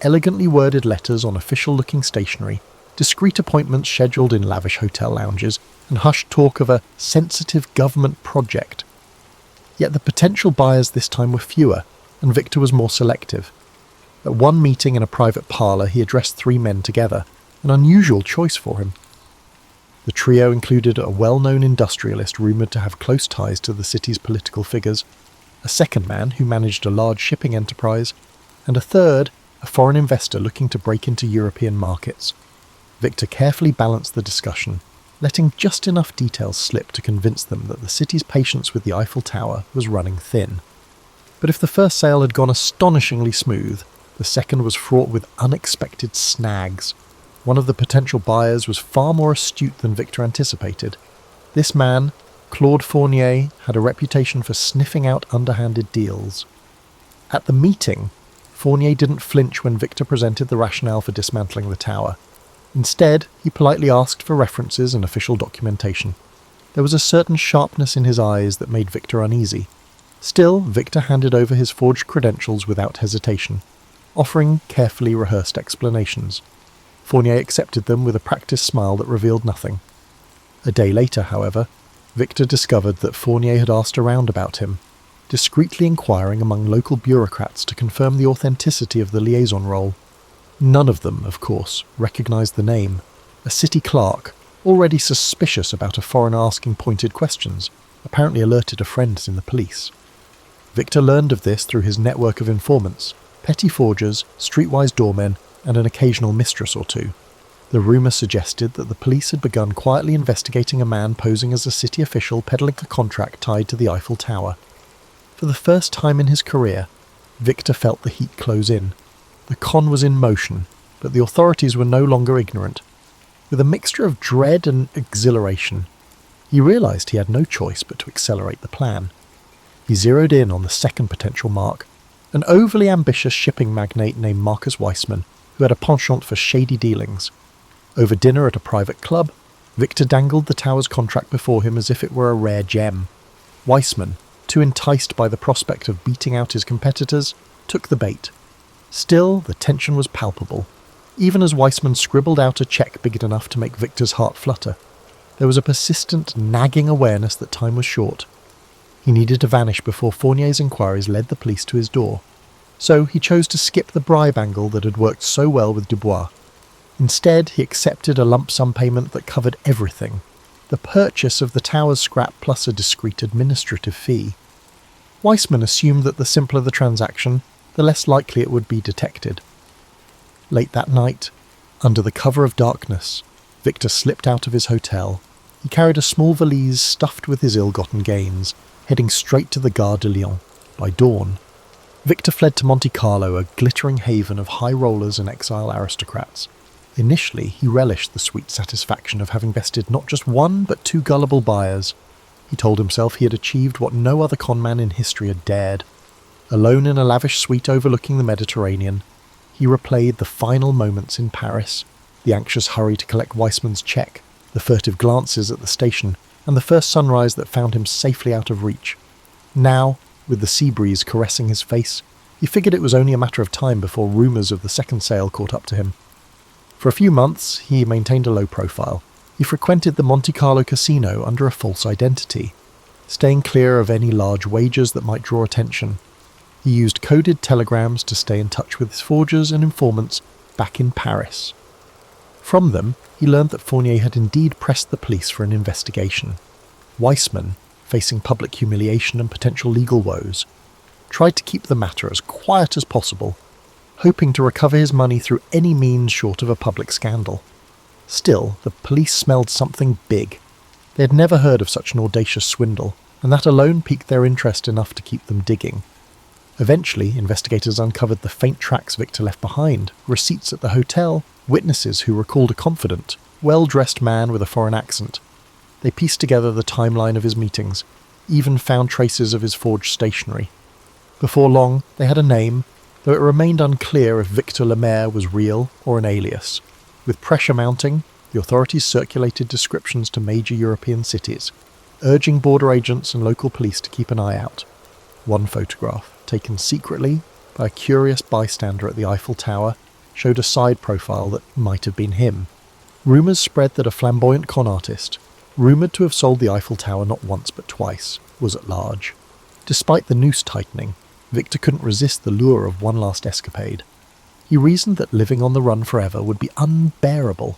Elegantly worded letters on official-looking stationery, discreet appointments scheduled in lavish hotel lounges, and hushed talk of a sensitive government project. Yet the potential buyers this time were fewer, and Victor was more selective. At one meeting in a private parlour, he addressed 3 men together, an unusual choice for him. The trio included a well-known industrialist rumoured to have close ties to the city's political figures, a second man who managed a large shipping enterprise, and a third, a foreign investor looking to break into European markets. Victor carefully balanced the discussion, letting just enough details slip to convince them that the city's patience with the Eiffel Tower was running thin. But if the first sale had gone astonishingly smooth, the second was fraught with unexpected snags. One of the potential buyers was far more astute than Victor anticipated. This man, Claude Fournier, had a reputation for sniffing out underhanded deals. At the meeting, Fournier didn't flinch when Victor presented the rationale for dismantling the tower. Instead, he politely asked for references and official documentation. There was a certain sharpness in his eyes that made Victor uneasy. Still, Victor handed over his forged credentials without hesitation, offering carefully rehearsed explanations. Fournier accepted them with a practiced smile that revealed nothing. A day later, however, Victor discovered that Fournier had asked around about him, discreetly inquiring among local bureaucrats to confirm the authenticity of the liaison role. None of them, of course, recognised the name. A city clerk, already suspicious about a foreigner asking pointed questions, apparently alerted a friend in the police. Victor learned of this through his network of informants, petty forgers, streetwise doormen, and an occasional mistress or two. The rumour suggested that the police had begun quietly investigating a man posing as a city official peddling a contract tied to the Eiffel Tower. For the first time in his career, Victor felt the heat close in. The con was in motion, but the authorities were no longer ignorant. With a mixture of dread and exhilaration, he realised he had no choice but to accelerate the plan. He zeroed in on the second potential mark, an overly ambitious shipping magnate named Marcus Weissman, who had a penchant for shady dealings. Over dinner at a private club, Victor dangled the tower's contract before him as if it were a rare gem. Weissman, too enticed by the prospect of beating out his competitors, took the bait. Still, the tension was palpable. Even as Weissman scribbled out a cheque big enough to make Victor's heart flutter, there was a persistent, nagging awareness that time was short. He needed to vanish before Fournier's inquiries led the police to his door. So he chose to skip the bribe angle that had worked so well with Dubois. Instead, he accepted a lump sum payment that covered everything. The purchase of the tower's scrap plus a discreet administrative fee. Weissman assumed that the simpler the transaction, the less likely it would be detected. Late that night, under the cover of darkness, Victor slipped out of his hotel. He carried a small valise stuffed with his ill-gotten gains, heading straight to the Gare de Lyon. By dawn, Victor fled to Monte Carlo, a glittering haven of high rollers and exile aristocrats. Initially, he relished the sweet satisfaction of having bested not just one, but two gullible buyers. He told himself he had achieved what no other conman in history had dared. Alone in a lavish suite overlooking the Mediterranean, he replayed the final moments in Paris, the anxious hurry to collect Weissman's cheque, the furtive glances at the station, and the first sunrise that found him safely out of reach. Now, with the sea breeze caressing his face, he figured it was only a matter of time before rumours of the second sale caught up to him. For a few months, he maintained a low profile. He frequented the Monte Carlo casino under a false identity, staying clear of any large wagers that might draw attention. He used coded telegrams to stay in touch with his forgers and informants back in Paris. From them, he learned that Fournier had indeed pressed the police for an investigation. Weissman, facing public humiliation and potential legal woes, tried to keep the matter as quiet as possible, hoping to recover his money through any means short of a public scandal. Still, the police smelled something big. They had never heard of such an audacious swindle, and that alone piqued their interest enough to keep them digging. Eventually, investigators uncovered the faint tracks Victor left behind, receipts at the hotel, witnesses who recalled a confident, well-dressed man with a foreign accent. They pieced together the timeline of his meetings, even found traces of his forged stationery. Before long, they had a name, though it remained unclear if Victor Lemaire was real or an alias. With pressure mounting, the authorities circulated descriptions to major European cities, urging border agents and local police to keep an eye out. One photograph, taken secretly by a curious bystander at the Eiffel Tower, showed a side profile that might have been him. Rumours spread that a flamboyant con artist, rumoured to have sold the Eiffel Tower not once but twice, was at large. Despite the noose tightening, Victor couldn't resist the lure of one last escapade. He reasoned that living on the run forever would be unbearable.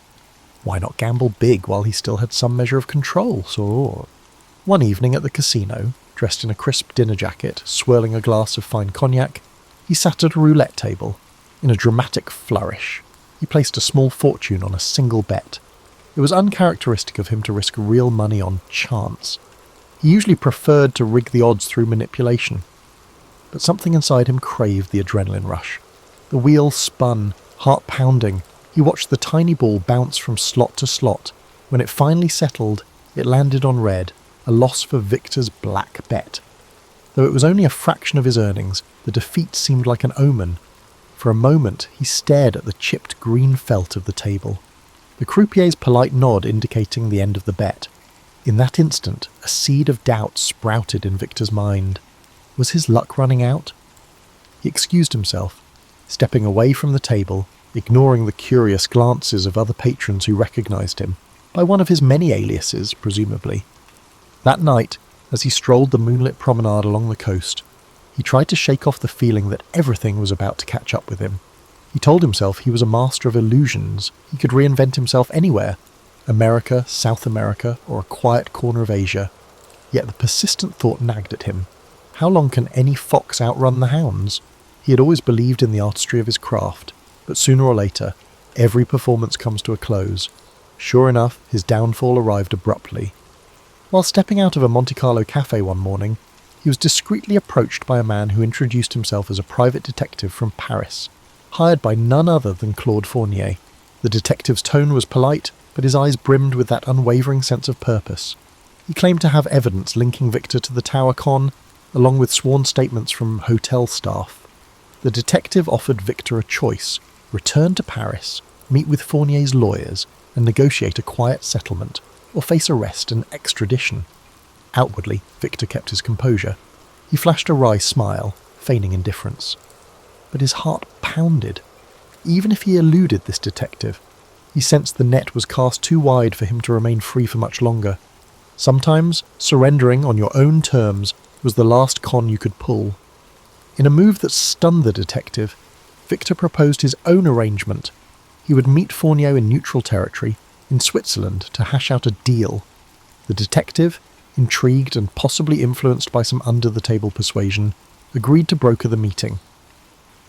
Why not gamble big while he still had some measure of control, so... One evening at the casino, dressed in a crisp dinner jacket, swirling a glass of fine cognac, he sat at a roulette table. In a dramatic flourish, he placed a small fortune on a single bet. It was uncharacteristic of him to risk real money on chance. He usually preferred to rig the odds through manipulation. But something inside him craved the adrenaline rush. The wheel spun, heart pounding. He watched the tiny ball bounce from slot to slot. When it finally settled, it landed on red, a loss for Victor's black bet. Though it was only a fraction of his earnings, the defeat seemed like an omen. For a moment, he stared at the chipped green felt of the table, the croupier's polite nod indicating the end of the bet. In that instant, a seed of doubt sprouted in Victor's mind. Was his luck running out? He excused himself, stepping away from the table, ignoring the curious glances of other patrons who recognised him, by one of his many aliases, presumably. That night, as he strolled the moonlit promenade along the coast, he tried to shake off the feeling that everything was about to catch up with him. He told himself he was a master of illusions. He could reinvent himself anywhere, America, South America, or a quiet corner of Asia. Yet the persistent thought nagged at him. How long can any fox outrun the hounds? He had always believed in the artistry of his craft, but sooner or later, every performance comes to a close. Sure enough, his downfall arrived abruptly. While stepping out of a Monte Carlo cafe one morning, he was discreetly approached by a man who introduced himself as a private detective from Paris, hired by none other than Claude Fournier. The detective's tone was polite, but his eyes brimmed with that unwavering sense of purpose. He claimed to have evidence linking Victor to the Tower Con, along with sworn statements from hotel staff. The detective offered Victor a choice: return to Paris, meet with Fournier's lawyers, and negotiate a quiet settlement, or face arrest and extradition. Outwardly, Victor kept his composure. He flashed a wry smile, feigning indifference. But his heart pounded. Even if he eluded this detective, he sensed the net was cast too wide for him to remain free for much longer. Sometimes, surrendering on your own terms was the last con you could pull. In a move that stunned the detective, Victor proposed his own arrangement. He would meet Fournier in neutral territory, in Switzerland, to hash out a deal. The detective, intrigued and possibly influenced by some under-the-table persuasion, agreed to broker the meeting.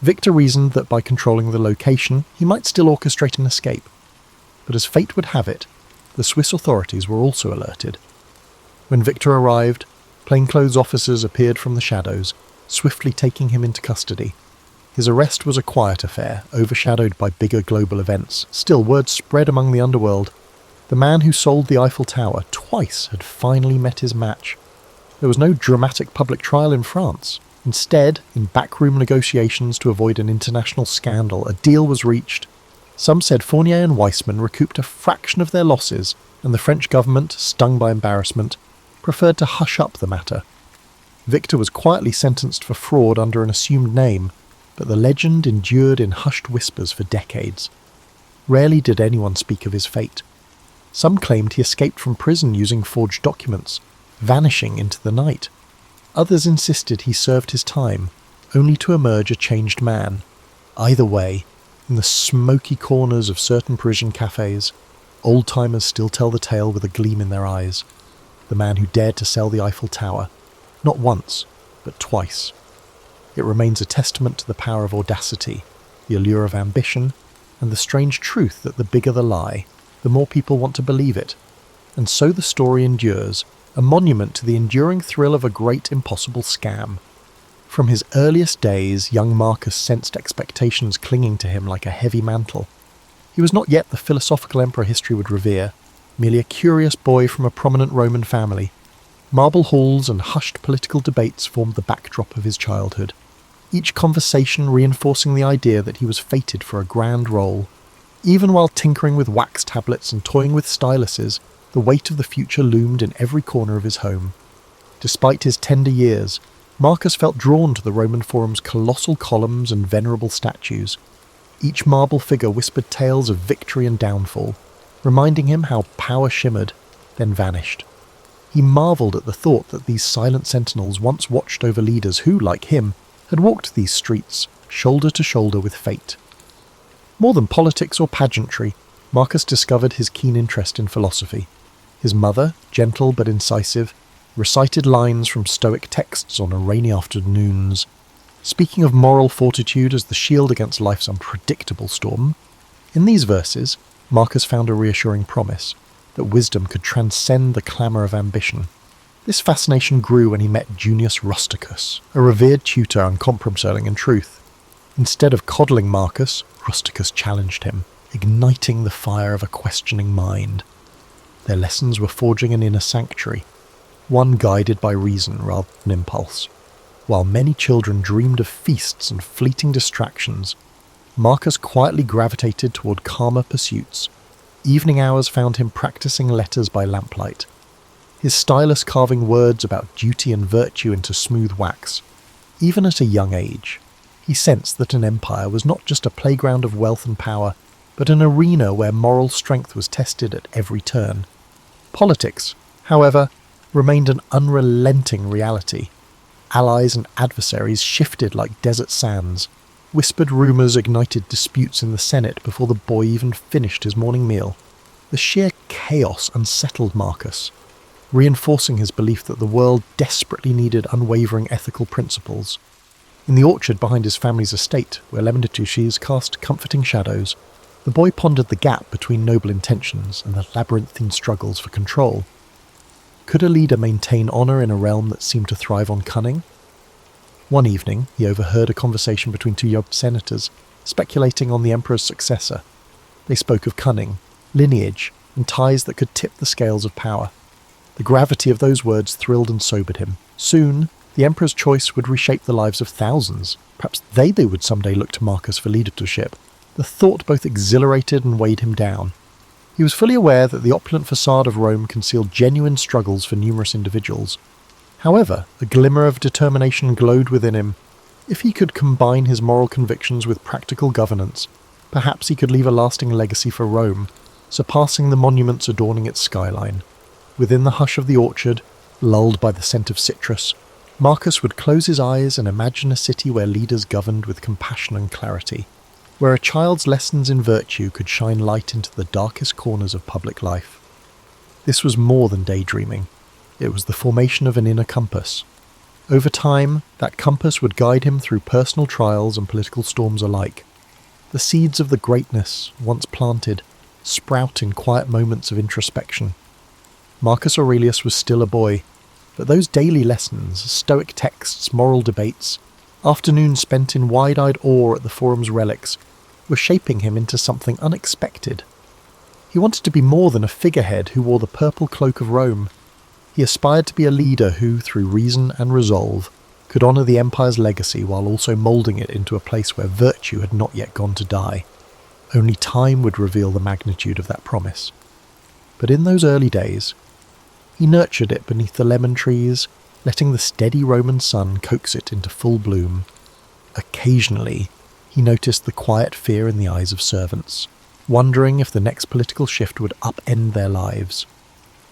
Victor reasoned that by controlling the location, he might still orchestrate an escape. But as fate would have it, the Swiss authorities were also alerted. When Victor arrived, plainclothes officers appeared from the shadows, swiftly taking him into custody. His arrest was a quiet affair, overshadowed by bigger global events. Still, word spread among the underworld. The man who sold the Eiffel Tower twice had finally met his match. There was no dramatic public trial in France. Instead, in backroom negotiations to avoid an international scandal, a deal was reached. Some said Fournier and Weissman recouped a fraction of their losses, and the French government, stung by embarrassment, preferred to hush up the matter. Victor was quietly sentenced for fraud under an assumed name, but the legend endured in hushed whispers for decades. Rarely did anyone speak of his fate. Some claimed he escaped from prison using forged documents, vanishing into the night. Others insisted he served his time, only to emerge a changed man. Either way, in the smoky corners of certain Parisian cafes, old-timers still tell the tale with a gleam in their eyes. The man who dared to sell the Eiffel Tower, not once, but twice. It remains a testament to the power of audacity, the allure of ambition, and the strange truth that the bigger the lie, the more people want to believe it. And so the story endures, a monument to the enduring thrill of a great impossible scam. From his earliest days, young Marcus sensed expectations clinging to him like a heavy mantle. He was not yet the philosophical emperor history would revere, merely a curious boy from a prominent Roman family. Marble halls and hushed political debates formed the backdrop of his childhood, each conversation reinforcing the idea that he was fated for a grand role. Even while tinkering with wax tablets and toying with styluses, the weight of the future loomed in every corner of his home. Despite his tender years, Marcus felt drawn to the Roman Forum's colossal columns and venerable statues. Each marble figure whispered tales of victory and downfall, reminding him how power shimmered, then vanished. He marvelled at the thought that these silent sentinels once watched over leaders who, like him, had walked these streets, shoulder to shoulder with fate. More than politics or pageantry, Marcus discovered his keen interest in philosophy. His mother, gentle but incisive, recited lines from Stoic texts on rainy afternoons. Speaking of moral fortitude as the shield against life's unpredictable storm, in these verses, Marcus found a reassuring promise that wisdom could transcend the clamour of ambition. This fascination grew when he met Junius Rusticus, a revered tutor uncompromising in truth. Instead of coddling Marcus, Rusticus challenged him, igniting the fire of a questioning mind. Their lessons were forging an inner sanctuary, one guided by reason rather than impulse. While many children dreamed of feasts and fleeting distractions, Marcus quietly gravitated toward calmer pursuits. Evening hours found him practicing letters by lamplight, his stylus carving words about duty and virtue into smooth wax. Even at a young age, he sensed that an empire was not just a playground of wealth and power, but an arena where moral strength was tested at every turn. Politics, however, remained an unrelenting reality. Allies and adversaries shifted like desert sands. Whispered rumours ignited disputes in the Senate before the boy even finished his morning meal. The sheer chaos unsettled Marcus, reinforcing his belief that the world desperately needed unwavering ethical principles. In the orchard behind his family's estate, where lemon trees cast comforting shadows, the boy pondered the gap between noble intentions and the labyrinthine struggles for control. Could a leader maintain honour in a realm that seemed to thrive on cunning? One evening, he overheard a conversation between two young senators, speculating on the emperor's successor. They spoke of cunning, lineage, and ties that could tip the scales of power. The gravity of those words thrilled and sobered him. Soon, the emperor's choice would reshape the lives of thousands. Perhaps they would someday look to Marcus for leadership. The thought both exhilarated and weighed him down. He was fully aware that the opulent facade of Rome concealed genuine struggles for numerous individuals. However, a glimmer of determination glowed within him. If he could combine his moral convictions with practical governance, perhaps he could leave a lasting legacy for Rome, surpassing the monuments adorning its skyline. Within the hush of the orchard, lulled by the scent of citrus, Marcus would close his eyes and imagine a city where leaders governed with compassion and clarity, where a child's lessons in virtue could shine light into the darkest corners of public life. This was more than daydreaming. It was the formation of an inner compass. Over time, that compass would guide him through personal trials and political storms alike. The seeds of the greatness, once planted, sprout in quiet moments of introspection. Marcus Aurelius was still a boy, but those daily lessons, stoic texts, moral debates, afternoons spent in wide-eyed awe at the forum's relics, were shaping him into something unexpected. He wanted to be more than a figurehead who wore the purple cloak of Rome. He aspired to be a leader who, through reason and resolve, could honour the empire's legacy while also moulding it into a place where virtue had not yet gone to die. Only time would reveal the magnitude of that promise. But in those early days, he nurtured it beneath the lemon trees, letting the steady Roman sun coax it into full bloom. Occasionally, he noticed the quiet fear in the eyes of servants, wondering if the next political shift would upend their lives.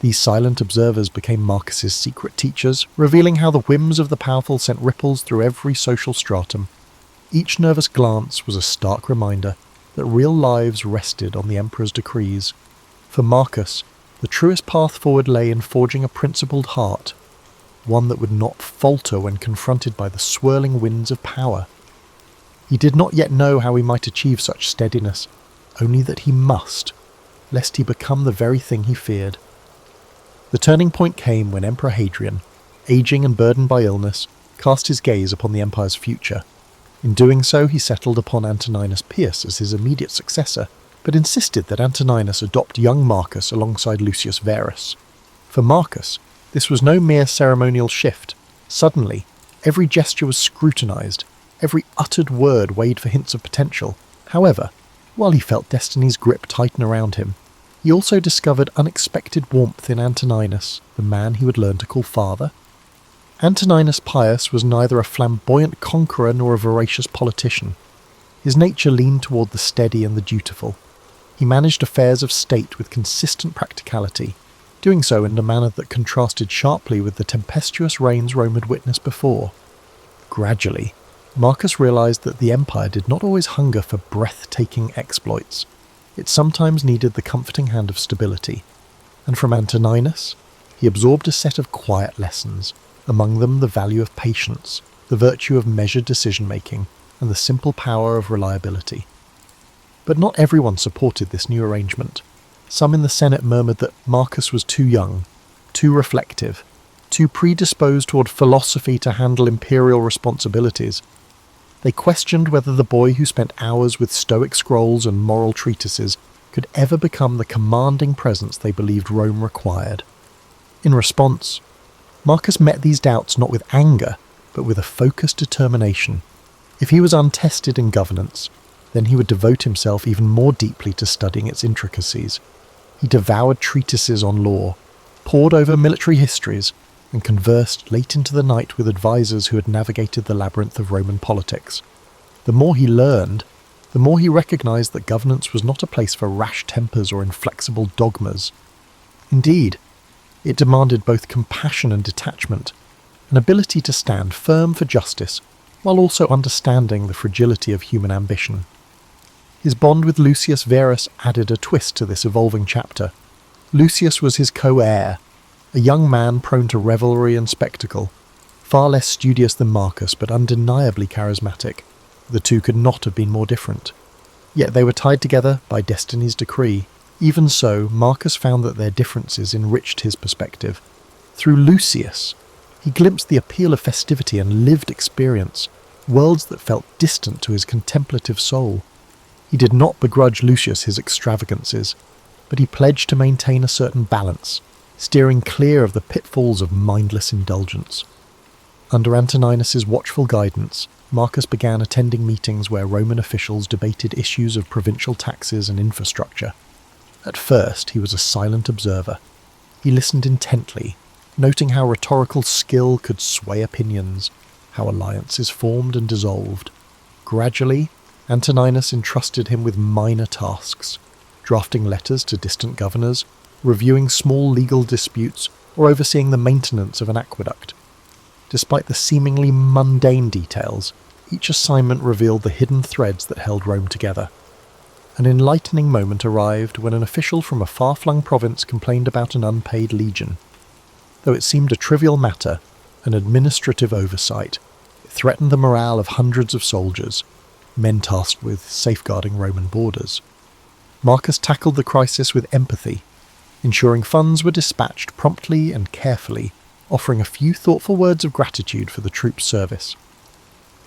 These silent observers became Marcus's secret teachers, revealing how the whims of the powerful sent ripples through every social stratum. Each nervous glance was a stark reminder that real lives rested on the emperor's decrees. For Marcus, the truest path forward lay in forging a principled heart, one that would not falter when confronted by the swirling winds of power. He did not yet know how he might achieve such steadiness, only that he must, lest he become the very thing he feared. The turning point came when Emperor Hadrian, aging and burdened by illness, cast his gaze upon the empire's future. In doing so, he settled upon Antoninus Pius as his immediate successor, but insisted that Antoninus adopt young Marcus alongside Lucius Verus. For Marcus, this was no mere ceremonial shift. Suddenly, every gesture was scrutinized, every uttered word weighed for hints of potential. However, while he felt destiny's grip tighten around him, he also discovered unexpected warmth in Antoninus, the man he would learn to call father. Antoninus Pius was neither a flamboyant conqueror nor a voracious politician. His nature leaned toward the steady and the dutiful. He managed affairs of state with consistent practicality, doing so in a manner that contrasted sharply with the tempestuous reigns Rome had witnessed before. Gradually, Marcus realized that the empire did not always hunger for breathtaking exploits. It sometimes needed the comforting hand of stability, and from Antoninus, he absorbed a set of quiet lessons, among them the value of patience, the virtue of measured decision-making, and the simple power of reliability. But not everyone supported this new arrangement. Some in the Senate murmured that Marcus was too young, too reflective, too predisposed toward philosophy to handle imperial responsibilities. They questioned whether the boy who spent hours with Stoic scrolls and moral treatises could ever become the commanding presence they believed Rome required. In response, Marcus met these doubts not with anger, but with a focused determination. If he was untested in governance, then he would devote himself even more deeply to studying its intricacies. He devoured treatises on law, pored over military histories, and conversed late into the night with advisors who had navigated the labyrinth of Roman politics. The more he learned, the more he recognized that governance was not a place for rash tempers or inflexible dogmas. Indeed, it demanded both compassion and detachment, an ability to stand firm for justice, while also understanding the fragility of human ambition. His bond with Lucius Verus added a twist to this evolving chapter. Lucius was his co-heir, a young man prone to revelry and spectacle, far less studious than Marcus but undeniably charismatic. The two could not have been more different. Yet they were tied together by destiny's decree. Even so, Marcus found that their differences enriched his perspective. Through Lucius, he glimpsed the appeal of festivity and lived experience, worlds that felt distant to his contemplative soul. He did not begrudge Lucius his extravagances, but he pledged to maintain a certain balance, steering clear of the pitfalls of mindless indulgence. Under Antoninus's watchful guidance, Marcus began attending meetings where Roman officials debated issues of provincial taxes and infrastructure. At first, he was a silent observer. He listened intently, noting how rhetorical skill could sway opinions, how alliances formed and dissolved. Gradually, Antoninus entrusted him with minor tasks, drafting letters to distant governors, reviewing small legal disputes, or overseeing the maintenance of an aqueduct. Despite the seemingly mundane details, each assignment revealed the hidden threads that held Rome together. An enlightening moment arrived when an official from a far-flung province complained about an unpaid legion. Though it seemed a trivial matter, an administrative oversight, it threatened the morale of hundreds of soldiers, men tasked with safeguarding Roman borders. Marcus tackled the crisis with empathy, ensuring funds were dispatched promptly and carefully, offering a few thoughtful words of gratitude for the troops' service.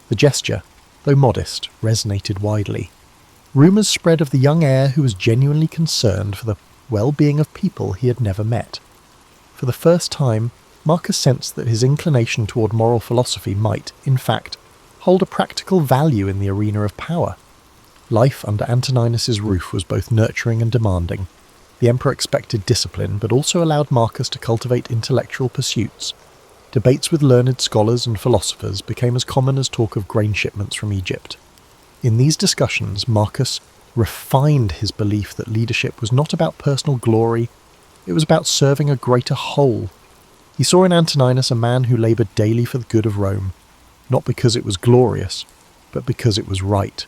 The gesture, though modest, resonated widely. Rumours spread of the young heir who was genuinely concerned for the well-being of people he had never met. For the first time, Marcus sensed that his inclination toward moral philosophy might, in fact, hold a practical value in the arena of power. Life under Antoninus's roof was both nurturing and demanding. The emperor expected discipline, but also allowed Marcus to cultivate intellectual pursuits. Debates with learned scholars and philosophers became as common as talk of grain shipments from Egypt. In these discussions, Marcus refined his belief that leadership was not about personal glory, it was about serving a greater whole. He saw in Antoninus a man who laboured daily for the good of Rome, not because it was glorious, but because it was right.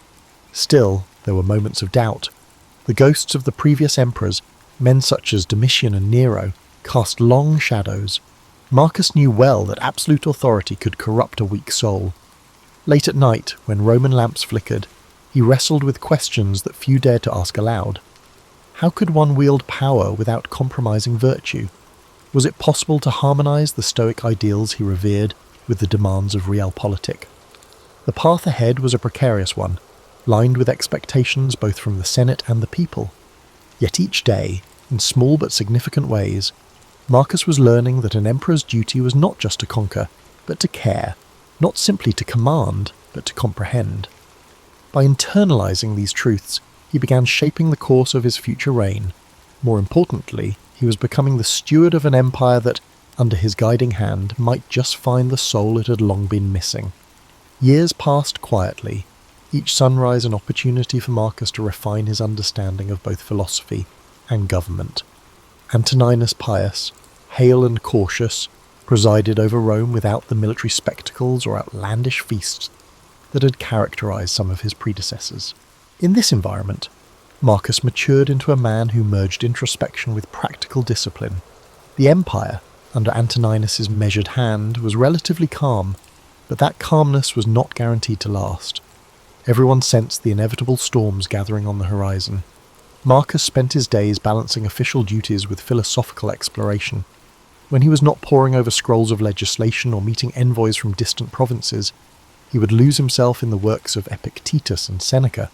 Still, there were moments of doubt. The ghosts of the previous emperors, men such as Domitian and Nero, cast long shadows. Marcus knew well that absolute authority could corrupt a weak soul. Late at night, when Roman lamps flickered, he wrestled with questions that few dared to ask aloud. How could one wield power without compromising virtue? Was it possible to harmonise the Stoic ideals he revered with the demands of realpolitik? The path ahead was a precarious one, lined with expectations both from the Senate and the people. Yet each day, in small but significant ways, Marcus was learning that an emperor's duty was not just to conquer, but to care, not simply to command, but to comprehend. By internalising these truths, he began shaping the course of his future reign. More importantly, he was becoming the steward of an empire that, under his guiding hand, might just find the soul it had long been missing. Years passed quietly, each sunrise an opportunity for Marcus to refine his understanding of both philosophy and government. Antoninus Pius, hale and cautious, presided over Rome without the military spectacles or outlandish feasts that had characterized some of his predecessors. In this environment, Marcus matured into a man who merged introspection with practical discipline. The empire, under Antoninus's measured hand, was relatively calm, but that calmness was not guaranteed to last. Everyone sensed the inevitable storms gathering on the horizon. Marcus spent his days balancing official duties with philosophical exploration. When he was not poring over scrolls of legislation or meeting envoys from distant provinces, he would lose himself in the works of Epictetus and Seneca.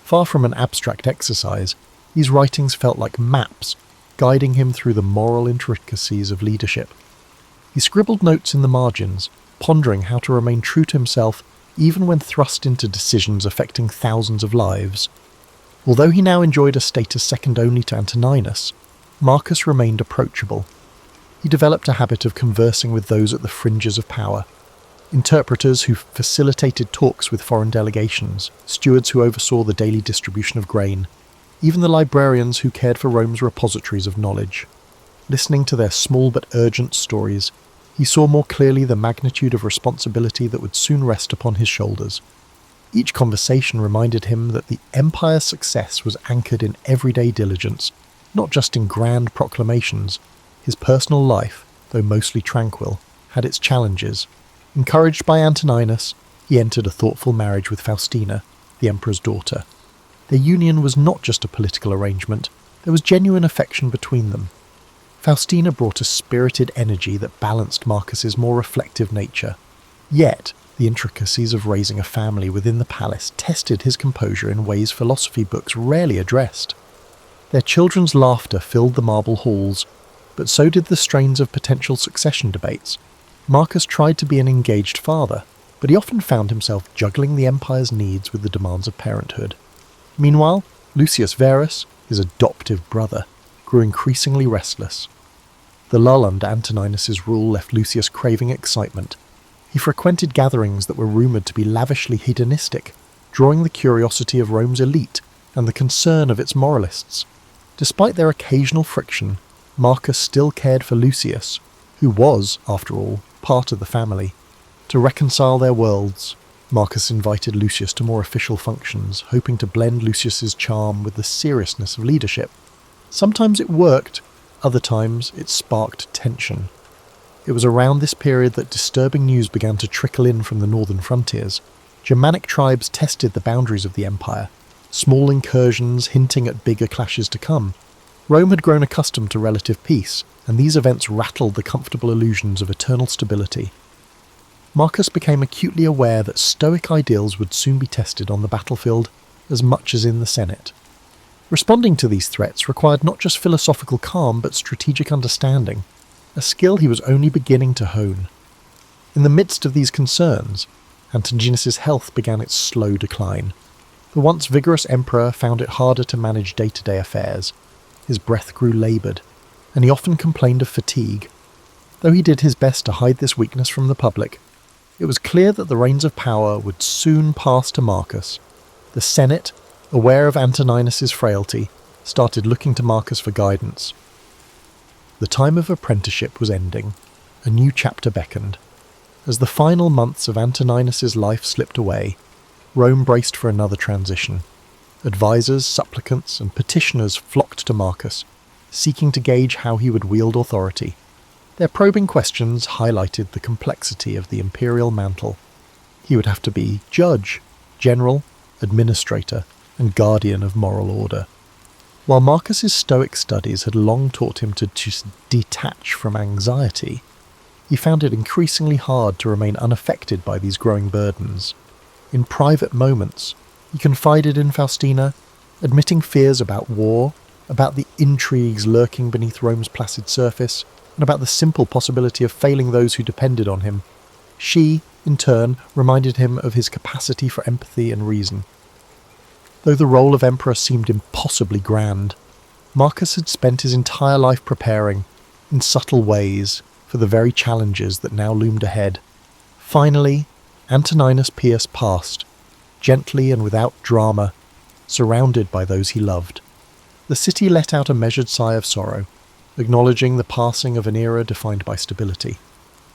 Far from an abstract exercise, these writings felt like maps, guiding him through the moral intricacies of leadership. He scribbled notes in the margins, pondering how to remain true to himself even when thrust into decisions affecting thousands of lives. Although he now enjoyed a status second only to Antoninus, Marcus remained approachable. He developed a habit of conversing with those at the fringes of power. Interpreters who facilitated talks with foreign delegations, stewards who oversaw the daily distribution of grain, even the librarians who cared for Rome's repositories of knowledge. Listening to their small but urgent stories, he saw more clearly the magnitude of responsibility that would soon rest upon his shoulders. Each conversation reminded him that the empire's success was anchored in everyday diligence, not just in grand proclamations. His personal life, though mostly tranquil, had its challenges. Encouraged by Antoninus, he entered a thoughtful marriage with Faustina, the emperor's daughter. Their union was not just a political arrangement, there was genuine affection between them. Faustina brought a spirited energy that balanced Marcus's more reflective nature. Yet, the intricacies of raising a family within the palace tested his composure in ways philosophy books rarely addressed. Their children's laughter filled the marble halls, but so did the strains of potential succession debates. Marcus tried to be an engaged father, but he often found himself juggling the empire's needs with the demands of parenthood. Meanwhile, Lucius Verus, his adoptive brother, grew increasingly restless. The lull under Antoninus's rule left Lucius craving excitement. He frequented gatherings that were rumoured to be lavishly hedonistic, drawing the curiosity of Rome's elite and the concern of its moralists. Despite their occasional friction, Marcus still cared for Lucius, who was, after all, part of the family. To reconcile their worlds, Marcus invited Lucius to more official functions, hoping to blend Lucius's charm with the seriousness of leadership. Sometimes it worked, other times it sparked tension. It was around this period that disturbing news began to trickle in from the northern frontiers. Germanic tribes tested the boundaries of the empire, small incursions hinting at bigger clashes to come. Rome had grown accustomed to relative peace, and these events rattled the comfortable illusions of eternal stability. Marcus became acutely aware that Stoic ideals would soon be tested on the battlefield as much as in the Senate. Responding to these threats required not just philosophical calm but strategic understanding, a skill he was only beginning to hone. In the midst of these concerns, Antoninus's health began its slow decline. The once vigorous emperor found it harder to manage day-to-day affairs. His breath grew laboured, and he often complained of fatigue. Though he did his best to hide this weakness from the public, it was clear that the reins of power would soon pass to Marcus. The Senate, aware of Antoninus's frailty, started looking to Marcus for guidance. The time of apprenticeship was ending. A new chapter beckoned. As the final months of Antoninus's life slipped away, Rome braced for another transition. Advisors, supplicants, and petitioners flocked to Marcus, seeking to gauge how he would wield authority. Their probing questions highlighted the complexity of the imperial mantle. He would have to be judge, general, administrator, and guardian of moral order. While Marcus's Stoic studies had long taught him to just detach from anxiety, he found it increasingly hard to remain unaffected by these growing burdens. In private moments, he confided in Faustina, admitting fears about war, about the intrigues lurking beneath Rome's placid surface, and about the simple possibility of failing those who depended on him. She, in turn, reminded him of his capacity for empathy and reason. Though the role of emperor seemed impossibly grand, Marcus had spent his entire life preparing, in subtle ways, for the very challenges that now loomed ahead. Finally, Antoninus Pius passed, gently and without drama, surrounded by those he loved. The city let out a measured sigh of sorrow, acknowledging the passing of an era defined by stability.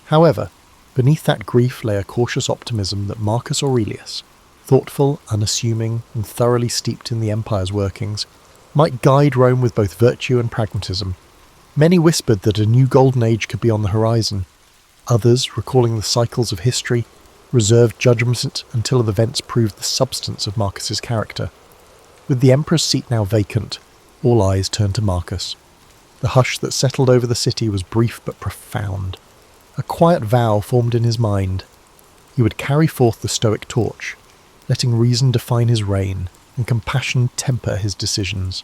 However, beneath that grief lay a cautious optimism that Marcus Aurelius, thoughtful, unassuming, and thoroughly steeped in the empire's workings, might guide Rome with both virtue and pragmatism. Many whispered that a new golden age could be on the horizon. Others, recalling the cycles of history, reserved judgment until events proved the substance of Marcus's character. With the emperor's seat now vacant, all eyes turned to Marcus. The hush that settled over the city was brief but profound. A quiet vow formed in his mind. He would carry forth the Stoic torch, letting reason define his reign and compassion temper his decisions.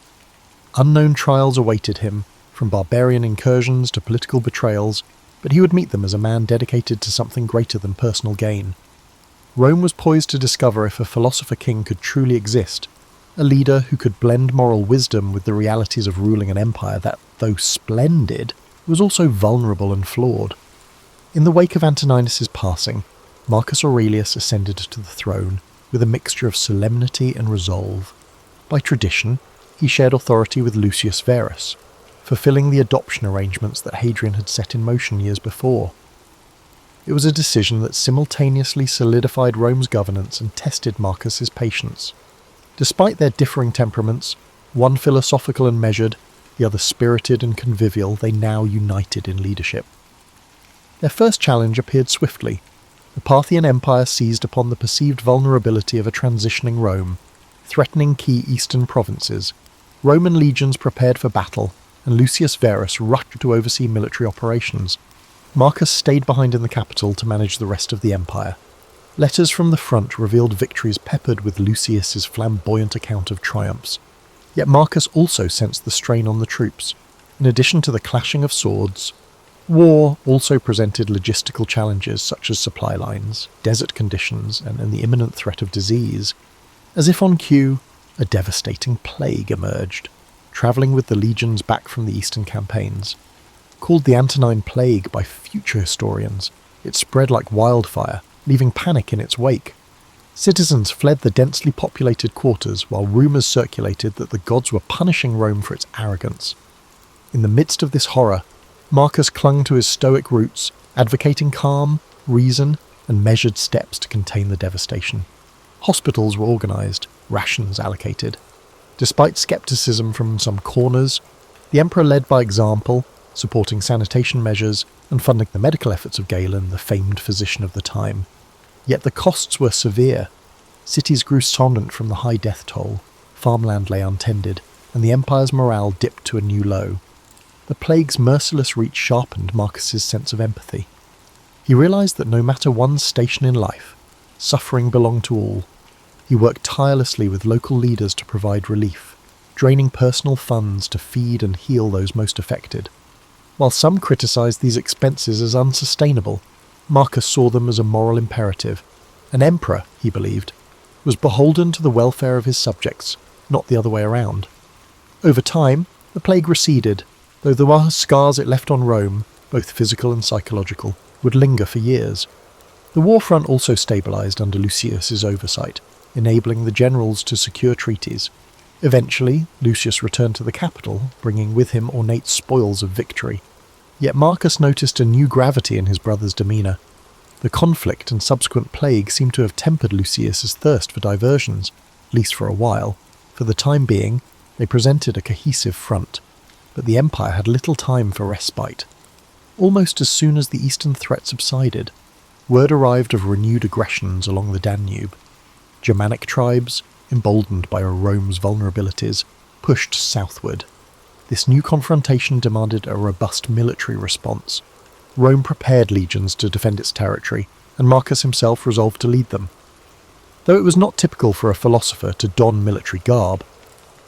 Unknown trials awaited him, from barbarian incursions to political betrayals, but he would meet them as a man dedicated to something greater than personal gain. Rome was poised to discover if a philosopher king could truly exist, a leader who could blend moral wisdom with the realities of ruling an empire that, though splendid, was also vulnerable and flawed. In the wake of Antoninus's passing, Marcus Aurelius ascended to the throne with a mixture of solemnity and resolve. By tradition, he shared authority with Lucius Verus, fulfilling the adoption arrangements that Hadrian had set in motion years before. It was a decision that simultaneously solidified Rome's governance and tested Marcus's patience. Despite their differing temperaments, one philosophical and measured, the other spirited and convivial, they now united in leadership. Their first challenge appeared swiftly. The Parthian Empire seized upon the perceived vulnerability of a transitioning Rome, threatening key eastern provinces. Roman legions prepared for battle, and Lucius Verus rushed to oversee military operations. Marcus stayed behind in the capital to manage the rest of the empire. Letters from the front revealed victories peppered with Lucius's flamboyant account of triumphs. Yet Marcus also sensed the strain on the troops. In addition to the clashing of swords, war also presented logistical challenges such as supply lines, desert conditions, and the imminent threat of disease. As if on cue, a devastating plague emerged, travelling with the legions back from the eastern campaigns. Called the Antonine Plague by future historians, it spread like wildfire, leaving panic in its wake. Citizens fled the densely populated quarters while rumours circulated that the gods were punishing Rome for its arrogance. In the midst of this horror, Marcus clung to his stoic roots, advocating calm, reason, and measured steps to contain the devastation. Hospitals were organised, rations allocated. Despite scepticism from some corners, the emperor led by example, supporting sanitation measures and funding the medical efforts of Galen, the famed physician of the time. Yet the costs were severe. Cities grew somnant from the high death toll, farmland lay untended, and the empire's morale dipped to a new low. The plague's merciless reach sharpened Marcus's sense of empathy. He realised that no matter one's station in life, suffering belonged to all. He worked tirelessly with local leaders to provide relief, draining personal funds to feed and heal those most affected. While some criticised these expenses as unsustainable, Marcus saw them as a moral imperative. An emperor, he believed, was beholden to the welfare of his subjects, not the other way around. Over time, the plague receded, though the scars it left on Rome, both physical and psychological, would linger for years. The war front also stabilised under Lucius's oversight, enabling the generals to secure treaties. Eventually, Lucius returned to the capital, bringing with him ornate spoils of victory. Yet Marcus noticed a new gravity in his brother's demeanour. The conflict and subsequent plague seemed to have tempered Lucius's thirst for diversions, at least for a while. For the time being, they presented a cohesive front, but the empire had little time for respite. Almost as soon as the eastern threat subsided, word arrived of renewed aggressions along the Danube. Germanic tribes, emboldened by Rome's vulnerabilities, pushed southward. This new confrontation demanded a robust military response. Rome prepared legions to defend its territory, and Marcus himself resolved to lead them. Though it was not typical for a philosopher to don military garb,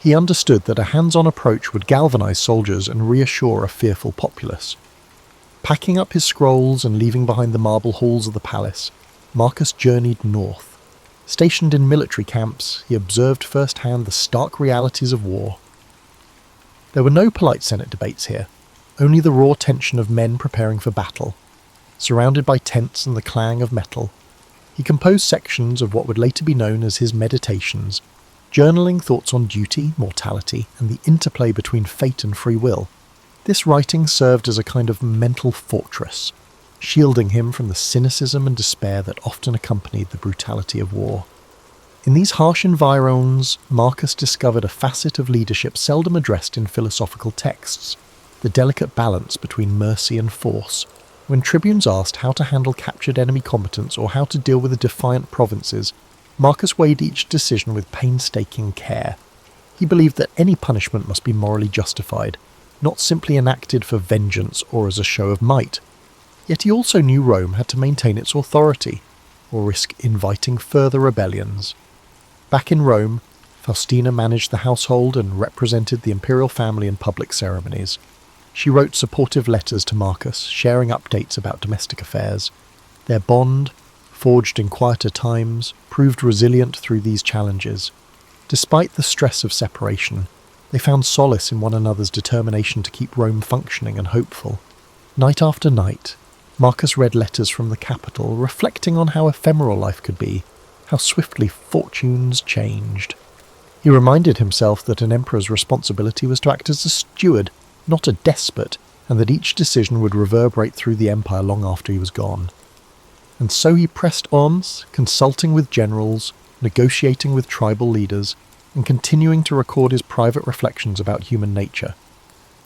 he understood that a hands-on approach would galvanise soldiers and reassure a fearful populace. Packing up his scrolls and leaving behind the marble halls of the palace, Marcus journeyed north. Stationed in military camps, he observed firsthand the stark realities of war. There were no polite Senate debates here, only the raw tension of men preparing for battle. Surrounded by tents and the clang of metal, he composed sections of what would later be known as his Meditations, journaling thoughts on duty, mortality, and the interplay between fate and free will. This writing served as a kind of mental fortress, shielding him from the cynicism and despair that often accompanied the brutality of war. In these harsh environs, Marcus discovered a facet of leadership seldom addressed in philosophical texts, the delicate balance between mercy and force. When tribunes asked how to handle captured enemy combatants or how to deal with the defiant provinces, Marcus weighed each decision with painstaking care. He believed that any punishment must be morally justified, not simply enacted for vengeance or as a show of might. Yet he also knew Rome had to maintain its authority, or risk inviting further rebellions. Back in Rome, Faustina managed the household and represented the imperial family in public ceremonies. She wrote supportive letters to Marcus, sharing updates about domestic affairs. Their bond, forged in quieter times, proved resilient through these challenges. Despite the stress of separation, they found solace in one another's determination to keep Rome functioning and hopeful. Night after night, Marcus read letters from the capital, reflecting on how ephemeral life could be, how swiftly fortunes changed. He reminded himself that an emperor's responsibility was to act as a steward, not a despot, and that each decision would reverberate through the empire long after he was gone. And so he pressed on, consulting with generals, negotiating with tribal leaders, and continuing to record his private reflections about human nature.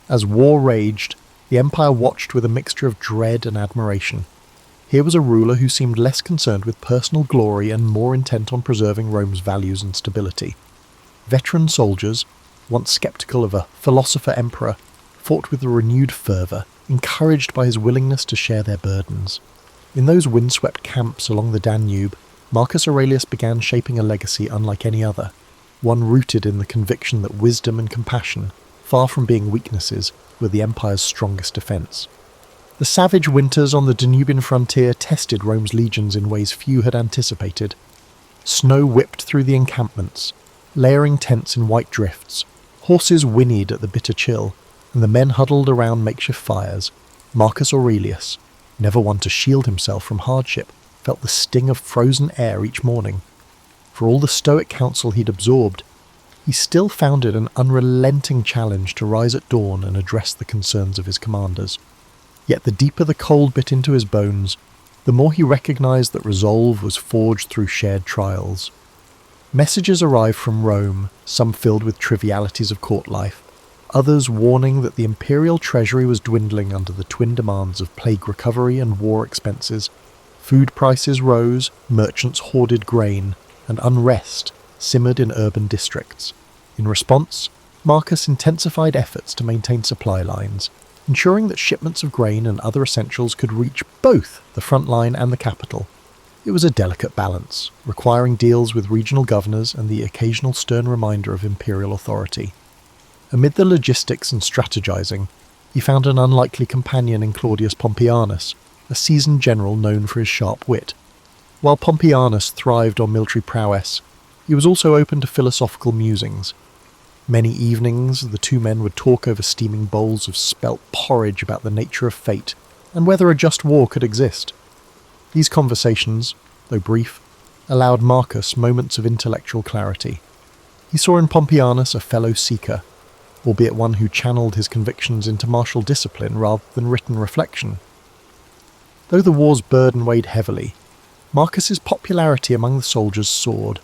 As war raged, the empire watched with a mixture of dread and admiration. Here was a ruler who seemed less concerned with personal glory and more intent on preserving Rome's values and stability. Veteran soldiers, once sceptical of a philosopher-emperor, fought with a renewed fervour, encouraged by his willingness to share their burdens. In those windswept camps along the Danube, Marcus Aurelius began shaping a legacy unlike any other, one rooted in the conviction that wisdom and compassion, far from being weaknesses, were the empire's strongest defence. The savage winters on the Danubian frontier tested Rome's legions in ways few had anticipated. Snow whipped through the encampments, layering tents in white drifts. Horses whinnied at the bitter chill, and the men huddled around makeshift fires, Marcus Aurelius, never one to shield himself from hardship, felt the sting of frozen air each morning. For all the stoic counsel he'd absorbed, he still found it an unrelenting challenge to rise at dawn and address the concerns of his commanders. Yet the deeper the cold bit into his bones, the more he recognised that resolve was forged through shared trials. Messages arrived from Rome, some filled with trivialities of court life, others warning that the imperial treasury was dwindling under the twin demands of plague recovery and war expenses. Food prices rose, merchants hoarded grain, and unrest simmered in urban districts. In response, Marcus intensified efforts to maintain supply lines, ensuring that shipments of grain and other essentials could reach both the front line and the capital. It was a delicate balance, requiring deals with regional governors and the occasional stern reminder of imperial authority. Amid the logistics and strategizing, he found an unlikely companion in Claudius Pompeianus, a seasoned general known for his sharp wit. While Pompeianus thrived on military prowess, he was also open to philosophical musings. Many evenings the two men would talk over steaming bowls of spelt porridge about the nature of fate and whether a just war could exist. These conversations, though brief, allowed Marcus moments of intellectual clarity. He saw in Pompeianus a fellow seeker, albeit one who channeled his convictions into martial discipline rather than written reflection. Though the war's burden weighed heavily, Marcus's popularity among the soldiers soared.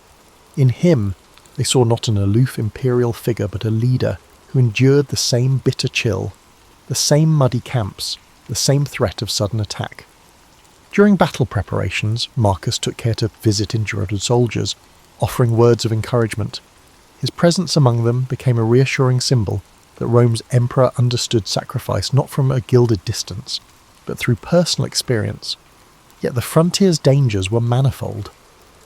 In him, they saw not an aloof imperial figure but a leader who endured the same bitter chill, the same muddy camps, the same threat of sudden attack. During battle preparations, Marcus took care to visit injured soldiers, offering words of encouragement. His presence among them became a reassuring symbol that Rome's emperor understood sacrifice not from a gilded distance, but through personal experience. Yet the frontier's dangers were manifold.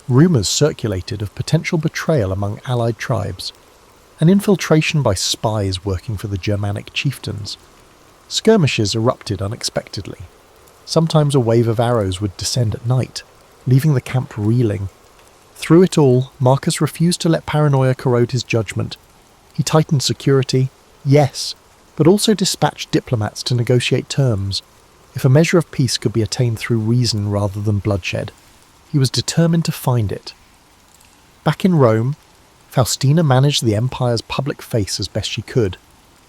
Rumours circulated of potential betrayal among allied tribes, an infiltration by spies working for the Germanic chieftains. Skirmishes erupted unexpectedly. Sometimes a wave of arrows would descend at night, leaving the camp reeling. Through it all, Marcus refused to let paranoia corrode his judgment. He tightened security, yes, but also dispatched diplomats to negotiate terms. If a measure of peace could be attained through reason rather than bloodshed, he was determined to find it. Back in Rome, Faustina managed the empire's public face as best she could.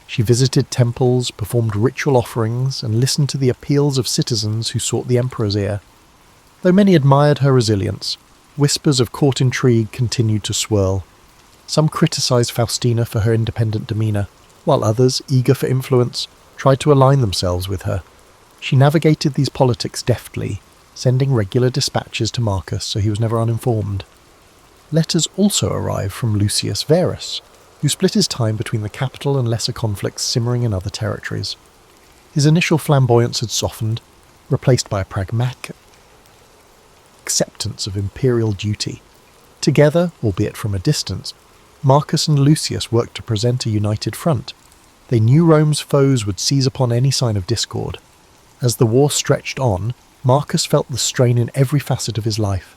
She visited temples, performed ritual offerings, and listened to the appeals of citizens who sought the emperor's ear. Though many admired her resilience, whispers of court intrigue continued to swirl. Some criticized Faustina for her independent demeanor, while others, eager for influence, tried to align themselves with her. She navigated these politics deftly, sending regular dispatches to Marcus so he was never uninformed. Letters also arrived from Lucius Verus, who split his time between the capital and lesser conflicts simmering in other territories. His initial flamboyance had softened, replaced by a pragmatic acceptance of imperial duty. Together, albeit from a distance, Marcus and Lucius worked to present a united front. They knew Rome's foes would seize upon any sign of discord. As the war stretched on, Marcus felt the strain in every facet of his life.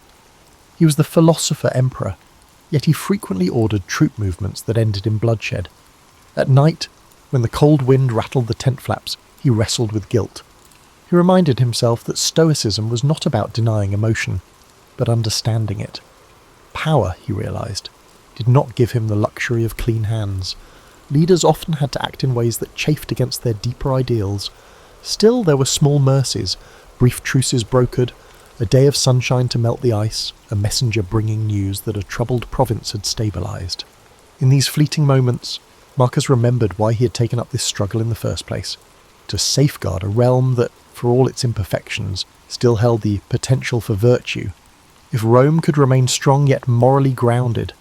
He was the philosopher emperor, yet he frequently ordered troop movements that ended in bloodshed. At night, when the cold wind rattled the tent flaps, he wrestled with guilt. He reminded himself that stoicism was not about denying emotion, but understanding it. Power, he realized, did not give him the luxury of clean hands. Leaders often had to act in ways that chafed against their deeper ideals. Still, there were small mercies, brief truces brokered, a day of sunshine to melt the ice, a messenger bringing news that a troubled province had stabilized. In these fleeting moments, Marcus remembered why he had taken up this struggle in the first place, to safeguard a realm that, for all its imperfections, still held the potential for virtue. If Rome could remain strong yet morally grounded,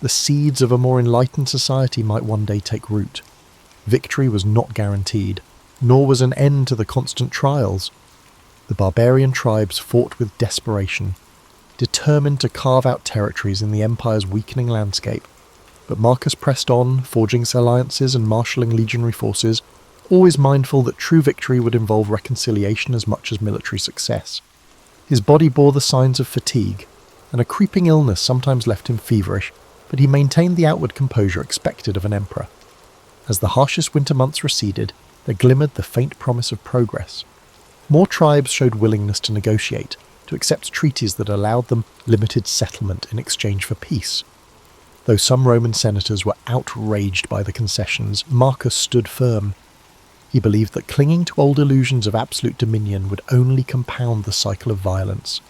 the seeds of a more enlightened society might one day take root. Victory was not guaranteed, nor was an end to the constant trials. The barbarian tribes fought with desperation, determined to carve out territories in the empire's weakening landscape. But Marcus pressed on, forging alliances and marshalling legionary forces, always mindful that true victory would involve reconciliation as much as military success. His body bore the signs of fatigue, and a creeping illness sometimes left him feverish, but he maintained the outward composure expected of an emperor. As the harshest winter months receded, there glimmered the faint promise of progress. More tribes showed willingness to negotiate, to accept treaties that allowed them limited settlement in exchange for peace. Though some Roman senators were outraged by the concessions, Marcus stood firm. He believed that clinging to old illusions of absolute dominion would only compound the cycle of violence.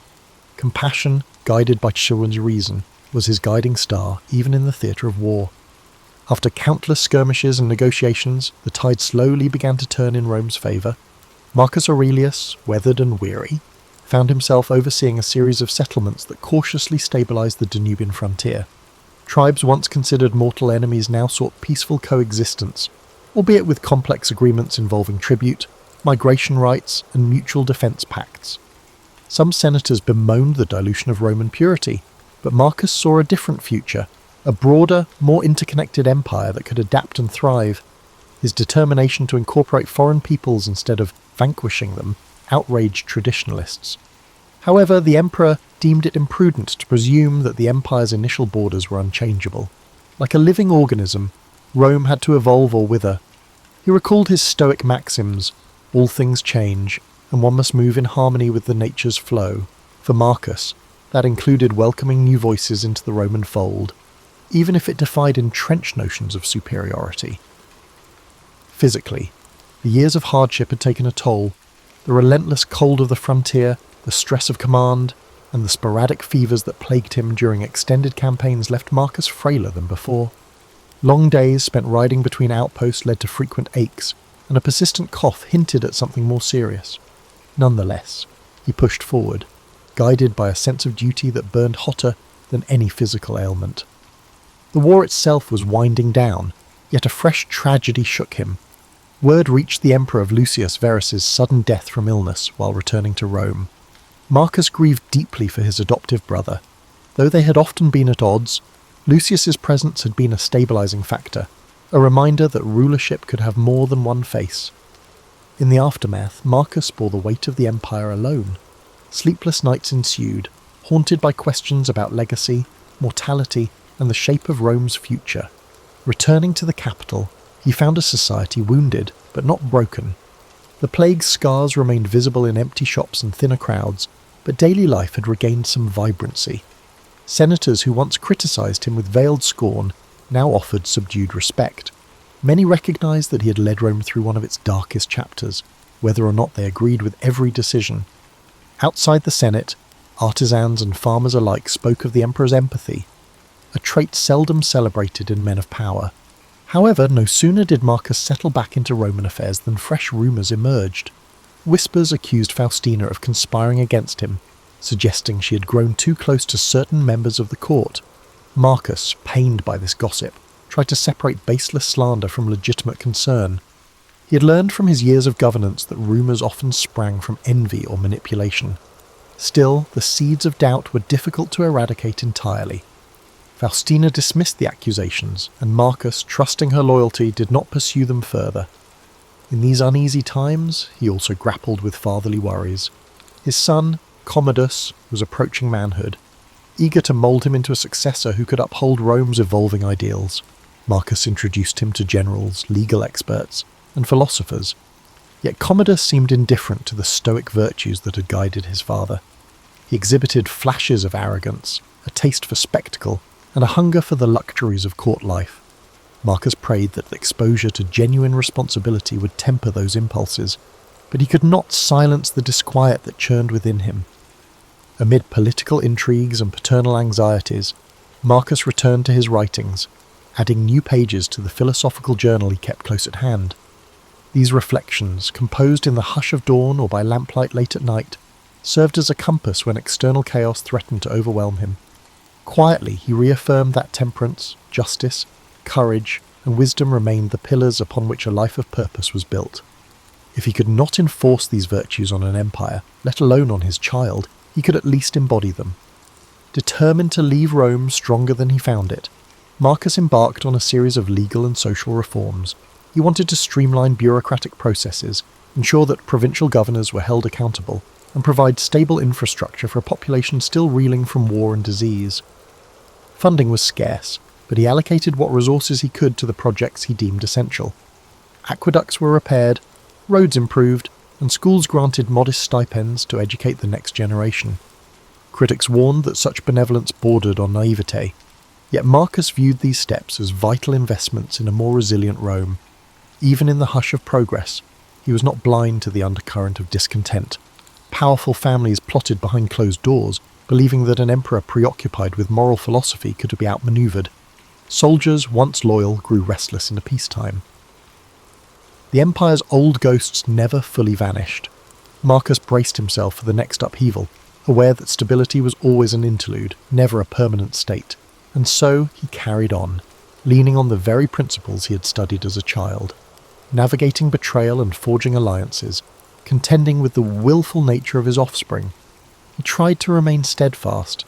Compassion, guided by chivalrous reason, was his guiding star even in the theatre of war. After countless skirmishes and negotiations, the tide slowly began to turn in Rome's favour. Marcus Aurelius, weathered and weary, found himself overseeing a series of settlements that cautiously stabilised the Danubian frontier. Tribes once considered mortal enemies now sought peaceful coexistence, albeit with complex agreements involving tribute, migration rights, and mutual defence pacts. Some senators bemoaned the dilution of Roman purity, but Marcus saw a different future, a broader, more interconnected empire that could adapt and thrive. His determination to incorporate foreign peoples instead of vanquishing them outraged traditionalists. However, the emperor deemed it imprudent to presume that the empire's initial borders were unchangeable. Like a living organism, Rome had to evolve or wither. He recalled his Stoic maxims: all things change, and one must move in harmony with the nature's flow. For Marcus, that included welcoming new voices into the Roman fold, even if it defied entrenched notions of superiority. Physically, the years of hardship had taken a toll. The relentless cold of the frontier, the stress of command, and the sporadic fevers that plagued him during extended campaigns left Marcus frailer than before. Long days spent riding between outposts led to frequent aches, and a persistent cough hinted at something more serious. Nonetheless, he pushed forward, guided by a sense of duty that burned hotter than any physical ailment. The war itself was winding down, yet a fresh tragedy shook him. Word reached the emperor of Lucius Verus's sudden death from illness while returning to Rome. Marcus grieved deeply for his adoptive brother. Though they had often been at odds, Lucius's presence had been a stabilizing factor, a reminder that rulership could have more than one face. In the aftermath, Marcus bore the weight of the empire alone. Sleepless nights ensued, haunted by questions about legacy, mortality, and the shape of Rome's future. Returning to the capital, he found a society wounded, but not broken. The plague's scars remained visible in empty shops and thinner crowds, but daily life had regained some vibrancy. Senators who once criticised him with veiled scorn now offered subdued respect. Many recognised that he had led Rome through one of its darkest chapters, whether or not they agreed with every decision. Outside the Senate, artisans and farmers alike spoke of the emperor's empathy, a trait seldom celebrated in men of power. However, no sooner did Marcus settle back into Roman affairs than fresh rumours emerged. Whispers accused Faustina of conspiring against him, suggesting she had grown too close to certain members of the court. Marcus, pained by this gossip, tried to separate baseless slander from legitimate concern. He had learned from his years of governance that rumours often sprang from envy or manipulation. Still, the seeds of doubt were difficult to eradicate entirely. Faustina dismissed the accusations, and Marcus, trusting her loyalty, did not pursue them further. In these uneasy times, he also grappled with fatherly worries. His son, Commodus, was approaching manhood, eager to mould him into a successor who could uphold Rome's evolving ideals. Marcus introduced him to generals, legal experts, and philosophers. Yet Commodus seemed indifferent to the stoic virtues that had guided his father. He exhibited flashes of arrogance, a taste for spectacle, and a hunger for the luxuries of court life. Marcus prayed that exposure to genuine responsibility would temper those impulses, but he could not silence the disquiet that churned within him. Amid political intrigues and paternal anxieties, Marcus returned to his writings, adding new pages to the philosophical journal he kept close at hand. These reflections, composed in the hush of dawn or by lamplight late at night, served as a compass when external chaos threatened to overwhelm him. Quietly, he reaffirmed that temperance, justice, courage, and wisdom remained the pillars upon which a life of purpose was built. If he could not enforce these virtues on an empire, let alone on his child, he could at least embody them. Determined to leave Rome stronger than he found it, Marcus embarked on a series of legal and social reforms. He wanted to streamline bureaucratic processes, ensure that provincial governors were held accountable, and provide stable infrastructure for a population still reeling from war and disease. Funding was scarce, but he allocated what resources he could to the projects he deemed essential. Aqueducts were repaired, roads improved, and schools granted modest stipends to educate the next generation. Critics warned that such benevolence bordered on naivete, yet Marcus viewed these steps as vital investments in a more resilient Rome. Even in the hush of progress, he was not blind to the undercurrent of discontent. Powerful families plotted behind closed doors, believing that an emperor preoccupied with moral philosophy could be outmaneuvered. Soldiers, once loyal, grew restless in peacetime. The empire's old ghosts never fully vanished. Marcus braced himself for the next upheaval, aware that stability was always an interlude, never a permanent state. And so he carried on, leaning on the very principles he had studied as a child, navigating betrayal and forging alliances, contending with the willful nature of his offspring. He tried to remain steadfast.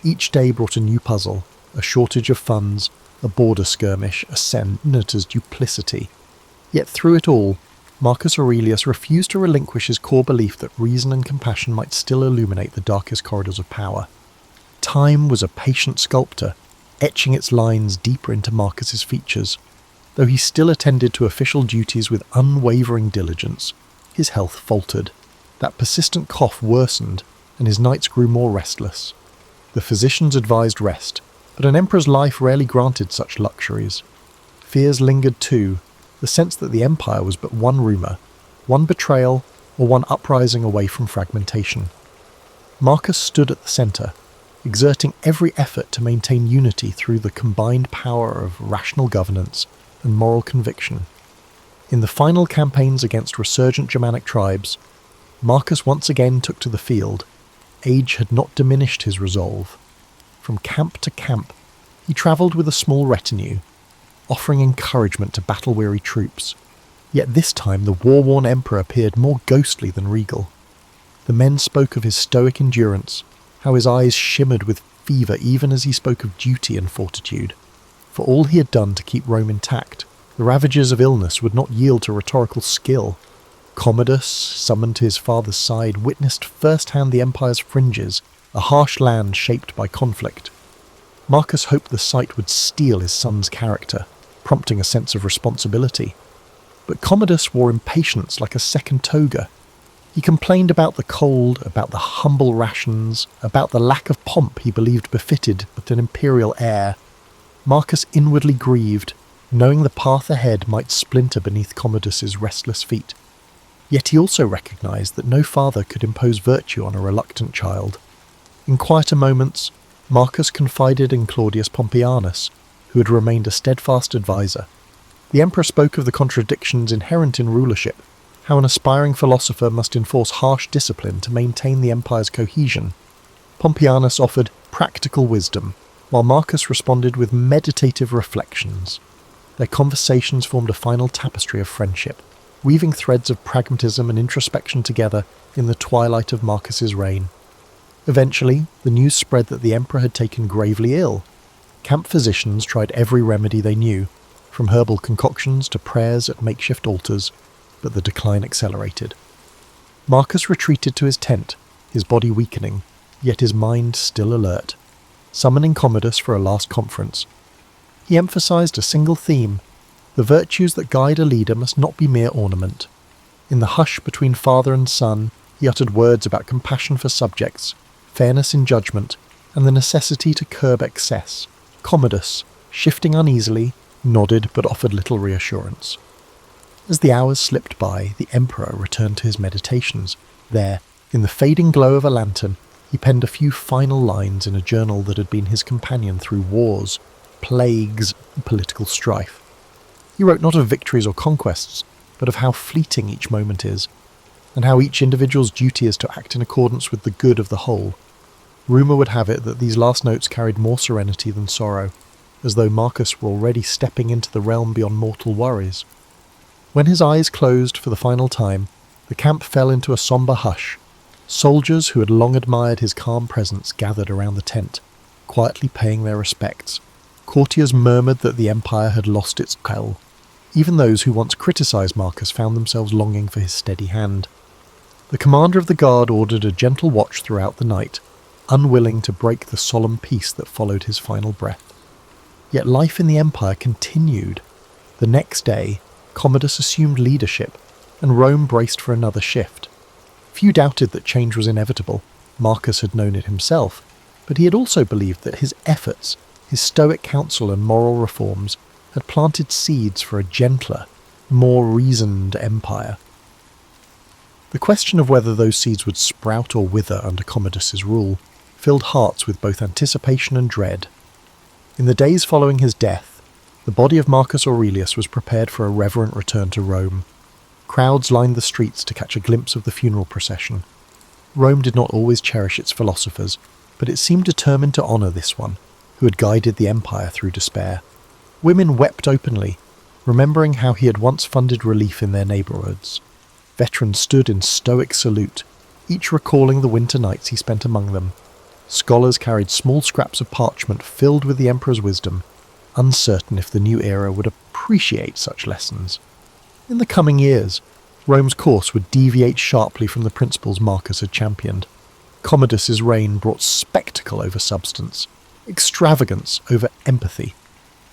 Each day brought a new puzzle, a shortage of funds, a border skirmish, a senator's duplicity. Yet through it all, Marcus Aurelius refused to relinquish his core belief that reason and compassion might still illuminate the darkest corridors of power. Time was a patient sculptor, etching its lines deeper into Marcus's features. Though he still attended to official duties with unwavering diligence, his health faltered. That persistent cough worsened, and his nights grew more restless. The physicians advised rest, but an emperor's life rarely granted such luxuries. Fears lingered too, the sense that the empire was but one rumour, one betrayal, or one uprising away from fragmentation. Marcus stood at the centre, exerting every effort to maintain unity through the combined power of rational governance and moral conviction. In the final campaigns against resurgent Germanic tribes, Marcus once again took to the field. Age had not diminished his resolve. From camp to camp, he travelled with a small retinue, offering encouragement to battle-weary troops. Yet this time the war-worn emperor appeared more ghostly than regal. The men spoke of his stoic endurance, how his eyes shimmered with fever even as he spoke of duty and fortitude. For all he had done to keep Rome intact, the ravages of illness would not yield to rhetorical skill. Commodus, summoned to his father's side, witnessed firsthand the empire's fringes, a harsh land shaped by conflict. Marcus hoped the sight would steel his son's character, prompting a sense of responsibility. But Commodus wore impatience like a second toga. He complained about the cold, about the humble rations, about the lack of pomp he believed befitted but an imperial heir. Marcus inwardly grieved, knowing the path ahead might splinter beneath Commodus's restless feet. Yet he also recognised that no father could impose virtue on a reluctant child. In quieter moments, Marcus confided in Claudius Pompeianus, who had remained a steadfast advisor. The emperor spoke of the contradictions inherent in rulership, how an aspiring philosopher must enforce harsh discipline to maintain the empire's cohesion. Pompeianus offered practical wisdom, while Marcus responded with meditative reflections. Their conversations formed a final tapestry of friendship, weaving threads of pragmatism and introspection together in the twilight of Marcus's reign. Eventually, the news spread that the emperor had taken gravely ill. Camp physicians tried every remedy they knew, from herbal concoctions to prayers at makeshift altars, but the decline accelerated. Marcus retreated to his tent, his body weakening, yet his mind still alert, summoning Commodus for a last conference. He emphasized a single theme: the virtues that guide a leader must not be mere ornament. In the hush between father and son, he uttered words about compassion for subjects, fairness in judgment, and the necessity to curb excess. Commodus, shifting uneasily, nodded but offered little reassurance. As the hours slipped by, the emperor returned to his meditations. There, in the fading glow of a lantern, he penned a few final lines in a journal that had been his companion through wars, plagues, and political strife. He wrote not of victories or conquests, but of how fleeting each moment is, and how each individual's duty is to act in accordance with the good of the whole. Rumour would have it that these last notes carried more serenity than sorrow, as though Marcus were already stepping into the realm beyond mortal worries. When his eyes closed for the final time, the camp fell into a sombre hush. Soldiers who had long admired his calm presence gathered around the tent, quietly paying their respects. Courtiers murmured that the empire had lost its quell. Even those who once criticised Marcus found themselves longing for his steady hand. The commander of the guard ordered a gentle watch throughout the night, unwilling to break the solemn peace that followed his final breath. Yet life in the empire continued. The next day, Commodus assumed leadership, and Rome braced for another shift. Few doubted that change was inevitable. Marcus had known it himself, but he had also believed that his efforts, his stoic counsel and moral reforms, had planted seeds for a gentler, more reasoned empire. The question of whether those seeds would sprout or wither under Commodus's rule filled hearts with both anticipation and dread. In the days following his death, the body of Marcus Aurelius was prepared for a reverent return to Rome. Crowds lined the streets to catch a glimpse of the funeral procession. Rome did not always cherish its philosophers, but it seemed determined to honour this one, who had guided the empire through despair. Women wept openly, remembering how he had once funded relief in their neighbourhoods. Veterans stood in stoic salute, each recalling the winter nights he spent among them. Scholars carried small scraps of parchment filled with the emperor's wisdom, uncertain if the new era would appreciate such lessons. In the coming years, Rome's course would deviate sharply from the principles Marcus had championed. Commodus's reign brought spectacle over substance, extravagance over empathy.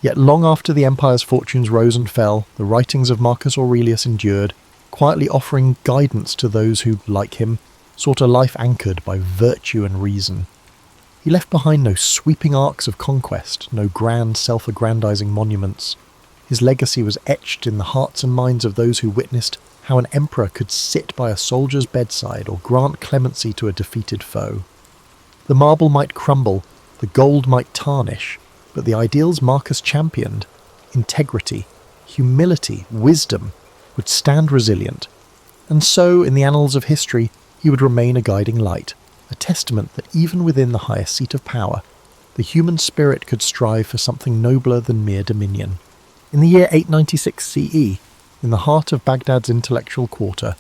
Yet long after the empire's fortunes rose and fell, the writings of Marcus Aurelius endured, quietly offering guidance to those who, like him, sought a life anchored by virtue and reason. He left behind no sweeping arcs of conquest, no grand self-aggrandizing monuments. His legacy was etched in the hearts and minds of those who witnessed how an emperor could sit by a soldier's bedside or grant clemency to a defeated foe. The marble might crumble, the gold might tarnish, but the ideals Marcus championed, integrity, humility, wisdom, would stand resilient. And so, in the annals of history, he would remain a guiding light, a testament that even within the highest seat of power, the human spirit could strive for something nobler than mere dominion. In the year 896 CE, in the heart of Baghdad's intellectual quarter,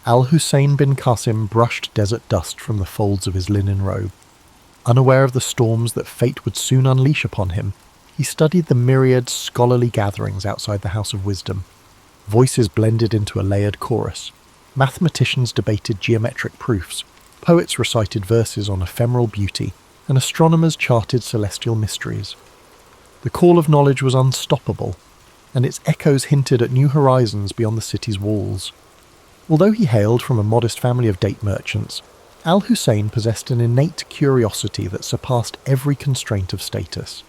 Al-Husayn bin Qasim brushed desert dust from the folds of his linen robe. Unaware of the storms that fate would soon unleash upon him, he studied the myriad scholarly gatherings outside the House of Wisdom. Voices blended into a layered chorus. Mathematicians debated geometric proofs, poets recited verses on ephemeral beauty, and astronomers charted celestial mysteries. The call of knowledge was unstoppable, and its echoes hinted at new horizons beyond the city's walls. Although he hailed from a modest family of date merchants, Al-Husayn possessed an innate curiosity that surpassed every constraint of status.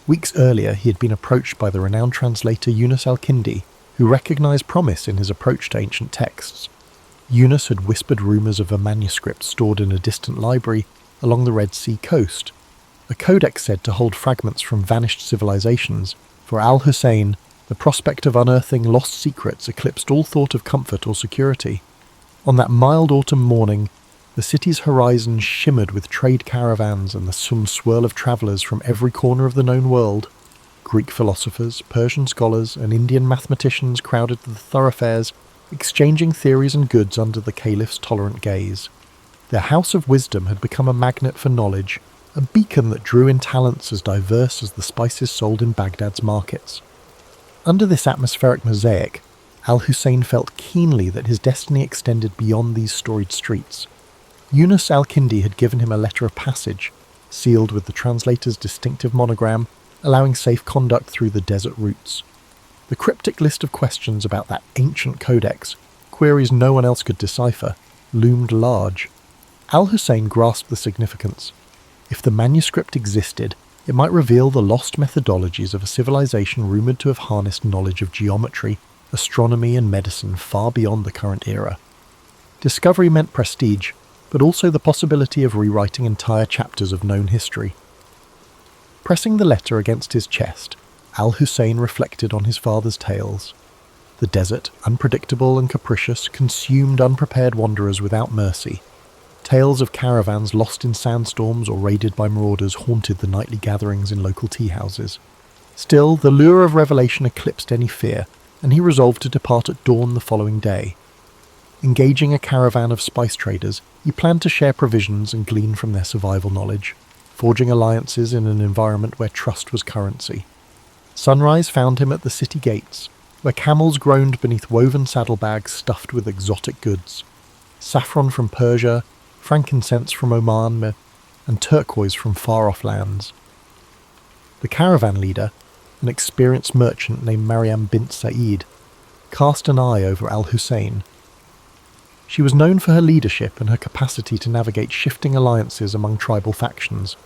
Weeks earlier, he had been approached by the renowned translator Yunus al-Kindi, who recognized promise in his approach to ancient texts. Yunus had whispered rumors of a manuscript stored in a distant library along the Red Sea coast, a codex said to hold fragments from vanished civilizations. For Al-Husayn, the prospect of unearthing lost secrets eclipsed all thought of comfort or security. On that mild autumn morning, the city's horizon shimmered with trade caravans and the swirl of travellers from every corner of the known world. Greek philosophers, Persian scholars, and Indian mathematicians crowded the thoroughfares, exchanging theories and goods under the caliph's tolerant gaze. Their house of wisdom had become a magnet for knowledge, a beacon that drew in talents as diverse as the spices sold in Baghdad's markets. Under this atmospheric mosaic, Al-Husayn felt keenly that his destiny extended beyond these storied streets. Yunus al-Kindi had given him a letter of passage, sealed with the translator's distinctive monogram, allowing safe conduct through the desert routes. The cryptic list of questions about that ancient codex, queries no one else could decipher, loomed large. Al-Husayn grasped the significance. If the manuscript existed, it might reveal the lost methodologies of a civilization rumoured to have harnessed knowledge of geometry, astronomy and medicine far beyond the current era. Discovery meant prestige, but also the possibility of rewriting entire chapters of known history. Pressing the letter against his chest, Al-Husayn reflected on his father's tales. The desert, unpredictable and capricious, consumed unprepared wanderers without mercy. Tales of caravans lost in sandstorms or raided by marauders haunted the nightly gatherings in local tea-houses. Still, the lure of revelation eclipsed any fear, and he resolved to depart at dawn the following day. Engaging a caravan of spice traders, he planned to share provisions and glean from their survival knowledge, forging alliances in an environment where trust was currency. Sunrise found him at the city gates, where camels groaned beneath woven saddlebags stuffed with exotic goods. Saffron from Persia, frankincense from Oman, and turquoise from far-off lands. The caravan leader, an experienced merchant named Maryam bint Said, cast an eye over Al-Husayn. She was known for her leadership and her capacity to navigate shifting alliances among tribal factions.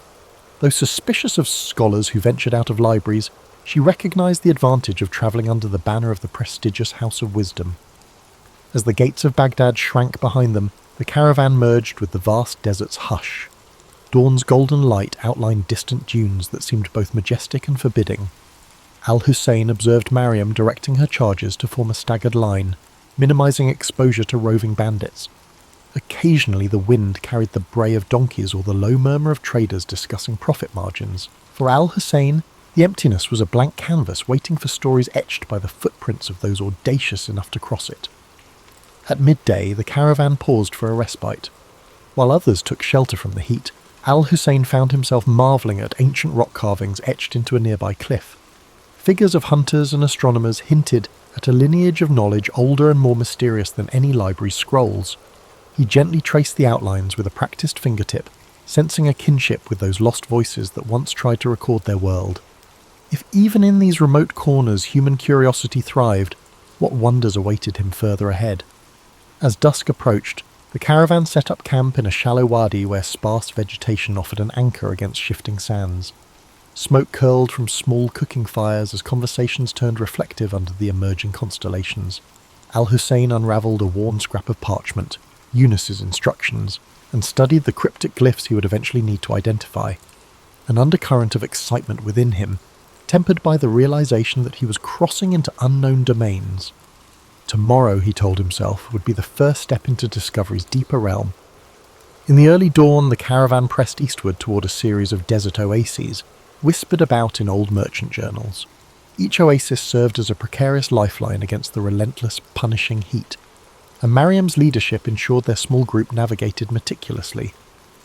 Though suspicious of scholars who ventured out of libraries, she recognised the advantage of travelling under the banner of the prestigious House of Wisdom. As the gates of Baghdad shrank behind them, the caravan merged with the vast desert's hush. Dawn's golden light outlined distant dunes that seemed both majestic and forbidding. Al-Husayn observed Maryam directing her charges to form a staggered line, minimising exposure to roving bandits. Occasionally the wind carried the bray of donkeys or the low murmur of traders discussing profit margins. For Al-Husayn, the emptiness was a blank canvas waiting for stories etched by the footprints of those audacious enough to cross it. At midday, the caravan paused for a respite. While others took shelter from the heat, Al-Husayn found himself marvelling at ancient rock carvings etched into a nearby cliff. Figures of hunters and astronomers hinted at a lineage of knowledge older and more mysterious than any library's scrolls. He gently traced the outlines with a practiced fingertip, sensing a kinship with those lost voices that once tried to record their world. If even in these remote corners human curiosity thrived, what wonders awaited him further ahead? As dusk approached, the caravan set up camp in a shallow wadi where sparse vegetation offered an anchor against shifting sands. Smoke curled from small cooking fires as conversations turned reflective under the emerging constellations. Al-Husayn unravelled a worn scrap of parchment, Eunice's instructions, and studied the cryptic glyphs he would eventually need to identify. An undercurrent of excitement within him, tempered by the realization that he was crossing into unknown domains. Tomorrow, he told himself, would be the first step into discovery's deeper realm. In the early dawn, the caravan pressed eastward toward a series of desert oases, whispered about in old merchant journals. Each oasis served as a precarious lifeline against the relentless, punishing heat, and Maryam's leadership ensured their small group navigated meticulously.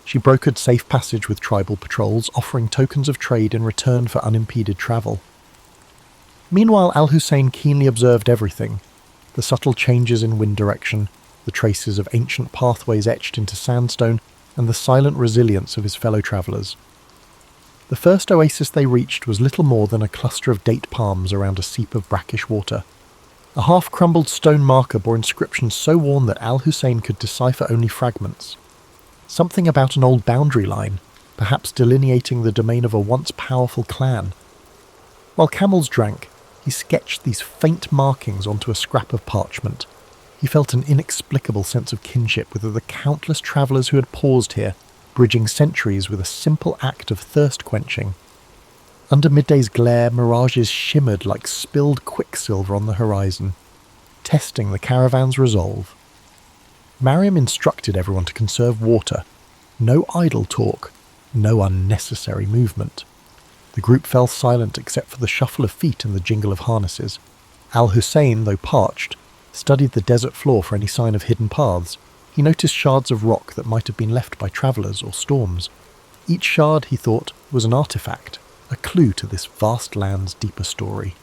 She brokered safe passage with tribal patrols, offering tokens of trade in return for unimpeded travel. Meanwhile, Al-Husayn keenly observed everything: the subtle changes in wind direction, the traces of ancient pathways etched into sandstone, and the silent resilience of his fellow travellers. The first oasis they reached was little more than a cluster of date palms around a seep of brackish water. A half-crumbled stone marker bore inscriptions so worn that Al-Husayn could decipher only fragments. Something about an old boundary line, perhaps delineating the domain of a once powerful clan. While camels drank, he sketched these faint markings onto a scrap of parchment. He felt an inexplicable sense of kinship with the countless travellers who had paused here, bridging centuries with a simple act of thirst-quenching. Under midday's glare, mirages shimmered like spilled quicksilver on the horizon, testing the caravan's resolve. Maryam instructed everyone to conserve water. No idle talk, no unnecessary movement. The group fell silent except for the shuffle of feet and the jingle of harnesses. Al-Husayn, though parched, studied the desert floor for any sign of hidden paths. He noticed shards of rock that might have been left by travellers or storms. Each shard, he thought, was an artefact, a clue to this vast land's deeper story.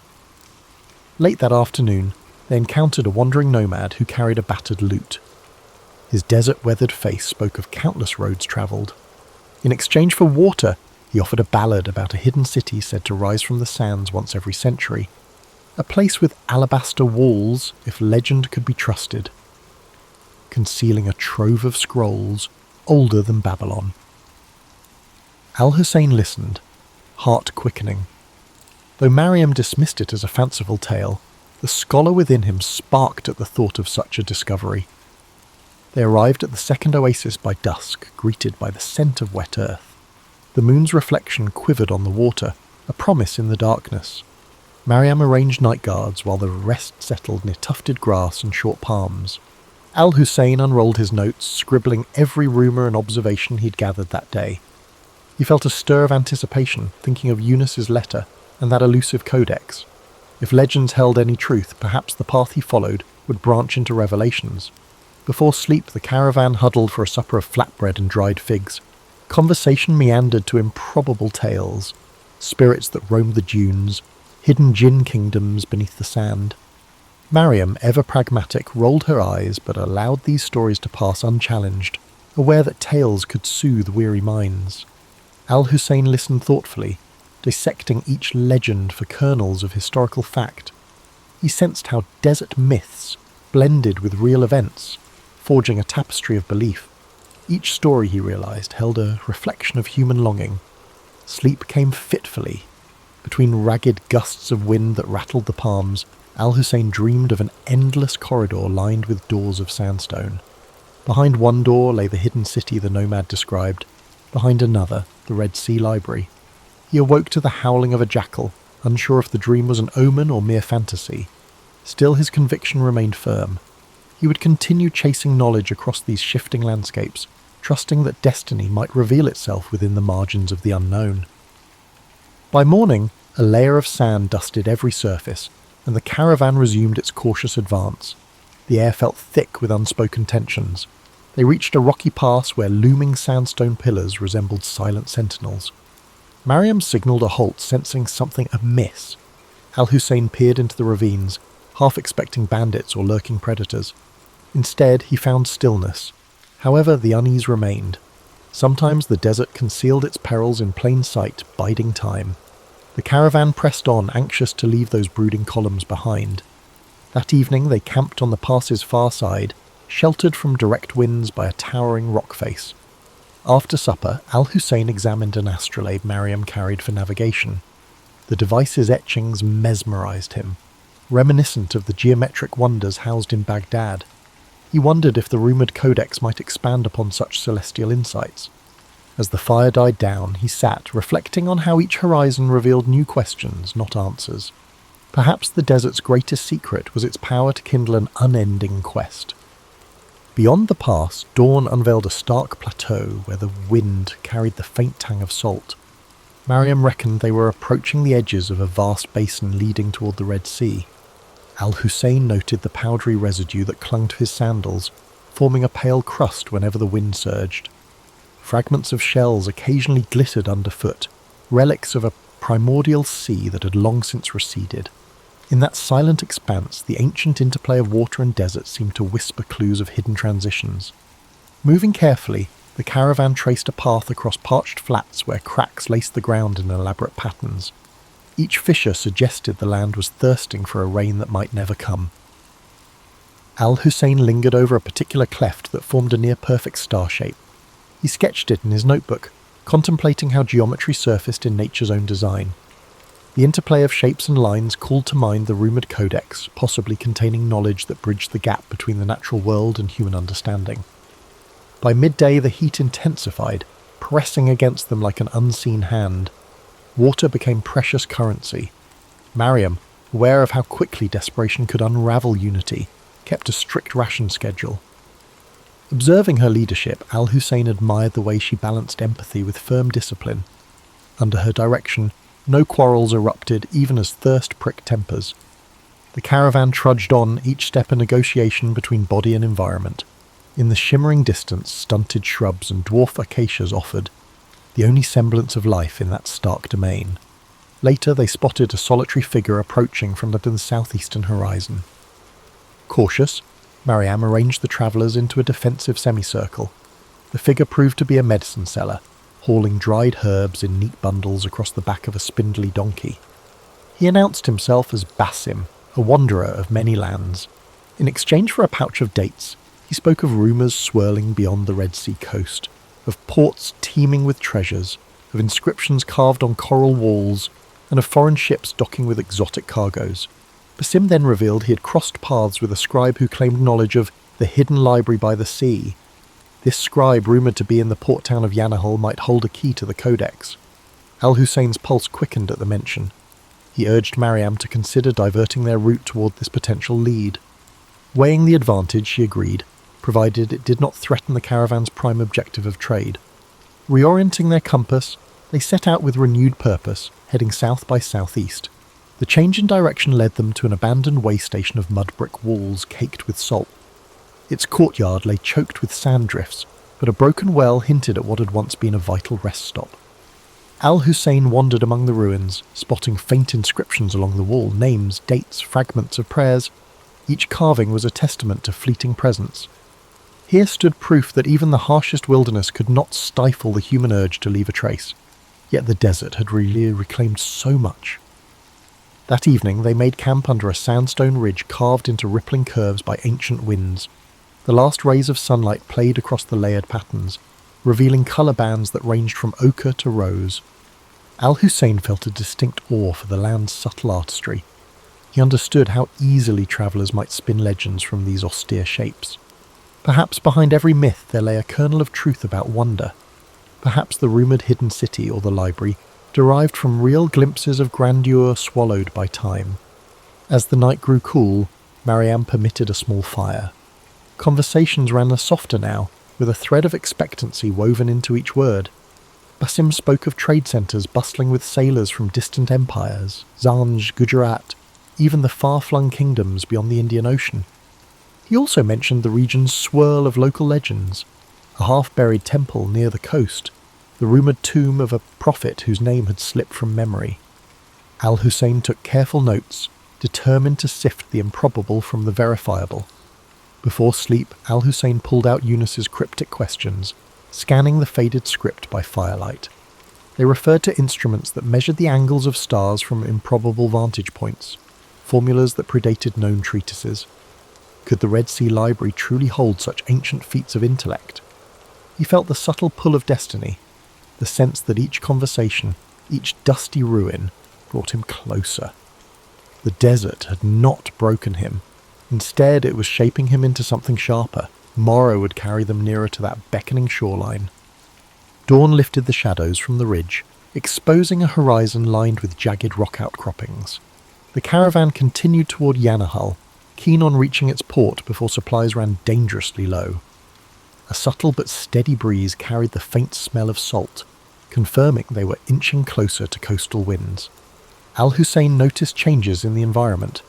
Late that afternoon, they encountered a wandering nomad who carried a battered lute. His desert-weathered face spoke of countless roads travelled. In exchange for water, he offered a ballad about a hidden city said to rise from the sands once every century. A place with alabaster walls, if legend could be trusted, concealing a trove of scrolls older than Babylon. Al-Husayn listened, heart quickening. Though Maryam dismissed it as a fanciful tale, the scholar within him sparked at the thought of such a discovery. They arrived at the second oasis by dusk, greeted by the scent of wet earth. The moon's reflection quivered on the water, a promise in the darkness. Maryam arranged night guards while the rest settled near tufted grass and short palms. Al-Husayn unrolled his notes, scribbling every rumour and observation he'd gathered that day. He felt a stir of anticipation, thinking of Eunice's letter and that elusive codex. If legends held any truth, perhaps the path he followed would branch into revelations. Before sleep, the caravan huddled for a supper of flatbread and dried figs. Conversation meandered to improbable tales, spirits that roamed the dunes, hidden jinn kingdoms beneath the sand. Maryam, ever pragmatic, rolled her eyes but allowed these stories to pass unchallenged, aware that tales could soothe weary minds. Al-Husayn listened thoughtfully, dissecting each legend for kernels of historical fact. He sensed how desert myths blended with real events, forging a tapestry of belief. Each story, he realized, held a reflection of human longing. Sleep came fitfully. Between ragged gusts of wind that rattled the palms, Husayn dreamed of an endless corridor lined with doors of sandstone. Behind one door lay the hidden city the nomad described, behind another, the Red Sea Library. He awoke to the howling of a jackal, unsure if the dream was an omen or mere fantasy. Still, his conviction remained firm. He would continue chasing knowledge across these shifting landscapes, trusting that destiny might reveal itself within the margins of the unknown. By morning, a layer of sand dusted every surface, and the caravan resumed its cautious advance. The air felt thick with unspoken tensions. They reached a rocky pass where looming sandstone pillars resembled silent sentinels. Mariam signalled a halt, sensing something amiss. Husayn peered into the ravines, half expecting bandits or lurking predators. Instead, he found stillness. However, the unease remained. Sometimes the desert concealed its perils in plain sight, biding time. The caravan pressed on, anxious to leave those brooding columns behind. That evening they camped on the pass's far side, sheltered from direct winds by a towering rock face. After supper, Husayn examined an astrolabe Mariam carried for navigation. The device's etchings mesmerized him, reminiscent of the geometric wonders housed in Baghdad. He wondered if the rumoured codex might expand upon such celestial insights. As the fire died down, he sat, reflecting on how each horizon revealed new questions, not answers. Perhaps the desert's greatest secret was its power to kindle an unending quest. Beyond the pass, dawn unveiled a stark plateau where the wind carried the faint tang of salt. Mariam reckoned they were approaching the edges of a vast basin leading toward the Red Sea. Husayn noted the powdery residue that clung to his sandals, forming a pale crust whenever the wind surged. Fragments of shells occasionally glittered underfoot, relics of a primordial sea that had long since receded. In that silent expanse, the ancient interplay of water and desert seemed to whisper clues of hidden transitions. Moving carefully, the caravan traced a path across parched flats where cracks laced the ground in elaborate patterns. Each fissure suggested the land was thirsting for a rain that might never come. Husayn lingered over a particular cleft that formed a near-perfect star shape. He sketched it in his notebook, contemplating how geometry surfaced in nature's own design. The interplay of shapes and lines called to mind the rumoured codex, possibly containing knowledge that bridged the gap between the natural world and human understanding. By midday the heat intensified, pressing against them like an unseen hand. Water became precious currency. Mariam, aware of how quickly desperation could unravel unity, kept a strict ration schedule. Observing her leadership, Husayn admired the way she balanced empathy with firm discipline. Under her direction, no quarrels erupted even as thirst pricked tempers. The caravan trudged on, each step a negotiation between body and environment. In the shimmering distance, stunted shrubs and dwarf acacias offered, the only semblance of life in that stark domain. Later they spotted a solitary figure approaching from the southeastern horizon. Cautious, Mariam arranged the travellers into a defensive semicircle. The figure proved to be a medicine seller, hauling dried herbs in neat bundles across the back of a spindly donkey. He announced himself as Basim, a wanderer of many lands. In exchange for a pouch of dates, he spoke of rumours swirling beyond the Red Sea coast, of ports teeming with treasures, of inscriptions carved on coral walls, and of foreign ships docking with exotic cargoes. Basim then revealed he had crossed paths with a scribe who claimed knowledge of the hidden library by the sea. This scribe, rumoured to be in the port town of Yanahal, might hold a key to the codex. Husayn's pulse quickened at the mention. He urged Mariam to consider diverting their route toward this potential lead. Weighing the advantage, she agreed, provided it did not threaten the caravan's prime objective of trade. Reorienting their compass, they set out with renewed purpose, heading south by southeast. The change in direction led them to an abandoned way station of mud brick walls caked with salt. Its courtyard lay choked with sand drifts, but a broken well hinted at what had once been a vital rest stop. Husayn wandered among the ruins, spotting faint inscriptions along the wall, names, dates, fragments of prayers. Each carving was a testament to fleeting presence. Here stood proof that even the harshest wilderness could not stifle the human urge to leave a trace. Yet the desert had really reclaimed so much. That evening they made camp under a sandstone ridge carved into rippling curves by ancient winds. The last rays of sunlight played across the layered patterns, revealing colour bands that ranged from ochre to rose. Husayn felt a distinct awe for the land's subtle artistry. He understood how easily travellers might spin legends from these austere shapes. Perhaps behind every myth there lay a kernel of truth about wonder. Perhaps the rumoured hidden city or the library derived from real glimpses of grandeur swallowed by time. As the night grew cool, Mariam permitted a small fire. Conversations ran softer now, with a thread of expectancy woven into each word. Basim spoke of trade centres bustling with sailors from distant empires, Zanj, Gujarat, even the far-flung kingdoms beyond the Indian Ocean. He also mentioned the region's swirl of local legends, a half-buried temple near the coast, the rumoured tomb of a prophet whose name had slipped from memory. Husayn took careful notes, determined to sift the improbable from the verifiable. Before sleep, Husayn pulled out Eunice's cryptic questions, scanning the faded script by firelight. They referred to instruments that measured the angles of stars from improbable vantage points, formulas that predated known treatises. Could the Red Sea Library truly hold such ancient feats of intellect? He felt the subtle pull of destiny, the sense that each conversation, each dusty ruin, brought him closer. The desert had not broken him. Instead, it was shaping him into something sharper. Morrow would carry them nearer to that beckoning shoreline. Dawn lifted the shadows from the ridge, exposing a horizon lined with jagged rock outcroppings. The caravan continued toward Yanahal, keen on reaching its port before supplies ran dangerously low. A subtle but steady breeze carried the faint smell of salt, confirming they were inching closer to coastal winds. Husayn noticed changes in the environment.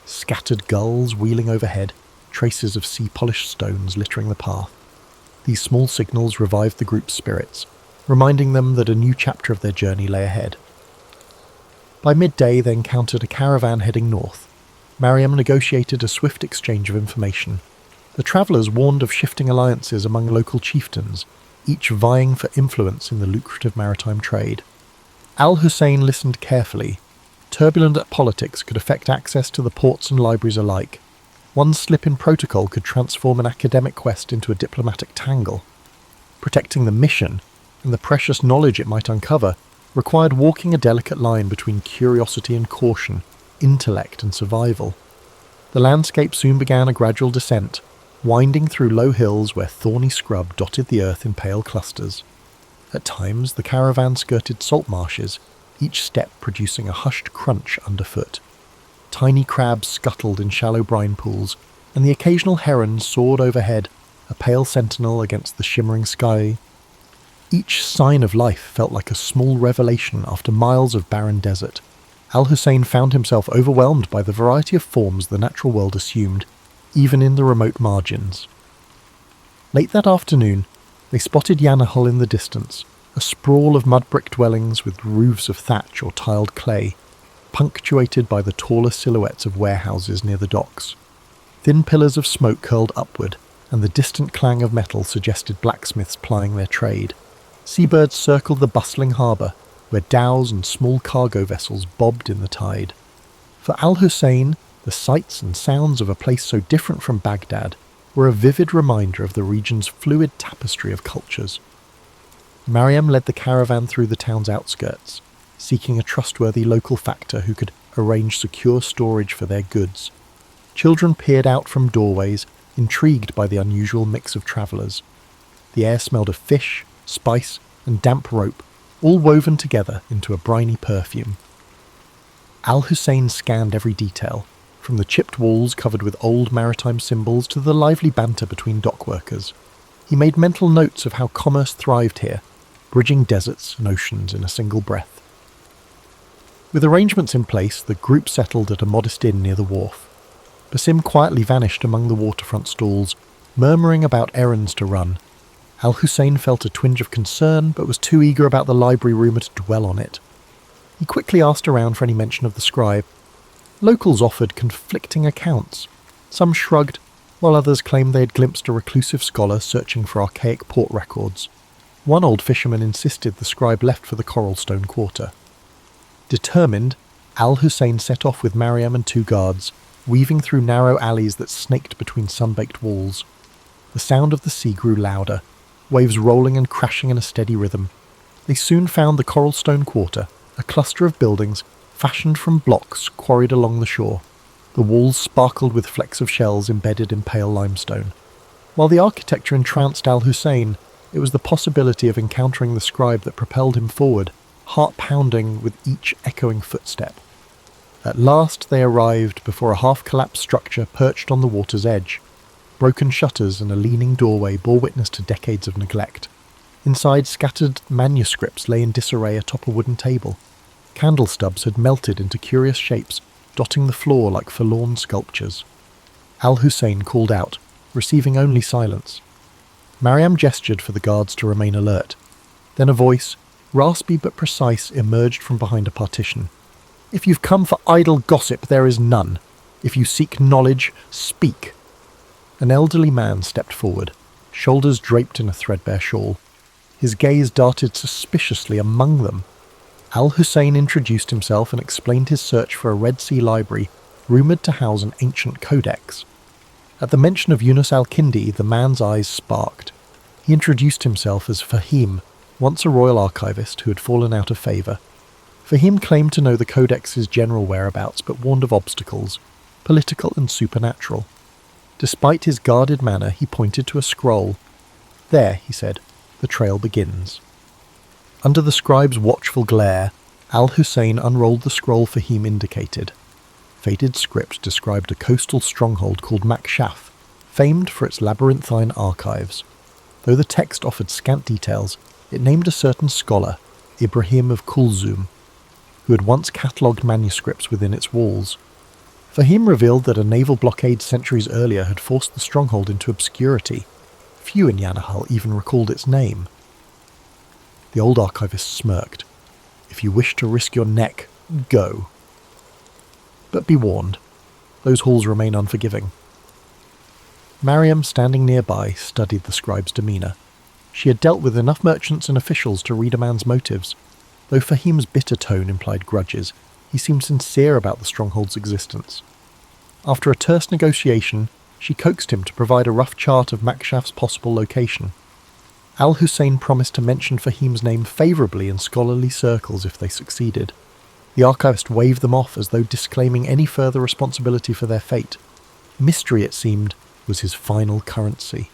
Scattered gulls wheeling overhead, traces of sea-polished stones littering the path. These small signals revived the group's spirits, reminding them that a new chapter of their journey lay ahead. By midday they encountered a caravan heading north. Mariam negotiated a swift exchange of information. The travellers warned of shifting alliances among local chieftains, each vying for influence in the lucrative maritime trade. Husayn listened carefully. Turbulent politics could affect access to the ports and libraries alike. One slip in protocol could transform an academic quest into a diplomatic tangle. Protecting the mission, and the precious knowledge it might uncover, required walking a delicate line between curiosity and caution, intellect and survival. The landscape soon began a gradual descent, winding through low hills where thorny scrub dotted the earth in pale clusters. At times, the caravan skirted salt marshes, each step producing a hushed crunch underfoot. Tiny crabs scuttled in shallow brine pools, and the occasional heron soared overhead, a pale sentinel against the shimmering sky. Each sign of life felt like a small revelation after miles of barren desert. Husayn found himself overwhelmed by the variety of forms the natural world assumed, even in the remote margins. Late that afternoon, they spotted Yanahal in the distance, a sprawl of mud-brick dwellings with roofs of thatch or tiled clay, punctuated by the taller silhouettes of warehouses near the docks. Thin pillars of smoke curled upward, and the distant clang of metal suggested blacksmiths plying their trade. Seabirds circled the bustling harbour, where dhows and small cargo vessels bobbed in the tide. For Husayn, the sights and sounds of a place so different from Baghdad were a vivid reminder of the region's fluid tapestry of cultures. Mariam led the caravan through the town's outskirts, seeking a trustworthy local factor who could arrange secure storage for their goods. Children peered out from doorways, intrigued by the unusual mix of travellers. The air smelled of fish, spice, and damp rope, all woven together into a briny perfume. Husayn scanned every detail, from the chipped walls covered with old maritime symbols to the lively banter between dock workers. He made mental notes of how commerce thrived here, bridging deserts and oceans in a single breath. With arrangements in place, the group settled at a modest inn near the wharf. Basim quietly vanished among the waterfront stalls, murmuring about errands to run. Husayn felt a twinge of concern, but was too eager about the library rumour to dwell on it. He quickly asked around for any mention of the scribe. Locals offered conflicting accounts. Some shrugged, while others claimed they had glimpsed a reclusive scholar searching for archaic port records. One old fisherman insisted the scribe left for the Coralstone Quarter. Determined, Husayn set off with Mariam and 2 guards, weaving through narrow alleys that snaked between sun-baked walls. The sound of the sea grew louder, waves rolling and crashing in a steady rhythm. They soon found the Coralstone Quarter, a cluster of buildings fashioned from blocks quarried along the shore. The walls sparkled with flecks of shells embedded in pale limestone. While the architecture entranced Husayn, it was the possibility of encountering the scribe that propelled him forward, heart pounding with each echoing footstep. At last they arrived before a half-collapsed structure perched on the water's edge. Broken shutters and a leaning doorway bore witness to decades of neglect. Inside, scattered manuscripts lay in disarray atop a wooden table. Candle stubs had melted into curious shapes, dotting the floor like forlorn sculptures. Husayn called out, receiving only silence. Mariam gestured for the guards to remain alert. Then a voice, raspy but precise, emerged from behind a partition. "If you've come for idle gossip, there is none. If you seek knowledge, speak." An elderly man stepped forward, shoulders draped in a threadbare shawl. His gaze darted suspiciously among them. Husayn introduced himself and explained his search for a Red Sea library rumoured to house an ancient codex. At the mention of Yunus al-Kindi, the man's eyes sparked. He introduced himself as Fahim, once a royal archivist who had fallen out of favour. Fahim claimed to know the codex's general whereabouts, but warned of obstacles, political and supernatural. Despite his guarded manner, he pointed to a scroll. "There," he said, "the trail begins." Under the scribe's watchful glare, Husayn unrolled the scroll Fahim indicated. Faded script described a coastal stronghold called Makshaf, famed for its labyrinthine archives. Though the text offered scant details, it named a certain scholar, Ibrahim of Kulzum, who had once catalogued manuscripts within its walls. Fahim revealed that a naval blockade centuries earlier had forced the stronghold into obscurity. Few in Yanahal even recalled its name. The old archivist smirked. "If you wish to risk your neck, go. But be warned, those halls remain unforgiving." Mariam, standing nearby, studied the scribe's demeanour. She had dealt with enough merchants and officials to read a man's motives. Though Fahim's bitter tone implied grudges, he seemed sincere about the stronghold's existence. After a terse negotiation, she coaxed him to provide a rough chart of Makshaf's possible location. Husayn promised to mention Fahim's name favourably in scholarly circles if they succeeded. The archivist waved them off as though disclaiming any further responsibility for their fate. Mystery, it seemed, was his final currency.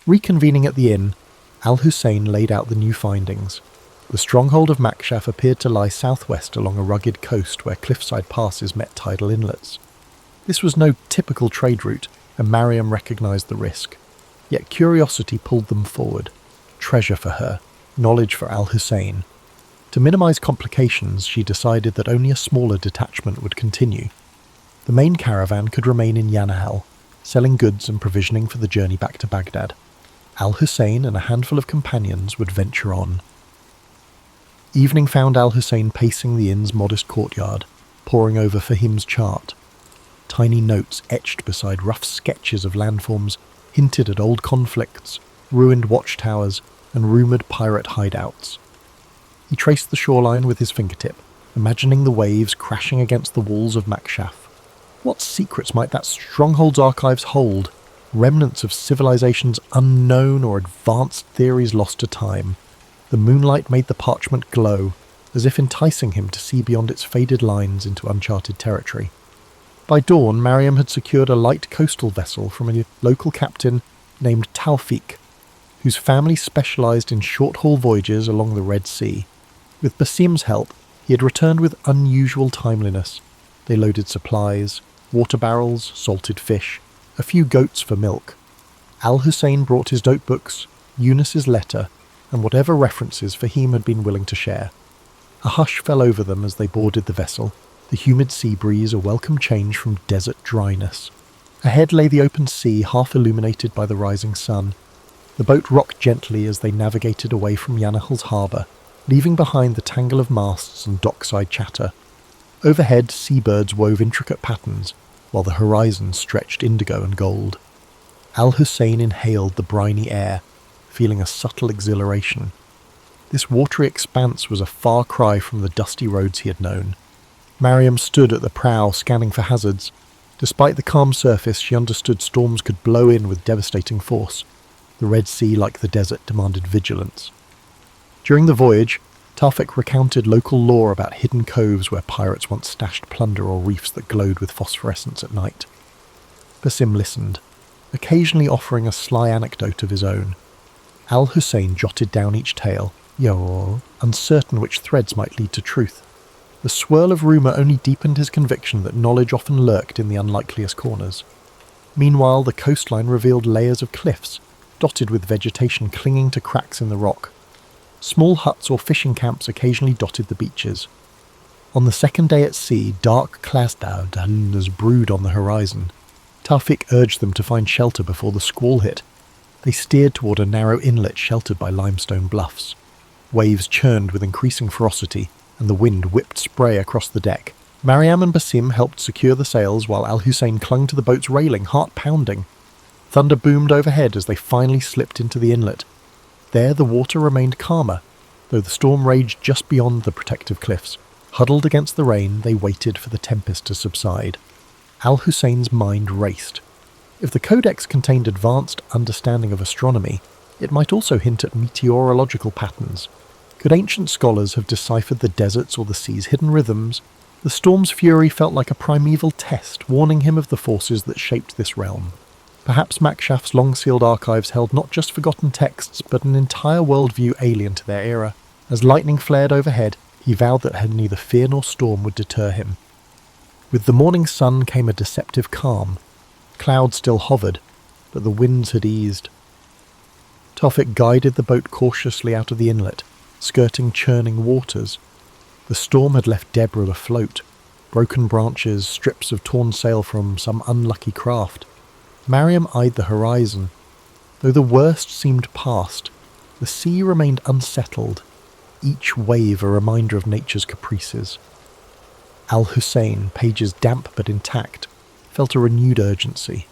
Reconvening at the inn, Husayn laid out the new findings. The stronghold of Makshaf appeared to lie southwest along a rugged coast where cliffside passes met tidal inlets. This was no typical trade route, and Mariam recognised the risk. Yet curiosity pulled them forward. Treasure for her, knowledge for Husayn. To minimise complications, she decided that only a smaller detachment would continue. The main caravan could remain in Yanahal, selling goods and provisioning for the journey back to Baghdad. Husayn and a handful of companions would venture on. Evening found Husayn pacing the inn's modest courtyard, poring over Fahim's chart. Tiny notes etched beside rough sketches of landforms hinted at old conflicts, ruined watchtowers, and rumoured pirate hideouts. He traced the shoreline with his fingertip, imagining the waves crashing against the walls of Makshaf. What secrets might that stronghold's archives hold? Remnants of civilizations unknown or advanced theories lost to time. The moonlight made the parchment glow, as if enticing him to see beyond its faded lines into uncharted territory. By dawn, Mariam had secured a light coastal vessel from a local captain named Tawfiq, whose family specialised in short-haul voyages along the Red Sea. With Basim's help, he had returned with unusual timeliness. They loaded supplies, water barrels, salted fish, a few goats for milk. Husayn brought his notebooks, Eunice's letter, and whatever references Fahim had been willing to share. A hush fell over them as they boarded the vessel, the humid sea breeze a welcome change from desert dryness. Ahead lay the open sea, half illuminated by the rising sun. The boat rocked gently as they navigated away from Yanahal's harbour, leaving behind the tangle of masts and dockside chatter. Overhead, seabirds wove intricate patterns, while the horizon stretched indigo and gold. Husayn inhaled the briny air, feeling a subtle exhilaration. This watery expanse was a far cry from the dusty roads he had known. Mariam stood at the prow, scanning for hazards. Despite the calm surface, she understood storms could blow in with devastating force. The Red Sea, like the desert, demanded vigilance. During the voyage, Taufik recounted local lore about hidden coves where pirates once stashed plunder or reefs that glowed with phosphorescence at night. Basim listened, occasionally offering a sly anecdote of his own. Husayn jotted down each tale, uncertain which threads might lead to truth. The swirl of rumour only deepened his conviction that knowledge often lurked in the unlikeliest corners. Meanwhile, the coastline revealed layers of cliffs, dotted with vegetation clinging to cracks in the rock. Small huts or fishing camps occasionally dotted the beaches. On the second day at sea, dark clouds brewed on the horizon. Taufik urged them to find shelter before the squall hit. They steered toward a narrow inlet sheltered by limestone bluffs. Waves churned with increasing ferocity, and the wind whipped spray across the deck. Mariam and Basim helped secure the sails while Husayn clung to the boat's railing, heart pounding. Thunder boomed overhead as they finally slipped into the inlet. There the water remained calmer, though the storm raged just beyond the protective cliffs. Huddled against the rain, they waited for the tempest to subside. Husayn's mind raced. If the codex contained advanced understanding of astronomy, it might also hint at meteorological patterns. Could ancient scholars have deciphered the desert's or the sea's hidden rhythms? The storm's fury felt like a primeval test, warning him of the forces that shaped this realm. Perhaps Makshaf's long-sealed archives held not just forgotten texts, but an entire worldview alien to their era. As lightning flared overhead, he vowed that neither fear nor storm would deter him. With the morning sun came a deceptive calm. Clouds still hovered, but the winds had eased. Taufik guided the boat cautiously out of the inlet, skirting churning waters. The storm had left debris afloat, broken branches, strips of torn sail from some unlucky craft. Mariam eyed the horizon. Though the worst seemed past, the sea remained unsettled, each wave a reminder of nature's caprices. Husayn, pages damp but intact, felt a renewed urgency.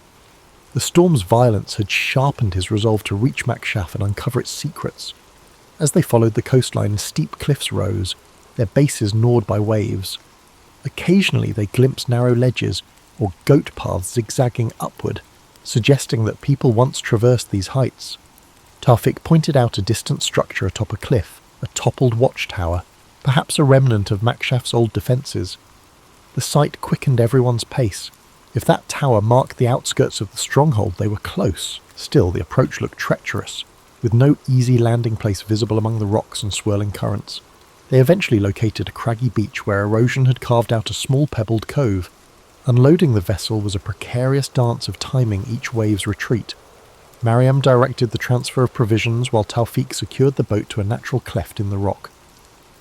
The storm's violence had sharpened his resolve to reach Makshaf and uncover its secrets. As they followed the coastline, steep cliffs rose, their bases gnawed by waves. Occasionally they glimpsed narrow ledges or goat paths zigzagging upward, suggesting that people once traversed these heights. Taufik pointed out a distant structure atop a cliff, a toppled watchtower, perhaps a remnant of Makshaf's old defences. The sight quickened everyone's pace. If that tower marked the outskirts of the stronghold, they were close. Still, the approach looked treacherous, with no easy landing place visible among the rocks and swirling currents. They eventually located a craggy beach where erosion had carved out a small pebbled cove. Unloading the vessel was a precarious dance of timing each wave's retreat. Mariam directed the transfer of provisions while Taufik secured the boat to a natural cleft in the rock.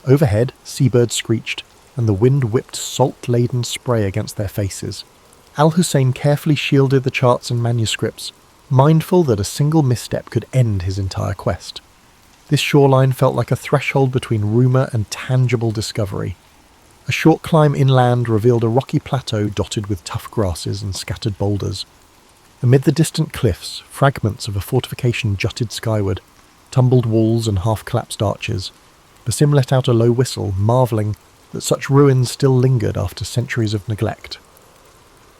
Overhead, seabirds screeched, and the wind whipped salt-laden spray against their faces. Husayn carefully shielded the charts and manuscripts, mindful that a single misstep could end his entire quest. This shoreline felt like a threshold between rumour and tangible discovery. A short climb inland revealed a rocky plateau dotted with tough grasses and scattered boulders. Amid the distant cliffs, fragments of a fortification jutted skyward, tumbled walls and half-collapsed arches. Basim let out a low whistle, marvelling that such ruins still lingered after centuries of neglect.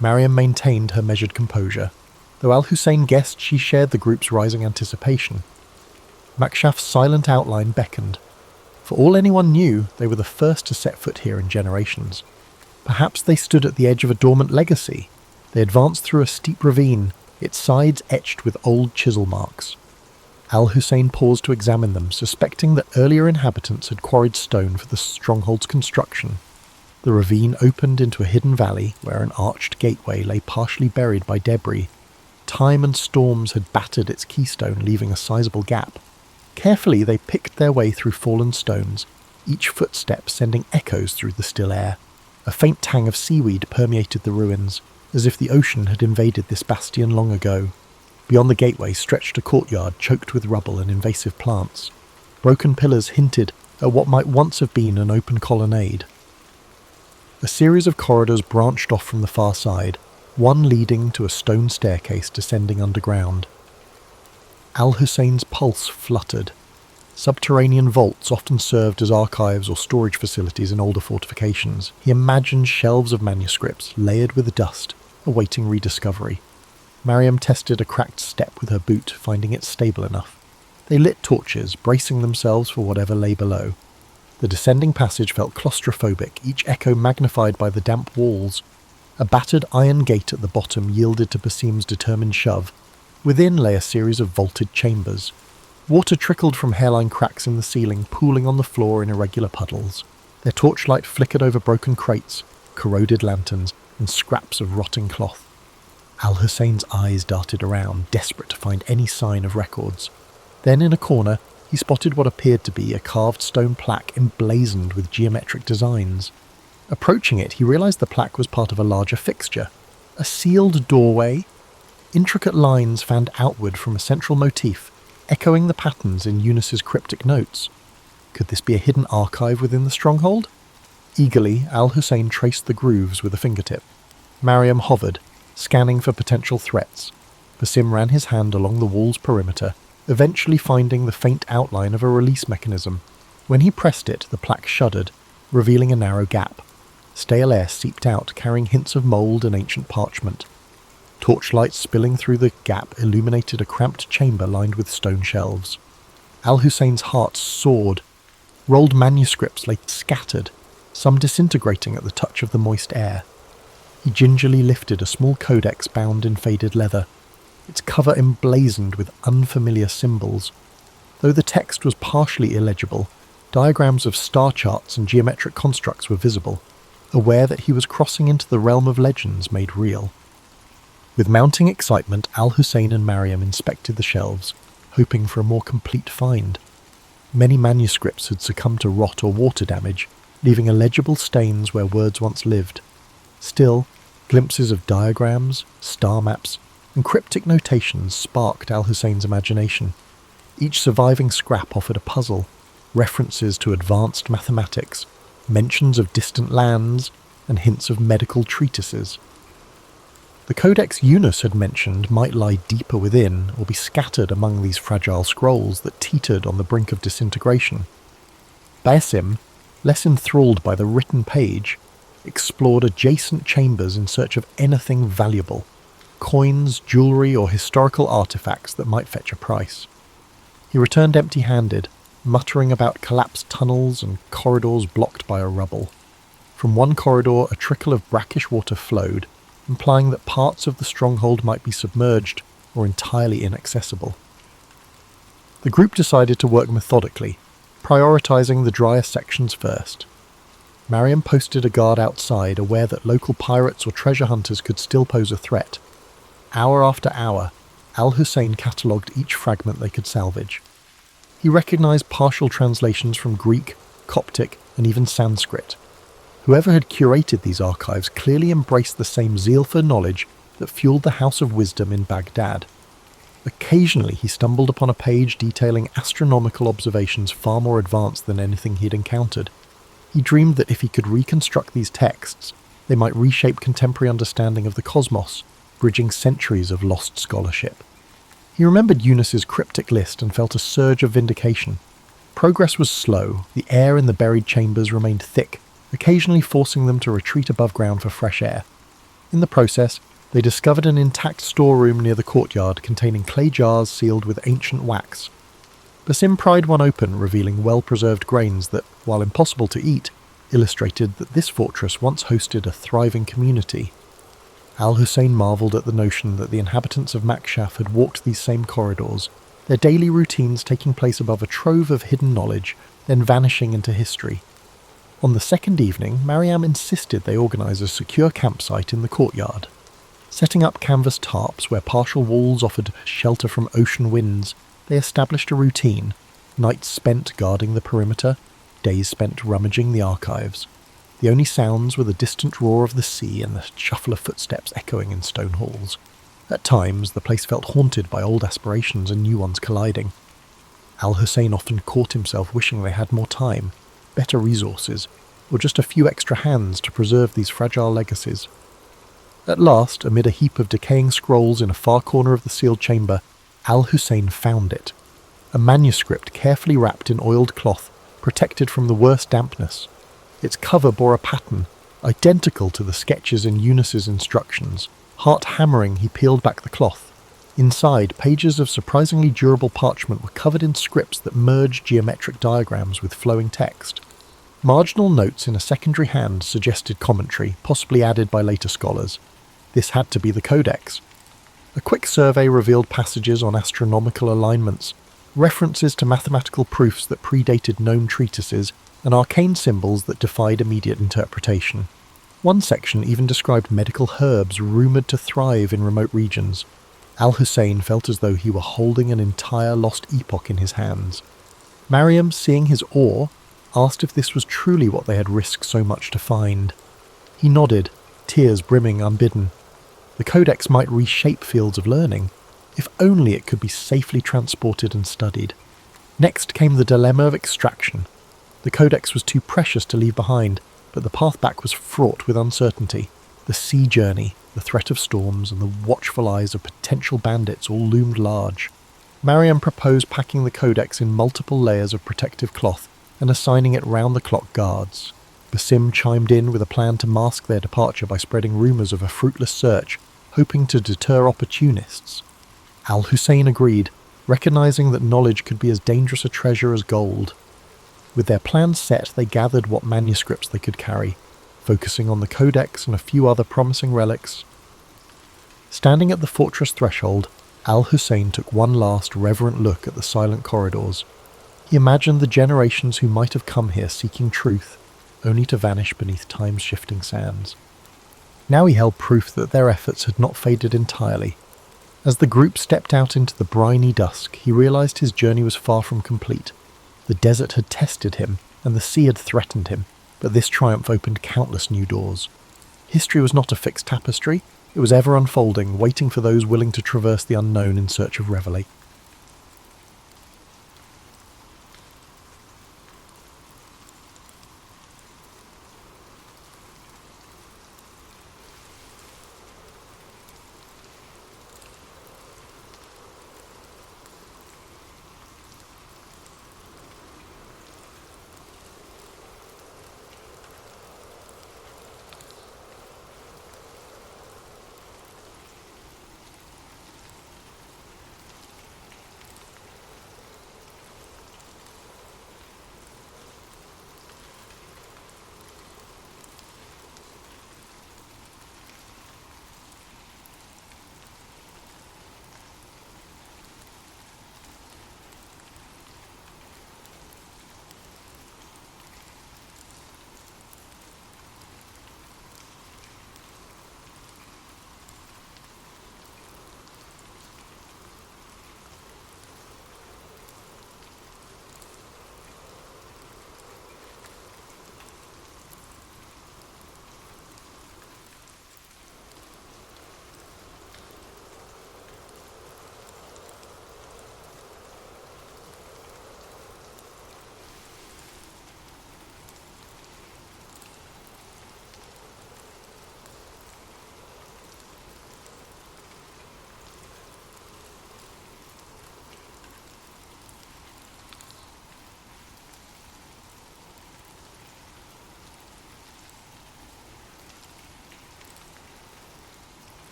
Mariam maintained her measured composure, though Husayn guessed she shared the group's rising anticipation. Makshaf's silent outline beckoned. For all anyone knew, they were the first to set foot here in generations. Perhaps they stood at the edge of a dormant legacy. They advanced through a steep ravine, its sides etched with old chisel marks. Husayn paused to examine them, suspecting that earlier inhabitants had quarried stone for the stronghold's construction. The ravine opened into a hidden valley where an arched gateway lay partially buried by debris. Time and storms had battered its keystone, leaving a sizable gap. Carefully they picked their way through fallen stones, each footstep sending echoes through the still air. A faint tang of seaweed permeated the ruins, as if the ocean had invaded this bastion long ago. Beyond the gateway stretched a courtyard choked with rubble and invasive plants. Broken pillars hinted at what might once have been an open colonnade. A series of corridors branched off from the far side, one leading to a stone staircase descending underground. Husayn's pulse fluttered. Subterranean vaults often served as archives or storage facilities in older fortifications. He imagined shelves of manuscripts layered with dust, awaiting rediscovery. Mariam tested a cracked step with her boot, finding it stable enough. They lit torches, bracing themselves for whatever lay below. The descending passage felt claustrophobic, each echo magnified by the damp walls. A battered iron gate at the bottom yielded to Basim's determined shove. Within lay a series of vaulted chambers. Water trickled from hairline cracks in the ceiling, pooling on the floor in irregular puddles. Their torchlight flickered over broken crates, corroded lanterns, and scraps of rotting cloth. Al-Husayn's eyes darted around, desperate to find any sign of records. Then, in a corner, he spotted what appeared to be a carved stone plaque emblazoned with geometric designs. Approaching it, he realized the plaque was part of a larger fixture. A sealed doorway. Intricate lines fanned outward from a central motif, echoing the patterns in Eunice's cryptic notes. Could this be a hidden archive within the stronghold? Eagerly, Al-Husayn traced the grooves with a fingertip. Mariam hovered, scanning for potential threats. Basim ran his hand along the wall's perimeter, eventually finding the faint outline of a release mechanism. When he pressed it, the plaque shuddered, revealing a narrow gap. Stale air seeped out, carrying hints of mould and ancient parchment. Torchlight spilling through the gap illuminated a cramped chamber lined with stone shelves. Al-Husayn's heart soared. Rolled manuscripts lay scattered, some disintegrating at the touch of the moist air. He gingerly lifted a small codex bound in faded leather, its cover emblazoned with unfamiliar symbols. Though the text was partially illegible, diagrams of star charts and geometric constructs were visible, aware that he was crossing into the realm of legends made real. With mounting excitement, Al-Husayn and Mariam inspected the shelves, hoping for a more complete find. Many manuscripts had succumbed to rot or water damage, leaving illegible stains where words once lived. Still, glimpses of diagrams, star maps, and cryptic notations sparked Al-Husayn's imagination. Each surviving scrap offered a puzzle, references to advanced mathematics, mentions of distant lands, and hints of medical treatises. The codex Eunice had mentioned might lie deeper within or be scattered among these fragile scrolls that teetered on the brink of disintegration. Basim, less enthralled by the written page, explored adjacent chambers in search of anything valuable, coins, jewellery, or historical artefacts that might fetch a price. He returned empty-handed, muttering about collapsed tunnels and corridors blocked by a rubble. From one corridor a trickle of brackish water flowed, implying that parts of the stronghold might be submerged or entirely inaccessible. The group decided to work methodically, prioritising the drier sections first. Mariam posted a guard outside, aware that local pirates or treasure hunters could still pose a threat. Hour after hour, Al-Husayn catalogued each fragment they could salvage. He recognised partial translations from Greek, Coptic, and even Sanskrit. Whoever had curated these archives clearly embraced the same zeal for knowledge that fueled the House of Wisdom in Baghdad. Occasionally he stumbled upon a page detailing astronomical observations far more advanced than anything he'd encountered. He dreamed that if he could reconstruct these texts, they might reshape contemporary understanding of the cosmos, bridging centuries of lost scholarship. He remembered Eunice's cryptic list and felt a surge of vindication. Progress was slow, the air in the buried chambers remained thick, occasionally forcing them to retreat above ground for fresh air. In the process, they discovered an intact storeroom near the courtyard containing clay jars sealed with ancient wax. Basim pried one open, revealing well-preserved grains that, while impossible to eat, illustrated that this fortress once hosted a thriving community. Al-Husayn marvelled at the notion that the inhabitants of Makshaf had walked these same corridors, their daily routines taking place above a trove of hidden knowledge, then vanishing into history. On the second evening, Mariam insisted they organise a secure campsite in the courtyard. Setting up canvas tarps where partial walls offered shelter from ocean winds, they established a routine, nights spent guarding the perimeter, days spent rummaging the archives. The only sounds were the distant roar of the sea and the shuffle of footsteps echoing in stone halls. At times, the place felt haunted by old aspirations and new ones colliding. Al-Husayn often caught himself wishing they had more time, better resources, or just a few extra hands to preserve these fragile legacies. At last, amid a heap of decaying scrolls in a far corner of the sealed chamber, Al-Husayn found it. a manuscript carefully wrapped in oiled cloth, protected from the worst dampness. Its cover bore a pattern, identical to the sketches in Eunice's instructions. Heart-hammering, he peeled back the cloth. Inside, pages of surprisingly durable parchment were covered in scripts that merged geometric diagrams with flowing text. Marginal notes in a secondary hand suggested commentary, possibly added by later scholars. This had to be the codex. A quick survey revealed passages on astronomical alignments, references to mathematical proofs that predated known treatises, and arcane symbols that defied immediate interpretation. One section even described medical herbs rumoured to thrive in remote regions. Husayn felt as though he were holding an entire lost epoch in his hands. Mariam, seeing his awe, asked if this was truly what they had risked so much to find. He nodded, tears brimming unbidden. The codex might reshape fields of learning, if only it could be safely transported and studied. Next came the dilemma of extraction. The codex was too precious to leave behind, but the path back was fraught with uncertainty. The sea journey, the threat of storms, and the watchful eyes of potential bandits all loomed large. Mariam proposed packing the codex in multiple layers of protective cloth and assigning it round-the-clock guards. Basim chimed in with a plan to mask their departure by spreading rumours of a fruitless search, hoping to deter opportunists. Husayn agreed, recognising that knowledge could be as dangerous a treasure as gold. With their plans set, they gathered what manuscripts they could carry, focusing on the codex and a few other promising relics. Standing at the fortress threshold, Husayn took one last reverent look at the silent corridors. He imagined the generations who might have come here seeking truth, only to vanish beneath time's shifting sands. Now he held proof that their efforts had not faded entirely. As the group stepped out into the briny dusk, he realised his journey was far from complete. The desert had tested him, and the sea had threatened him, but this triumph opened countless new doors. History was not a fixed tapestry, it was ever unfolding, waiting for those willing to traverse the unknown in search of revelation.